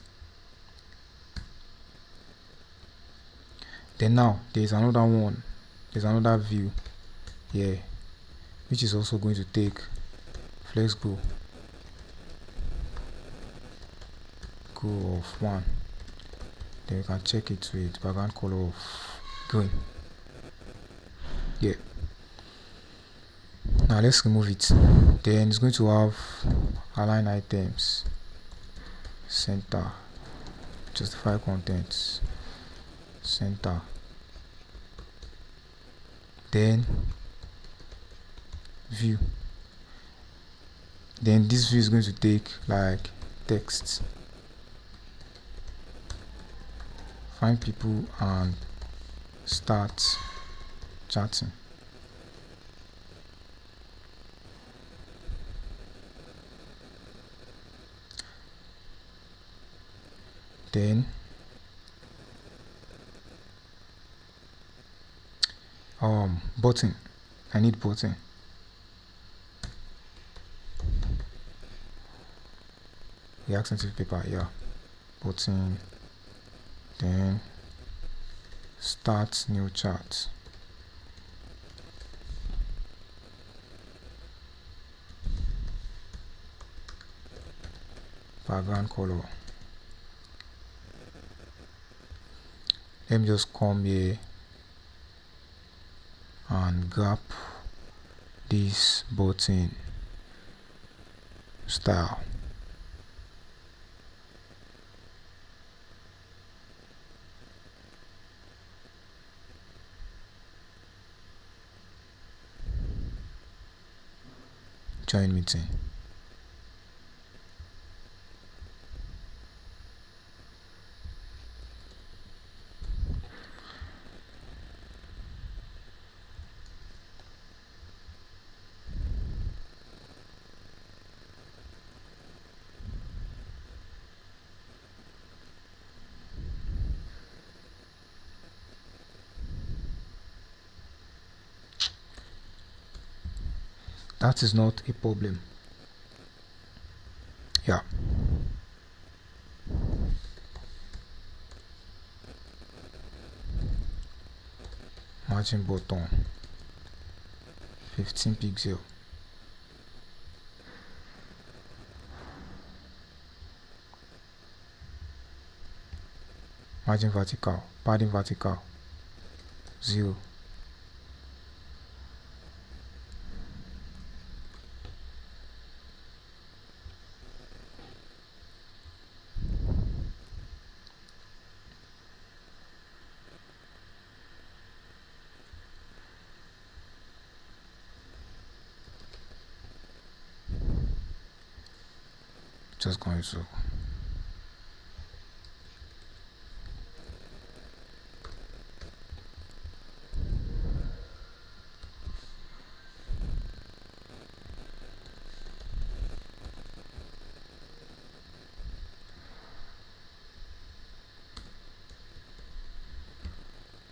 Then now there's another one, there's another view here, which is also going to take. Let's go of 1. Then you can check it with background color of green. Yeah. Now let's remove it. Then it's going to have align items, center, justify contents, center. Then view. Then this view is going to take like text. Find people and start chatting. Then button. I need button. React Native paper, yeah. Button. Then start new chat. Background color. Let me just come here and grab this button style. Join meeting. that is not a problem. Yeah. Margin button 15 pixel. Margin vertical, padding vertical 0. Just going to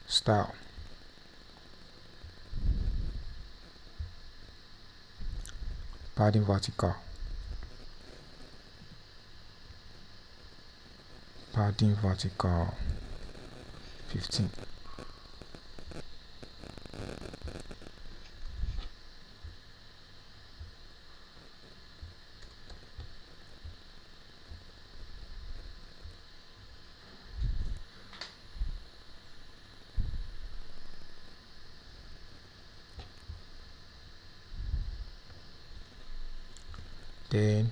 style, padding vertical, padding vertical 15. Then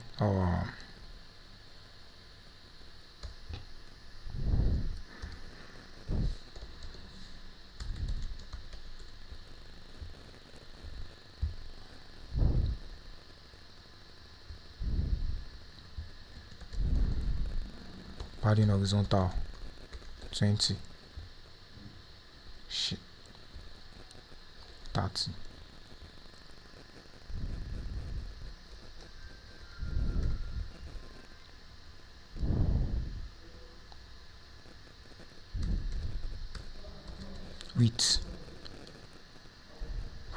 padding horizontal 20. Shit. 30. Width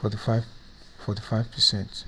45%.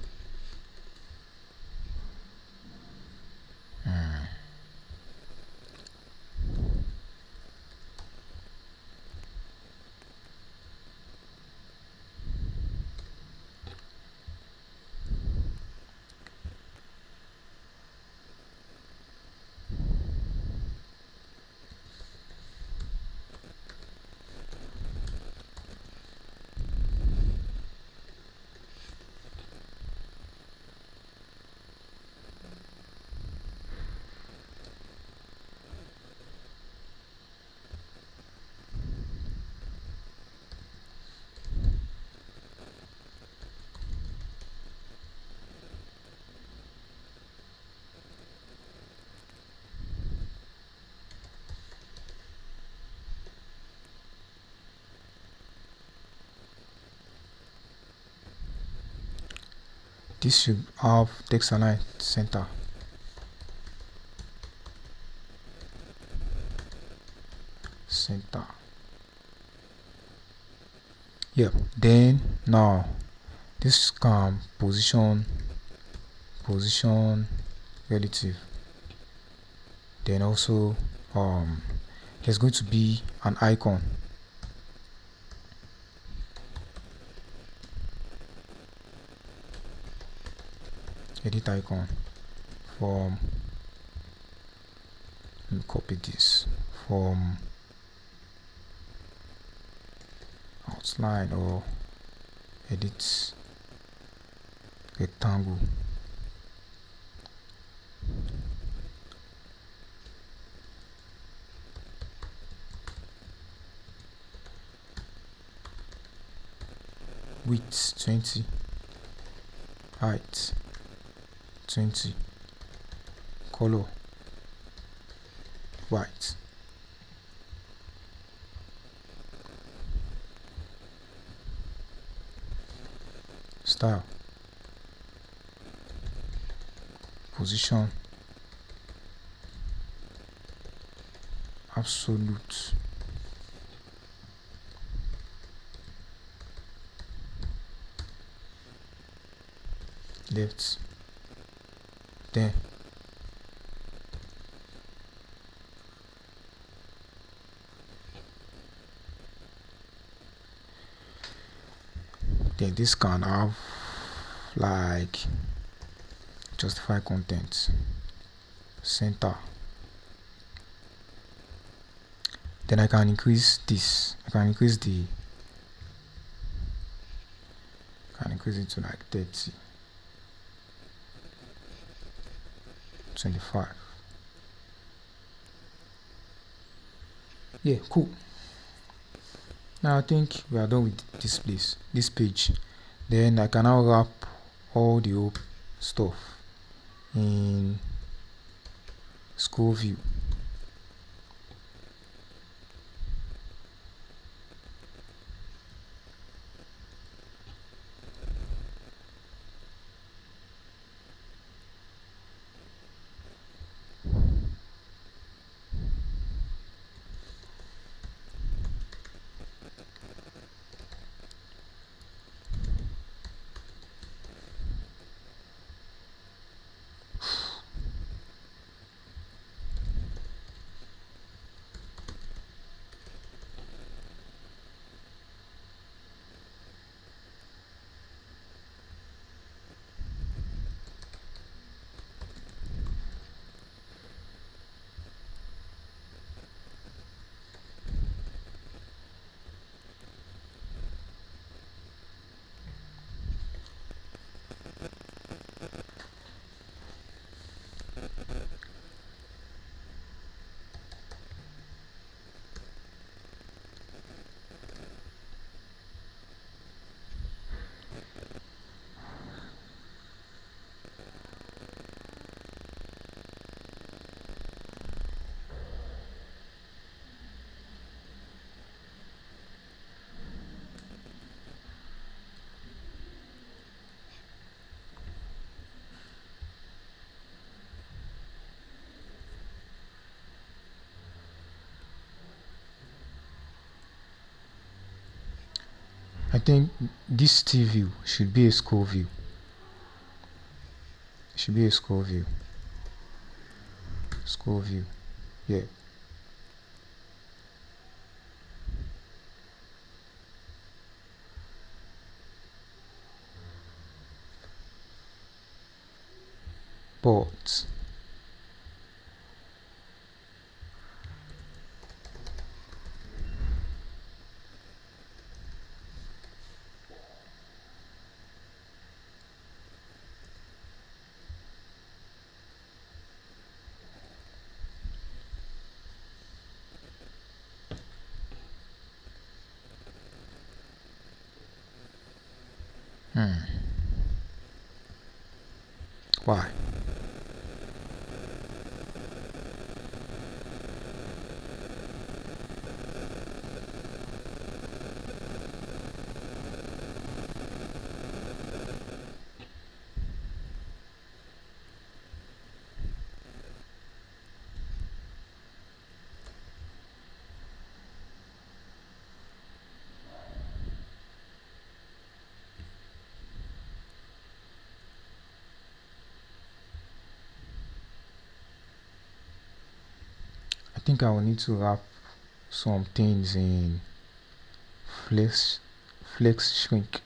This should have text align center. Yeah, then now this can position relative. Then also there's going to be an icon. Edit icon from, let me copy this from outline or edit rectangle. Width 20, height 20, color white. Style, position, absolute, left, then this can have like justify content, center. Then I can increase this. I can increase it to like 30, 25. Yeah, cool. Now I think we are done with this page. Then I can now wrap all the whole stuff in school view. I think this T view should be a school view. It should be a school view. School view. Yeah. But why? I think I will need to wrap some things in flex shrink.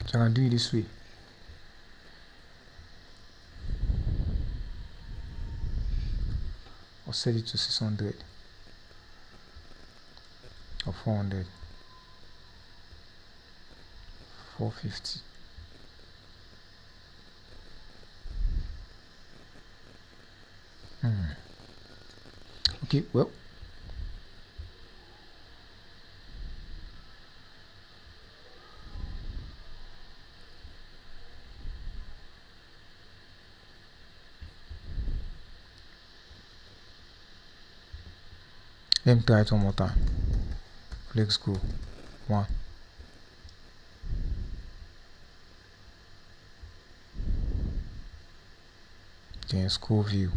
So I can do it this way. or set it to 600 or 400, 450. Okay, well, let me try it one more time. Let's go. 1, then scroll view.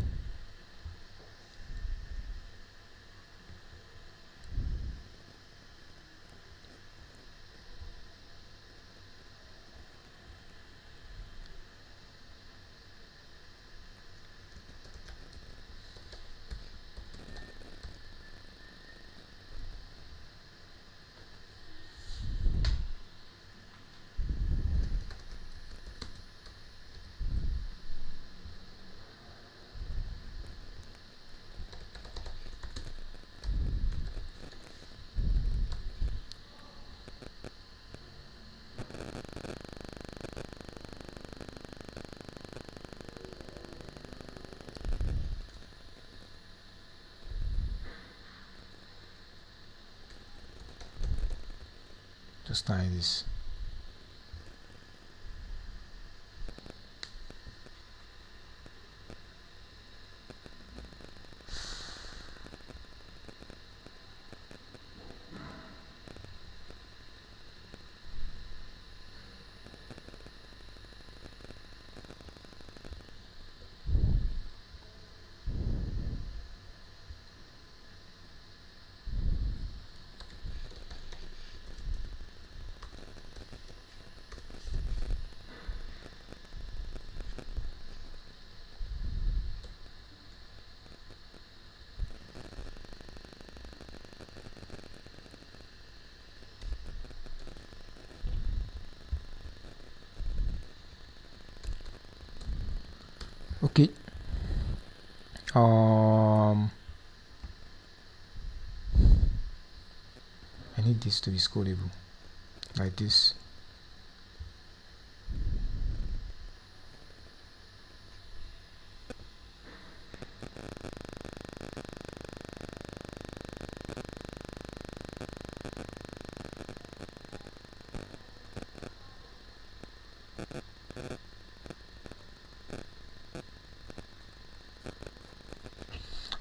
Just try this. Okay. I need this to be scrollable like this.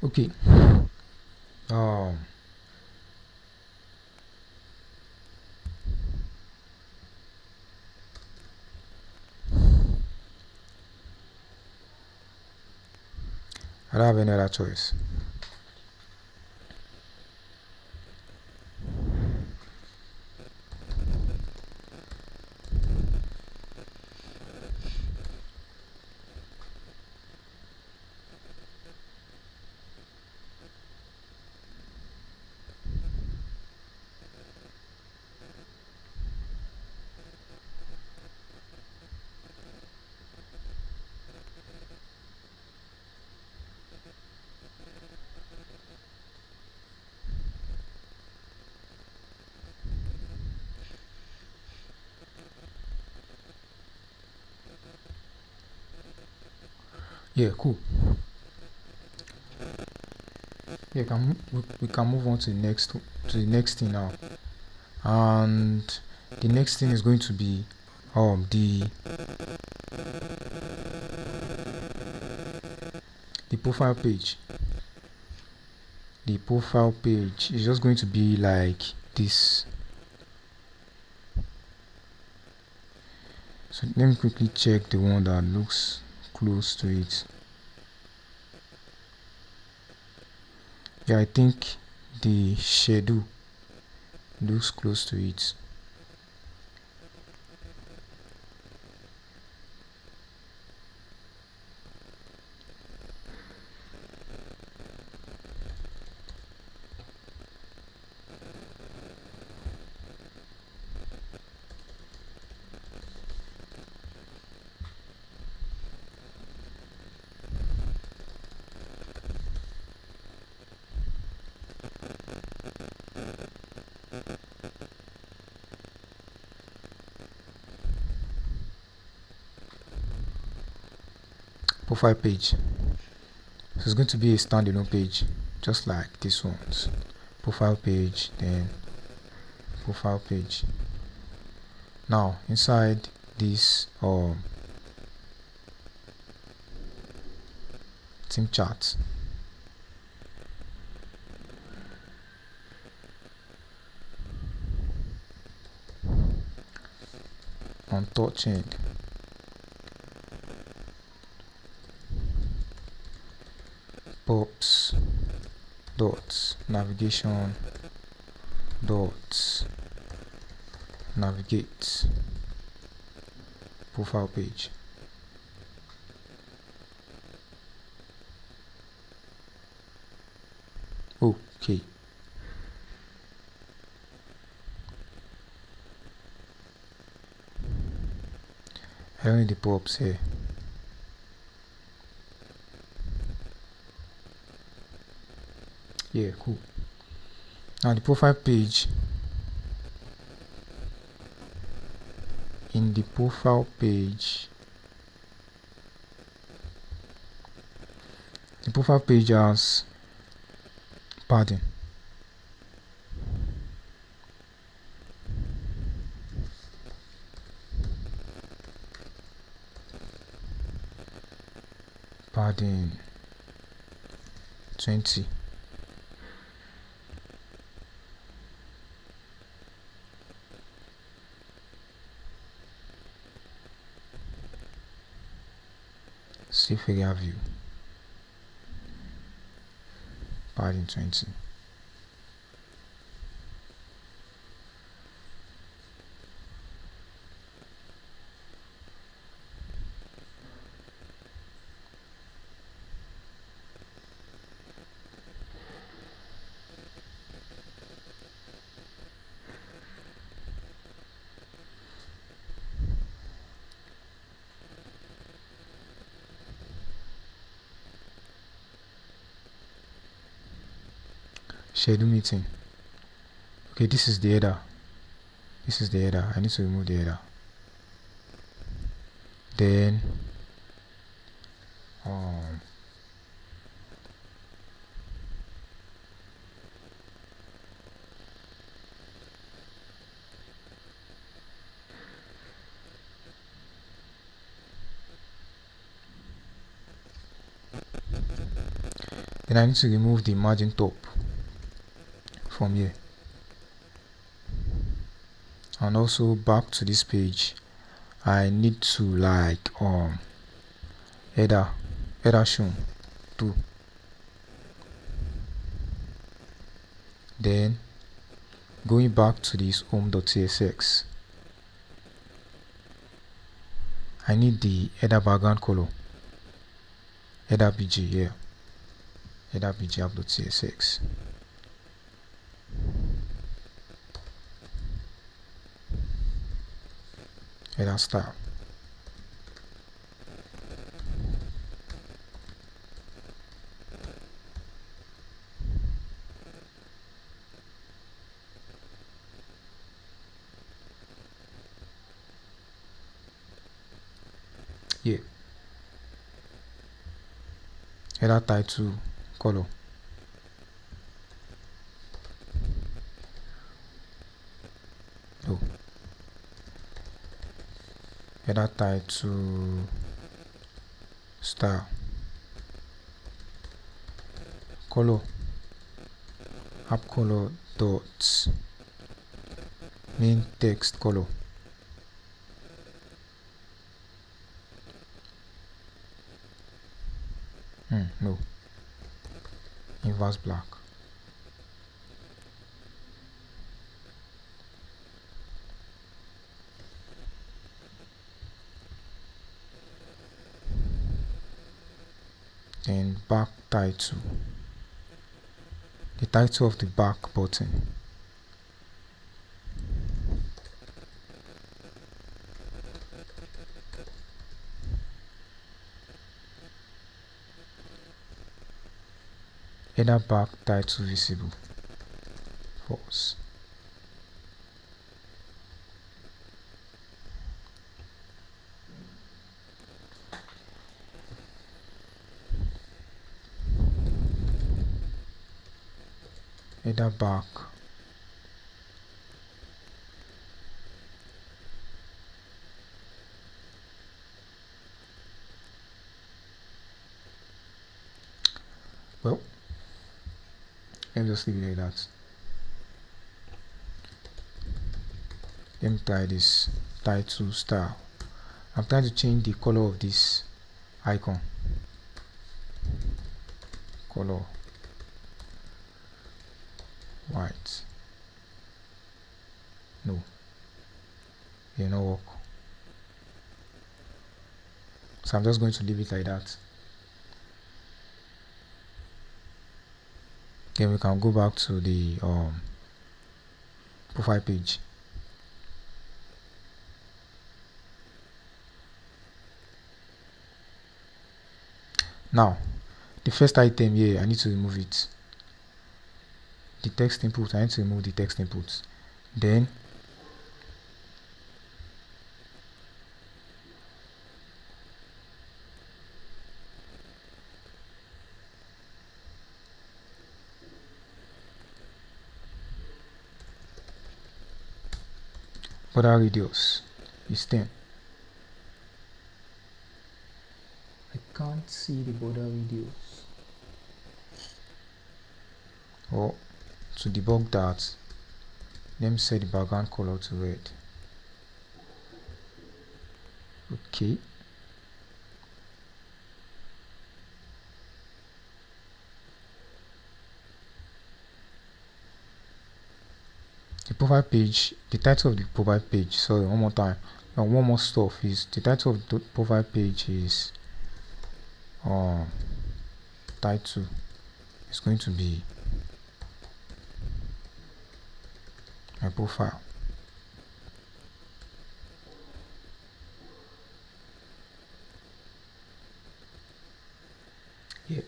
Okay. I don't have any other choice. Yeah, cool. Yeah, we can move on to the next thing now, and the next thing is going to be the profile page. The profile page is just going to be like this. So let me quickly check the one that looks close to it. Yeah, I think the schedule looks close to it. profile page. So it's going to be a standalone page, just like this one's profile page, then profile page. Now inside this team chat, on touch end, pops dots navigation dots navigate profile page. Okay, I don't need the pops here. Yeah, cool. Now the profile page, in the profile page, the profile page has padding. Padding 20. Safe area view. Padding 20. Schedule meeting. Okay, this is the header. This is the header. I need to remove the header. Then I need to remove the margin top from here, and also back to this page I need to like header shown too. Then going back to this home.csx, I need the header background color, header bg here, header bg app.csx. Header style. Yeah. Header title color. Oh. Header title style. Color. App color dots. Main text color. No. Inverse black. Then back title. The title of the back button. Header back title visible. False. header back. Well, let me just leave it like that. Let me try this title style. I'm trying to change the color of this icon. Color white. No, it will not work. So I'm just going to leave it like that. Then we can go back to the profile page. Now, the first item here, I need to remove it. The text input, I need to remove the text input. Then border radius is 10. I can't see the border radius. Or to debug that, let me set the background color to red. Okay. The profile page, the title of the profile page, sorry, one more time. Now, one more stuff is the title of the profile page is title is going to be my profile. Yeah.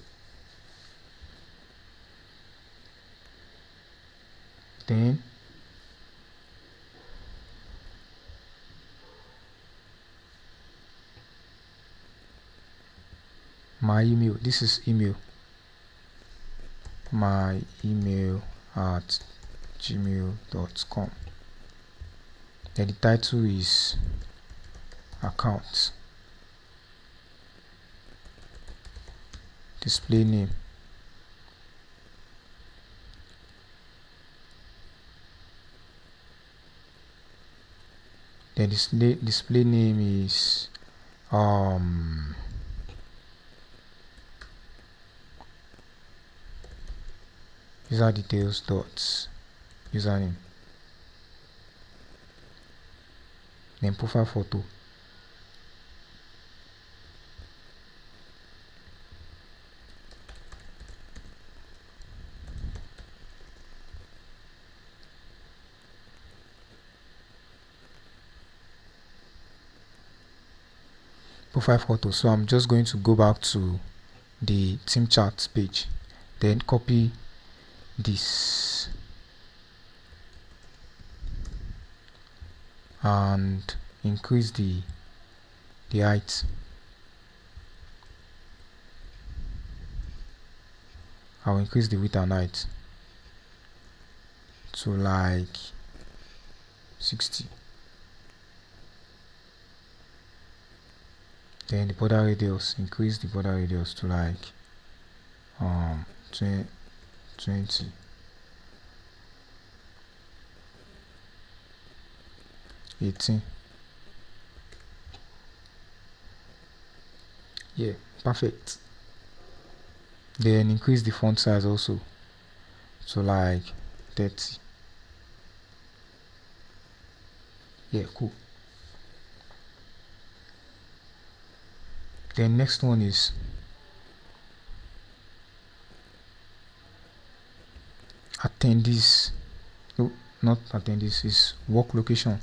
Then my email, this is email, my email at gmail.com. Then the title is account, display name, then display name is user details dot username, then profile photo, so I'm just going to go back to the theme chart page, then copy this and increase the height. I'll increase the width and height to like 60. Then the border radius, increase the border radius to like 20. Yeah, perfect. Then increase the font size also to like 30. Yeah, cool. Then next one is attendees. No, not attendees, is work location.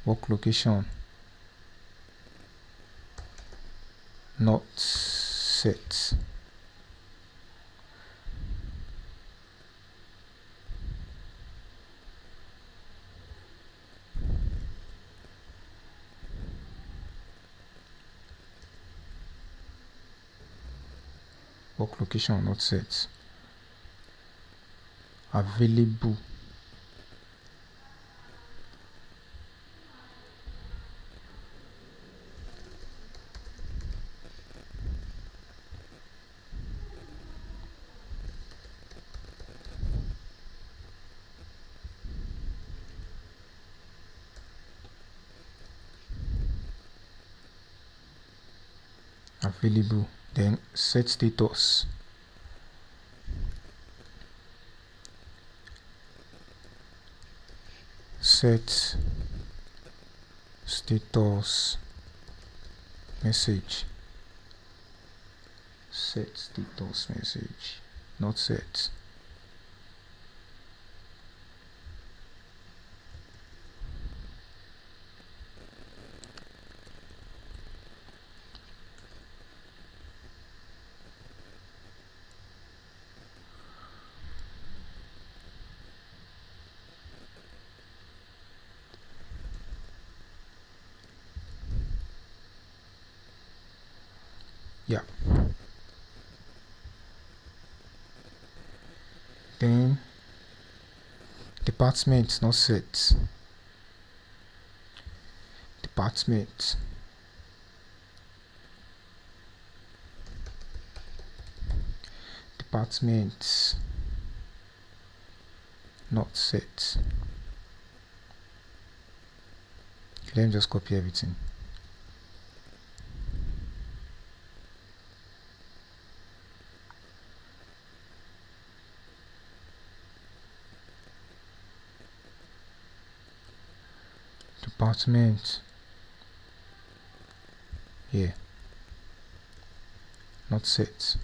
Work location not set. Work location not set. available. Available. Then set status. Set status message. Set status message, not set. Yeah. Then department, not set. Department. Department, not set. Let me just copy everything. Department, yeah, not set.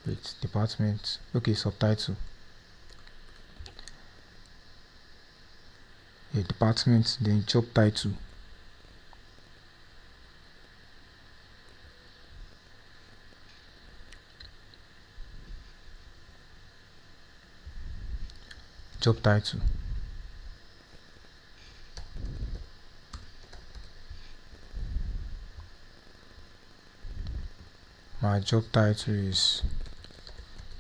Wait, department, okay, subtitle. Yeah, department, then job title. Job title. My job title is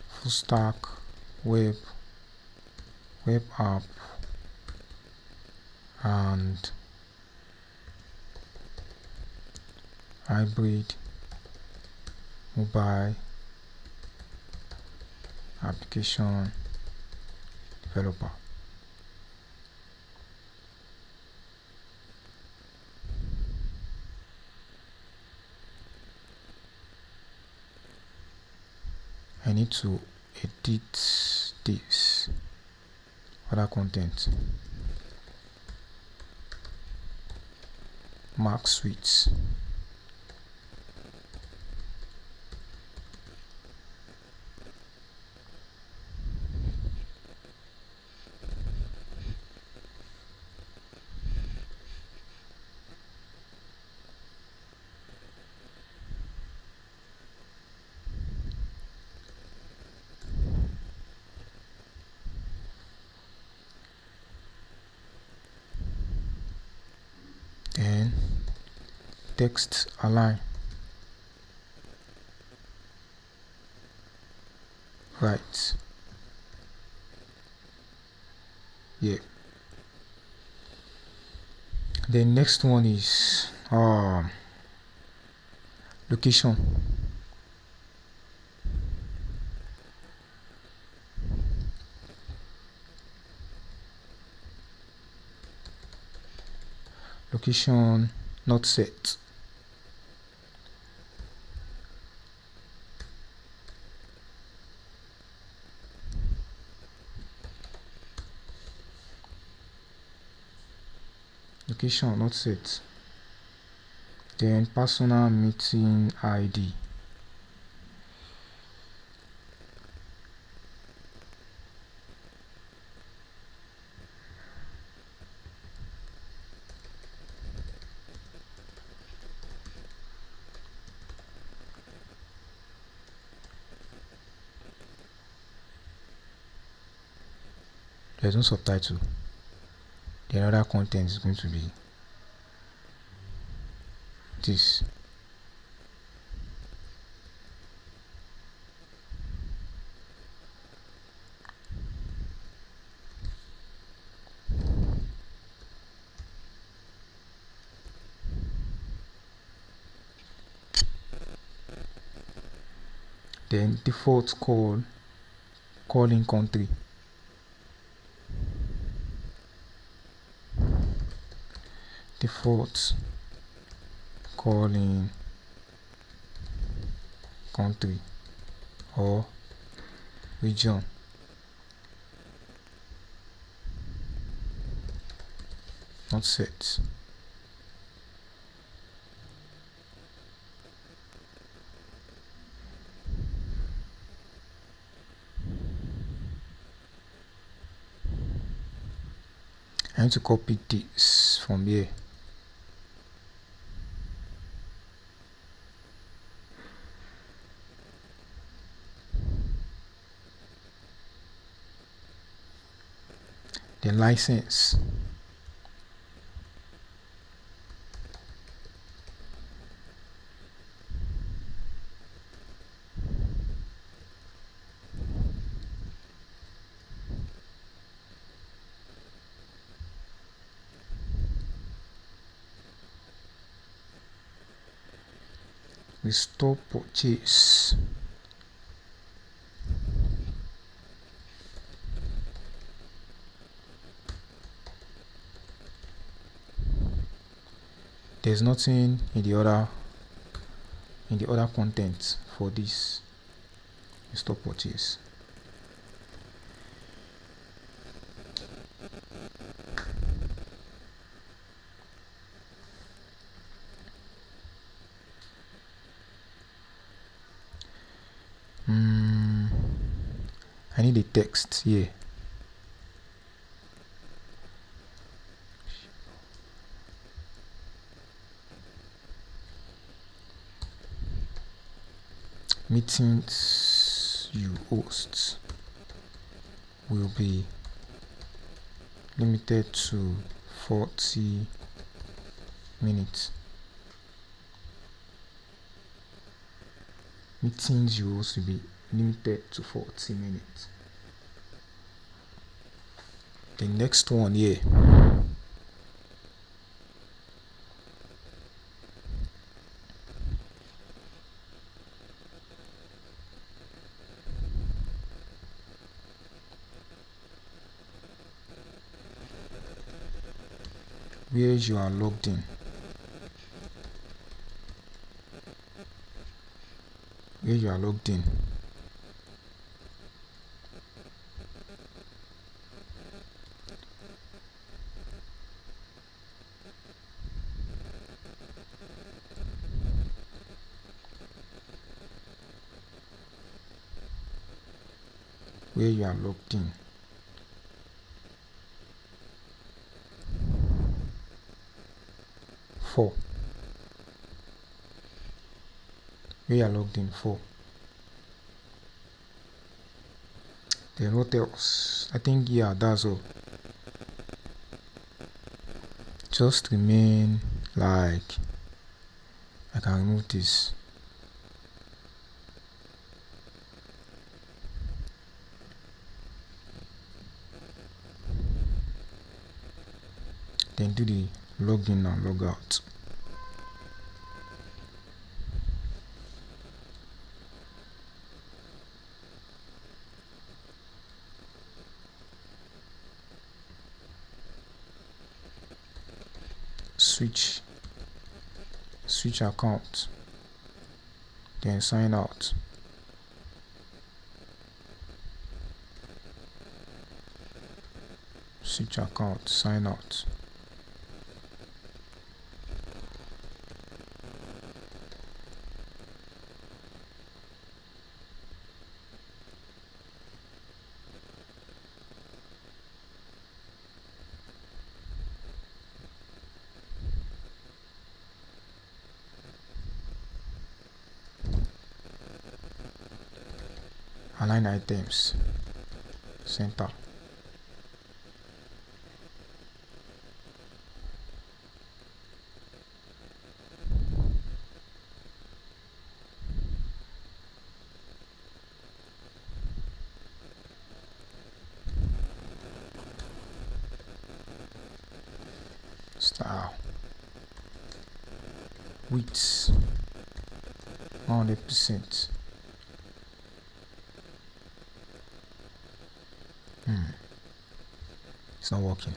full stack web app and hybrid mobile application developer. I need to edit this other content. Mark suites. Then text align right. Yeah. The next one is location. Location not set. Location not set. Then personal meeting ID. there's no subtitle. The other content is going to be this. Then default calling country. Default calling country or region. Not set. I need to copy this from here. The license. Restore purchase. There's nothing in the other content for this. Restore purchase. I need a text here. Meetings you host will be limited to 40 minutes. Meetings you host will be limited to 40 minutes. The next one here. Where you are logged in. Where you are logged in. Where you are logged in. Where you are logged in for. Then what else? I think that's all. Just remain like I can remove this. Then do the login and log out. Switch account, then sign out. Switch account, sign out. Align items, center. style width 100%. It's not working.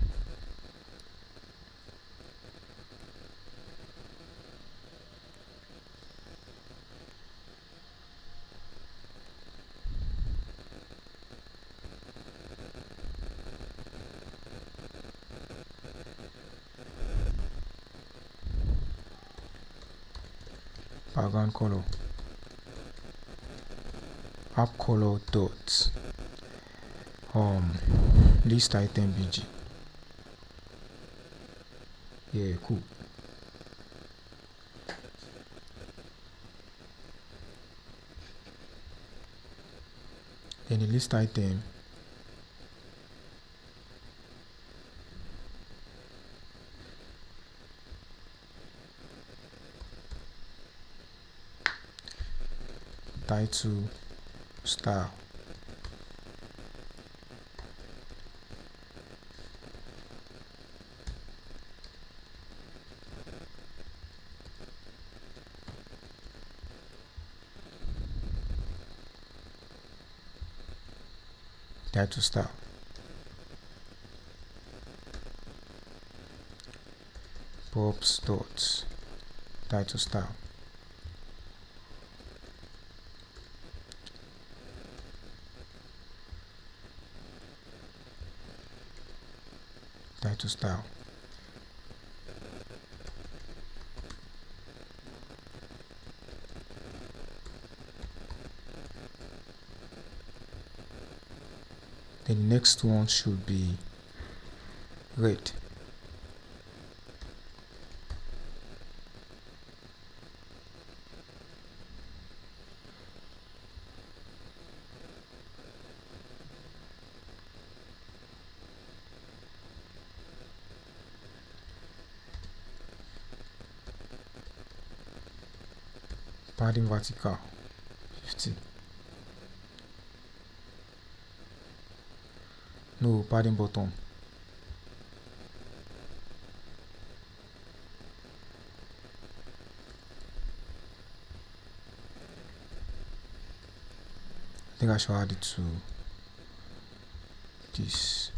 Background color, app color dot list item bg. Yeah, cool. Then the list item title style style props dot title style style. The next one should be red. Padding vertical 50. No, padding bottom. I think I should add it to this.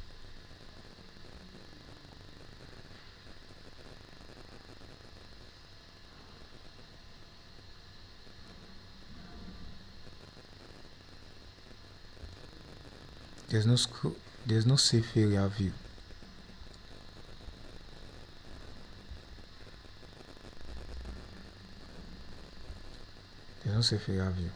There's no safe area view. There's no safe area view.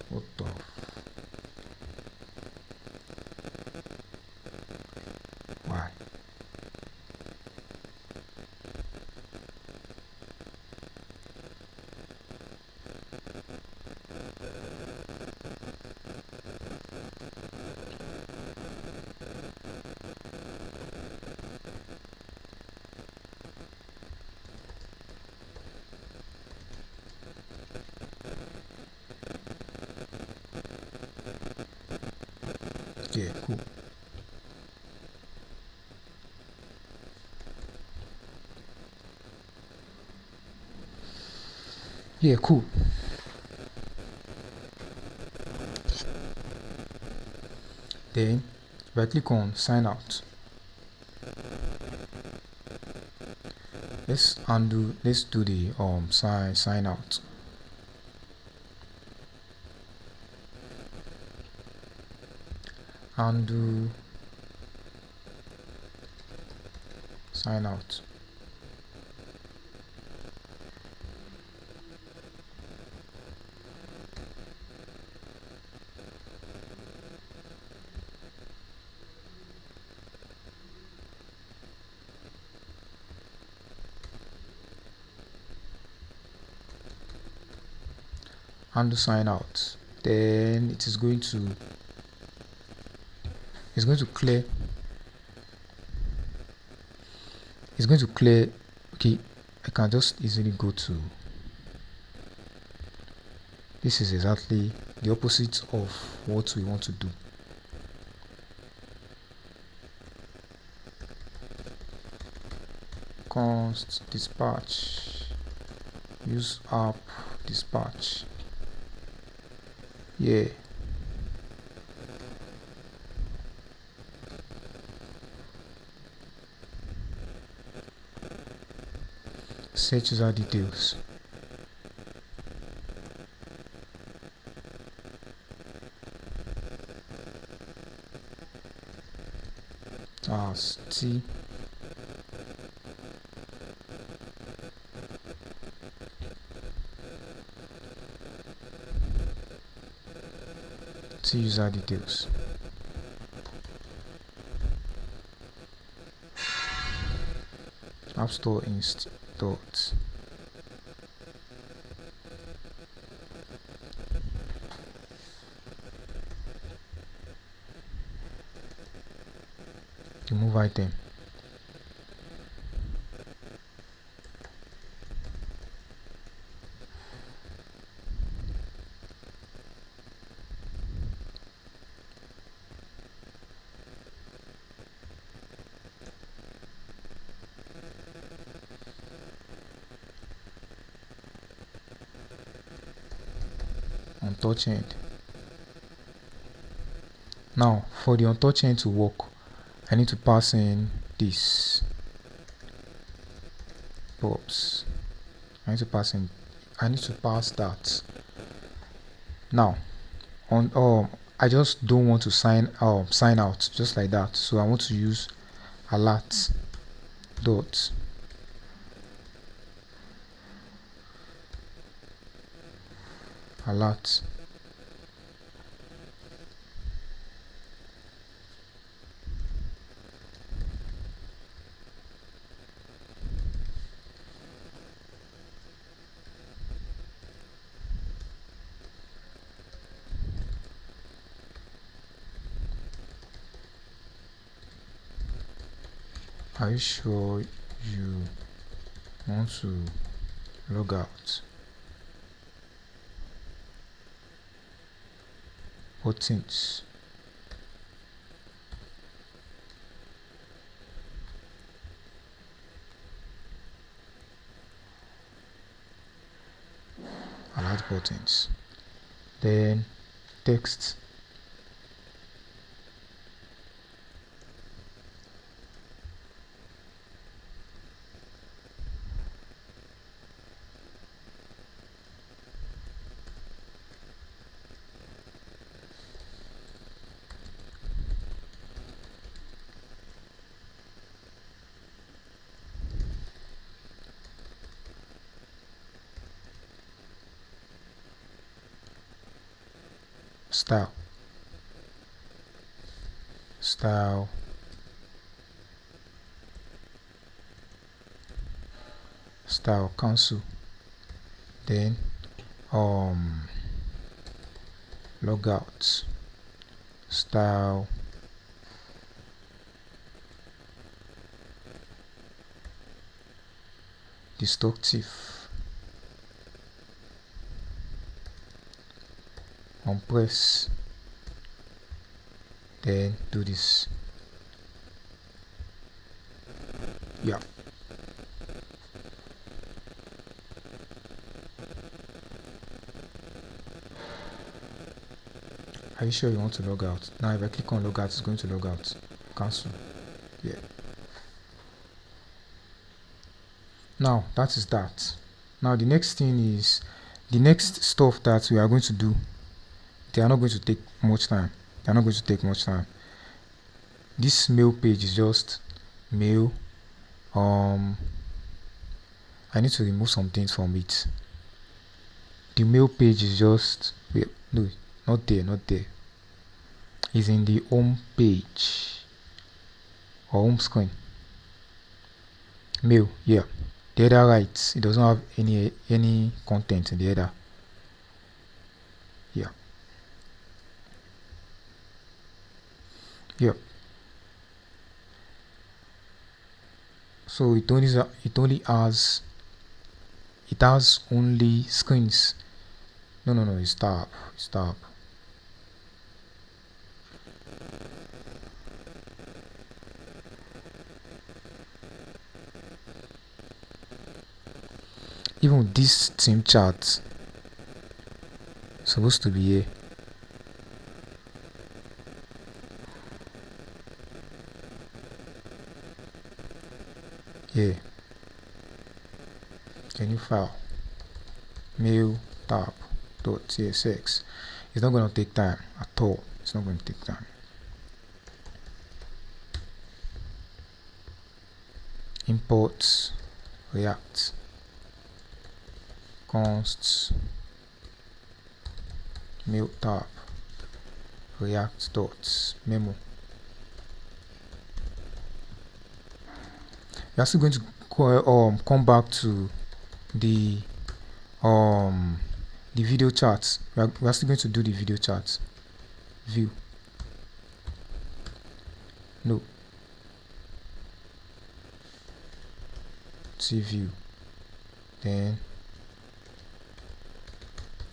What the? Why? Yeah, cool. Yeah, cool. Then if I click on sign out, let's do the sign out. Undo sign out. undo sign out. Then it's going to clear. It's going to clear. Okay, I can just easily go to. This is exactly the opposite of what we want to do. Const dispatch, use app dispatch. Yeah. Set user details. T user details. App Store inst dot. Remove item. Untouched end. Now for the untouched end to work, I need to pass in this props. I need to pass that. Now on I just don't want to sign out just like that, so I want to use alert dot alert. Are you sure you want to log out? Buttons. Alert buttons. Then text. Style cancel. Then logout style destructive. On press, then do this. Yeah. Are you sure you want to log out? Now if I click on log out, it's going to log out. Cancel. Yeah. Now that is that. Now the next thing is the next stuff that we are going to do. They are not going to take much time. This mail page is just mail. I need to remove some things from it. The mail page is just no, not there. It's in the home page or home screen. Mail, yeah. The header right, it doesn't have any content in the header. Yep. So it has only screens. No, it's tab. Even this team chat supposed to be here. Yeah. A new file. Mail tab .tsx. It's not going to take time at all. It's not going to take time. Imports React consts mail tab react.memo. We're still going to come back to the video charts. We're still going to do the video charts. View. No. See view. Then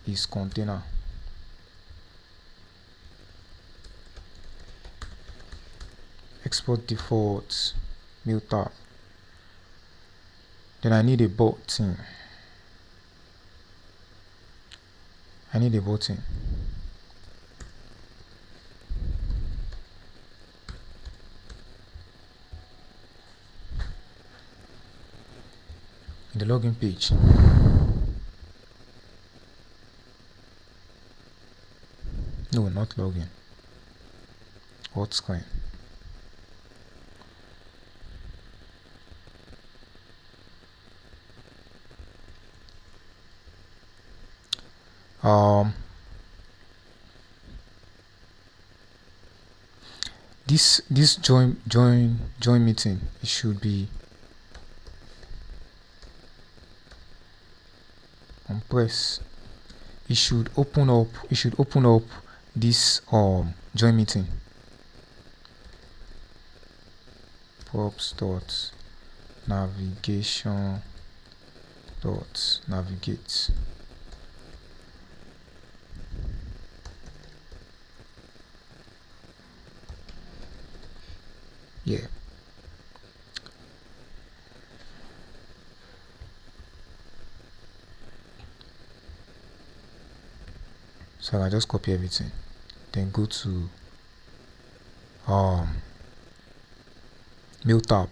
is container. Export defaults mail tab. Then I need a button. In the login page. No, not login. Auth screen. This join meeting, it should be on press. It should open up this join meeting. props.navigation.navigate. Yeah. So I just copy everything, then go to mail tab.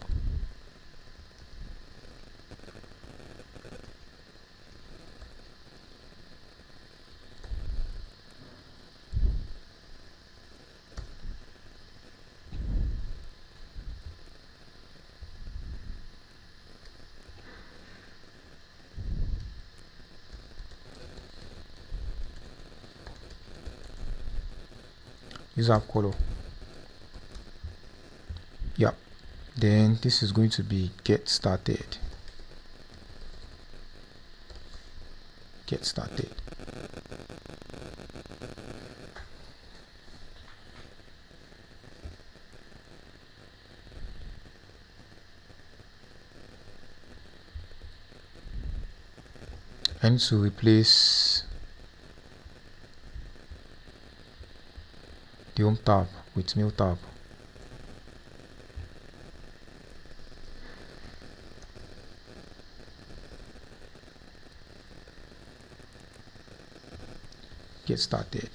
Use app color. Yeah. Then this is going to be get started. I need to replace the home tab with mail tab. Get started.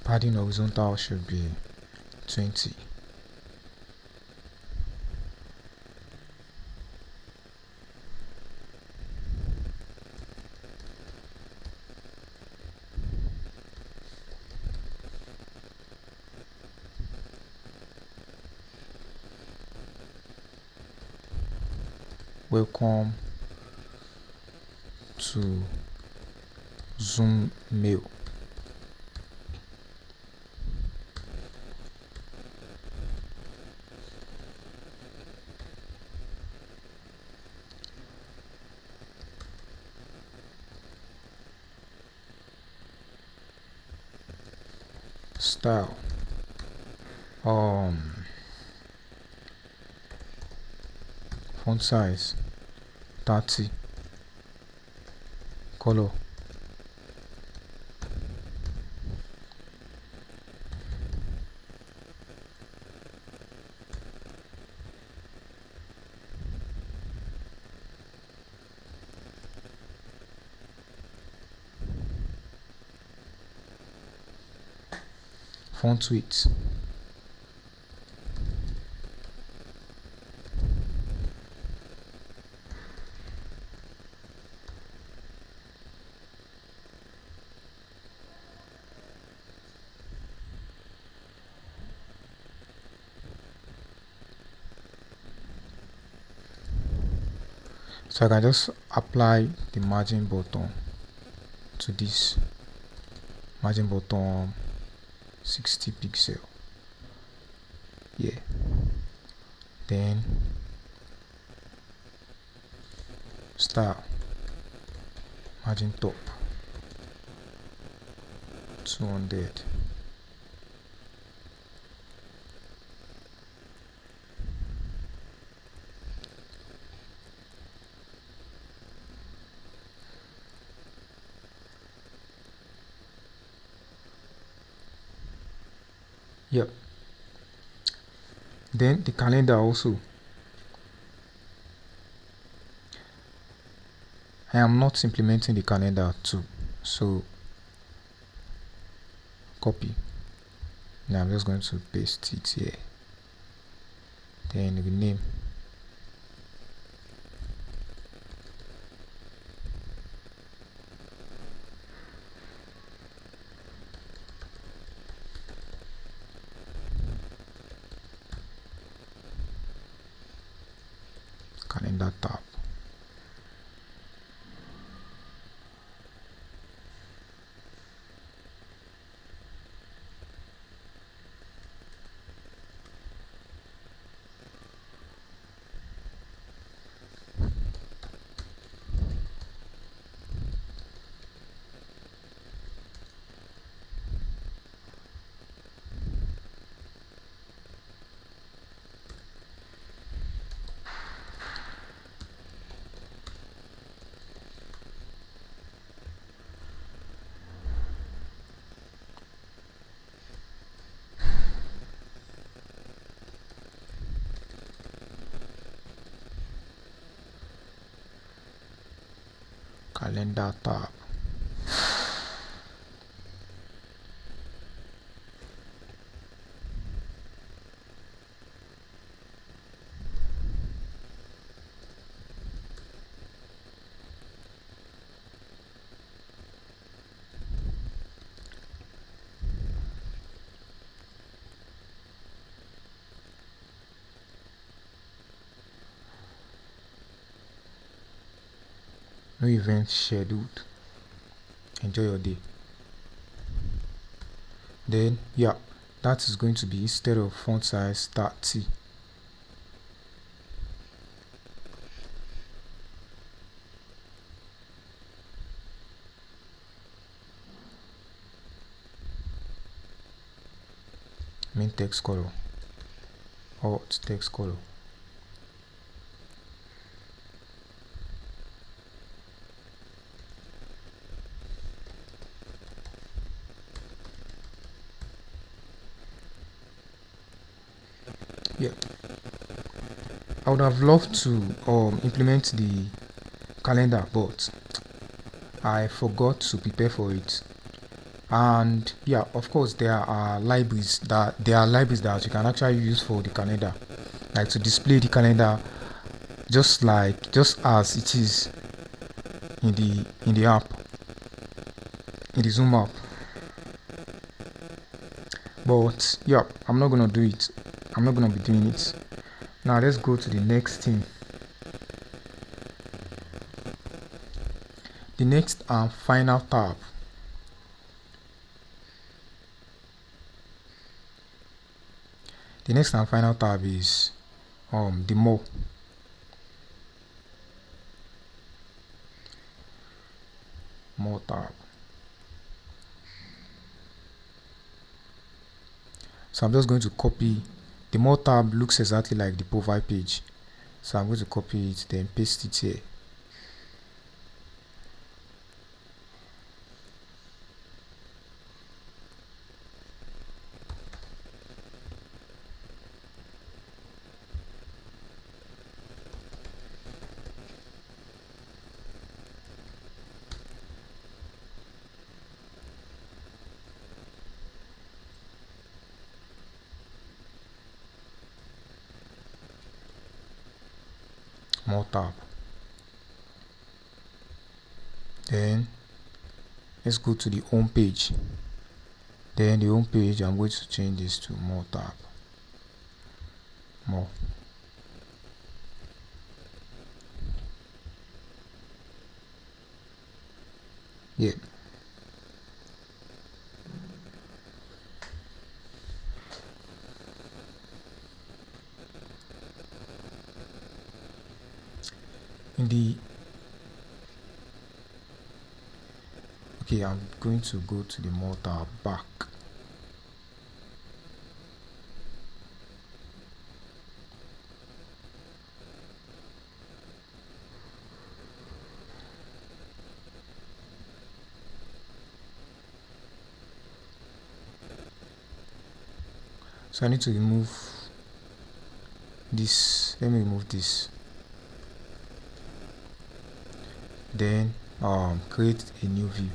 Padding horizontal should be 20. Welcome to Zoom Mail. style, font size 30, color font width so I can just apply the margin button to this margin button 60 pixel. Yeah, then style margin top 200. Yep. Then the calendar also. I am not implementing the calendar too, so copy. Now I'm just going to paste it here. Then rename. Calendar tab. Calendar tab. No events scheduled. Enjoy your day. Then yeah, that is going to be, instead of font size 30, main text color or text color. Yeah, I would have loved to implement the calendar, but I forgot to prepare for it. And yeah, of course there are libraries that you can actually use for the calendar, like to display the calendar just as it is in the app, in the Zoom app. But yeah, I'm not gonna do it. I'm not gonna be doing it. Now let's go to the next thing. The next and final tab. The next and final tab is the more. More tab. So I'm just going to copy. The more tab looks exactly like the profile page, so I'm going to copy it, then paste it here. More tab. Then let's go to the home page. Then the home page, I'm going to change this to more tab. More. Yeah. Okay, I'm going to go to the more tab back. So I need to remove this. Let me remove this. Then create a new view.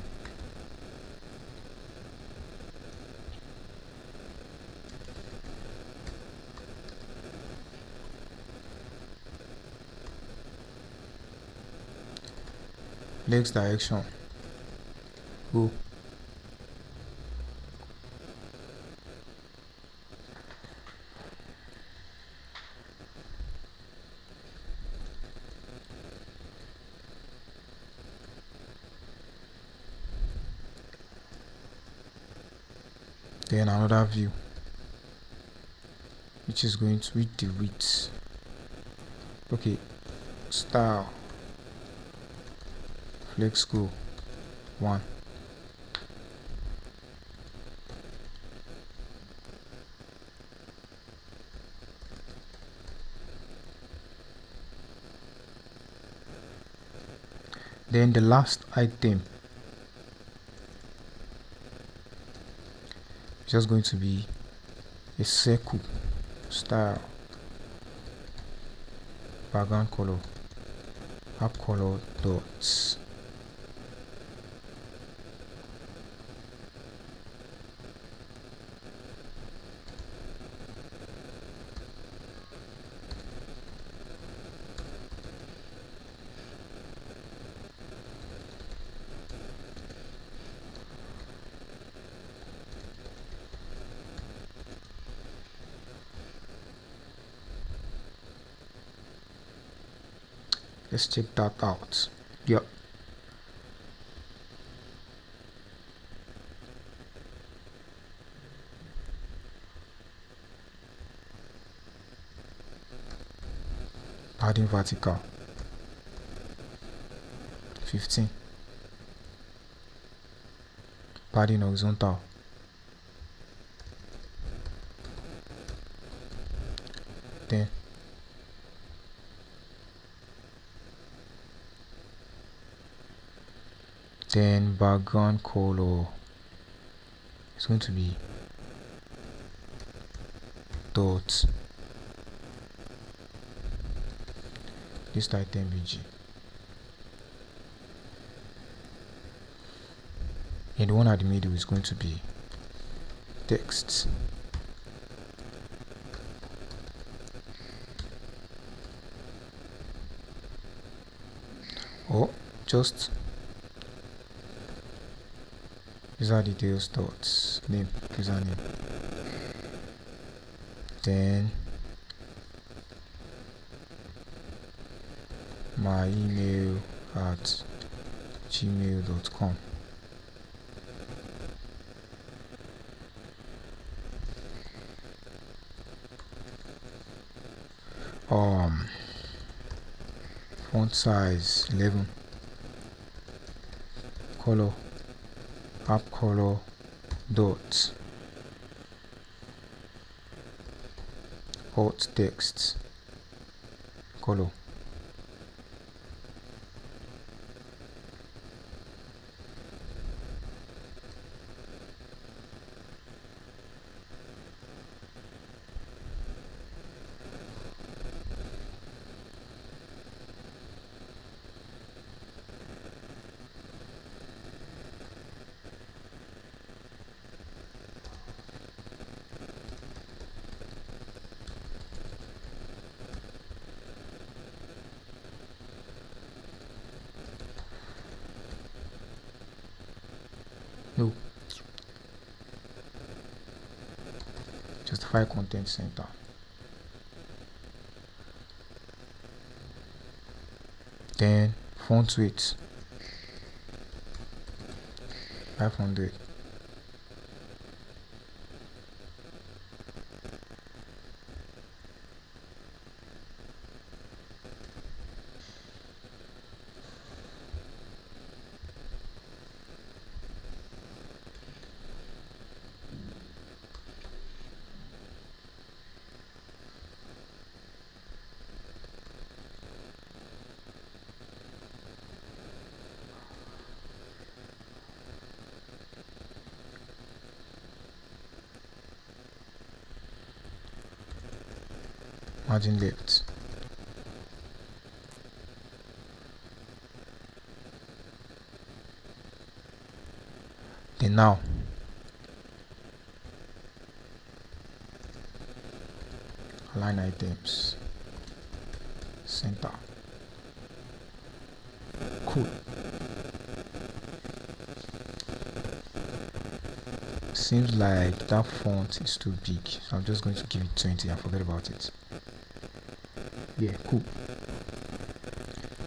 Next direction. Go. Then another view, which is going to read the width. Okay, style, flex go 1. Then the last item is just going to be a circle, style, background color, app color dots. Let's check that out. Yeah. Padding vertical 15. Padding horizontal 10. Then background color is going to be dots. This item BG. And the one at the middle is going to be text. Or just user details dots, name, username. Then my email at gmail.com. Font size 11. Color, app color dots. alt text color. No, justify content center. Then font weight 500. Margin left. Then now align items center. Cool. Seems like that font is too big, so I'm just going to give it 20 and forget about it. Yeah, cool.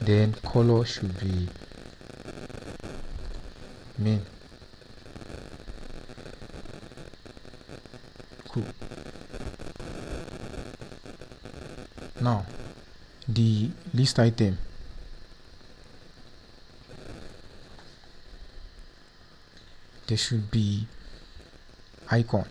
Then color should be main. Cool. Now the list item, there should be icon.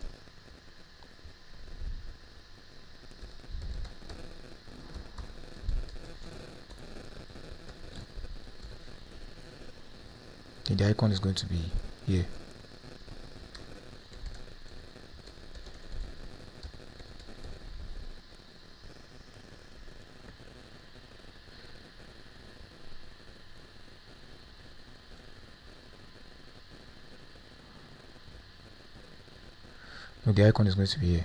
Then the icon is going to be here. No, the icon is going to be here.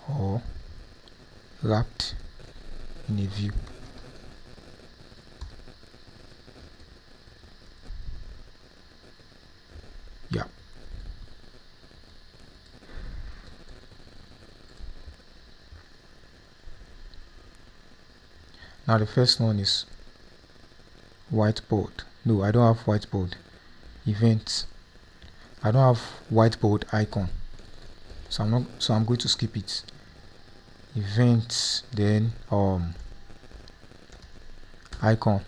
Or wrapped in a view. Yeah. Now the first one is whiteboard. No, I don't have whiteboard. Events. I don't have whiteboard icon. So I'm going to skip it. Events, then icon.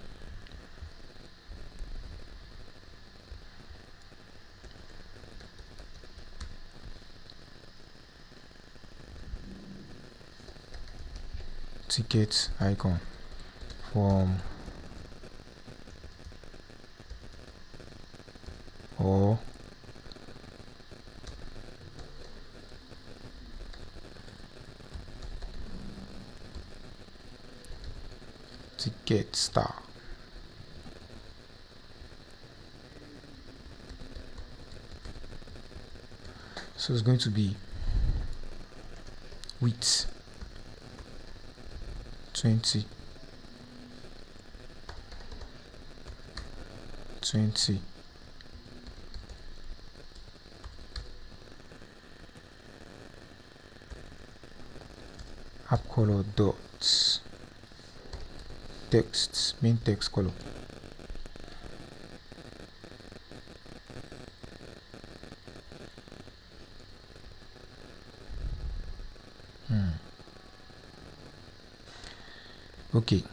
Ticket icon from or ticket star. So it's going to be width 20 app color dots text main text color. Okay.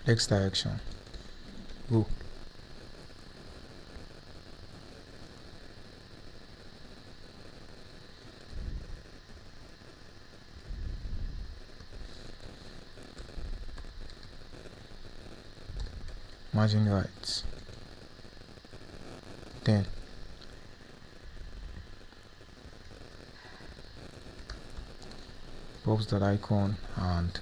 X direction, go. Margin right, then box that icon and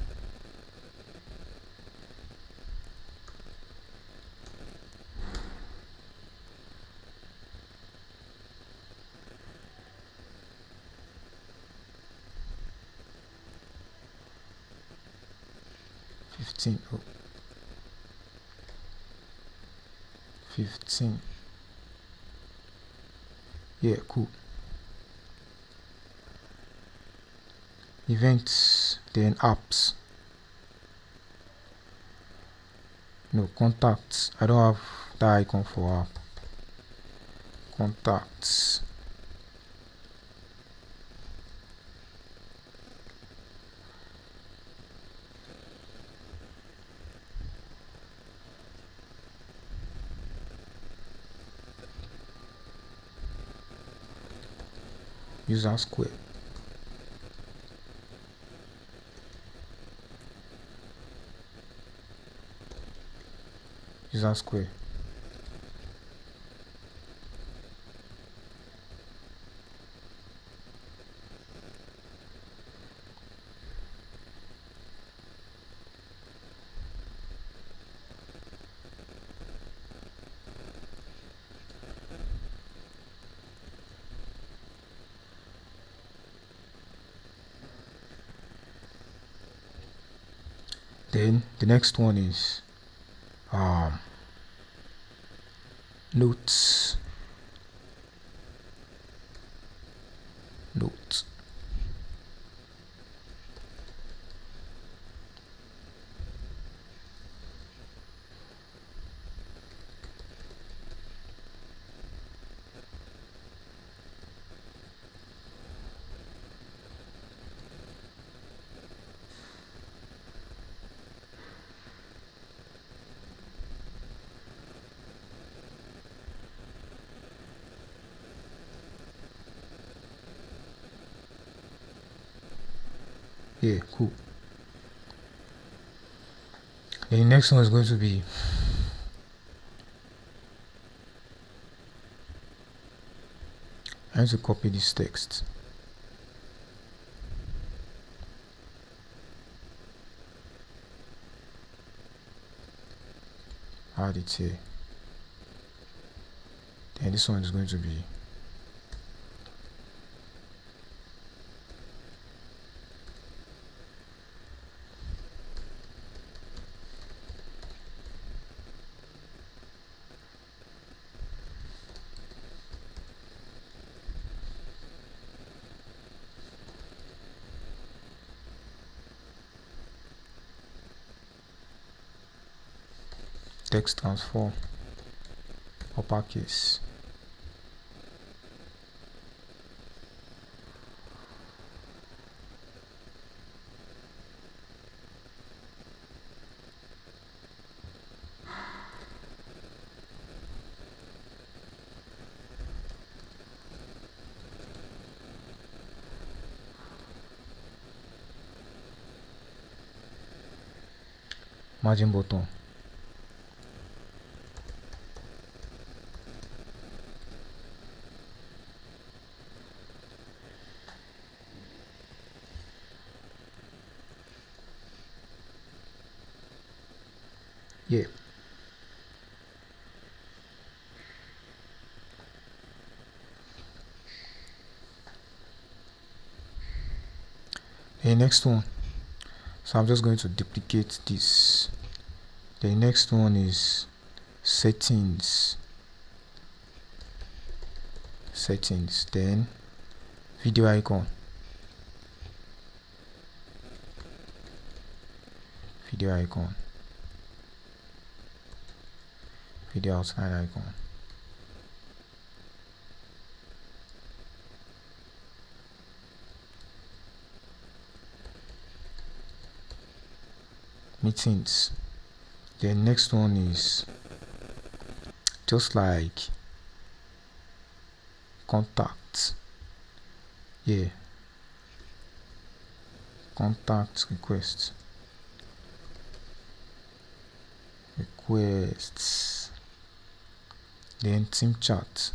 oh, 15. Yeah, cool. Events, then apps. No, contacts. I don't have that icon for app. Contacts. User square. User square. Then the next one is notes. Notes. Yeah, cool. And the next one is going to be I need to copy this text. Add it here. Then this one is going to be text transform uppercase. Margin button. Yeah. The next one. So I'm just going to duplicate this. The next one is settings. Settings. Then video icon. Video icon. Video outline icon. Meetings. The next one is just like contacts. Yeah, contact requests. Then team chat.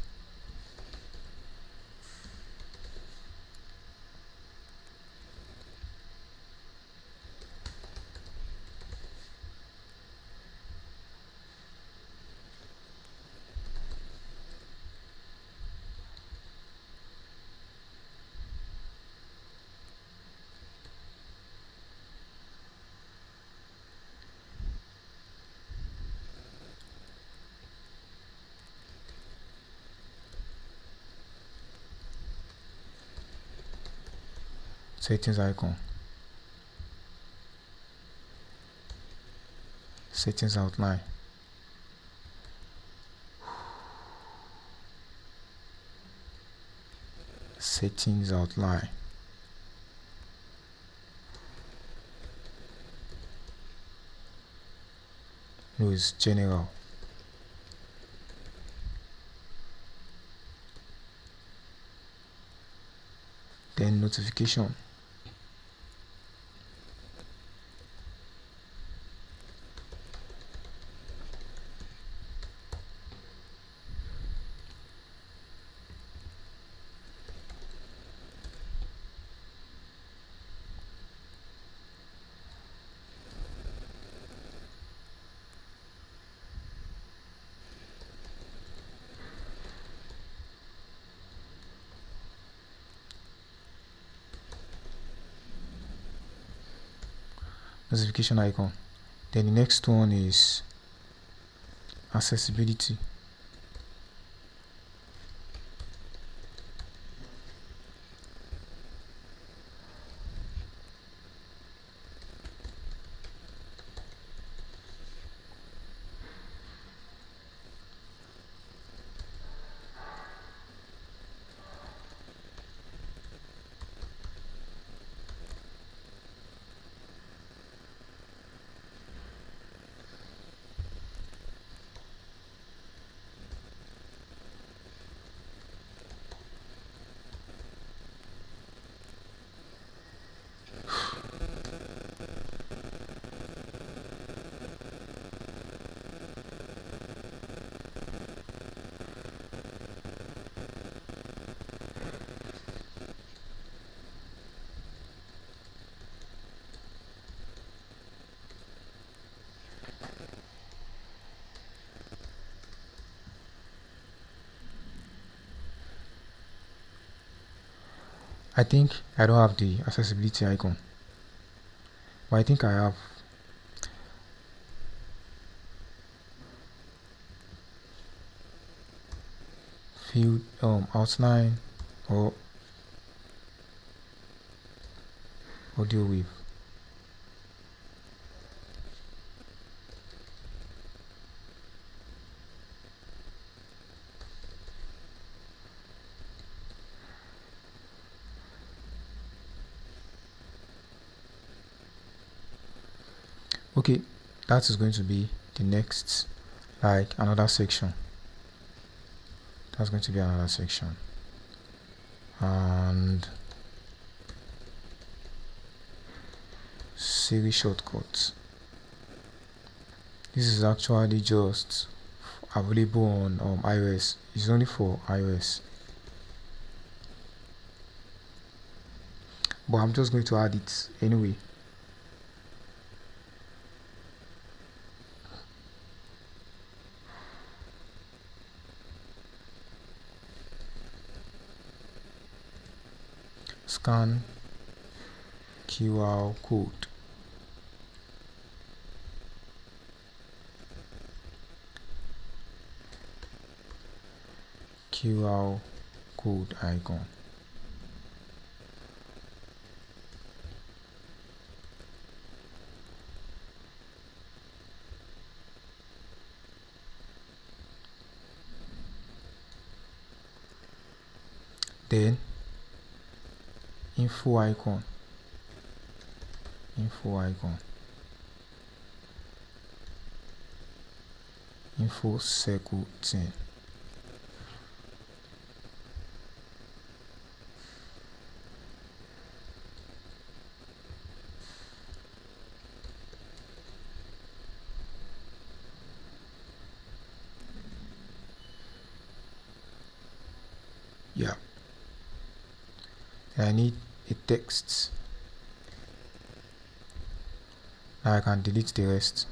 Settings icon. Settings outline. Settings outline. No, it's general. Then notification. Notification icon. Then the next one is accessibility. I think I don't have the accessibility icon, but I think I have field outline or audio wave. Okay, that is going to be the next, like another section. That's going to be another section. And Siri shortcuts. This is actually just available on iOS. It's only for iOS, but I'm just going to add it anyway. Scan QR code. QR code icon. Then info icon. info circle thing. Yeah, and I need a text. Now I can delete the rest.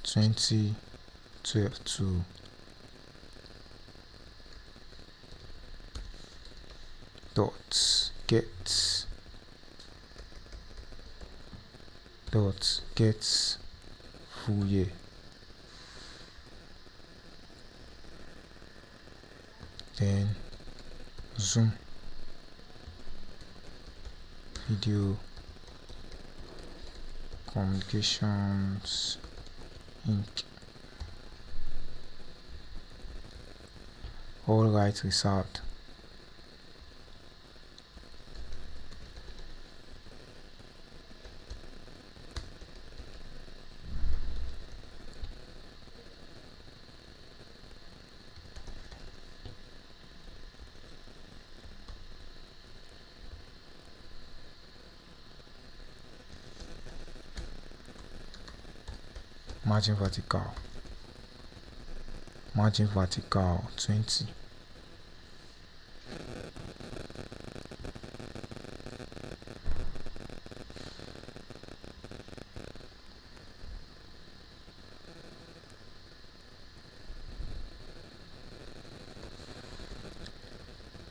Twenty 12 to get full year. Then zoom video communications inc all rights reserved. Margin vertical 20.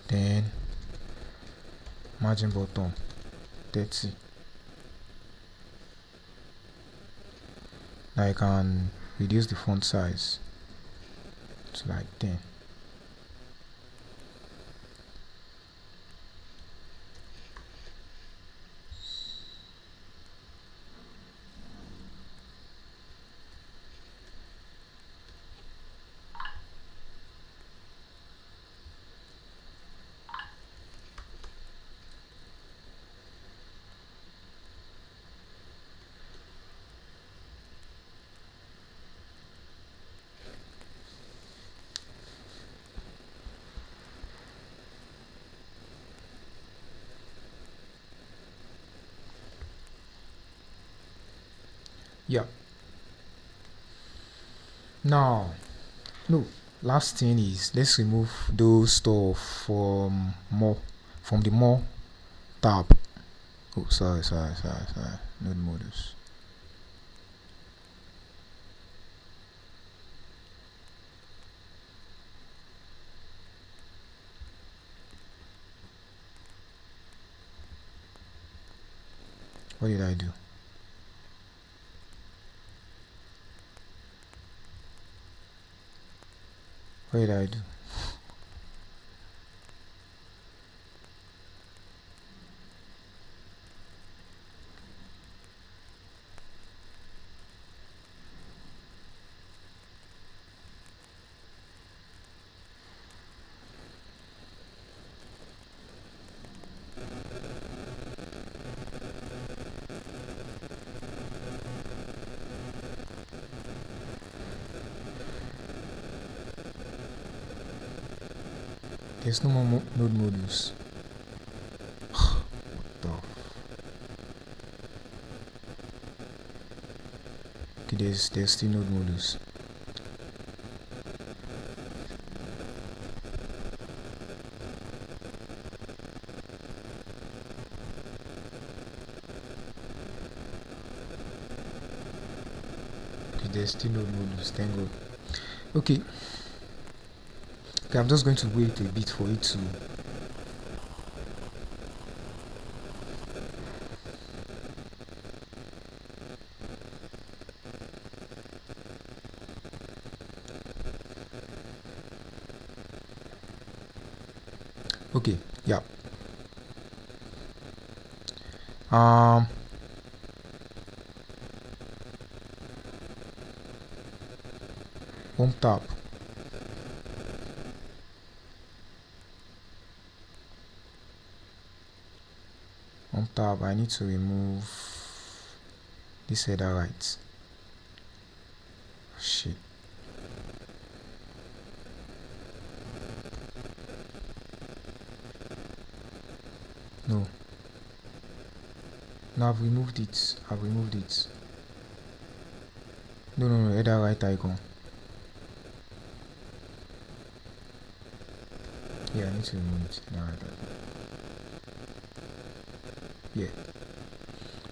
Then margin bottom 30. Now I can reduce the font size to like 10. Yeah. Now, no. Last thing is let's remove those stuff from the more tab. Oh, sorry. Node modus. What did I do? What did I do? There's no more node modules. Okay, there's still node modules. Okay, there's still node modules. Thank God. Okay, I'm just going to wait a bit for it to okay. Yeah, home tab. Home tab, I need to remove this header right. Shit. No. No, I've removed it. No, header right icon. Yeah, I need to remove it. No, yeah.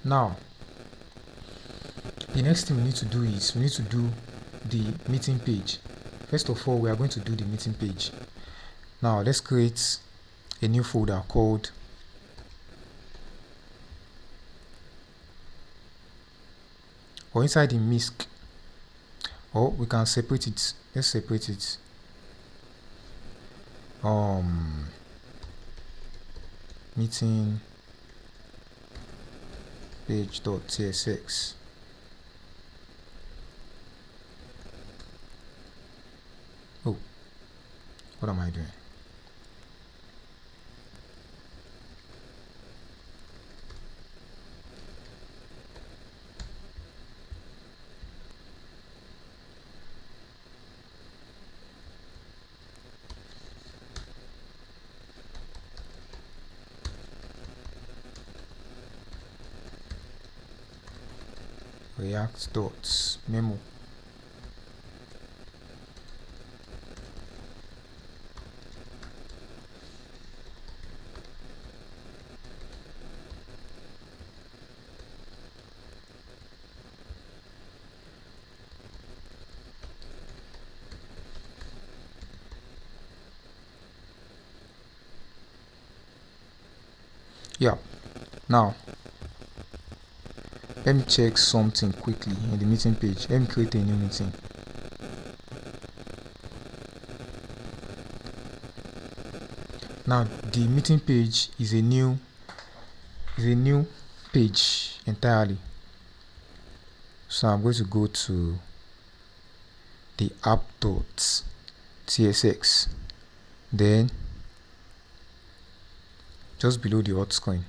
Now, the next thing we need to do is we need to do the meeting page. First of all, we are going to do the meeting page. Now, let's create a new folder called or inside the MISC, or we can separate it. Let's separate it. Meeting page.tsx. Oh, what am I doing? React.memo. Yeah, now let me check something quickly in the meeting page. Let me create a new meeting. Now the meeting page is a new page entirely. So I'm going to go to the app.tsx, then just below the hot screen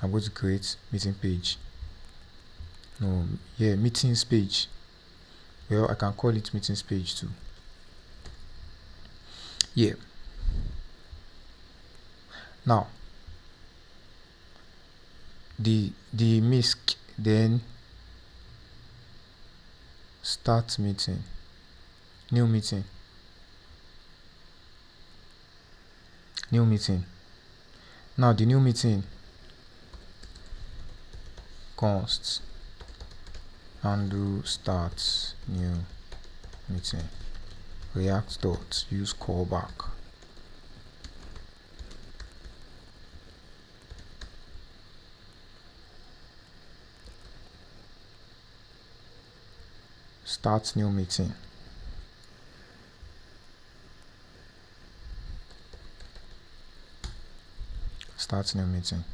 I'm going to create meeting page. Meetings page. Well, I can call it meetings page too. Yeah. Now the MISC, then start meeting, new meeting. Now the new meeting const handle start new meeting react.use callback. Start new meeting. Start new meeting.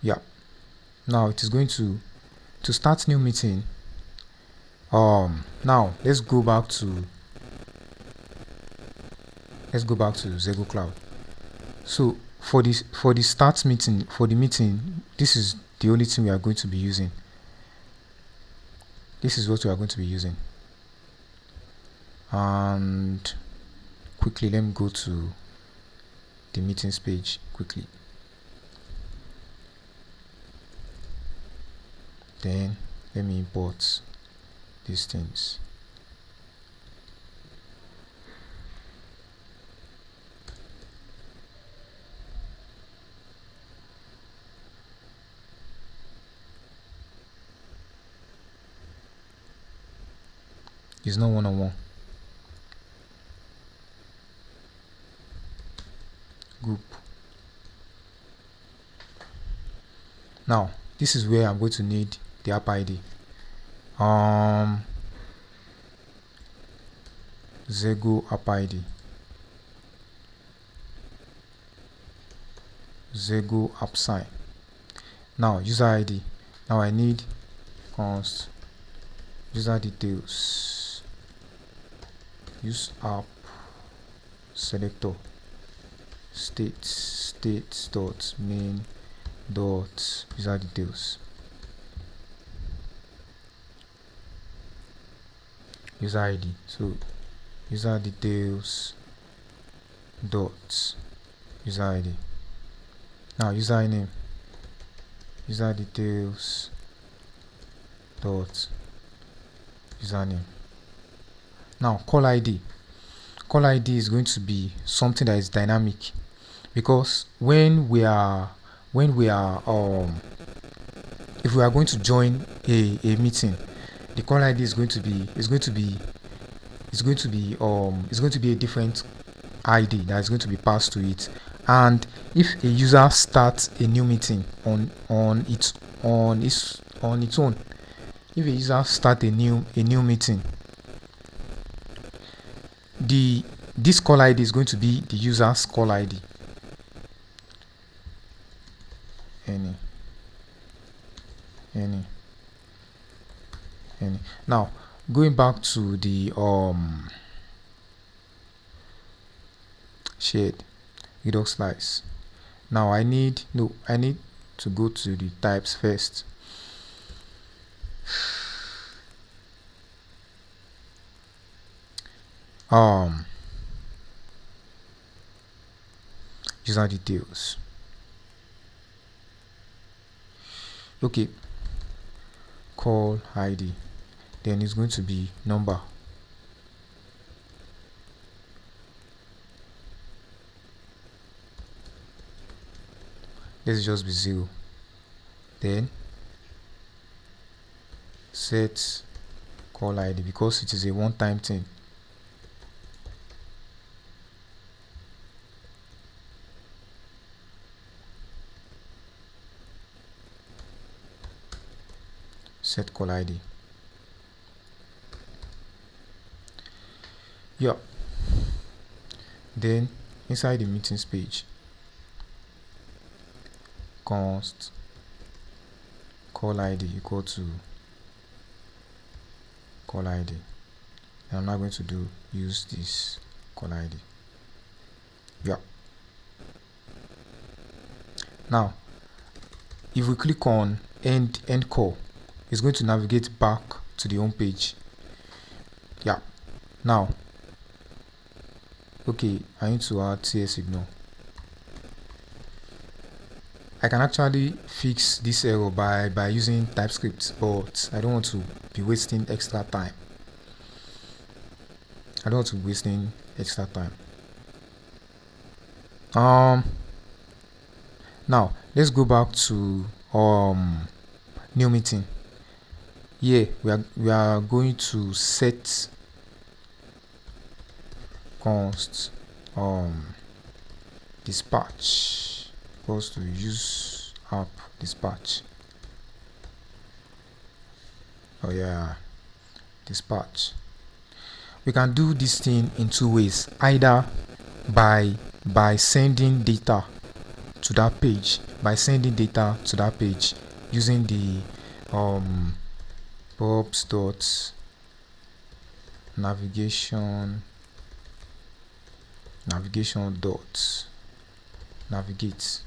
Yeah. Now it is going to start new meeting. Now let's go back to ZegoCloud. So for the start meeting, for the meeting, this is the only thing we are going to be using. This is what we are going to be using. And quickly, let me go to the meetings page quickly. Then let me import these things. It's not one-on-one. Group. Now this is where I'm going to need the app ID. Zego app ID. Zego app sign. Now user ID. Now I need const user details, use app selector, states dot main dot user details, user ID. So user details dot user ID. Now username, user details dot username. Now call ID. Call ID is going to be something that is dynamic, because when we are if we are going to join a meeting, the call ID is going to be a different ID that is going to be passed to it. And if a user starts a new meeting on its own, if a user starts a new meeting, this call ID is going to be the user's call ID. Any. Now going back to the shared Redux slice. Now I need to go to the types first. User details. Okay, call ID, then it's going to be number. Let's just be 0. Then set call ID, because it is a one-time thing. Set call ID. Yeah. Then inside the meetings page, const call ID equal to call ID. And I'm not going to use this call ID. Yeah. Now, if we click on end call, it's going to navigate back to the home page. Yeah. Now, okay, I need to add TS signal. I can actually fix this error by using TypeScript, but I don't want to be wasting extra time. Now let's go back to new meeting. Here we are going to set const dispatch equals to use app dispatch. Oh yeah, dispatch. We can do this thing in two ways, either by sending data to that page, using the props dot navigation dot navigate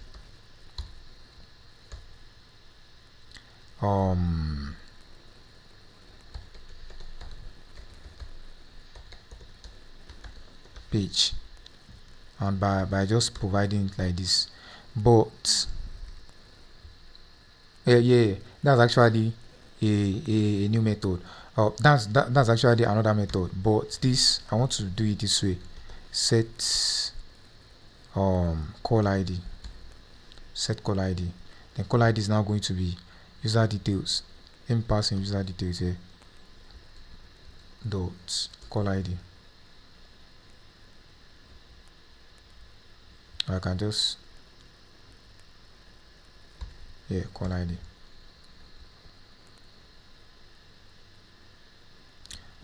page, and by just providing it like this. But yeah, that's actually a new method. That's actually another method, but this I want to do it this way. Set call ID, then call ID is now going to be user details. Let me pass in user details here dot call ID. I can just call ID.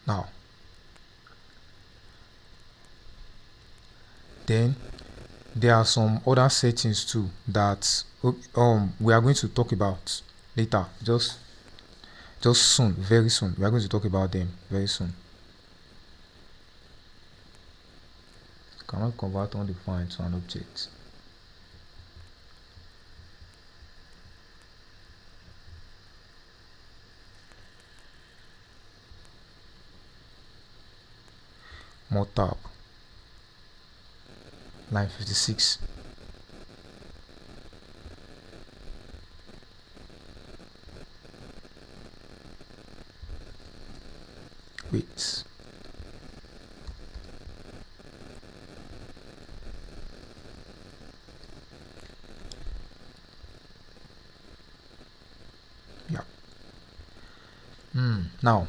Now then there are some other settings too that we are going to talk about later. Just soon, very soon. We are going to talk about them very soon. Cannot convert undefined to an object. More tab. Line 56. Wait. Yeah. Now.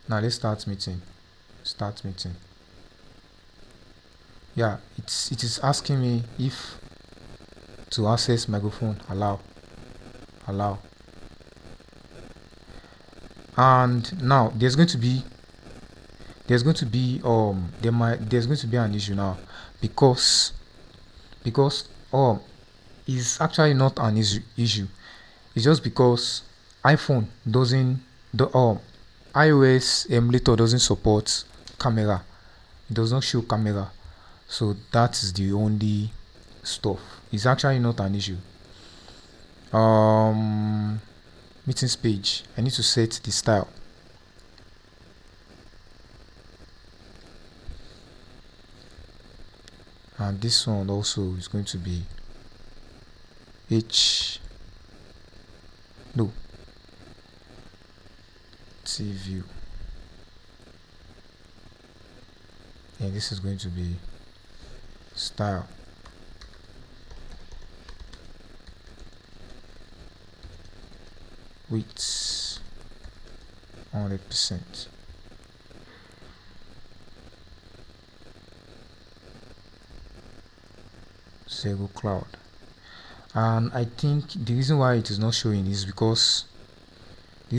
Now let's start meeting. Start meeting. Yeah, it is asking me if to access microphone. Allow. And now there's going to be an issue now because it's actually not an issue. It's just because iPhone doesn't iOS emulator doesn't support camera. It does not show camera, so that is the only stuff. It's actually not an issue. Meetings page, I need to set the style. And this one also is going to be T-view, and this is going to be style. Width 100%. ZegoCloud. And I think the reason why it is not showing is because the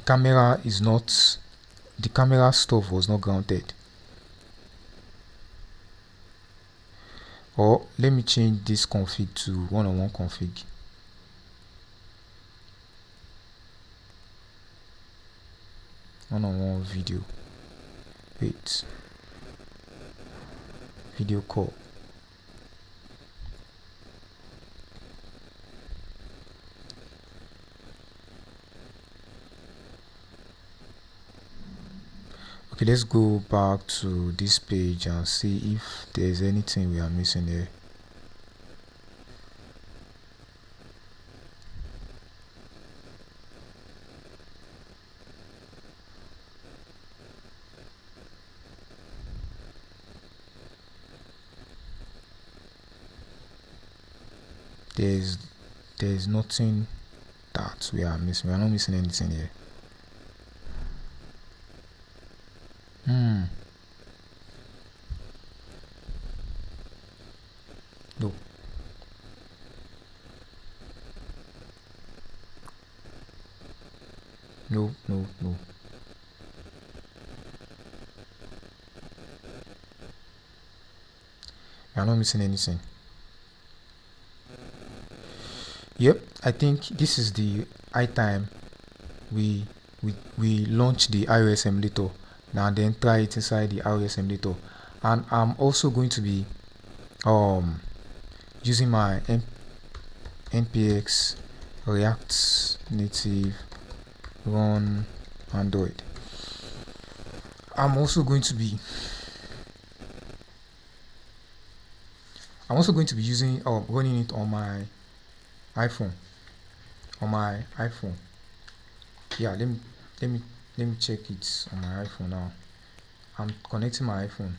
camera stuff was not grounded. Or let me change this config to one-on-one config. One-on-one video. Wait. Video call. Okay, let's go back to this page and see if there's anything we are missing there. There's nothing that we are missing. We are not missing anything here. No. No. We are not missing anything. Yep, I think this is the high time we launch the iOS emulator. Now then try it inside the iOS emulator, and I'm also going to be using my npx react native run Android. I'm also going to be using running it on my iPhone. Yeah, let me check it on my iPhone now. I'm connecting my iPhone.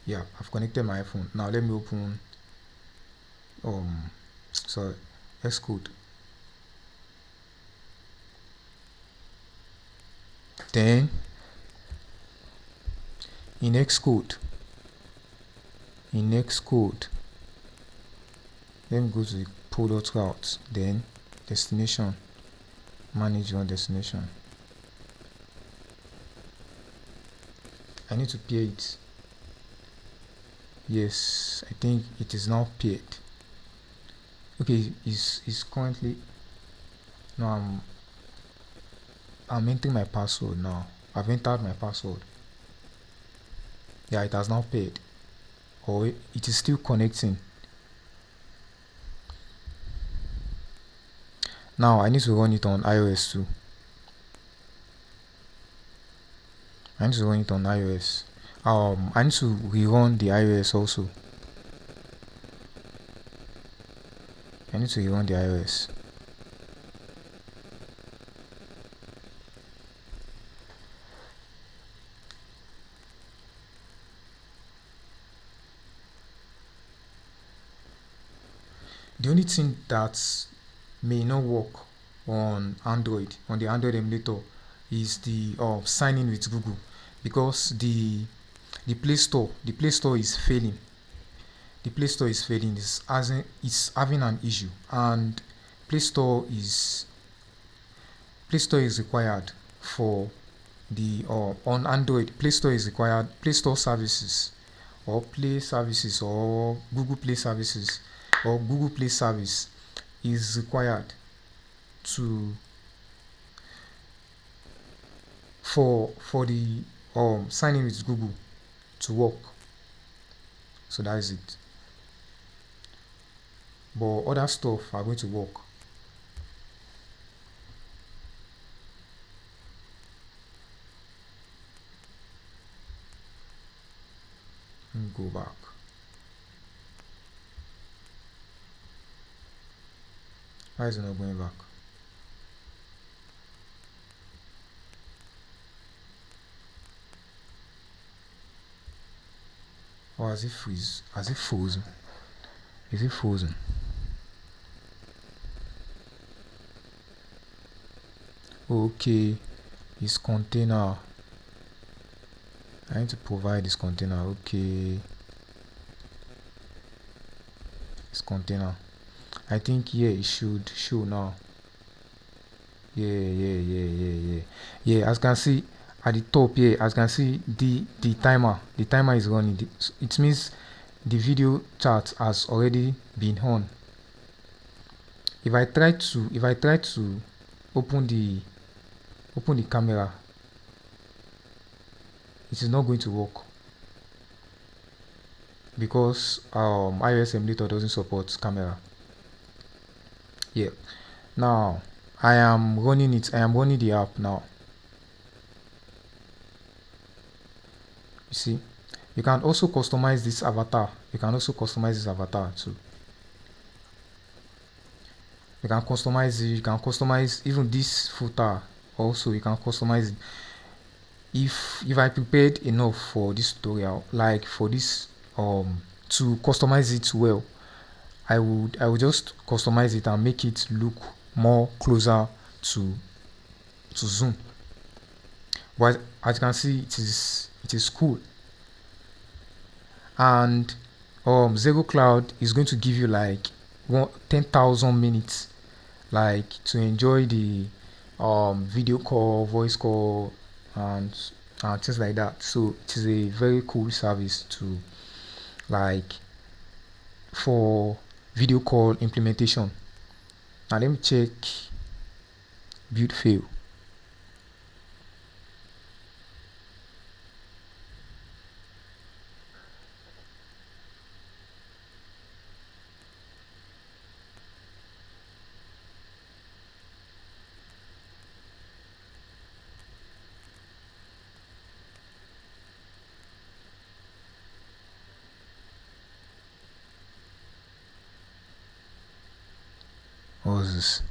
Yeah, I've connected my iPhone. Now let me open Xcode. Then in Xcode, let me go to the product route, then destination, manage your destination. I need to pair it. Yes, I think it is now paired. Okay, is currently, now I'm entering my password now. I've entered my password. Yeah, it has now paired, or it is still connecting. Now I need to run it on iOS too. I need to run it on iOS. I need to rerun the iOS also. I need to rerun the iOS. The only thing that may not work on Android, on the Android emulator, is the sign in with Google, because the Play Store is failing. The Play Store is failing. It's having an issue, and Play Store is required for the on Android. Play Store is required. Play Store services or Play services or Google Play services or Google Play service is required to for the signing with Google to work. So that is it. But other stuff are going to work. Let me go back. Why is it not going back? Or has it freeze? Has it frozen? Is it frozen? Okay, it's container. I need to provide this container. Okay, it's container. I think here it should show now. Yeah. As you can see at the top here, as you can see the timer is running. It means the video chat has already been on. If I try to open the camera, it is not going to work because iOS emulator doesn't support camera. Yeah. Now I am running it. I am running the app now. You see, you can also customize this avatar. You can also customize this avatar too. You can customize it. You can customize even this footer. Also, you can customize it. If I prepared enough for this tutorial, like for this to customize it well, I would just customize it and make it look more closer to Zoom. But as you can see, it is cool. And ZegoCloud is going to give you like 10,000 minutes, like to enjoy the video call, voice call, and things like that. So it is a very cool service to like for video call implementation. Now let me check build fail. What was this?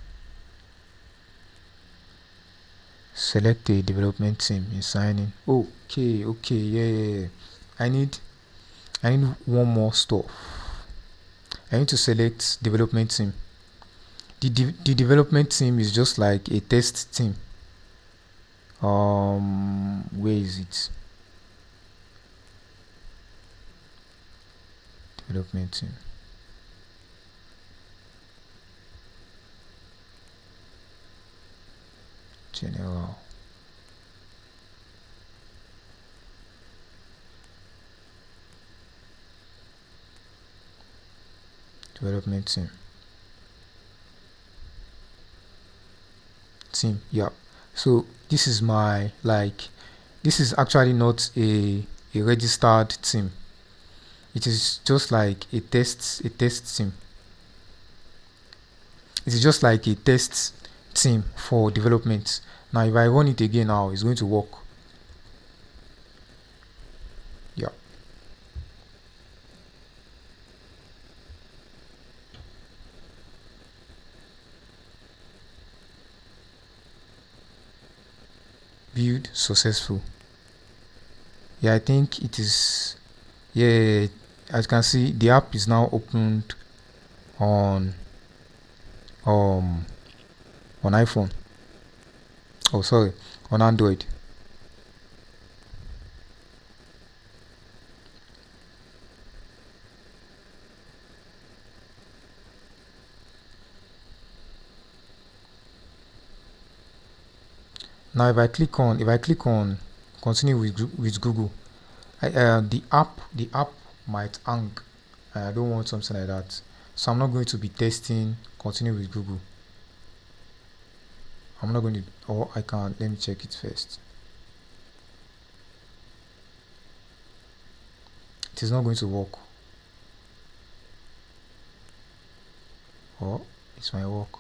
Select a development team in signing. Okay, yeah. I need one more stuff. I need to select development team. The development team is just like a test team. Where is it? development team. General. Development team. Yeah. So this is my this is actually not a registered team. It is just like a test team. It is just like a test team for development. Now if I run it again now, it's going to work. Yeah. Build successful. Yeah, I think it is. Yeah, as you can see, the app is now opened on iPhone. Oh, sorry, on Android. Now if I click on continue with Google, the app might hang. I don't want something like that, so I'm not going to be testing continue with Google. I'm not going to, or I can, let me check it first. It is not going to work. Or it might work.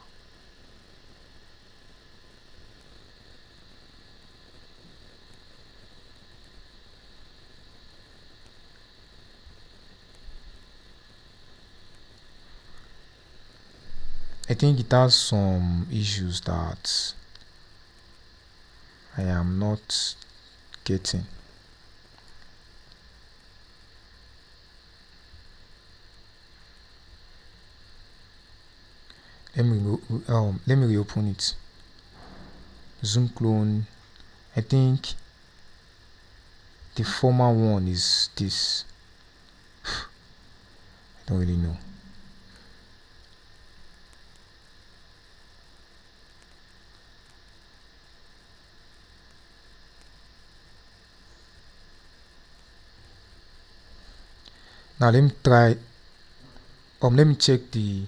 I think it has some issues that I am not getting. Let me reopen it. Zoom clone. I think the former one is this. I don't really know. Now let me try. Let me check the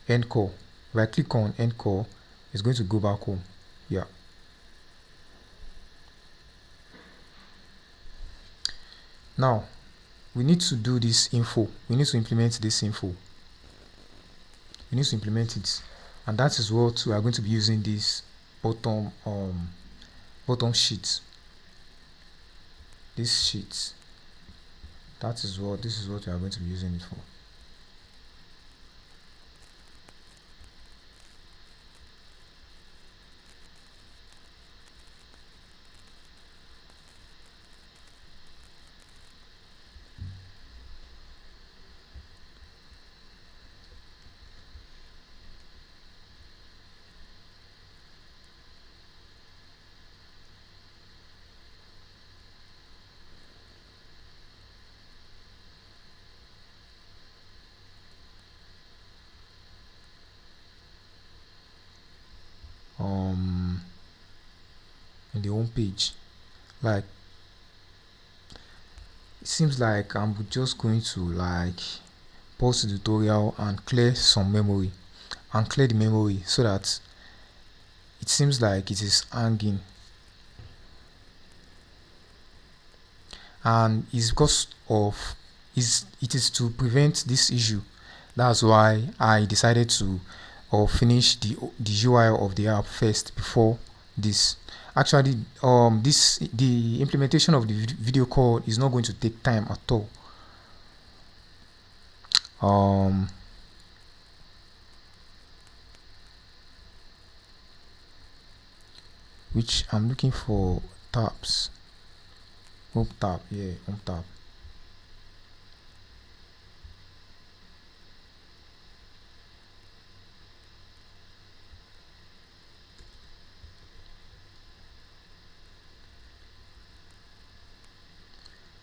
end call. If I click on end call, it's going to go back home. Yeah. Now we need to do this info. We need to implement this info. We need to implement it, and that is what we are going to be using this bottom sheet. This sheet. This is what we are going to be using it for. In the home page, like it seems like I'm just going to pause the tutorial and clear some memory and clear the memory so that it seems like it is hanging, and it's because of it is to prevent this issue. That's why I decided to finish the UI of the app first before this. Actually, the implementation of the video call is not going to take time at all. Which I'm looking for tabs. Home tab, yeah, home tab.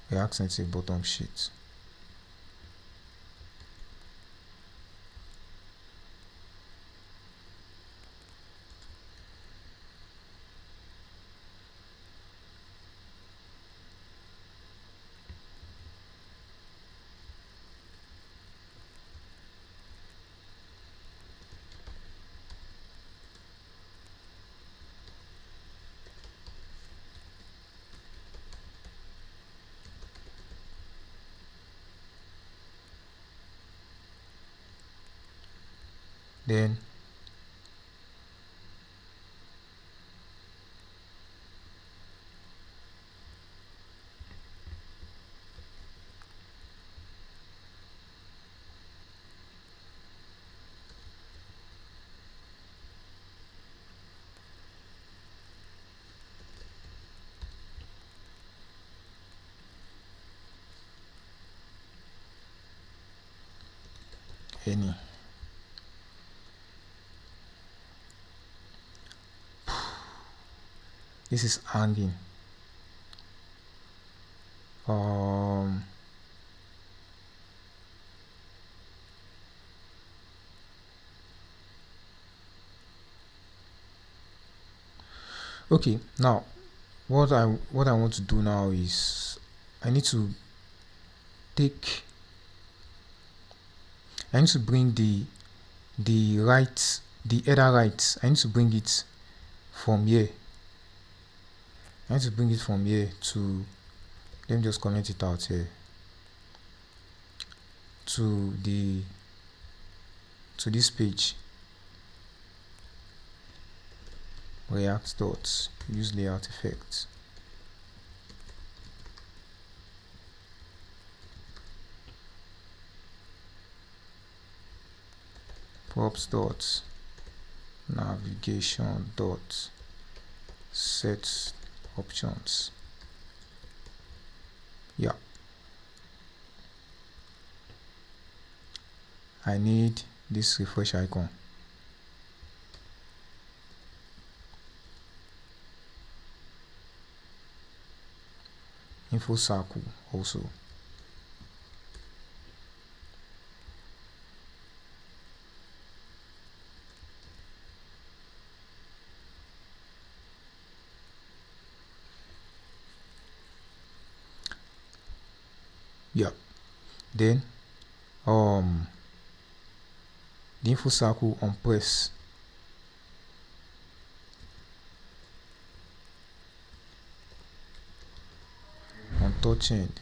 The accent is bottom sheet. Then any this is hanging. Okay, now what I want to do now is I need to bring the header right. I need to bring it from here. To, let me just comment it out here, to this page. React dots, use layout effects. Props dots, navigation dots, set options. Yeah, I need this refresh icon. Info circle also. Yeah, then the info circle on press. On touch end,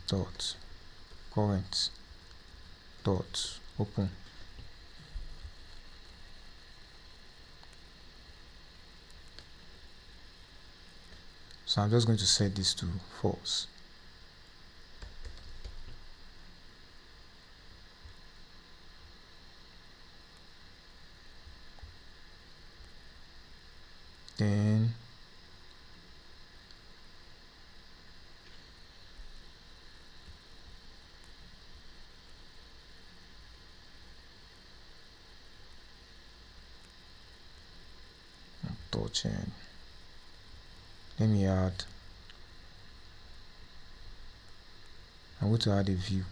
dot current dot open. So I'm just going to set this to false. Then touch end, let me add, I'm going to add a view.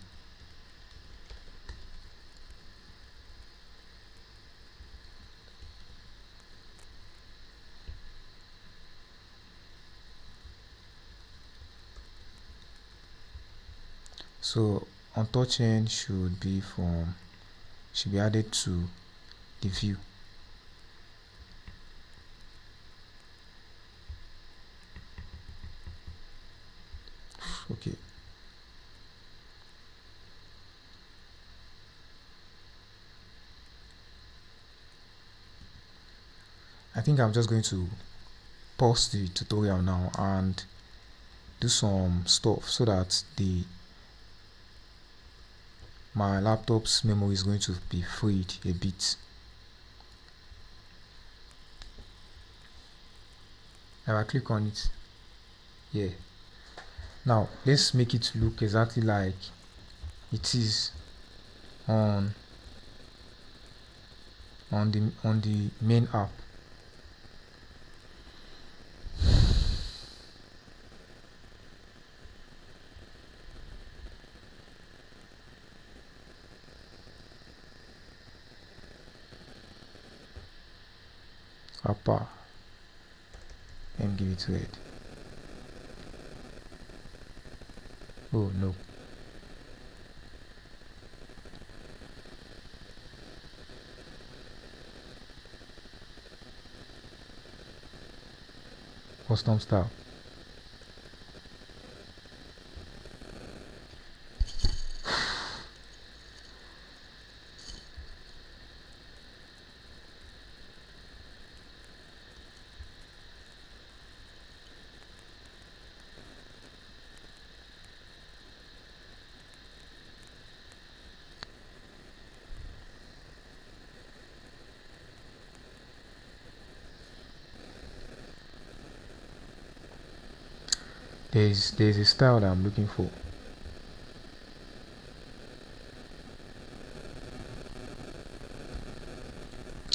So on touch end should be added to the view. Okay. I think I'm just going to pause the tutorial now and do some stuff so that my laptop's memory is going to be freed a bit. If I click on it, yeah. Now let's make it look exactly like it is on the main app. Upper and give it red. Oh no. Custom style. there's a style that I'm looking for.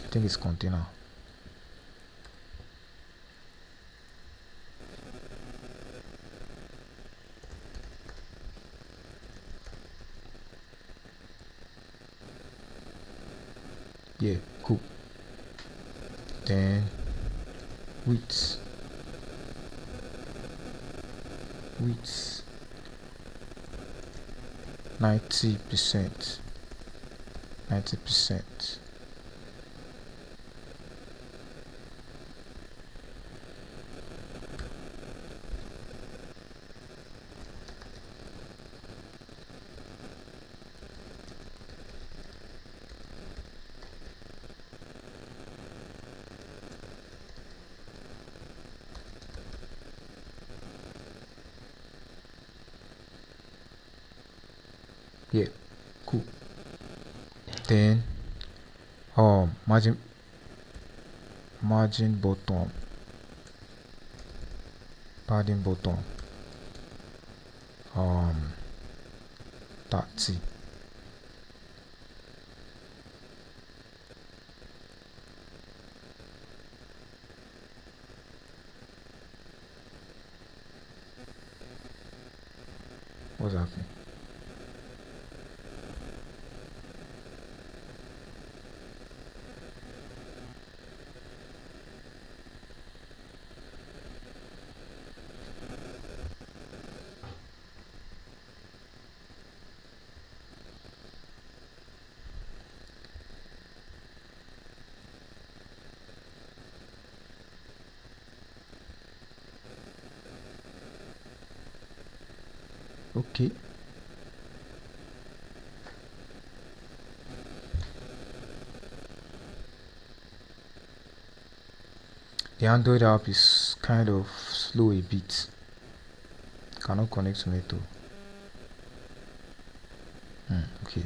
I think it's container. Yeah, cool. Then width 90%. Yeah, cool. Then margin bottom, padding bottom 30. What's happening? Okay. The Android app is kind of slow a bit. Cannot connect to Neto. Okay.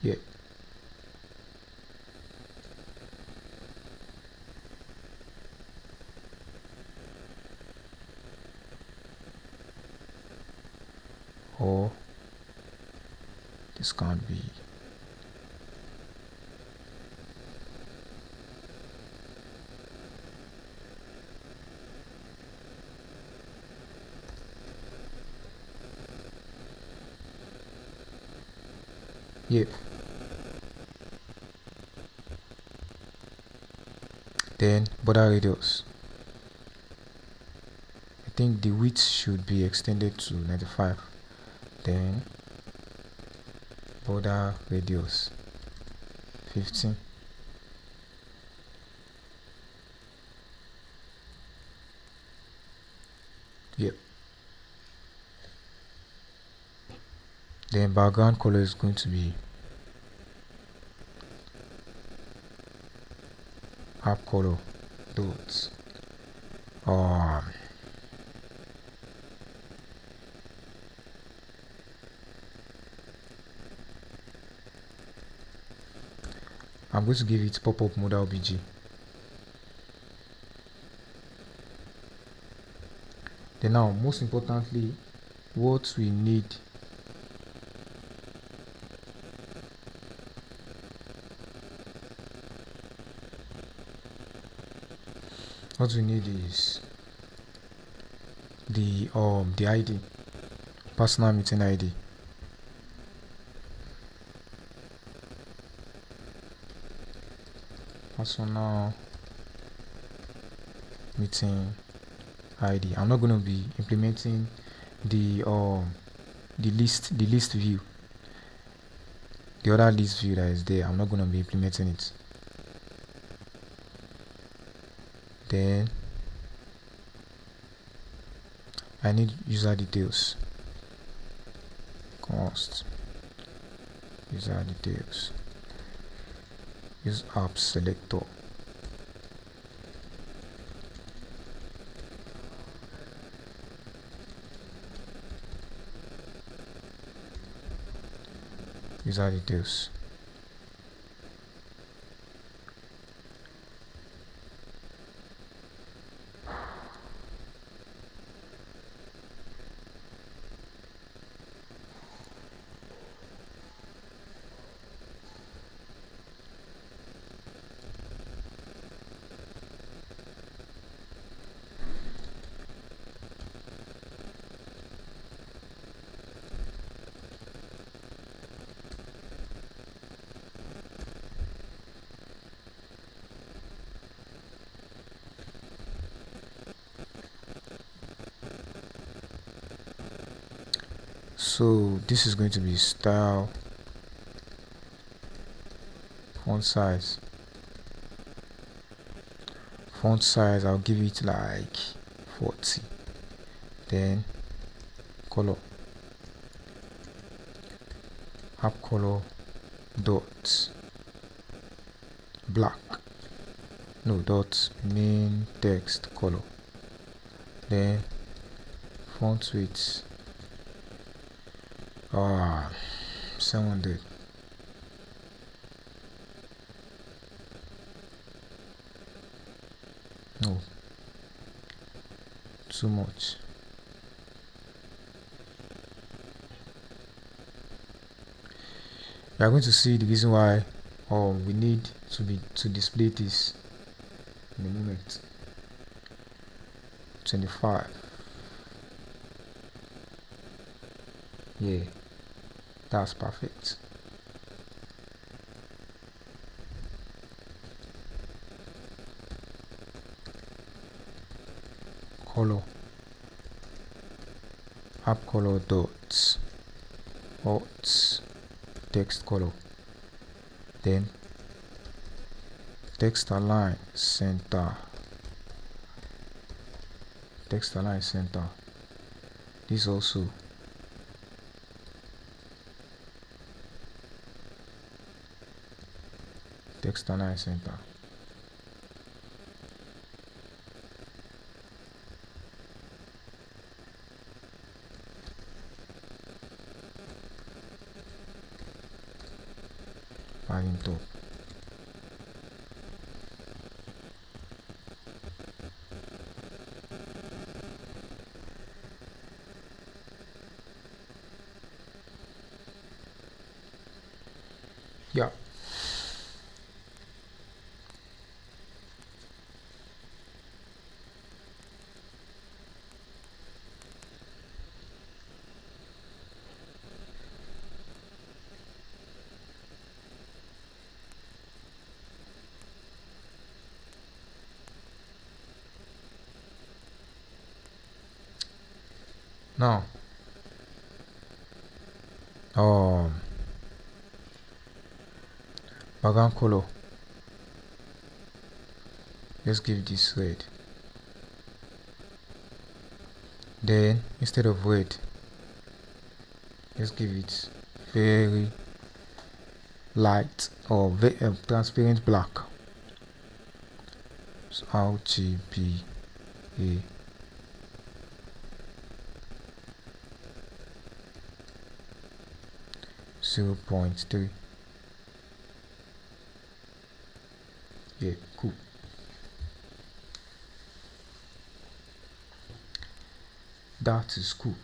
Yeah. Or this can't be. Yeah. Then border radius. I think the width should be extended to 95. Then border radius 15. Yep. Then background color is going to be app color dots. I'm going to give it pop-up modal BG. Then now, most importantly, what we need is the ID, personal meeting ID. Personal meeting ID. I'm not going to be implementing the list view, the other list view that is there. I'm not going to be implementing it. Then I need user details. Const user details. Use app selector. user details. So this is going to be style, font size. Font size, I'll give it like 40. Then color, app color dot black, no dot main text color. Then font width 700. No, too much. We are going to see the reason why we need to display this in a moment. 25. Yeah, that's perfect. Color, app color dot auth text color. Then text align center. Text align center. This also text align center. Adding top. Yeah. Now, background color. Let's give this red. Then instead of red, let's give it very light or very transparent black. So RGBA 0.3. Yeah, cool. That is cool.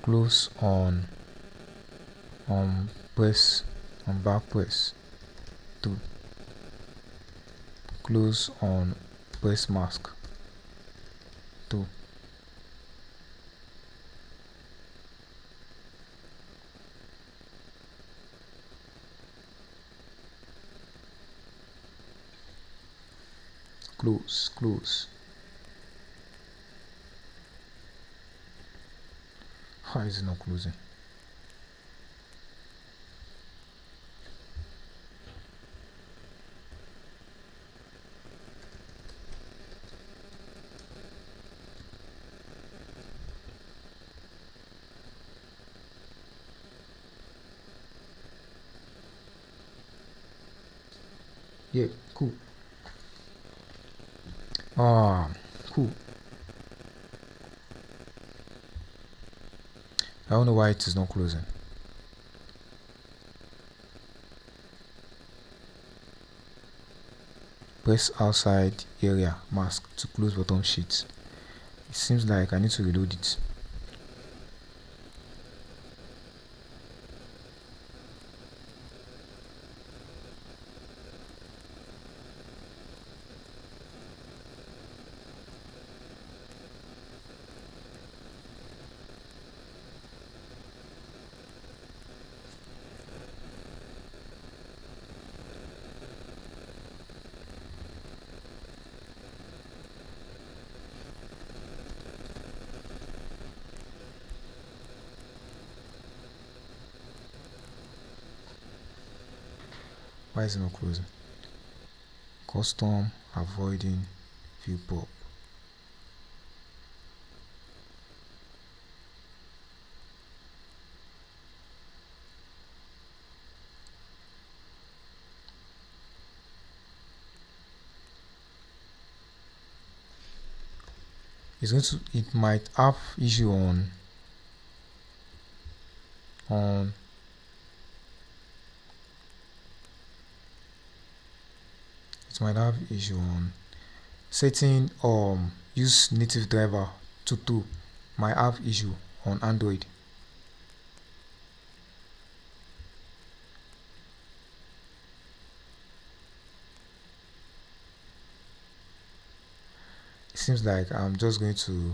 Close on press on back press 2. Close on press mask 2. Close. How is it not closing? Yeah, cool. Cool. I don't know why it is not closing. Press outside area mask to close bottom sheet. It seems like I need to reload it. Why is it not closing? Custom avoiding view pop. It might have issue on it might have issue on setting use native driver to might have issue on Android. It seems like I'm just going to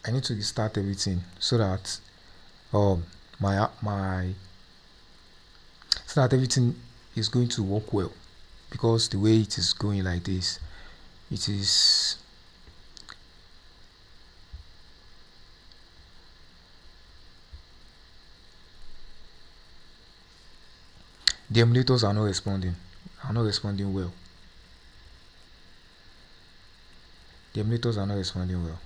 I need to restart everything so that everything is going to work well, because the way it is going like this, it is the emulators are not responding well. The emulators are not responding well.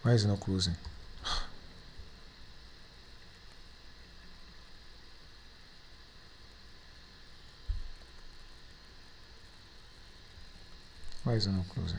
Why is it not closing? Why is it not closing?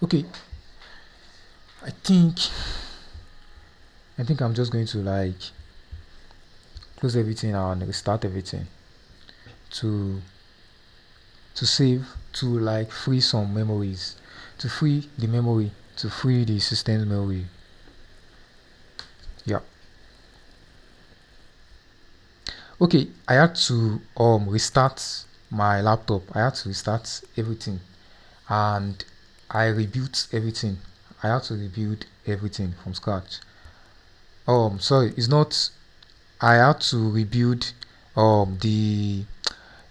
Okay, I think I'm just going to like close everything and restart everything to save, to like free some memories, to free the memory, to free the system's memory. Yeah. Okay, I had to restart my laptop. I had to restart everything, and I rebuilt everything. I had to rebuild everything from scratch. Sorry, it's not. I had to rebuild the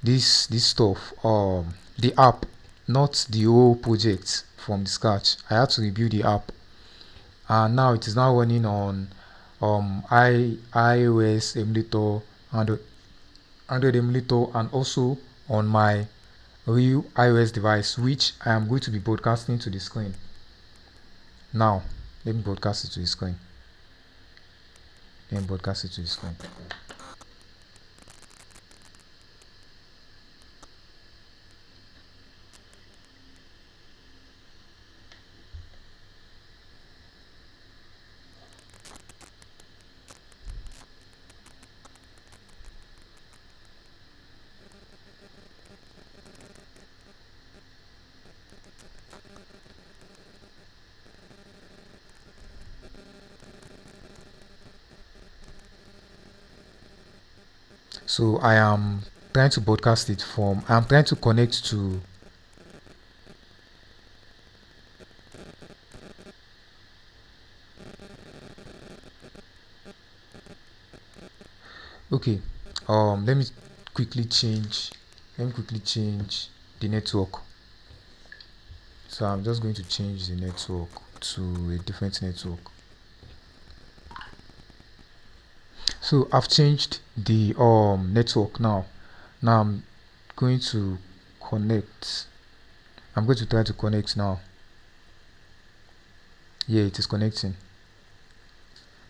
this stuff the app, not the whole project from the scratch. I had to rebuild the app, and now it is now running on iOS emulator and Android emulator, and also on my real iOS device, which I am going to be broadcasting to the screen. Now, let me broadcast it to the screen. So I am trying to broadcast it from. I am trying to connect to. Okay. Let me quickly change. The network. So I'm just going to change the network to a different network. So I've changed the network now. Now I'm going to connect. I'm going to try to connect now. Yeah, it is connecting.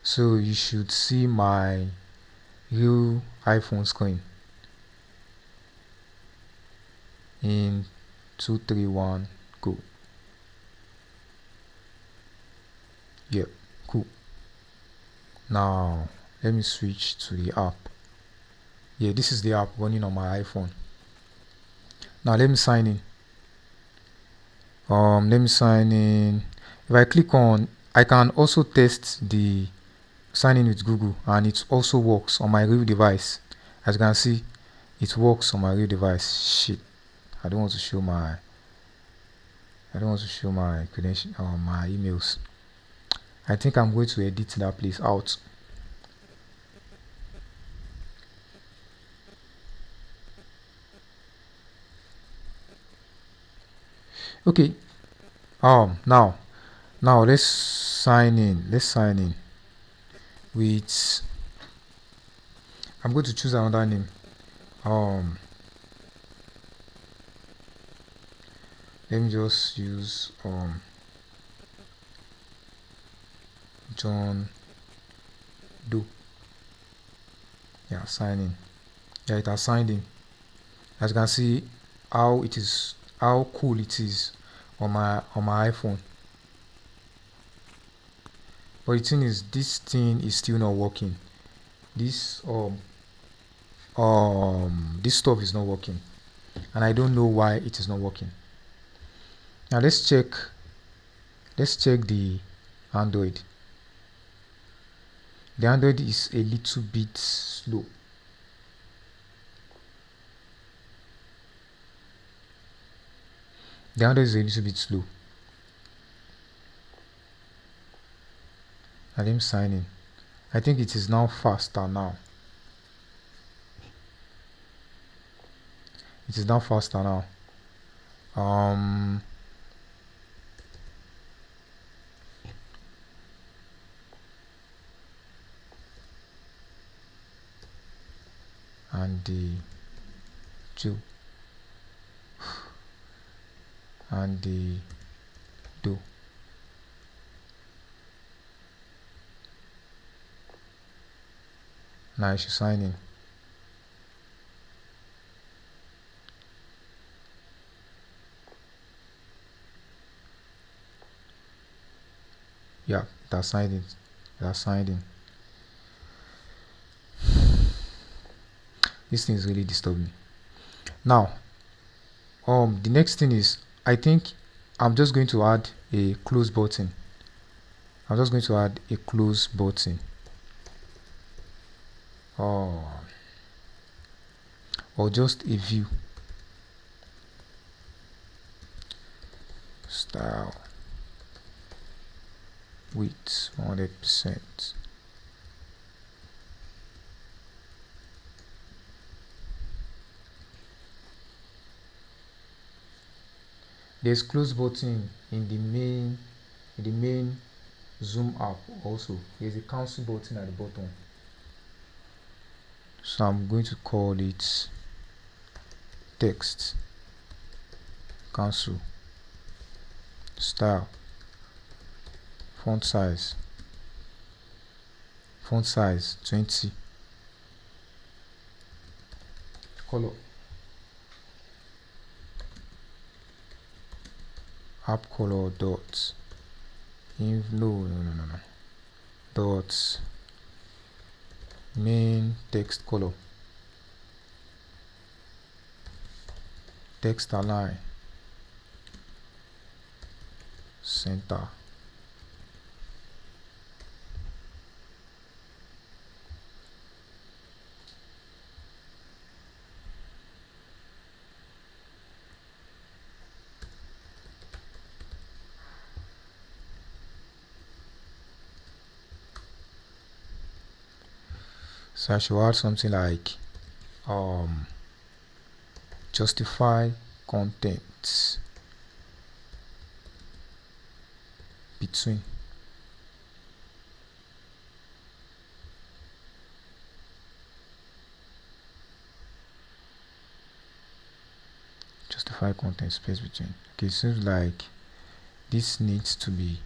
So you should see my real iPhone screen in 2, 3, 1, go. Yeah, cool. Now let me switch to the app. Yeah, this is the app running on my iPhone. Now let me sign in. If I click on, I can also test the sign in with Google, and it also works on my real device. As you can see, it works on my real device. Shit, I don't want to show my credentials or my emails. I think I'm going to edit that place out. Okay. Now let's sign in. With. I'm going to choose another name. Let me just use John Doe. Yeah, sign in. Yeah, it has signed in. As you can see, how cool it is on my iPhone. But the thing is, this thing is still not working. This this stuff is not working, and I don't know why it is not working. Now let's check the Android. The Android is a little bit slow. Now let me sign in. I think it is now faster now. And the Joe and the Do. Now I should sign in. Yeah, it has signed in. It has signed in. This thing is really disturbing me. Now, the next thing is, I think I'm just going to add a close button. I'm just going to add a close button. Or just a view. Style width 100%. There's close button in the main Zoom app also. There's a cancel button at the bottom. So I'm going to call it text cancel style font size 20, color app color dot dot main text color text align center. So I should add something like justify content between justify content space between. Okay, seems like this needs to be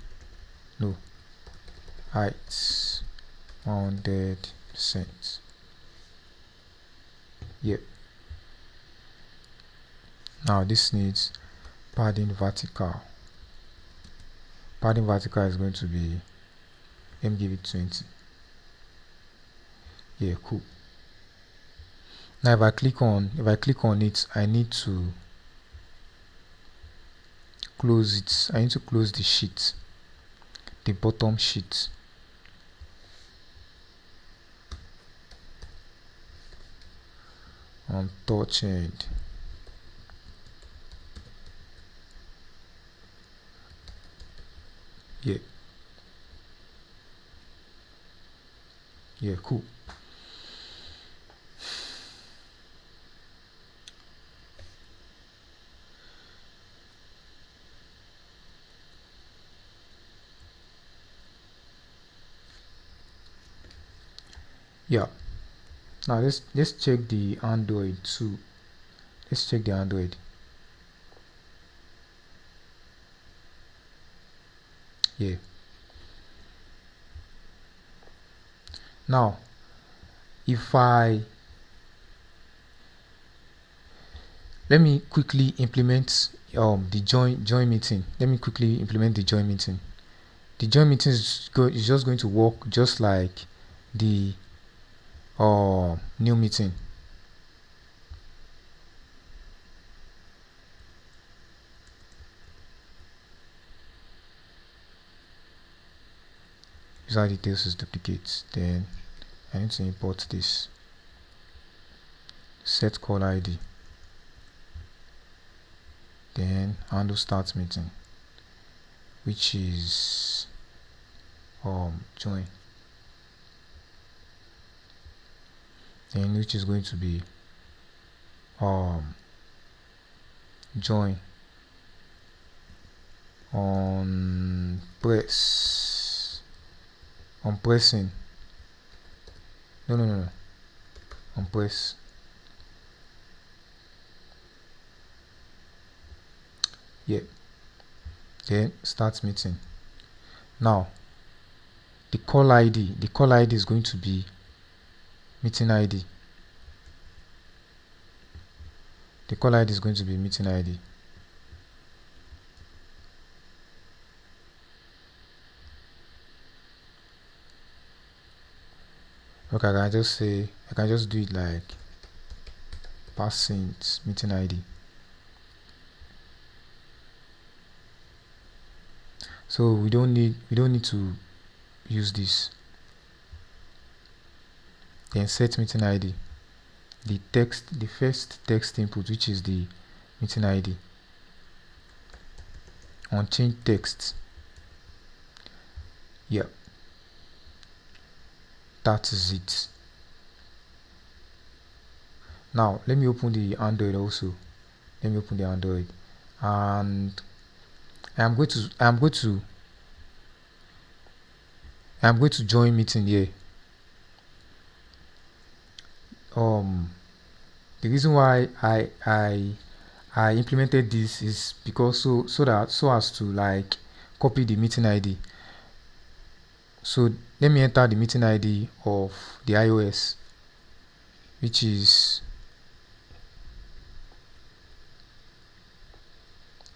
height 100%. Yep. Now this needs padding vertical. Padding vertical is going to be, let me give it 20. Yeah, cool. Now if I click on it, I need to close it. I need to close the sheet, the bottom sheet. Touch end. Yeah, cool. Yeah. Now let's check the Android too. Let's check the Android. Yeah. Now, if let me quickly implement the join meeting. Let me quickly implement the join meeting. The join meeting is just going to work just like the new meeting. User details is duplicate. Then I need to import this. Set call ID. Then handle start meeting, which is join. Then which is going to be join on pressing. No. On press. Yeah. Then start meeting. Now the call ID is going to be meeting ID. The call ID is going to be meeting ID. Okay, I can just do it like passing meeting ID. So we don't need to use this. Then set meeting ID. The first text input, which is the meeting ID. Unchanged text. Yeah, that is it. Now let me open the Android also. Let me open the Android, and I'm going to join meeting here. The reason why I implemented this is because so as to like copy the meeting ID. So let me enter the meeting ID of the iOS, which is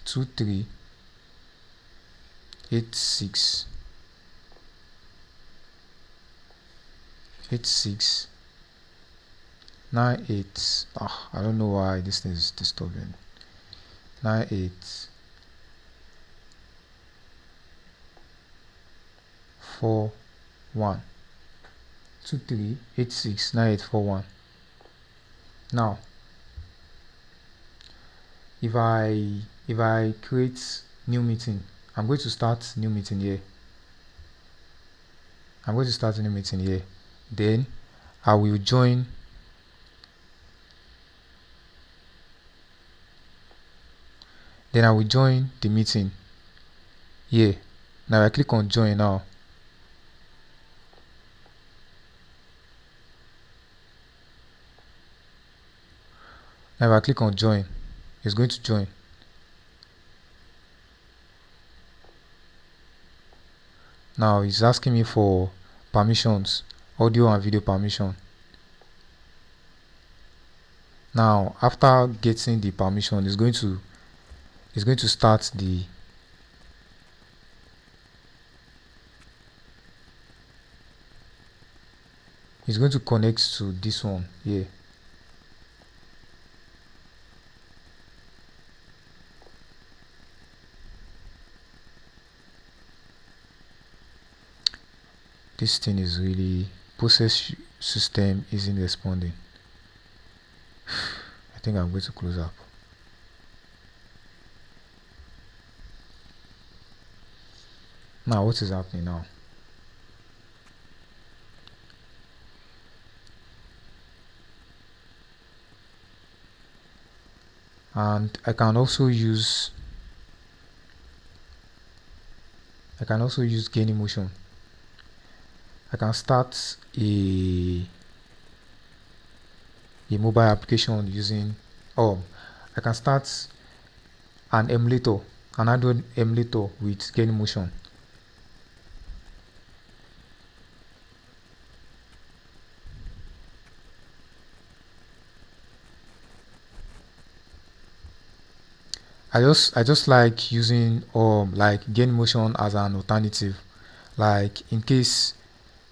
2386 98. I don't know why this thing is disturbing. 98 41 2386 9841. Now if I create new meeting, I'm going to start new meeting here. Then I will join. The meeting here. Now I click on join now. Now if I click on join, it's going to join. Now it's asking me for permissions, audio and video permission. Now after getting the permission, it's going to start the it's going to connect to this one here. This thing is really, process system isn't responding. I think I'm going to close up. Now what is happening now? And I can also use gaining motion. I can start a mobile application using I can start an Android emulator with gaining motion. I just like using like gain motion as an alternative, like in case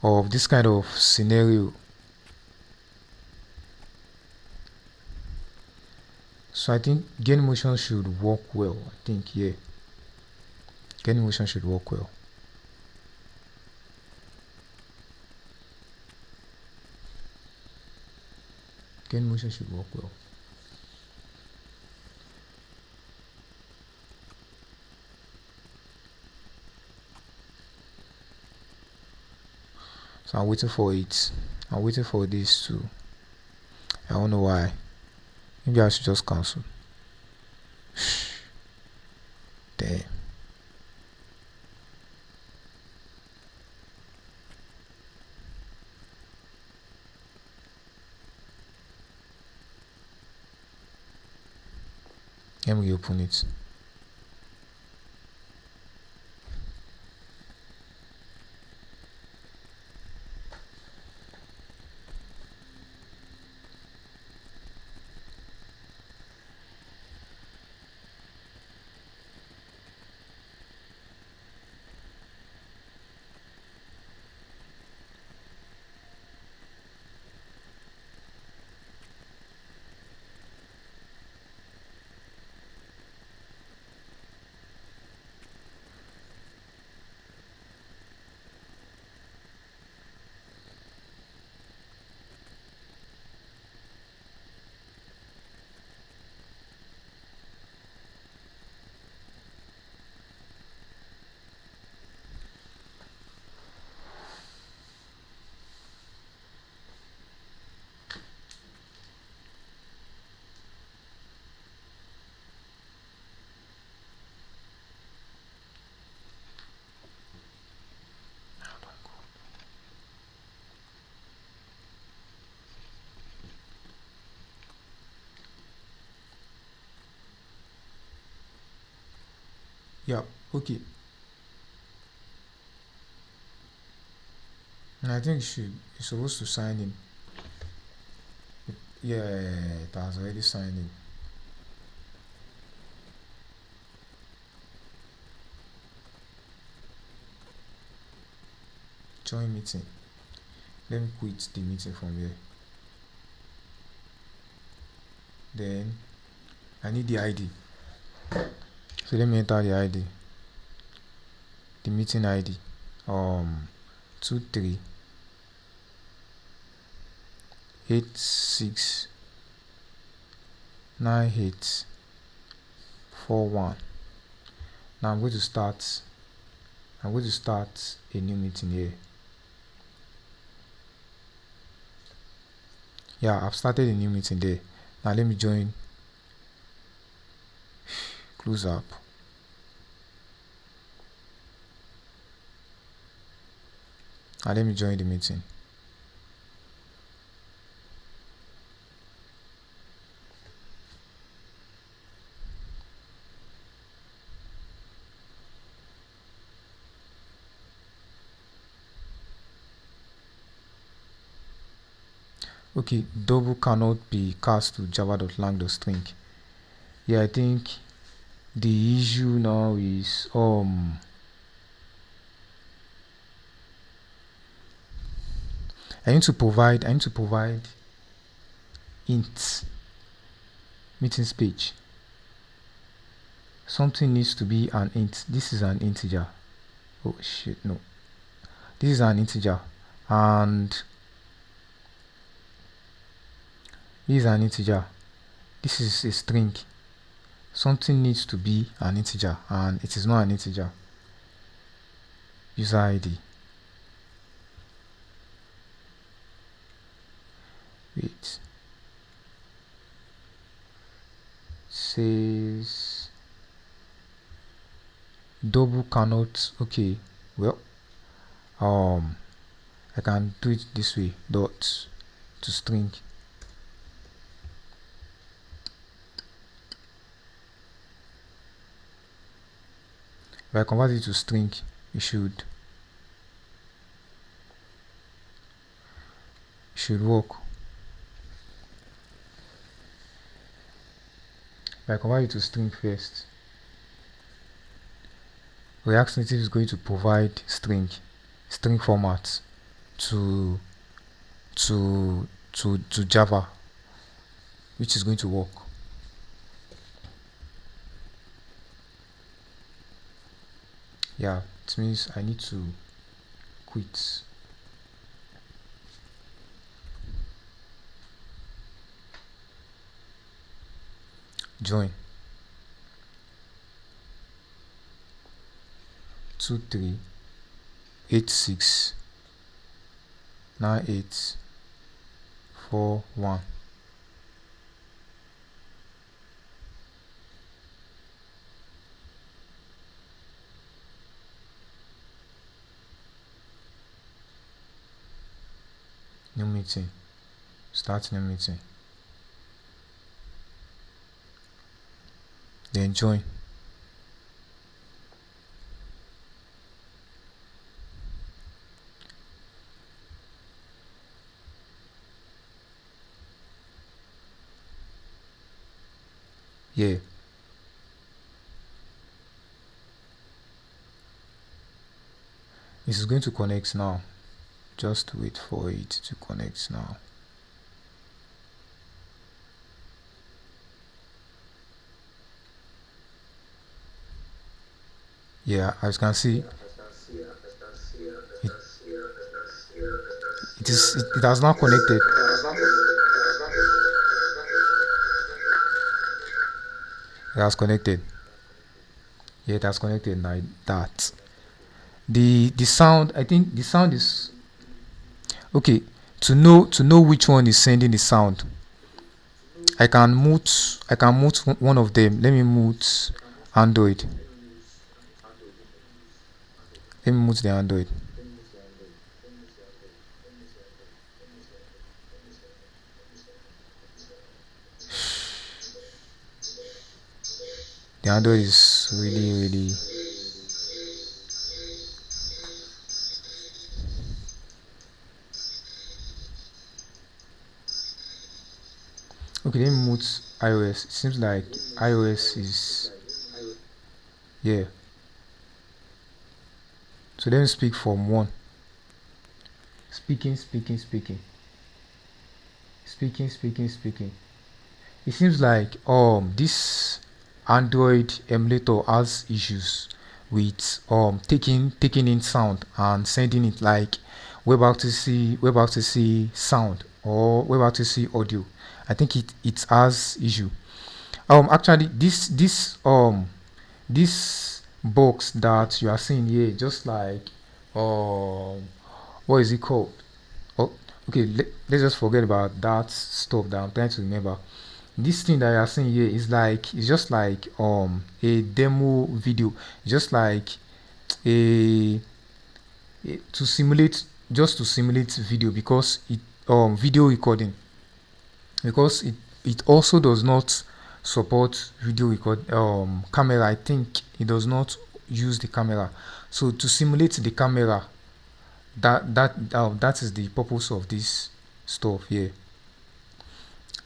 of this kind of scenario. So I think gain motion should work well. I think, yeah, gain motion should work well. Gain motion should work well. So I'm waiting for it. I'm waiting for this to. I don't know why. Maybe I should just cancel. Damn. Let me open it. Yeah, okay. And I think you're supposed to sign in. Yeah, it has already signed in. Join meeting. Let me quit the meeting from here. Then I need the ID. So let me enter the ID. The meeting ID. 23 86 98 41. Now I'm going to start a new meeting here. Yeah, I've started a new meeting there. Now let me join. Close up. Now let me join the meeting. Okay, double cannot be cast to java.lang.string. Yeah, I think the issue now is I need to provide int meetings page. Something needs to be an int. This is an integer. Oh shit, no. This is an integer, and this is an integer. This is a string. Something needs to be an integer, and it is not an integer. User ID. Wait. Says double cannot. Okay, well, I can do it this way. Dot to string. If I convert it to string, it should work. If I convert it to string first, React Native is going to provide string formats to Java, which is going to work. Yeah, it means I need to quit. Join 23 86 98 41. New meeting. Start new meeting. Then join. Yeah. This is going to connect now. Just wait for it to connect now. Yeah, as you can see, it has not connected. It has connected. Yeah, it has connected like that. The sound, I think the sound is okay. To know which one is sending the sound, I can mute one of them. Let me mute Android. Let me mute the Android. The Android is really Okay, let me move iOS. It seems like iOS is, yeah. So let me speak from one. Speaking. It seems like this Android emulator has issues with taking in sound and sending it like WebRTC sound or WebRTC audio. I think it has issue. Actually, this box that you are seeing here, just like um what is it called? Oh, okay, let's just forget about that stuff that I'm trying to remember. This thing that you are seeing here is like, it's just like a demo video, just like a, to simulate, just to simulate video, because it video recording, because it also does not support video record camera. I think it does not use the camera, so to simulate the camera, that is the purpose of this stuff here.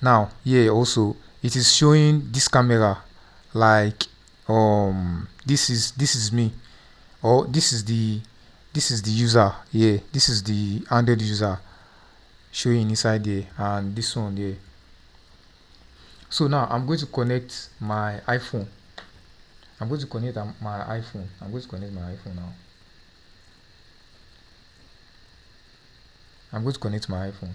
Now here also it is showing this camera like this is me, or this is the user here. This is the Android user showing inside there, and this one there. So now I'm going to connect my iPhone. I'm going to connect my iPhone. I'm going to connect my iPhone now. I'm going to connect my iPhone.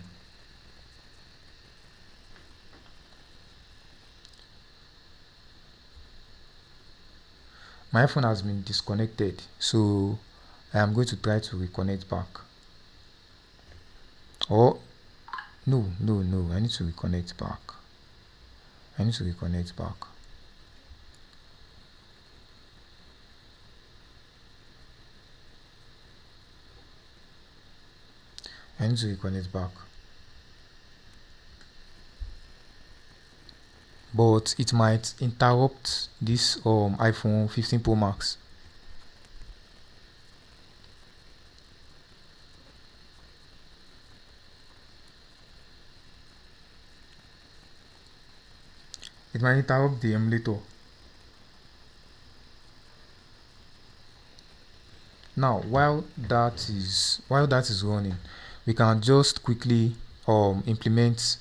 My iPhone has been disconnected, so I am going to try to reconnect back. Oh, no, I need to reconnect back. I need to reconnect back. I need to reconnect back. But it might interrupt this iPhone 15 Pro Max. It might interrupt the emulator. Now while that is running, we can just quickly implement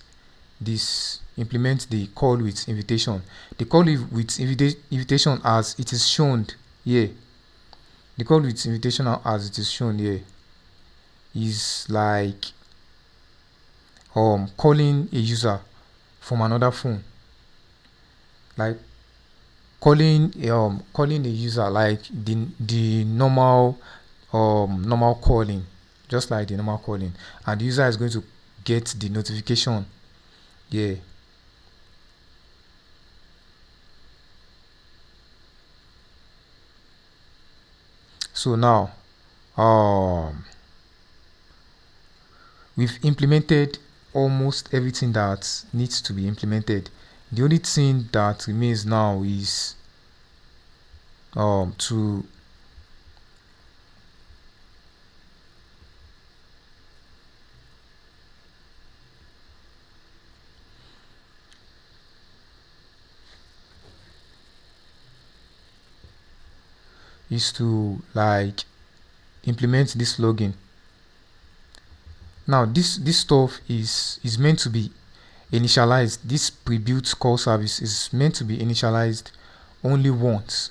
the call with invitation. The call with invitation as it is shown here. The call with invitation as it is shown here is like calling a user from another phone, like calling a user like the normal calling, just like the normal calling, and the user is going to get the notification. Yeah. So now we've implemented almost everything that needs to be implemented. The only thing that remains now is to like implement this login. Now this stuff is meant to be initialized. This pre-built call service is meant to be initialized only once,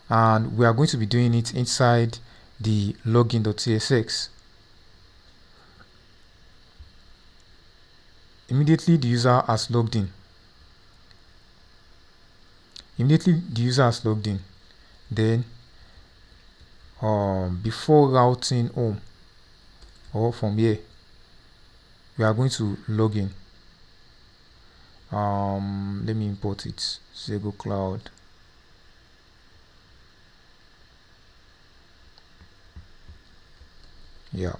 and we are going to be doing it inside the login.tsx. Immediately the user has logged in. Then before routing home or from here, we are going to log in. Let me import it. ZegoCloud. Yeah.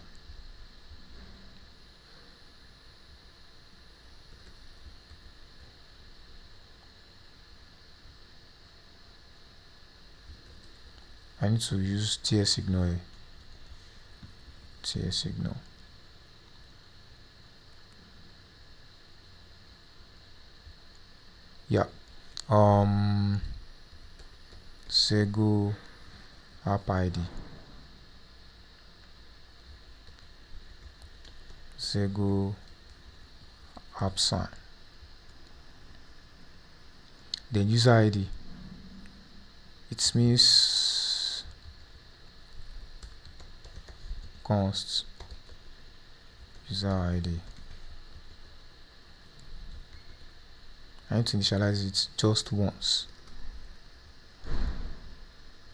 I need to use TSignal. Zego app ID, Zego app sign, then user ID. It means const user ID. I need to initialize it just once.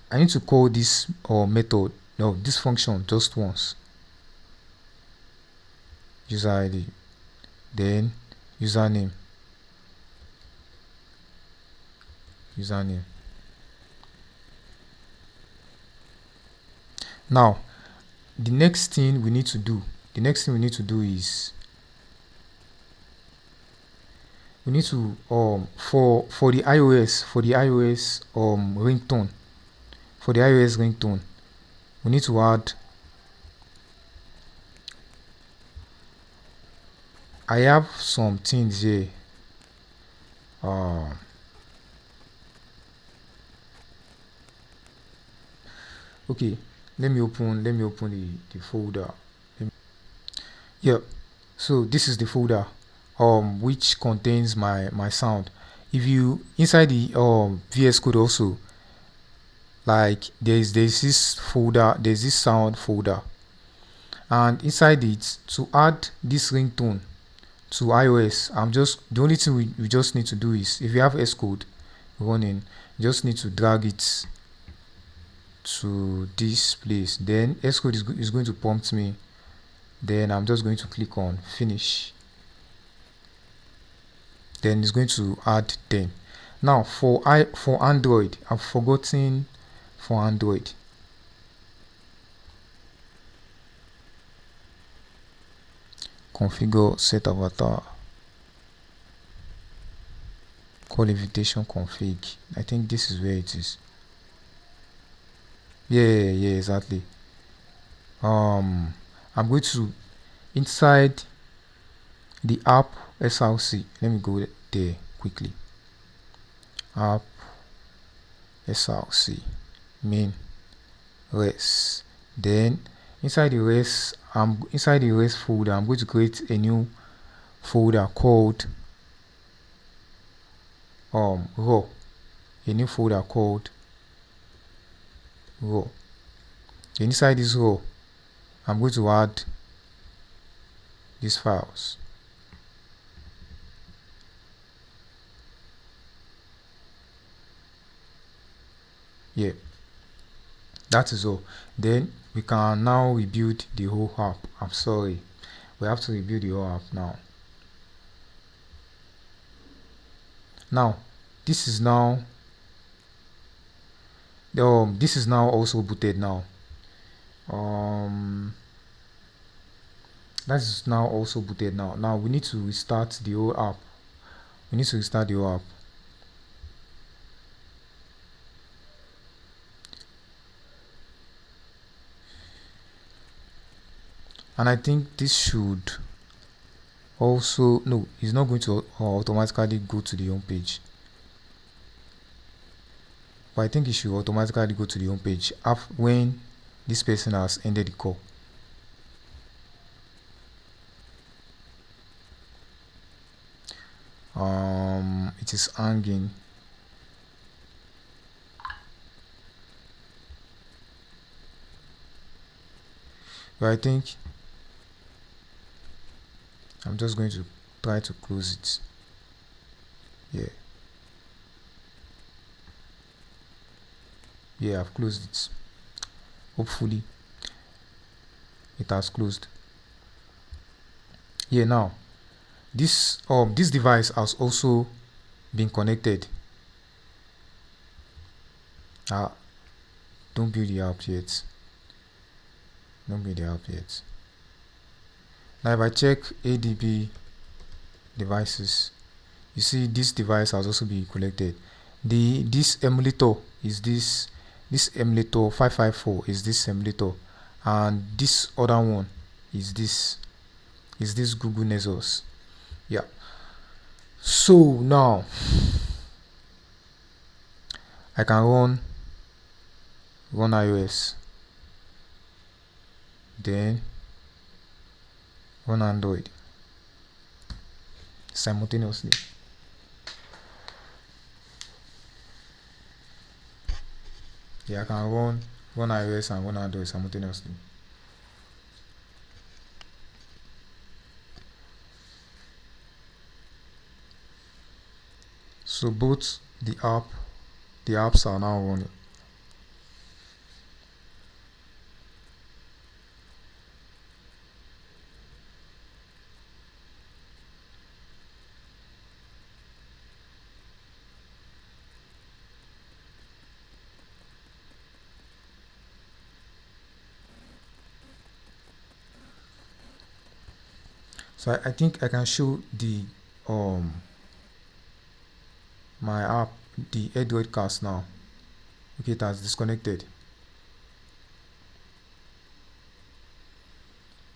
I need to call this method, no, this function just once. User ID, then username. Now, the next thing we need to do is we need to for the iOS ringtone. For the iOS ringtone, we need to add. I have some things here. Okay, let me open the folder. Yep. So this is the folder which contains my sound. If you inside the VS Code also, like there's this folder, there's this sound folder, and inside it, to add this ringtone to iOS, the only thing we just need to do is, if you have Xcode running, you just need to drag it to this place. Then Xcode is going to prompt me. Then I'm just going to click on finish. Then it's going to add them. Now for Android, I've forgotten for Android. Configure set avatar. Call invitation config. I think this is where it is. Yeah, exactly. I'm going to inside the app SRC. Let me go there quickly. App SRC main res. Then inside the res folder, I'm going to create a new folder called raw. A new folder called raw. Inside this raw, I'm going to add these files. Yeah, that is all. Then we can now rebuild the whole app. I'm sorry, we have to rebuild the whole app now. Now this is now also booted now. That is now also booted now. Now we need to restart the whole app. And I think this should also, no, it's not going to automatically go to the home page. But I think it should automatically go to the home page when this person has ended the call. It is hanging. But I think I'm just going to try to close it. Yeah, I've closed it. Hopefully it has closed. Yeah, now this device has also been connected. Don't build the app yet. Now if I check ADB devices, you see this device has also been connected. This emulator is this emulator 554 is this emulator, and this other one is this Google Nexus. Yeah. So now I can run iOS, then run Android simultaneously. Yeah, I can run iOS and run Android simultaneously. So both the apps are now running. So I think I can show the my app, the Android cast now. Okay, it has disconnected.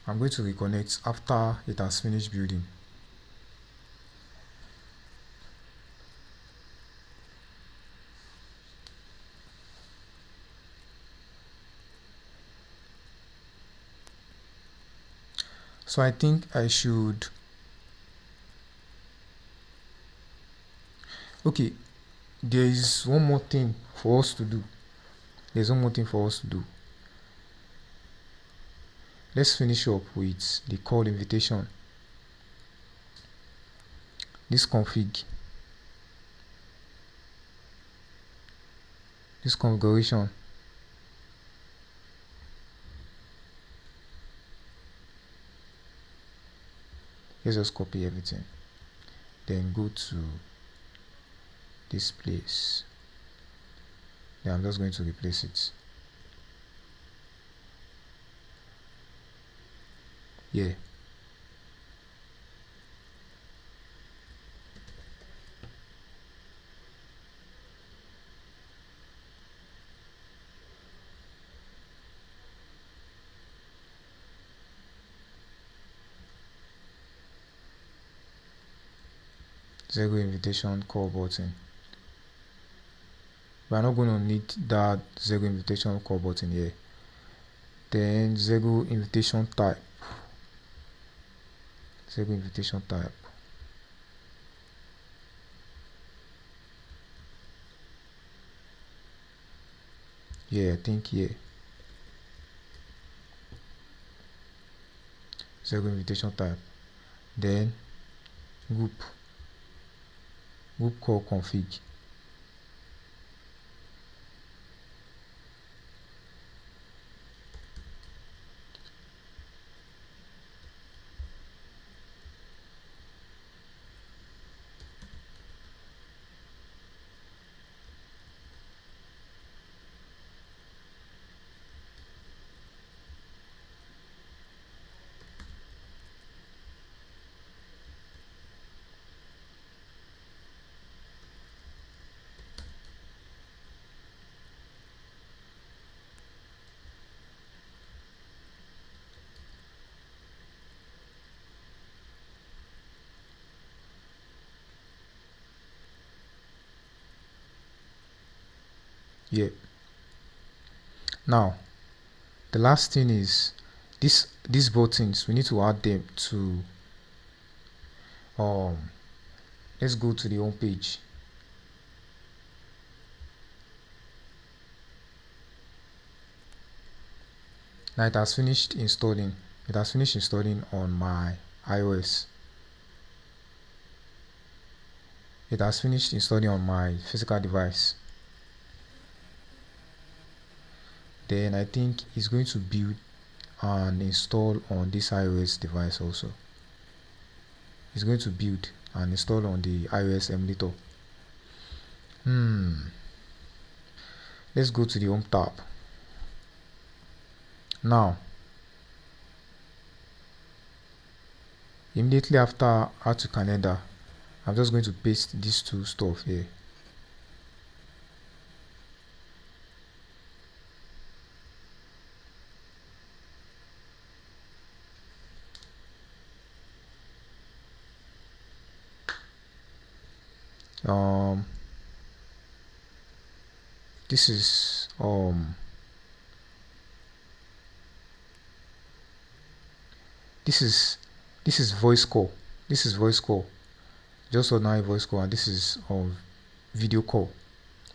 I'm going to reconnect after it has finished building. So I think I should. Okay, there is one more thing for us to do. There's one more thing for us to do. Let's finish up with the call invitation. This configuration, let's just copy everything, then go to this place. Then I'm just going to replace it. Yeah. Zego invitation call button. We're not going to need that Zego invitation call button here. Then Zego invitation type. Zego invitation type. Yeah, I think here. Zego invitation type. Then group call config. Yeah. Now the last thing is these buttons. We need to add them to let's go to the home page. Now it has finished installing. It has finished installing on my iOS. It has finished installing on my physical device. Then I think it's going to build and install on this iOS device also. It's going to build and install on the iOS emulator. Let's go to the home tab. Now immediately after add to calendar, I'm just going to paste these two stuff here. this is this is voice call. This is voice call, just ordinary voice call, and this is video call.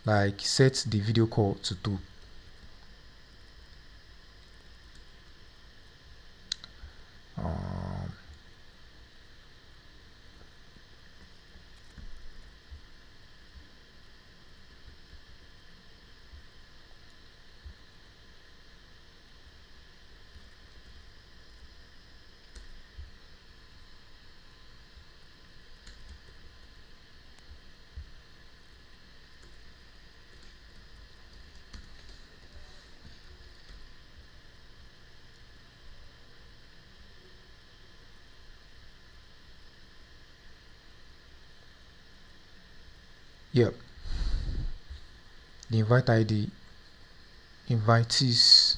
Like, set the video call to 2. Yep. The invite ID, invitees.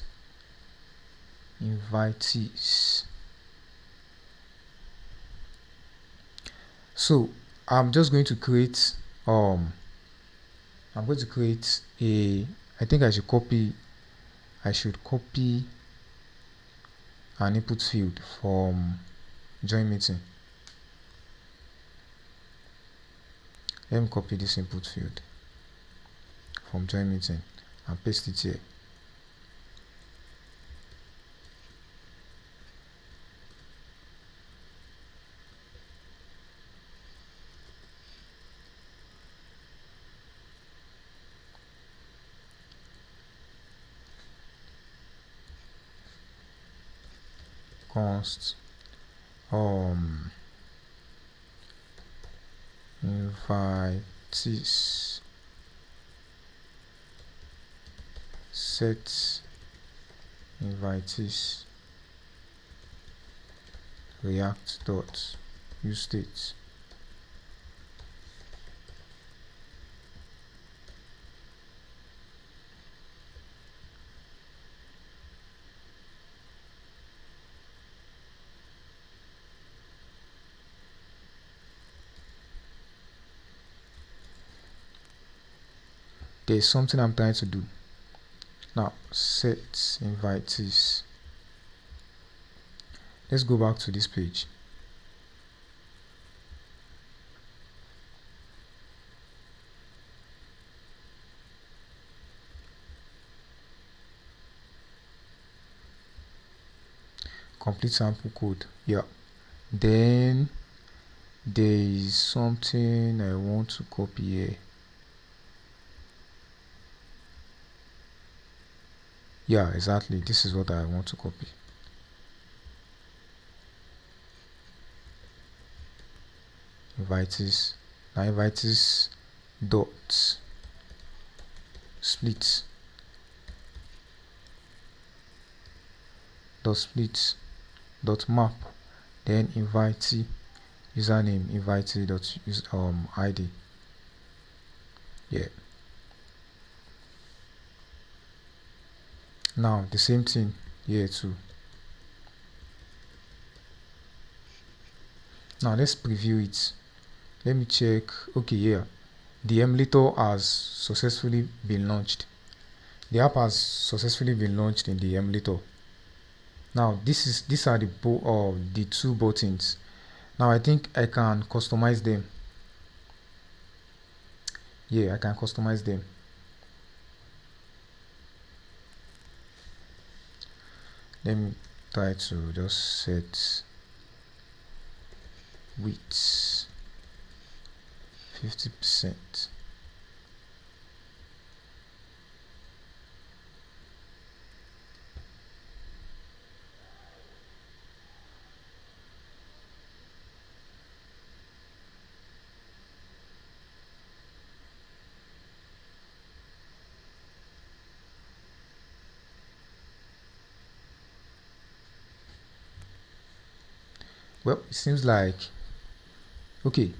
So I'm just going to create a, I think I should copy an input field from join meeting. Let me copy this input field from join meeting and paste it here. Const invitees set invitees react dot use state. There's something I'm trying to do now. Set invitees. Let's go back to this page. Complete sample code. Yeah. Then there is something I want to copy here. Yeah, exactly. This is what I want to copy. Invitees. Now invitees dot split dot map, then invitee username invitee dot id. Yeah. Now the same thing here too. Now let's preview it. Let me check. Okay, yeah, the emulator has successfully been launched. The app has successfully been launched in the emulator. Now these are the two buttons. Now I think I can customize them. Yeah, I can customize them. Let me try to just set width 50%. Well, it seems like okay.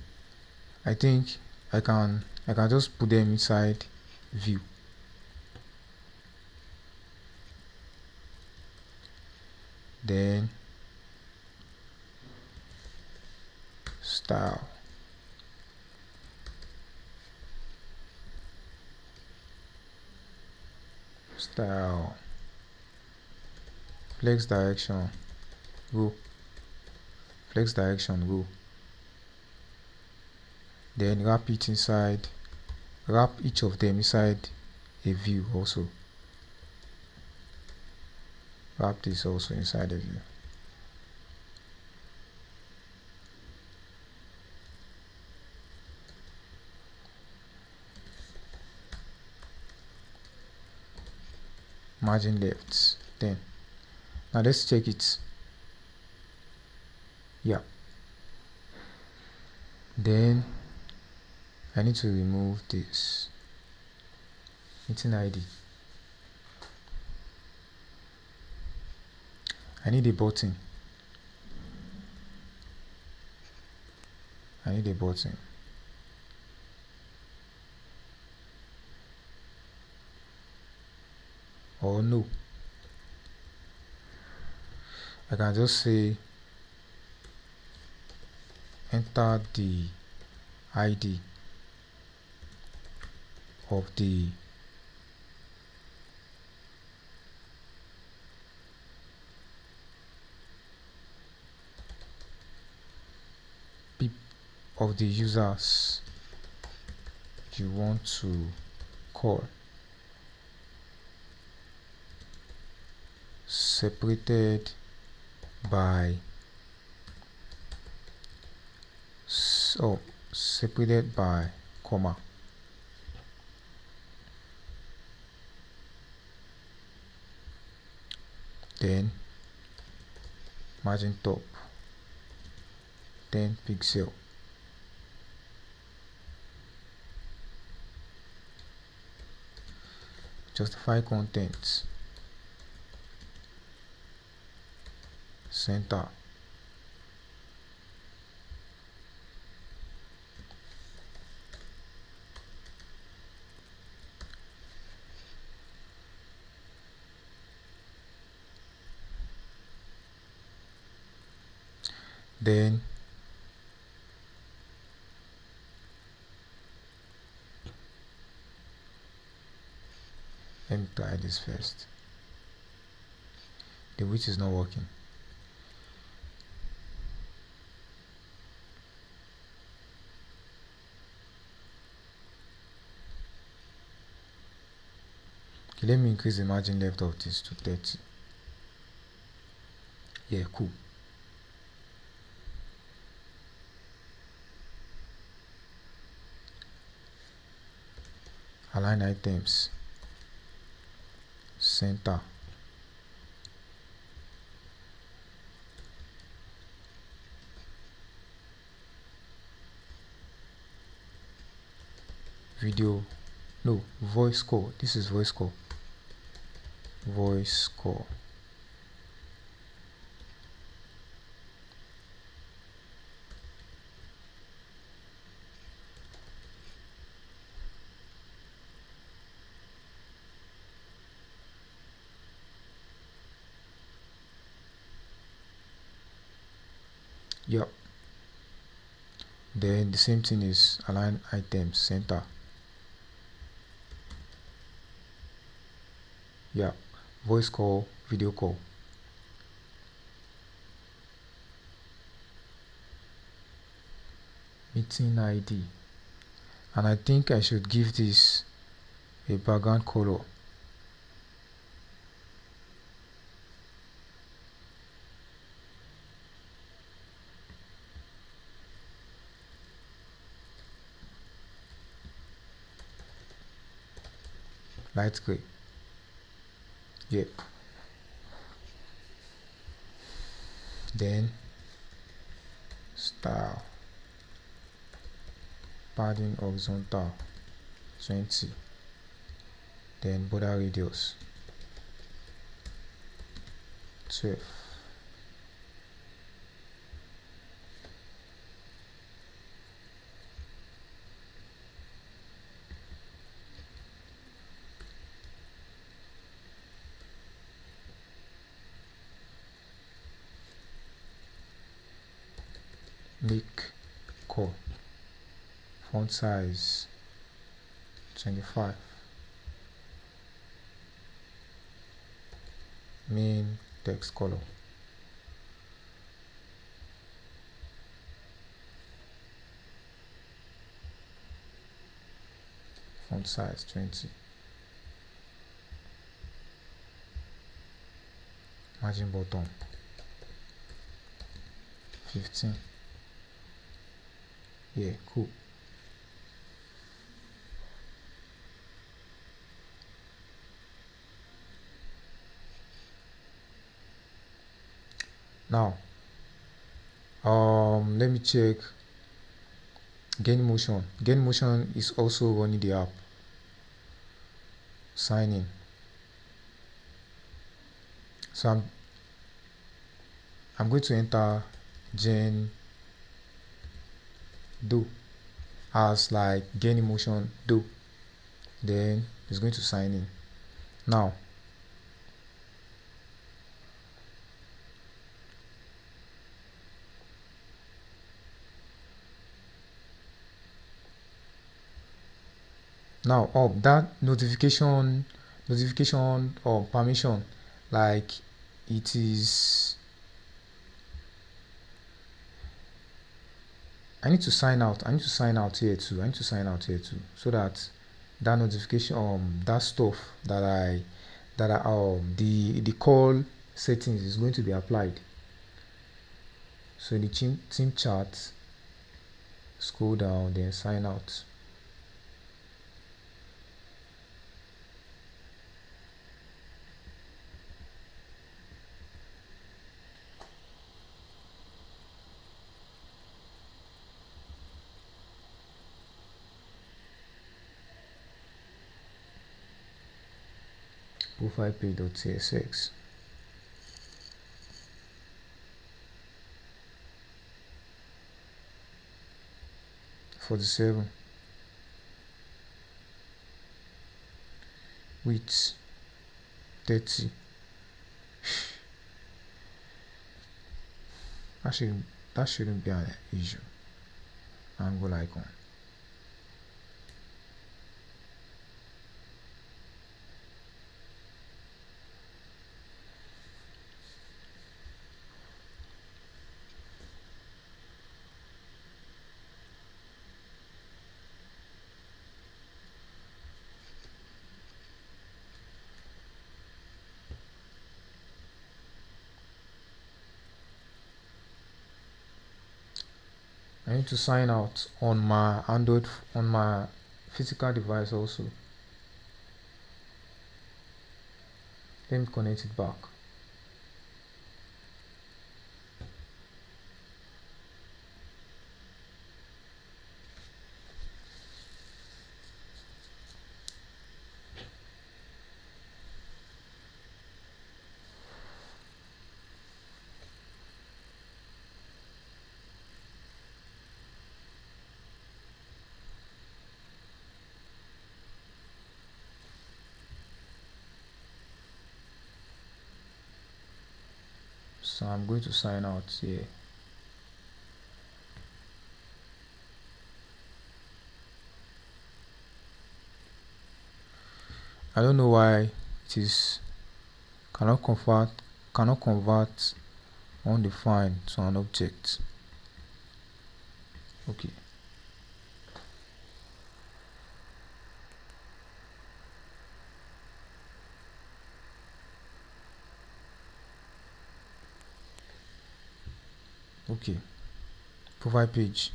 I think I can just put them inside view. Then style. style, flex direction, row, flex direction, row. Then wrap it inside, wrap each of them inside a view also. Wrap this also inside a view. Margin left. Then now let's check it. Yeah. Then I need to remove this meeting ID. I need a button. I need a button. Or no, I can just say enter the ID of the users you want to call, separated by comma. Then margin top 10 pixel. Justify contents, center. Then let me try this first. The width is not working. Okay, let me increase the margin left of this to 30. Yeah, cool. Align items, center. Video, no, voice call. This is voice call. Voice call. Yep. Then the same thing is align items, center. Yeah, voice call, video call. Meeting ID. And I think I should give this a background color. Light gray. Yeah. Then style, padding horizontal 20. Then border radius 12. Make call, font size 25. main text color, font size 20, margin bottom 15. Yeah, cool. Now let me check gain motion. Gain motion is also running the app. Sign in. So I'm going to enter gen do as like gain motion do, then it's going to sign in. Now that notification or permission, like it is, I need to sign out here too. So that notification, that stuff that the call settings is going to be applied. So in the team chat, scroll down, then sign out. Profile page.csx. (47) width 30. That shouldn't be an issue. Angle icon. I need to sign out on my Android, on my physical device also. Let me connect it back. So I'm going to sign out here. I don't know why it is cannot convert undefined to an object. Okay. Okay. Profile page.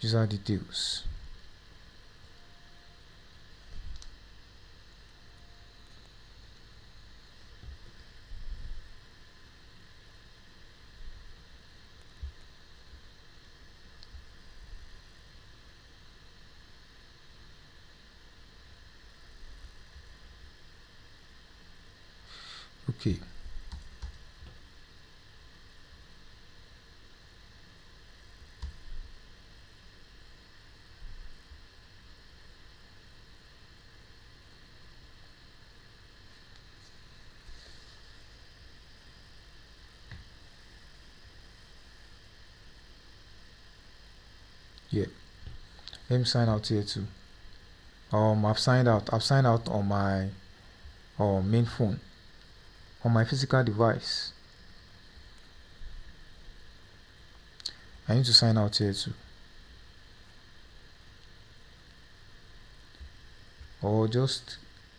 User details. Okay. Yeah. Let me sign out here too. I've signed out on my main phone, on my physical device. I need to sign out here too, or just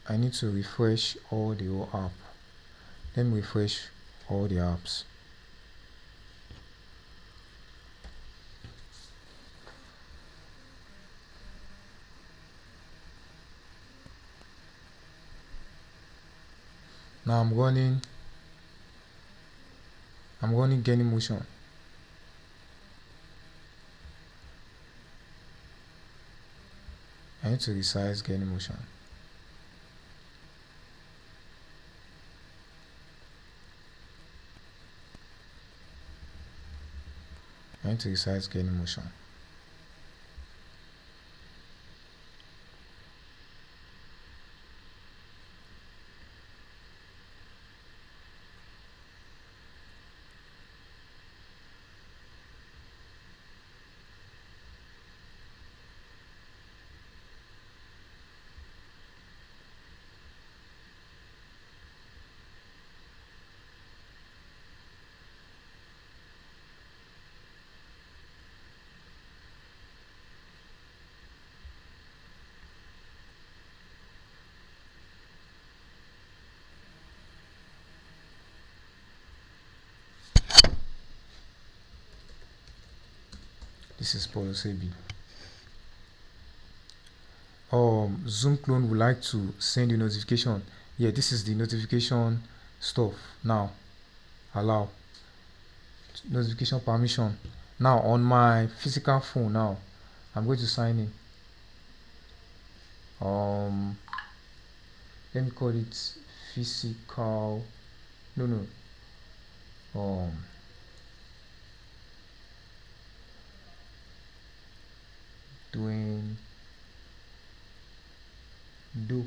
I need to refresh all the whole app. Let me refresh all the apps. Now I'm running Genymotion. I need to resize Genymotion. I need to resize Genymotion. This is policy B. Zoom clone would like to send you notification. Yeah, this is the notification stuff. Now allow notification permission. Now on my physical phone, now I'm going to sign in. Let me call it physical. No. Doing do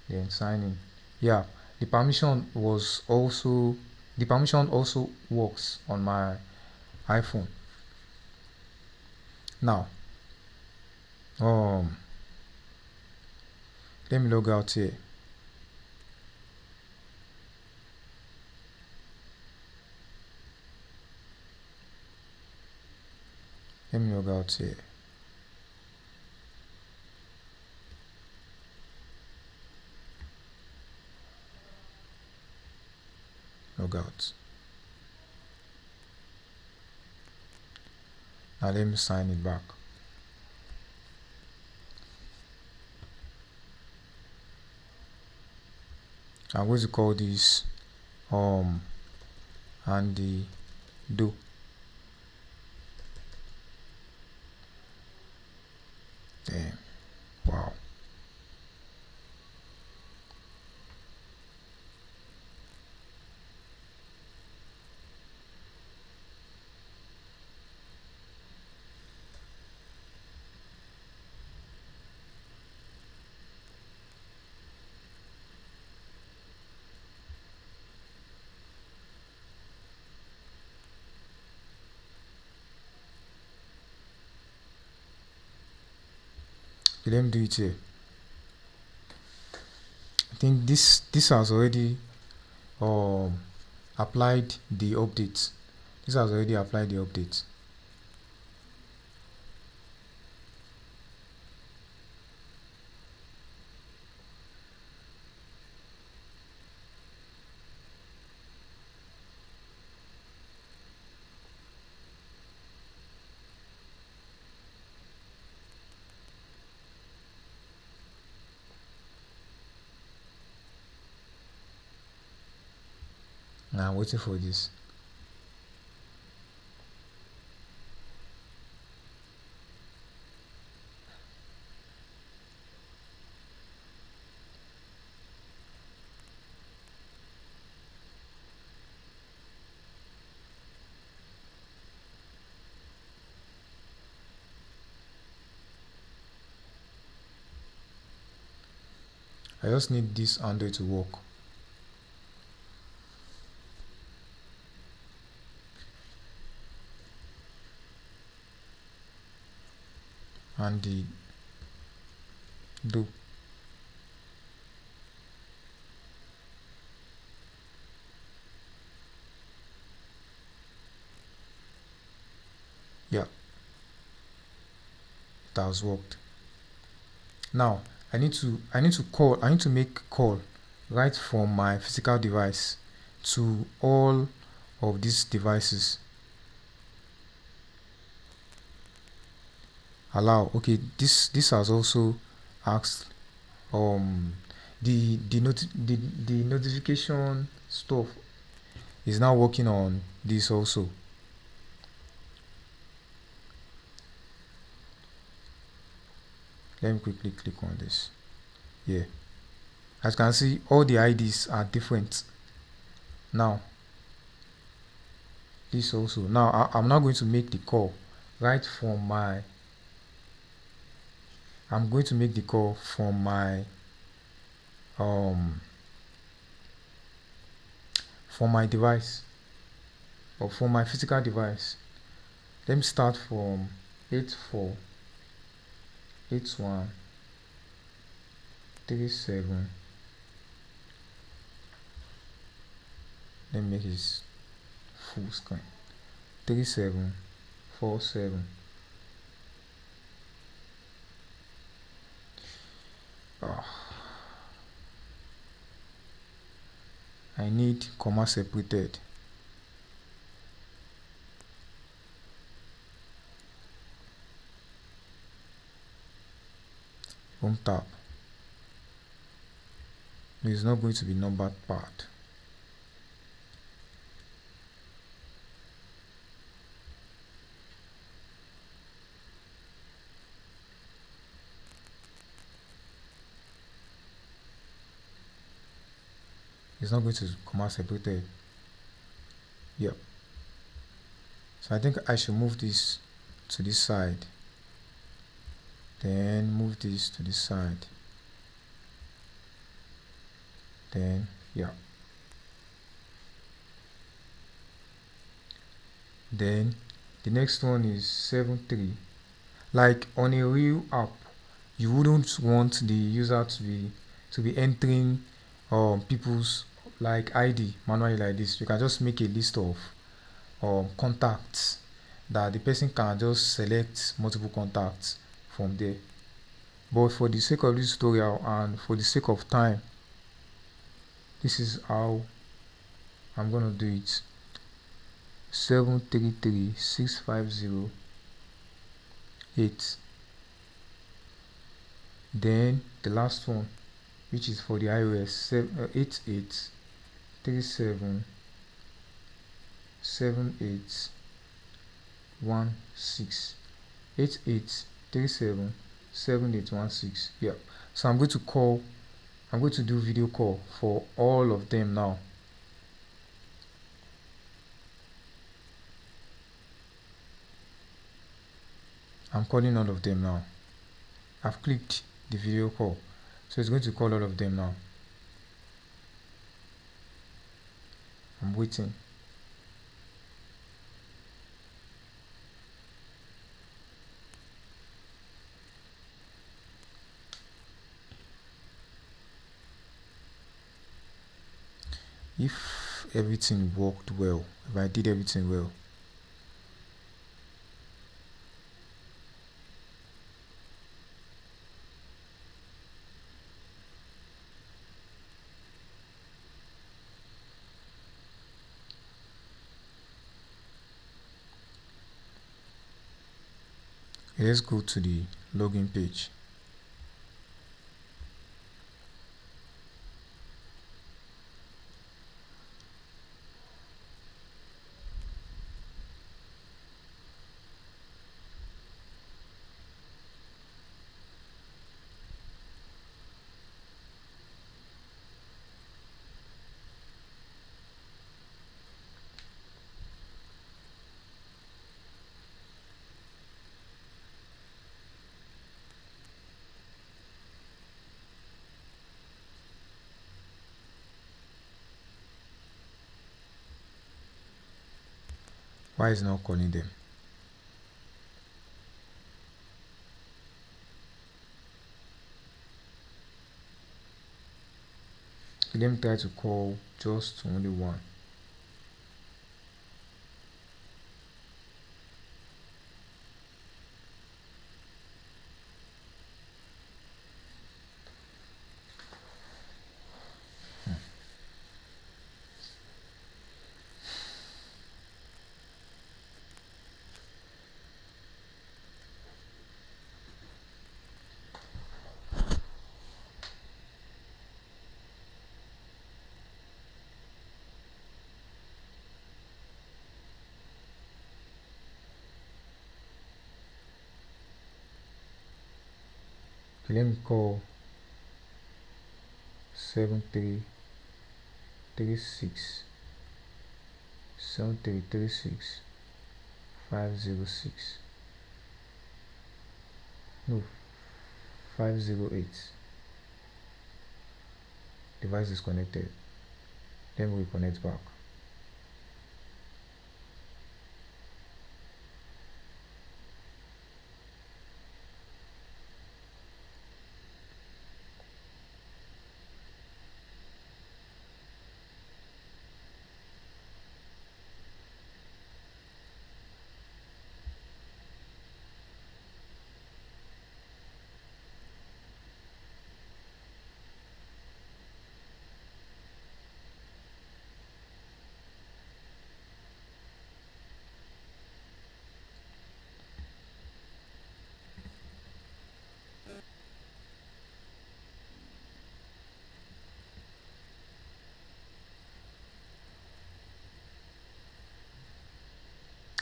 then sign in. Yeah, the permission also works on my iPhone. Now let me log out here. Let me log out here. Log out. Now let me sign it back. I'm going to call this and the do. Damn. Wow. Let me do it here. I think this has already applied the updates. This has already applied the updates. Now I'm waiting for this. I just need this Android to work. And do. Yeah, it has worked. Now I need to make call right from my physical device to all of these devices. Allow. Okay, this has also asked the notification stuff is now working on this also. Let me quickly click on this. Yeah, as you can see, all the IDs are different. Now this also. Now I'm not going to make the call right from my I'm going to make the call from my device, or from my physical device. Let me start from 848137. Let me make it full screen. 3747. I need comma separated. Home tab. There is not going to be numbered part. It's not going to comma separated. Yep. So I think I should move this to this side, then move this to this side, then yeah, then the next one is 73. Like on a real app, you wouldn't want the user to be entering people's like ID manually like this. You can just make a list of contacts that the person can just select multiple contacts from there. But for the sake of this tutorial and for the sake of time, this is how I'm gonna do it. 7336508. Then the last one, which is for the iOS, 88377816. 88377816. Yeah. So I'm going to do video call for all of them now. I'm calling all of them now. I've clicked the video call, so it's going to call all of them now. I'm waiting. If everything worked well, if I did everything well, let's go to the login page. Why is it not calling them? Okay, let me try to call just only one. Okay, let me call 7336 7336 506 no 508. Device is connected. Then we connect back.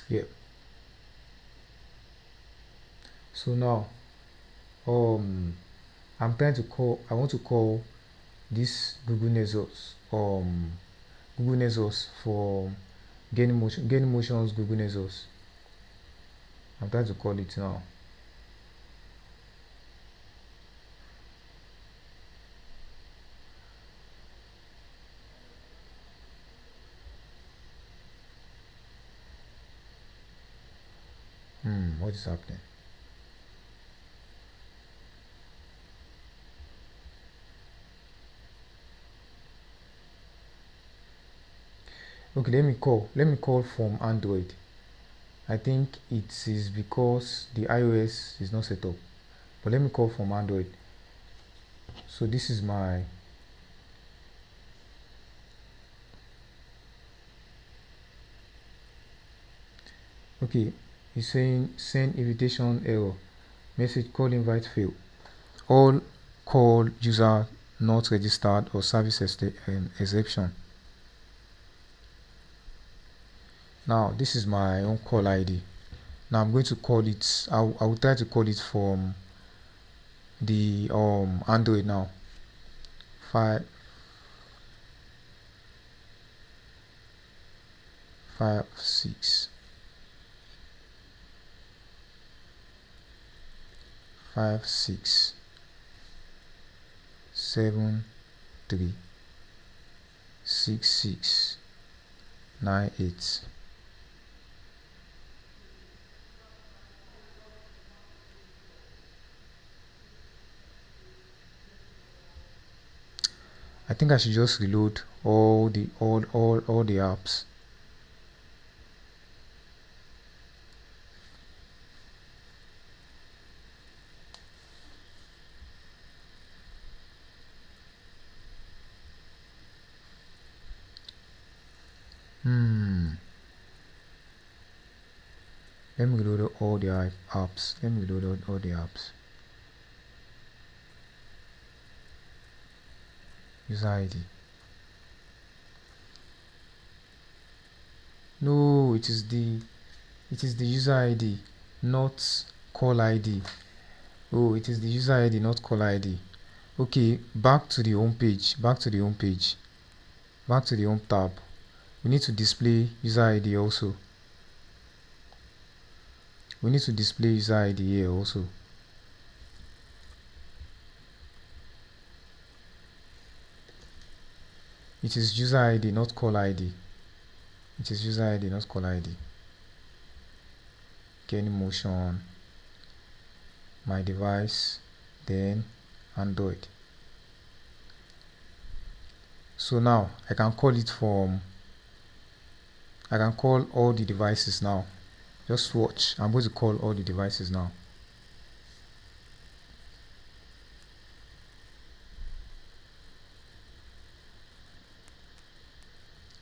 Yep. So now I'm trying to call, I want to call this Google Nexus for Gain Motion's Google Nexus. I'm trying to call it now. What is happening? Okay, let me call from Android. I think it is because the iOS is not set up, but let me call from Android. So this is my okay, it's saying send invitation error, message call invite fail, all call user not registered or service exception. Now this is my own call ID. Now I'm going to call it, I will try to call it from the Android now. 5 6 5 6 7 3 6 6 9 8. I think I should just reload all the apps. Let me reload all the apps. Let me reload all the apps. User ID. No, it is the user ID, not call ID. Oh, it is the user ID, not call ID. Okay, back to the home page. Back to the home page. Back to the home tab. We need to display user ID also. We need to display user ID here also. It is user ID, not call ID. It is user ID, not call ID. Gain motion, my device, then Android. So now I can call it from, I can call all the devices now. Just watch. I'm going to call all the devices now.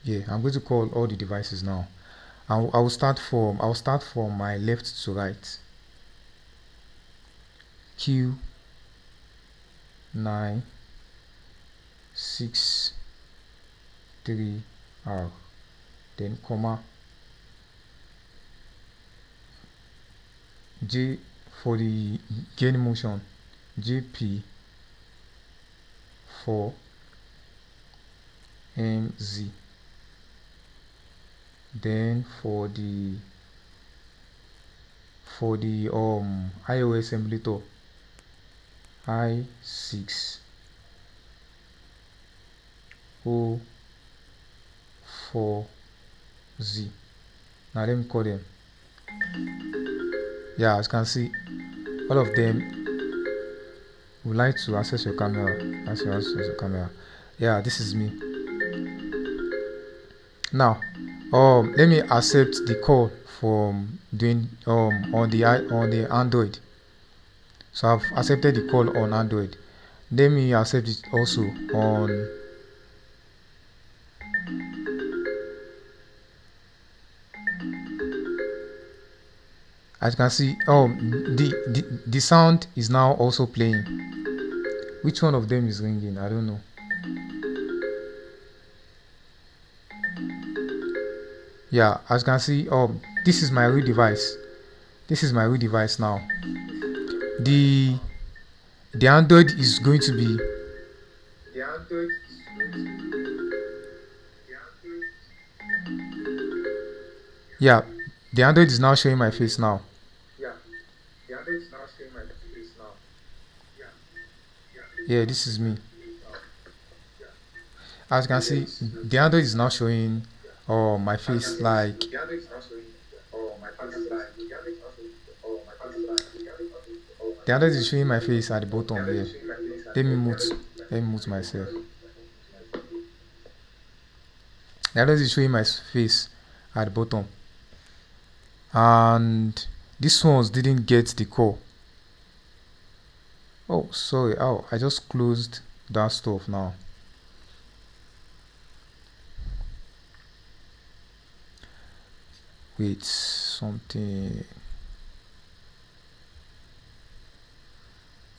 Yeah, I'm going to call all the devices now. I'll start from my left to right. Q 9 6 3 R, then comma J for the gain motion, JP 4 MZ. Then for the iOS emulator, I6 O4Z. Now let me call them. Yeah, as you can see, all of them would like to access your camera. Access your camera. Yeah, this is me. Now, let me accept the call from doing on the Android. So I've accepted the call on Android. Let me accept it also on as you can see, the sound is now also playing. Which one of them is ringing? I don't know. Yeah, as you can see, this is my real device. This is my real device now. The Android is going to be yeah, the Android is now showing my face now. Yeah, this is me. As you can see, the Android is now showing my face like the Android is showing my face at the bottom here. Let me mute myself. The Android is showing my face at the bottom. And these ones didn't get the call. Oh, sorry. Oh, I just closed that stuff now. Wait, something.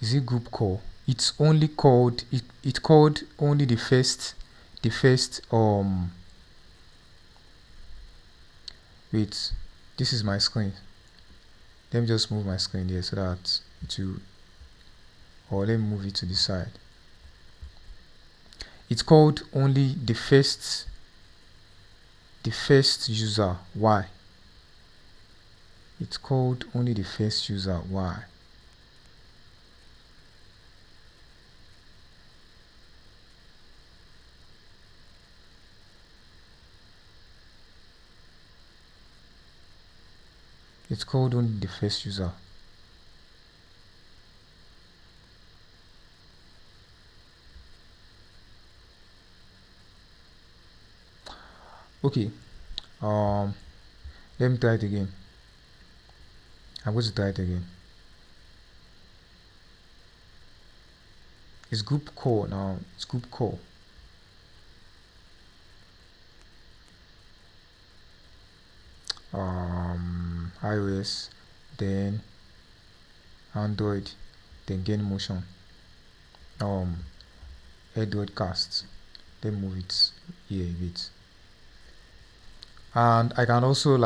Is it group call? It's only called it called only the first wait, this is my screen. Let me just move my screen here so that or let me move it to the side. It's called only the first user. Why? It's called only the first user. Why? It's called only the first user. Okay. Let me try it again. I'm going to try it again. It's group call now. It's group call. iOS, then Android, then gain motion. Android cast. Then move it here a bit. And I can also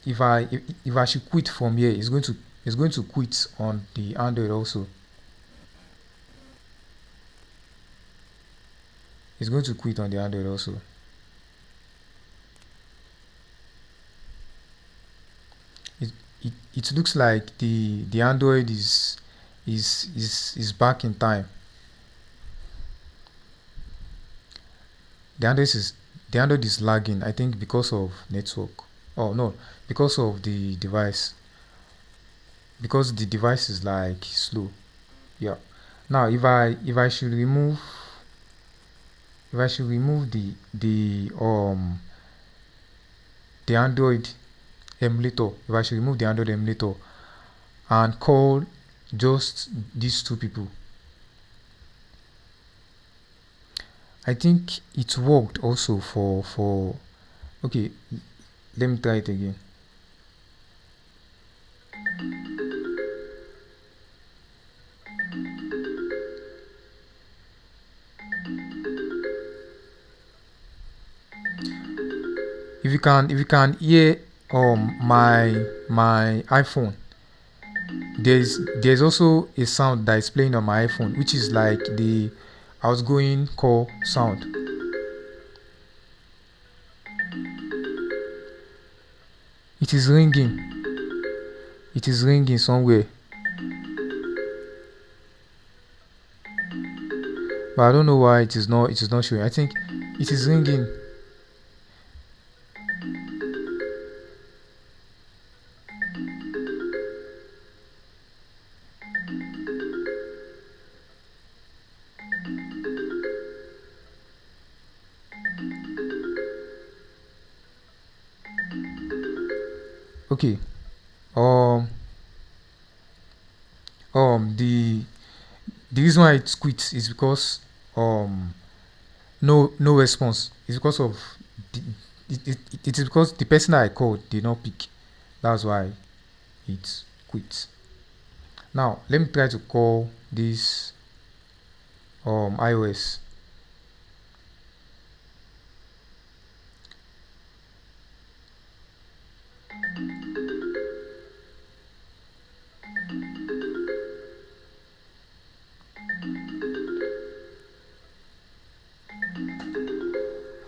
if I should quit from here, it's going to quit on the Android also. It's going to quit on the Android also. It looks like the Android is back in time. The Android is lagging, I think, because of network. Oh no, because of the device. because the device is like slow. Yeah. Now if I should remove the Android emulator, if I should remove the Android emulator and call just these two people, I think it worked also for okay, let me try it again. If you can hear my iPhone, there's also a sound that is playing on my iPhone, which is like the outgoing call sound. It is ringing. It is ringing somewhere, but I don't know why it is not showing. I think it is ringing. Okay. Um the reason why it quits is because no response. It's because of the, it is because the person I called did not pick. That's why it quits. Now let me try to call this iOS.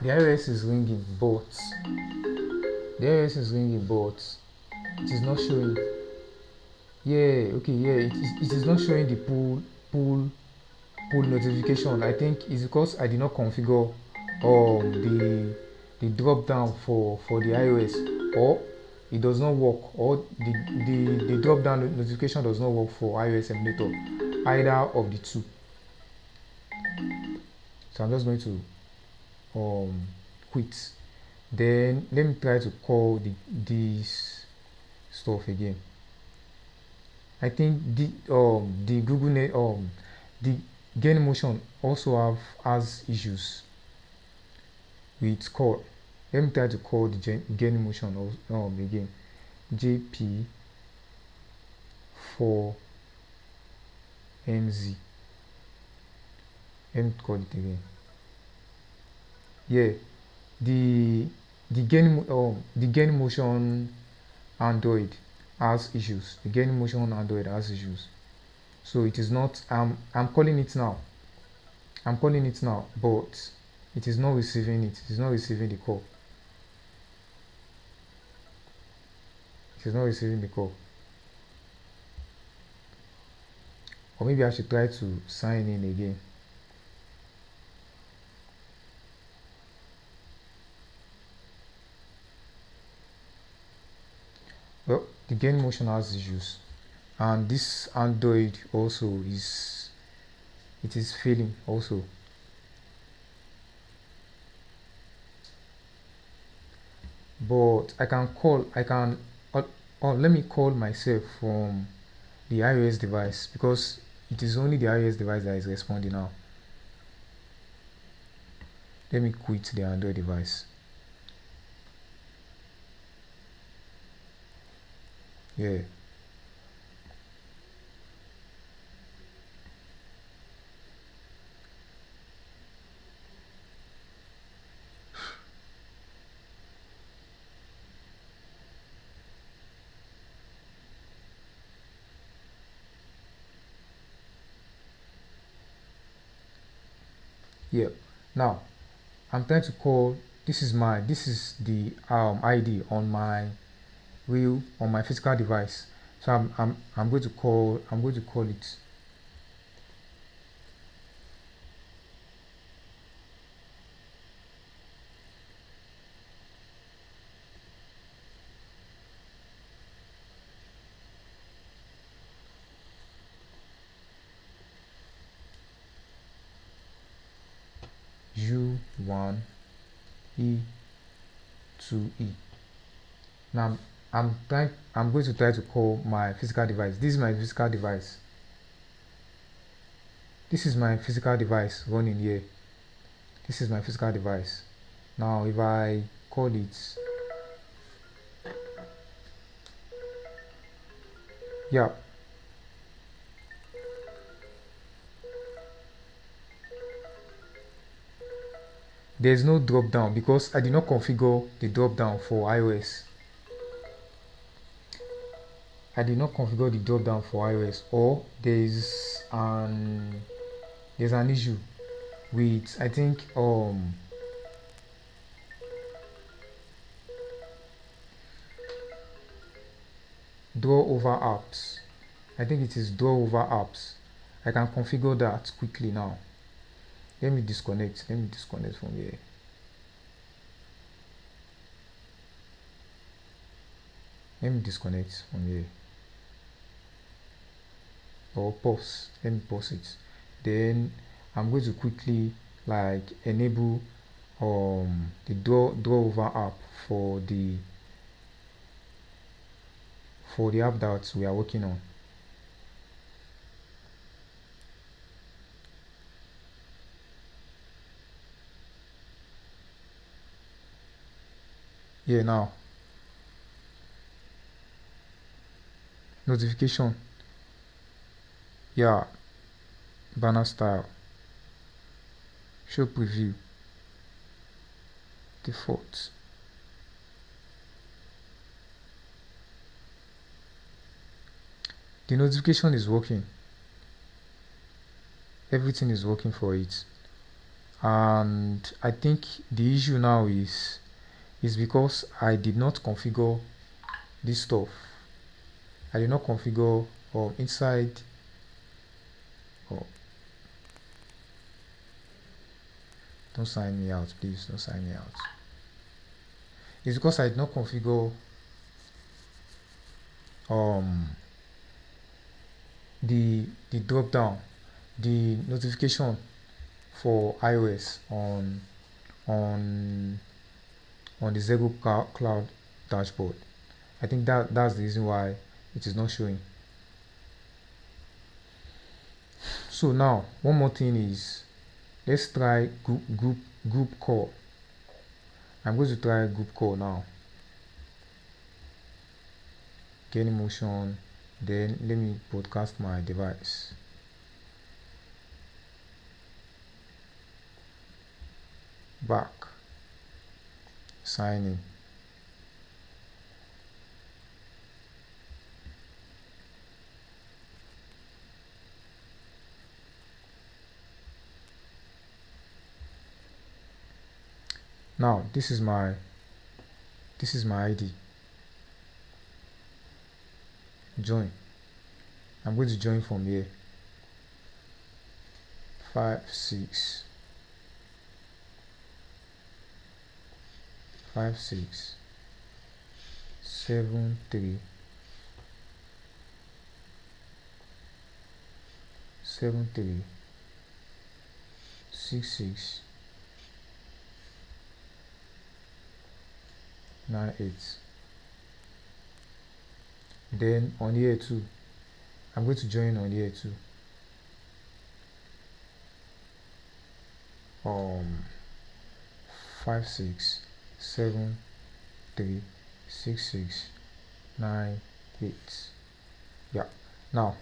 The iOS is ringing, but it is not showing. Yeah, okay, yeah, it is not showing the pull notification. I think it's because I did not configure the drop down for the iOS, or it does not work, or the drop down notification does not work for iOS emulator, either of the two. So I'm just going to quit. Then let me try to call this stuff again. I think the the gain motion also has issues with call. Let me try to call the gain motion again. JP4MZ. Let me call it again. Yeah, the gain motion Android has issues. The gain motion Android has issues. So it is not. I'm calling it now. But it is not receiving it. It is not receiving the call. It is not receiving the call. Or maybe I should try to sign in again. Well, the gain motion has issues, and this Android also is failing also. But I can let me call myself from the iOS device, because it is only the iOS device that is responding now. Let me quit the Android device. Yeah. Yeah. Now I'm trying to call. This is the ID on my physical device. So I'm going to call it. U1 E2E. Now I'm going to try to call my physical device. This is my physical device. This is my physical device running here. This is my physical device. Now if I call it, yeah, there's no drop down because I did not configure the drop down for iOS. I did not configure the drop down for iOS, or there's an issue with, I think, draw over apps. I think it is draw over apps. I can configure that quickly now. Let me disconnect from here. Let me disconnect from here, or pause. Let me pause it. Then I'm going to quickly like enable the draw over app for the app that we are working on. Here now, notification, yeah, banner style, show preview, default. The notification is working. Everything is working for it. And I think the issue now is because I did not configure this stuff. I did not configure inside. Oh, don't sign me out, please. Don't sign me out. It's because I did not configure the drop down, the notification for iOS on the ZegoCloud dashboard. I think that's the reason why it is not showing. So now one more thing is, let's try group call. I'm going to try group call now. Gain motion. Then let me broadcast my device. Back. Sign in. Now this is my ID. Join. I'm going to join from here. 5 6 5 6 7 3 7 3 6 6 9 8. Then on here too, I'm going to join on here too. 5 6 7 3 6 6 9 8. Yeah. Now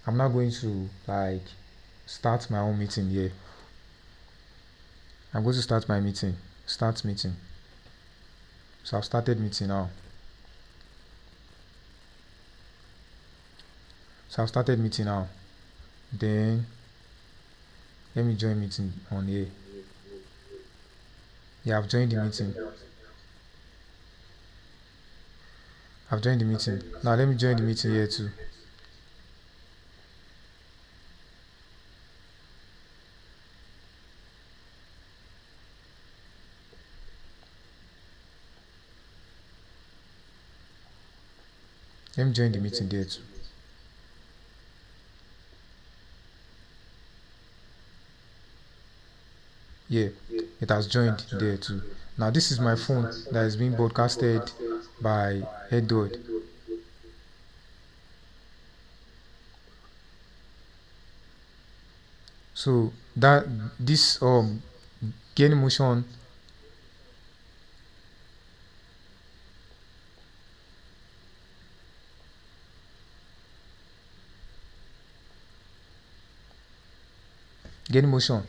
I'm not going to like start my own meeting here. I'm going to start my meeting. Start meeting. So I've started meeting now. Then let me join meeting on here. Yeah, I've joined the meeting. Now let me join the meeting here too. Let me join the meeting there too. Yeah, it has joined there too. Now this is my phone that is being broadcasted by Android. So that this gain motion, gain motion.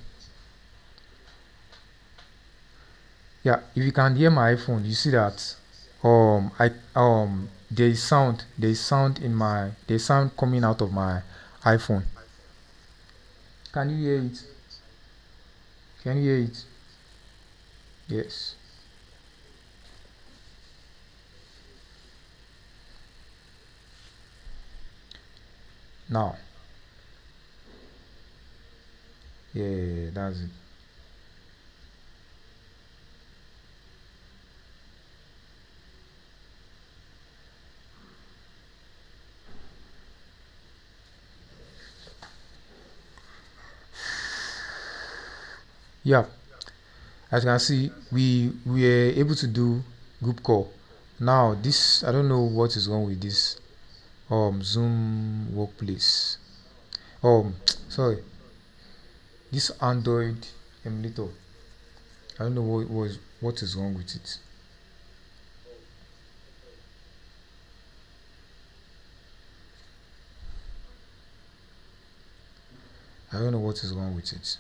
Yeah, if you can hear my iPhone, you see that I there is sound in my there's sound coming out of my iPhone. Can you hear it? Can you hear it? Yes. Now, yeah, that's it. Yeah, as you can see, we were able to do group call. Now, this I don't know what is wrong with this Zoom workplace. Sorry, this Android emulator. I don't know what is wrong with it. I don't know what is wrong with it.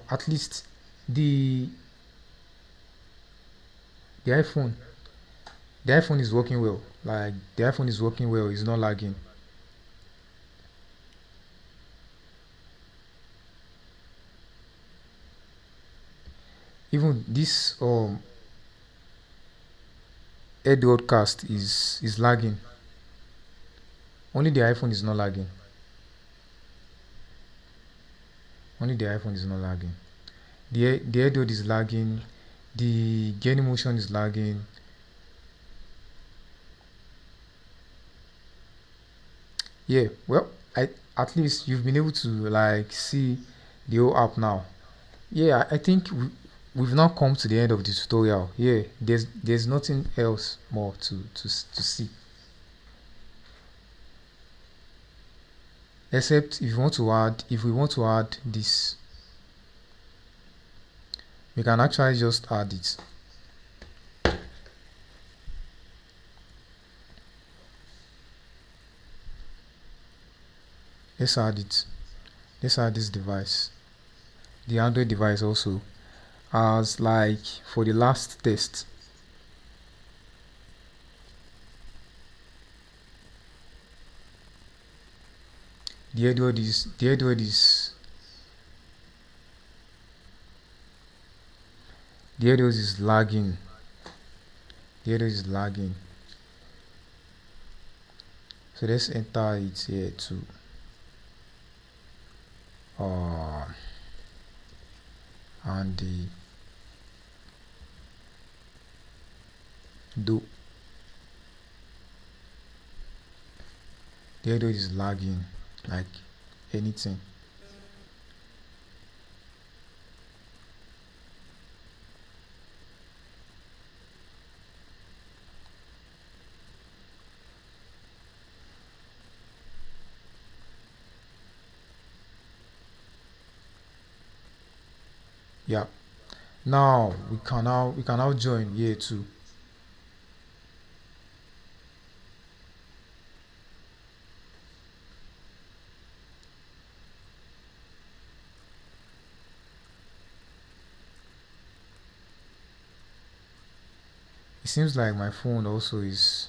At least the the iPhone the iPhone is working well. Like the iPhone is working well. It's not lagging. Even this air broadcast is lagging. Only the iPhone is not lagging. Only the iPhone is not lagging. The AirDrop is lagging. The gain motion is lagging. Yeah, well, I at least you've been able to like see the whole app now. Yeah, I think we've now come to the end of the tutorial. Yeah, there's nothing else more to see, except if we want to add this, we can actually just add it. Let's add it. Let's add this device, the Android device also, as like for the last test. The AirDrop is lagging. The AirDrop is lagging. So let's enter it here too. And the do the AirDrop is lagging like anything. Yeah. Now we can now join here too. It seems like my phone also is.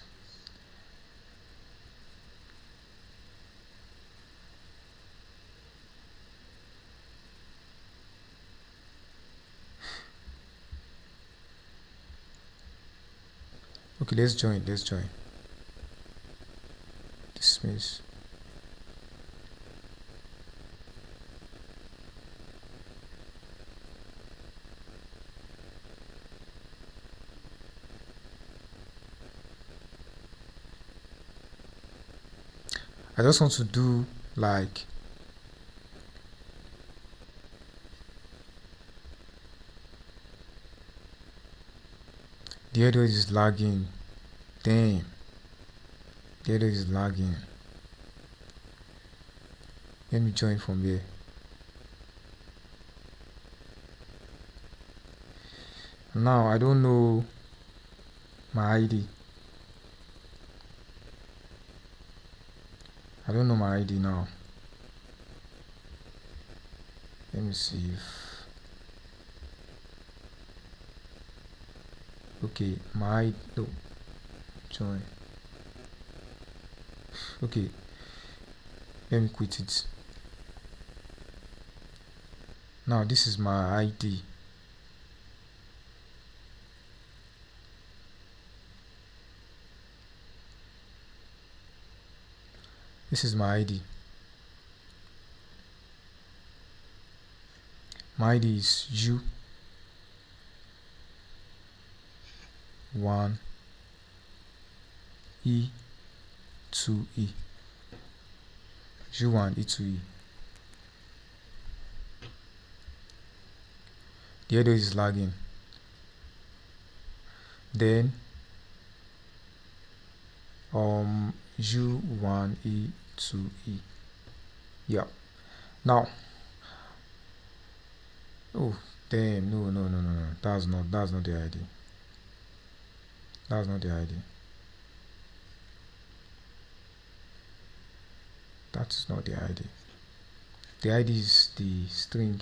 Okay, let's join. Dismiss. I just want to do like the Android is lagging. Damn, the Android is lagging. Let me join from here. Now I don't know my ID. I don't know my ID now. Let me see if. Okay, my no join. Okay, let me quit it. Now this is my ID. This is my ID. My ID is U1 E2E. U1 E2E. The header is lagging. Then U1 E2E. Yeah. Now. Oh damn, no. That's not the ID. That's not the ID. That is not the ID. The ID is the string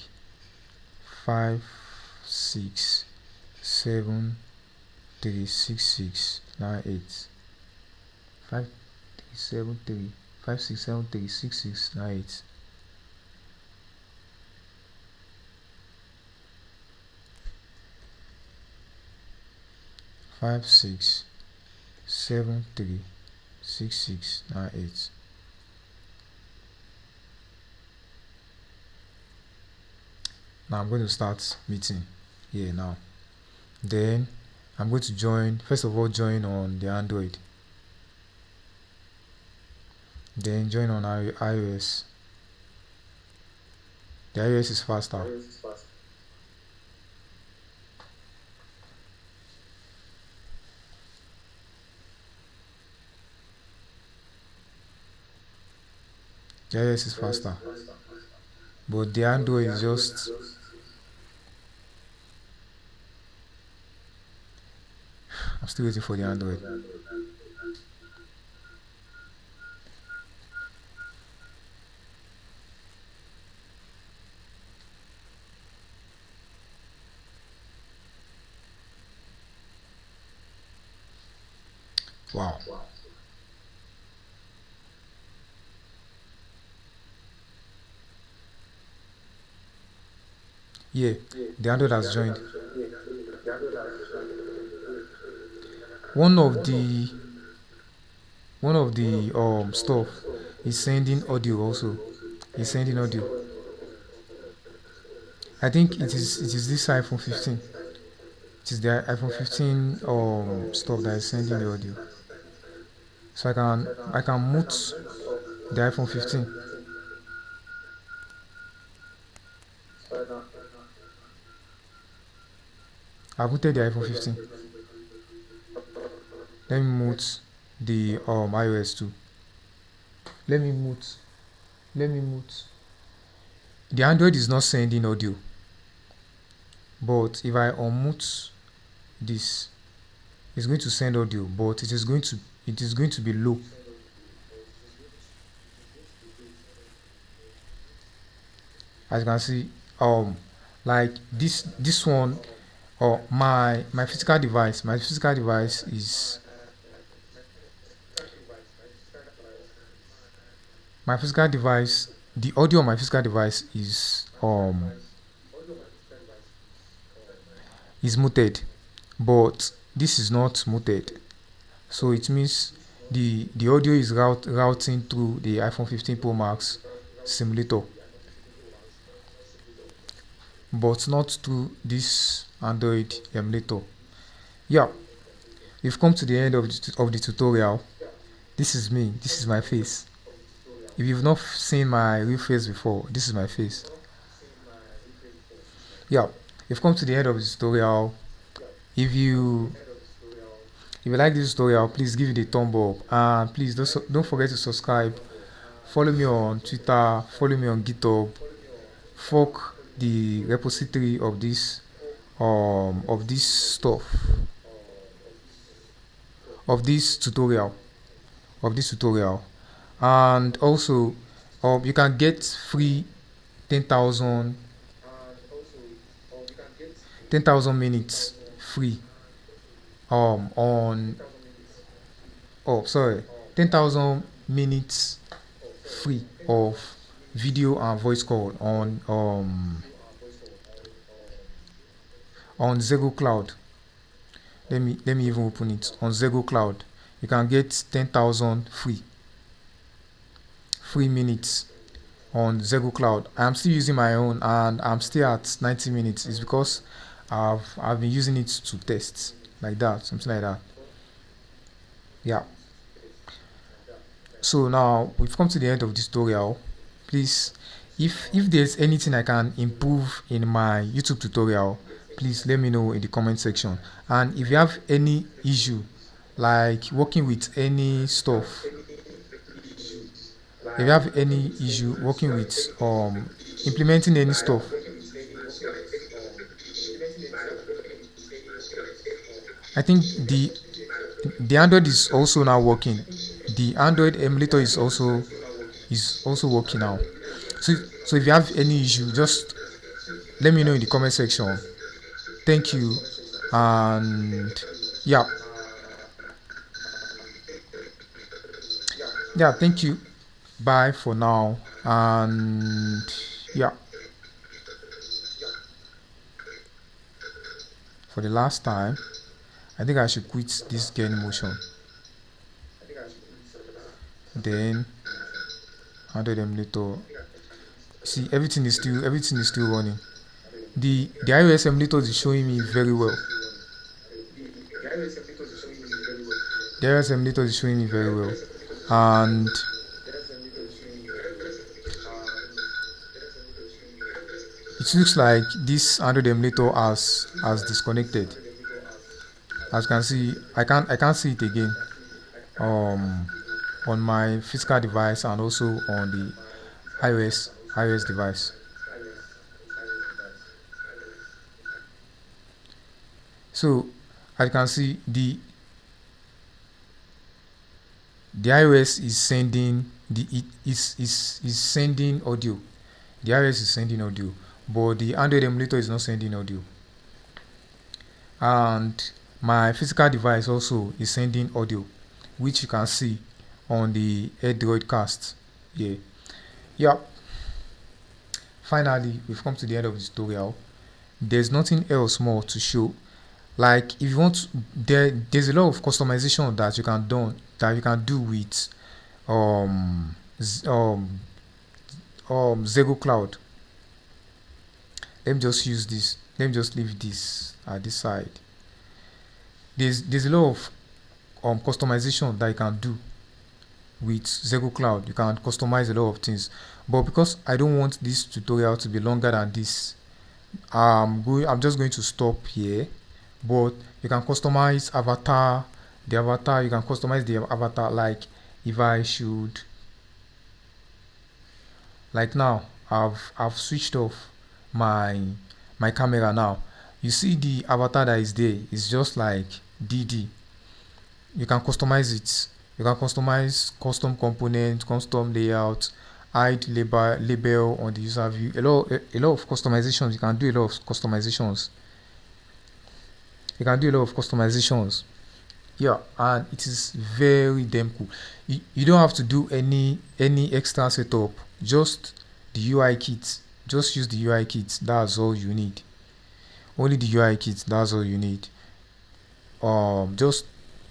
567366998. 567366998. Five six seven three 6698. Now I'm going to start meeting here now. Then I'm going to join, first of all join on the Android, then join on iOS. The iOS is faster. The iOS is faster. But the Android is just. I'm still waiting for the Android. Wow. Yeah, the Android has joined. One of the stuff is sending audio also. It's sending audio. I think it is this iPhone 15. It is the iPhone 15 stuff that is sending the audio. So I can mute the iPhone 15. I've muted the iPhone 15. Let me mute the iOS 2. Let me mute. The Android is not sending audio, but if I unmute this, it's going to send audio, but it is going to be low. As you can see, like this one, or my physical device. My physical device is my physical device. The audio on my physical device is muted, but this is not muted. So it means the audio is routing through the iPhone 15 Pro Max simulator, but not through this Android emulator. Yeah, we've come to the end of the tutorial. This is me. This is my face. If you've not seen my real face before, this is my face. Yeah, we've come to the end of the tutorial. If you like this tutorial, please give it a thumb up, and please don't forget to subscribe. Follow me on Twitter, follow me on GitHub, fork the repository of this stuff, of this tutorial, and also you can get free 10,000 minutes free on 10,000 minutes free of video and voice call on ZegoCloud. Let me even open it. On ZegoCloud, you can get 10,000 free minutes on ZegoCloud. I'm still using my own, and I'm still at 90 minutes. It's because I've been using it to test, like that, something like that. Yeah. So now we've come to the end of this tutorial. Please, if there's anything I can improve in my YouTube tutorial, please let me know in the comment section. And if you have any issue, like working with any stuff, if you have any issue working with implementing any stuff, I think the Android is also now working. The Android emulator is also working now. So if you have any issue, just let me know in the comment section. Thank you, and yeah, thank you. Bye for now, and yeah, for the last time, I think I should quit this game motion. Then Android emulator. See, everything is still running. The iOS emulator is showing me very well. The iOS emulator is showing me very well, and it looks like this Android emulator has disconnected. As you can see, I can't see it again on my physical device and also on the iOS device. So as you can see, the iOS is sending is sending audio. The iOS is sending audio, but the Android emulator is not sending audio. And my physical device also is sending audio, which you can see on the Android cast. Yeah. Finally, we've come to the end of the tutorial. There's nothing else more to show. Like, if you want, there's a lot of customization that you can do with ZegoCloud. Let me just use this. Let me just leave this at this side. There's a lot of customization that you can do with ZegoCloud. You can customize a lot of things, but because I don't want this tutorial to be longer than this, I'm just going to stop here. But you can customize the avatar. You can customize the avatar, like if I should, like now I've switched off my camera. Now you see the avatar that is there is just like DD. You can customize it. You can customize custom component, custom layout, hide label on the user view. A lot of customizations. You can do a lot of customizations. You can do a lot of customizations. Yeah, and it is very damn cool. You don't have to do any extra setup. Just the UI kit. Just use the UI kit. That's all you need. Only the UI kit. That's all you need.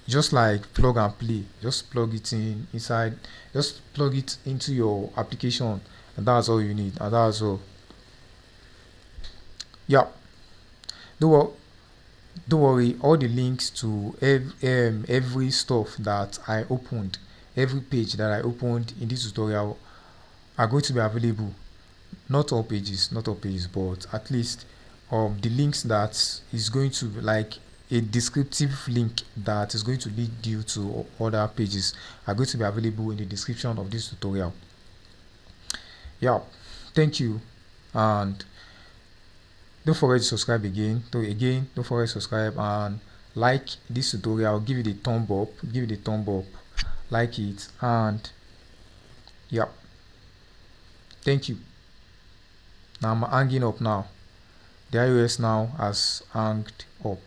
Just like plug and play. Just plug it inside. Just plug it into your application, and that's all you need. And that's all. Yeah. Don't worry, all the links to every stuff that I opened, every page that I opened in this tutorial are going to be available. Not all pages, but at least the links that is going to, like, a descriptive link that is going to lead you to other pages are going to be available in the description of this tutorial. Yeah, thank you, and don't forget to subscribe again. Don't forget to subscribe and like this tutorial. Give it a thumb up. Like it, and yeah, thank you. Now I'm hanging up now. The iOS now has hanged up.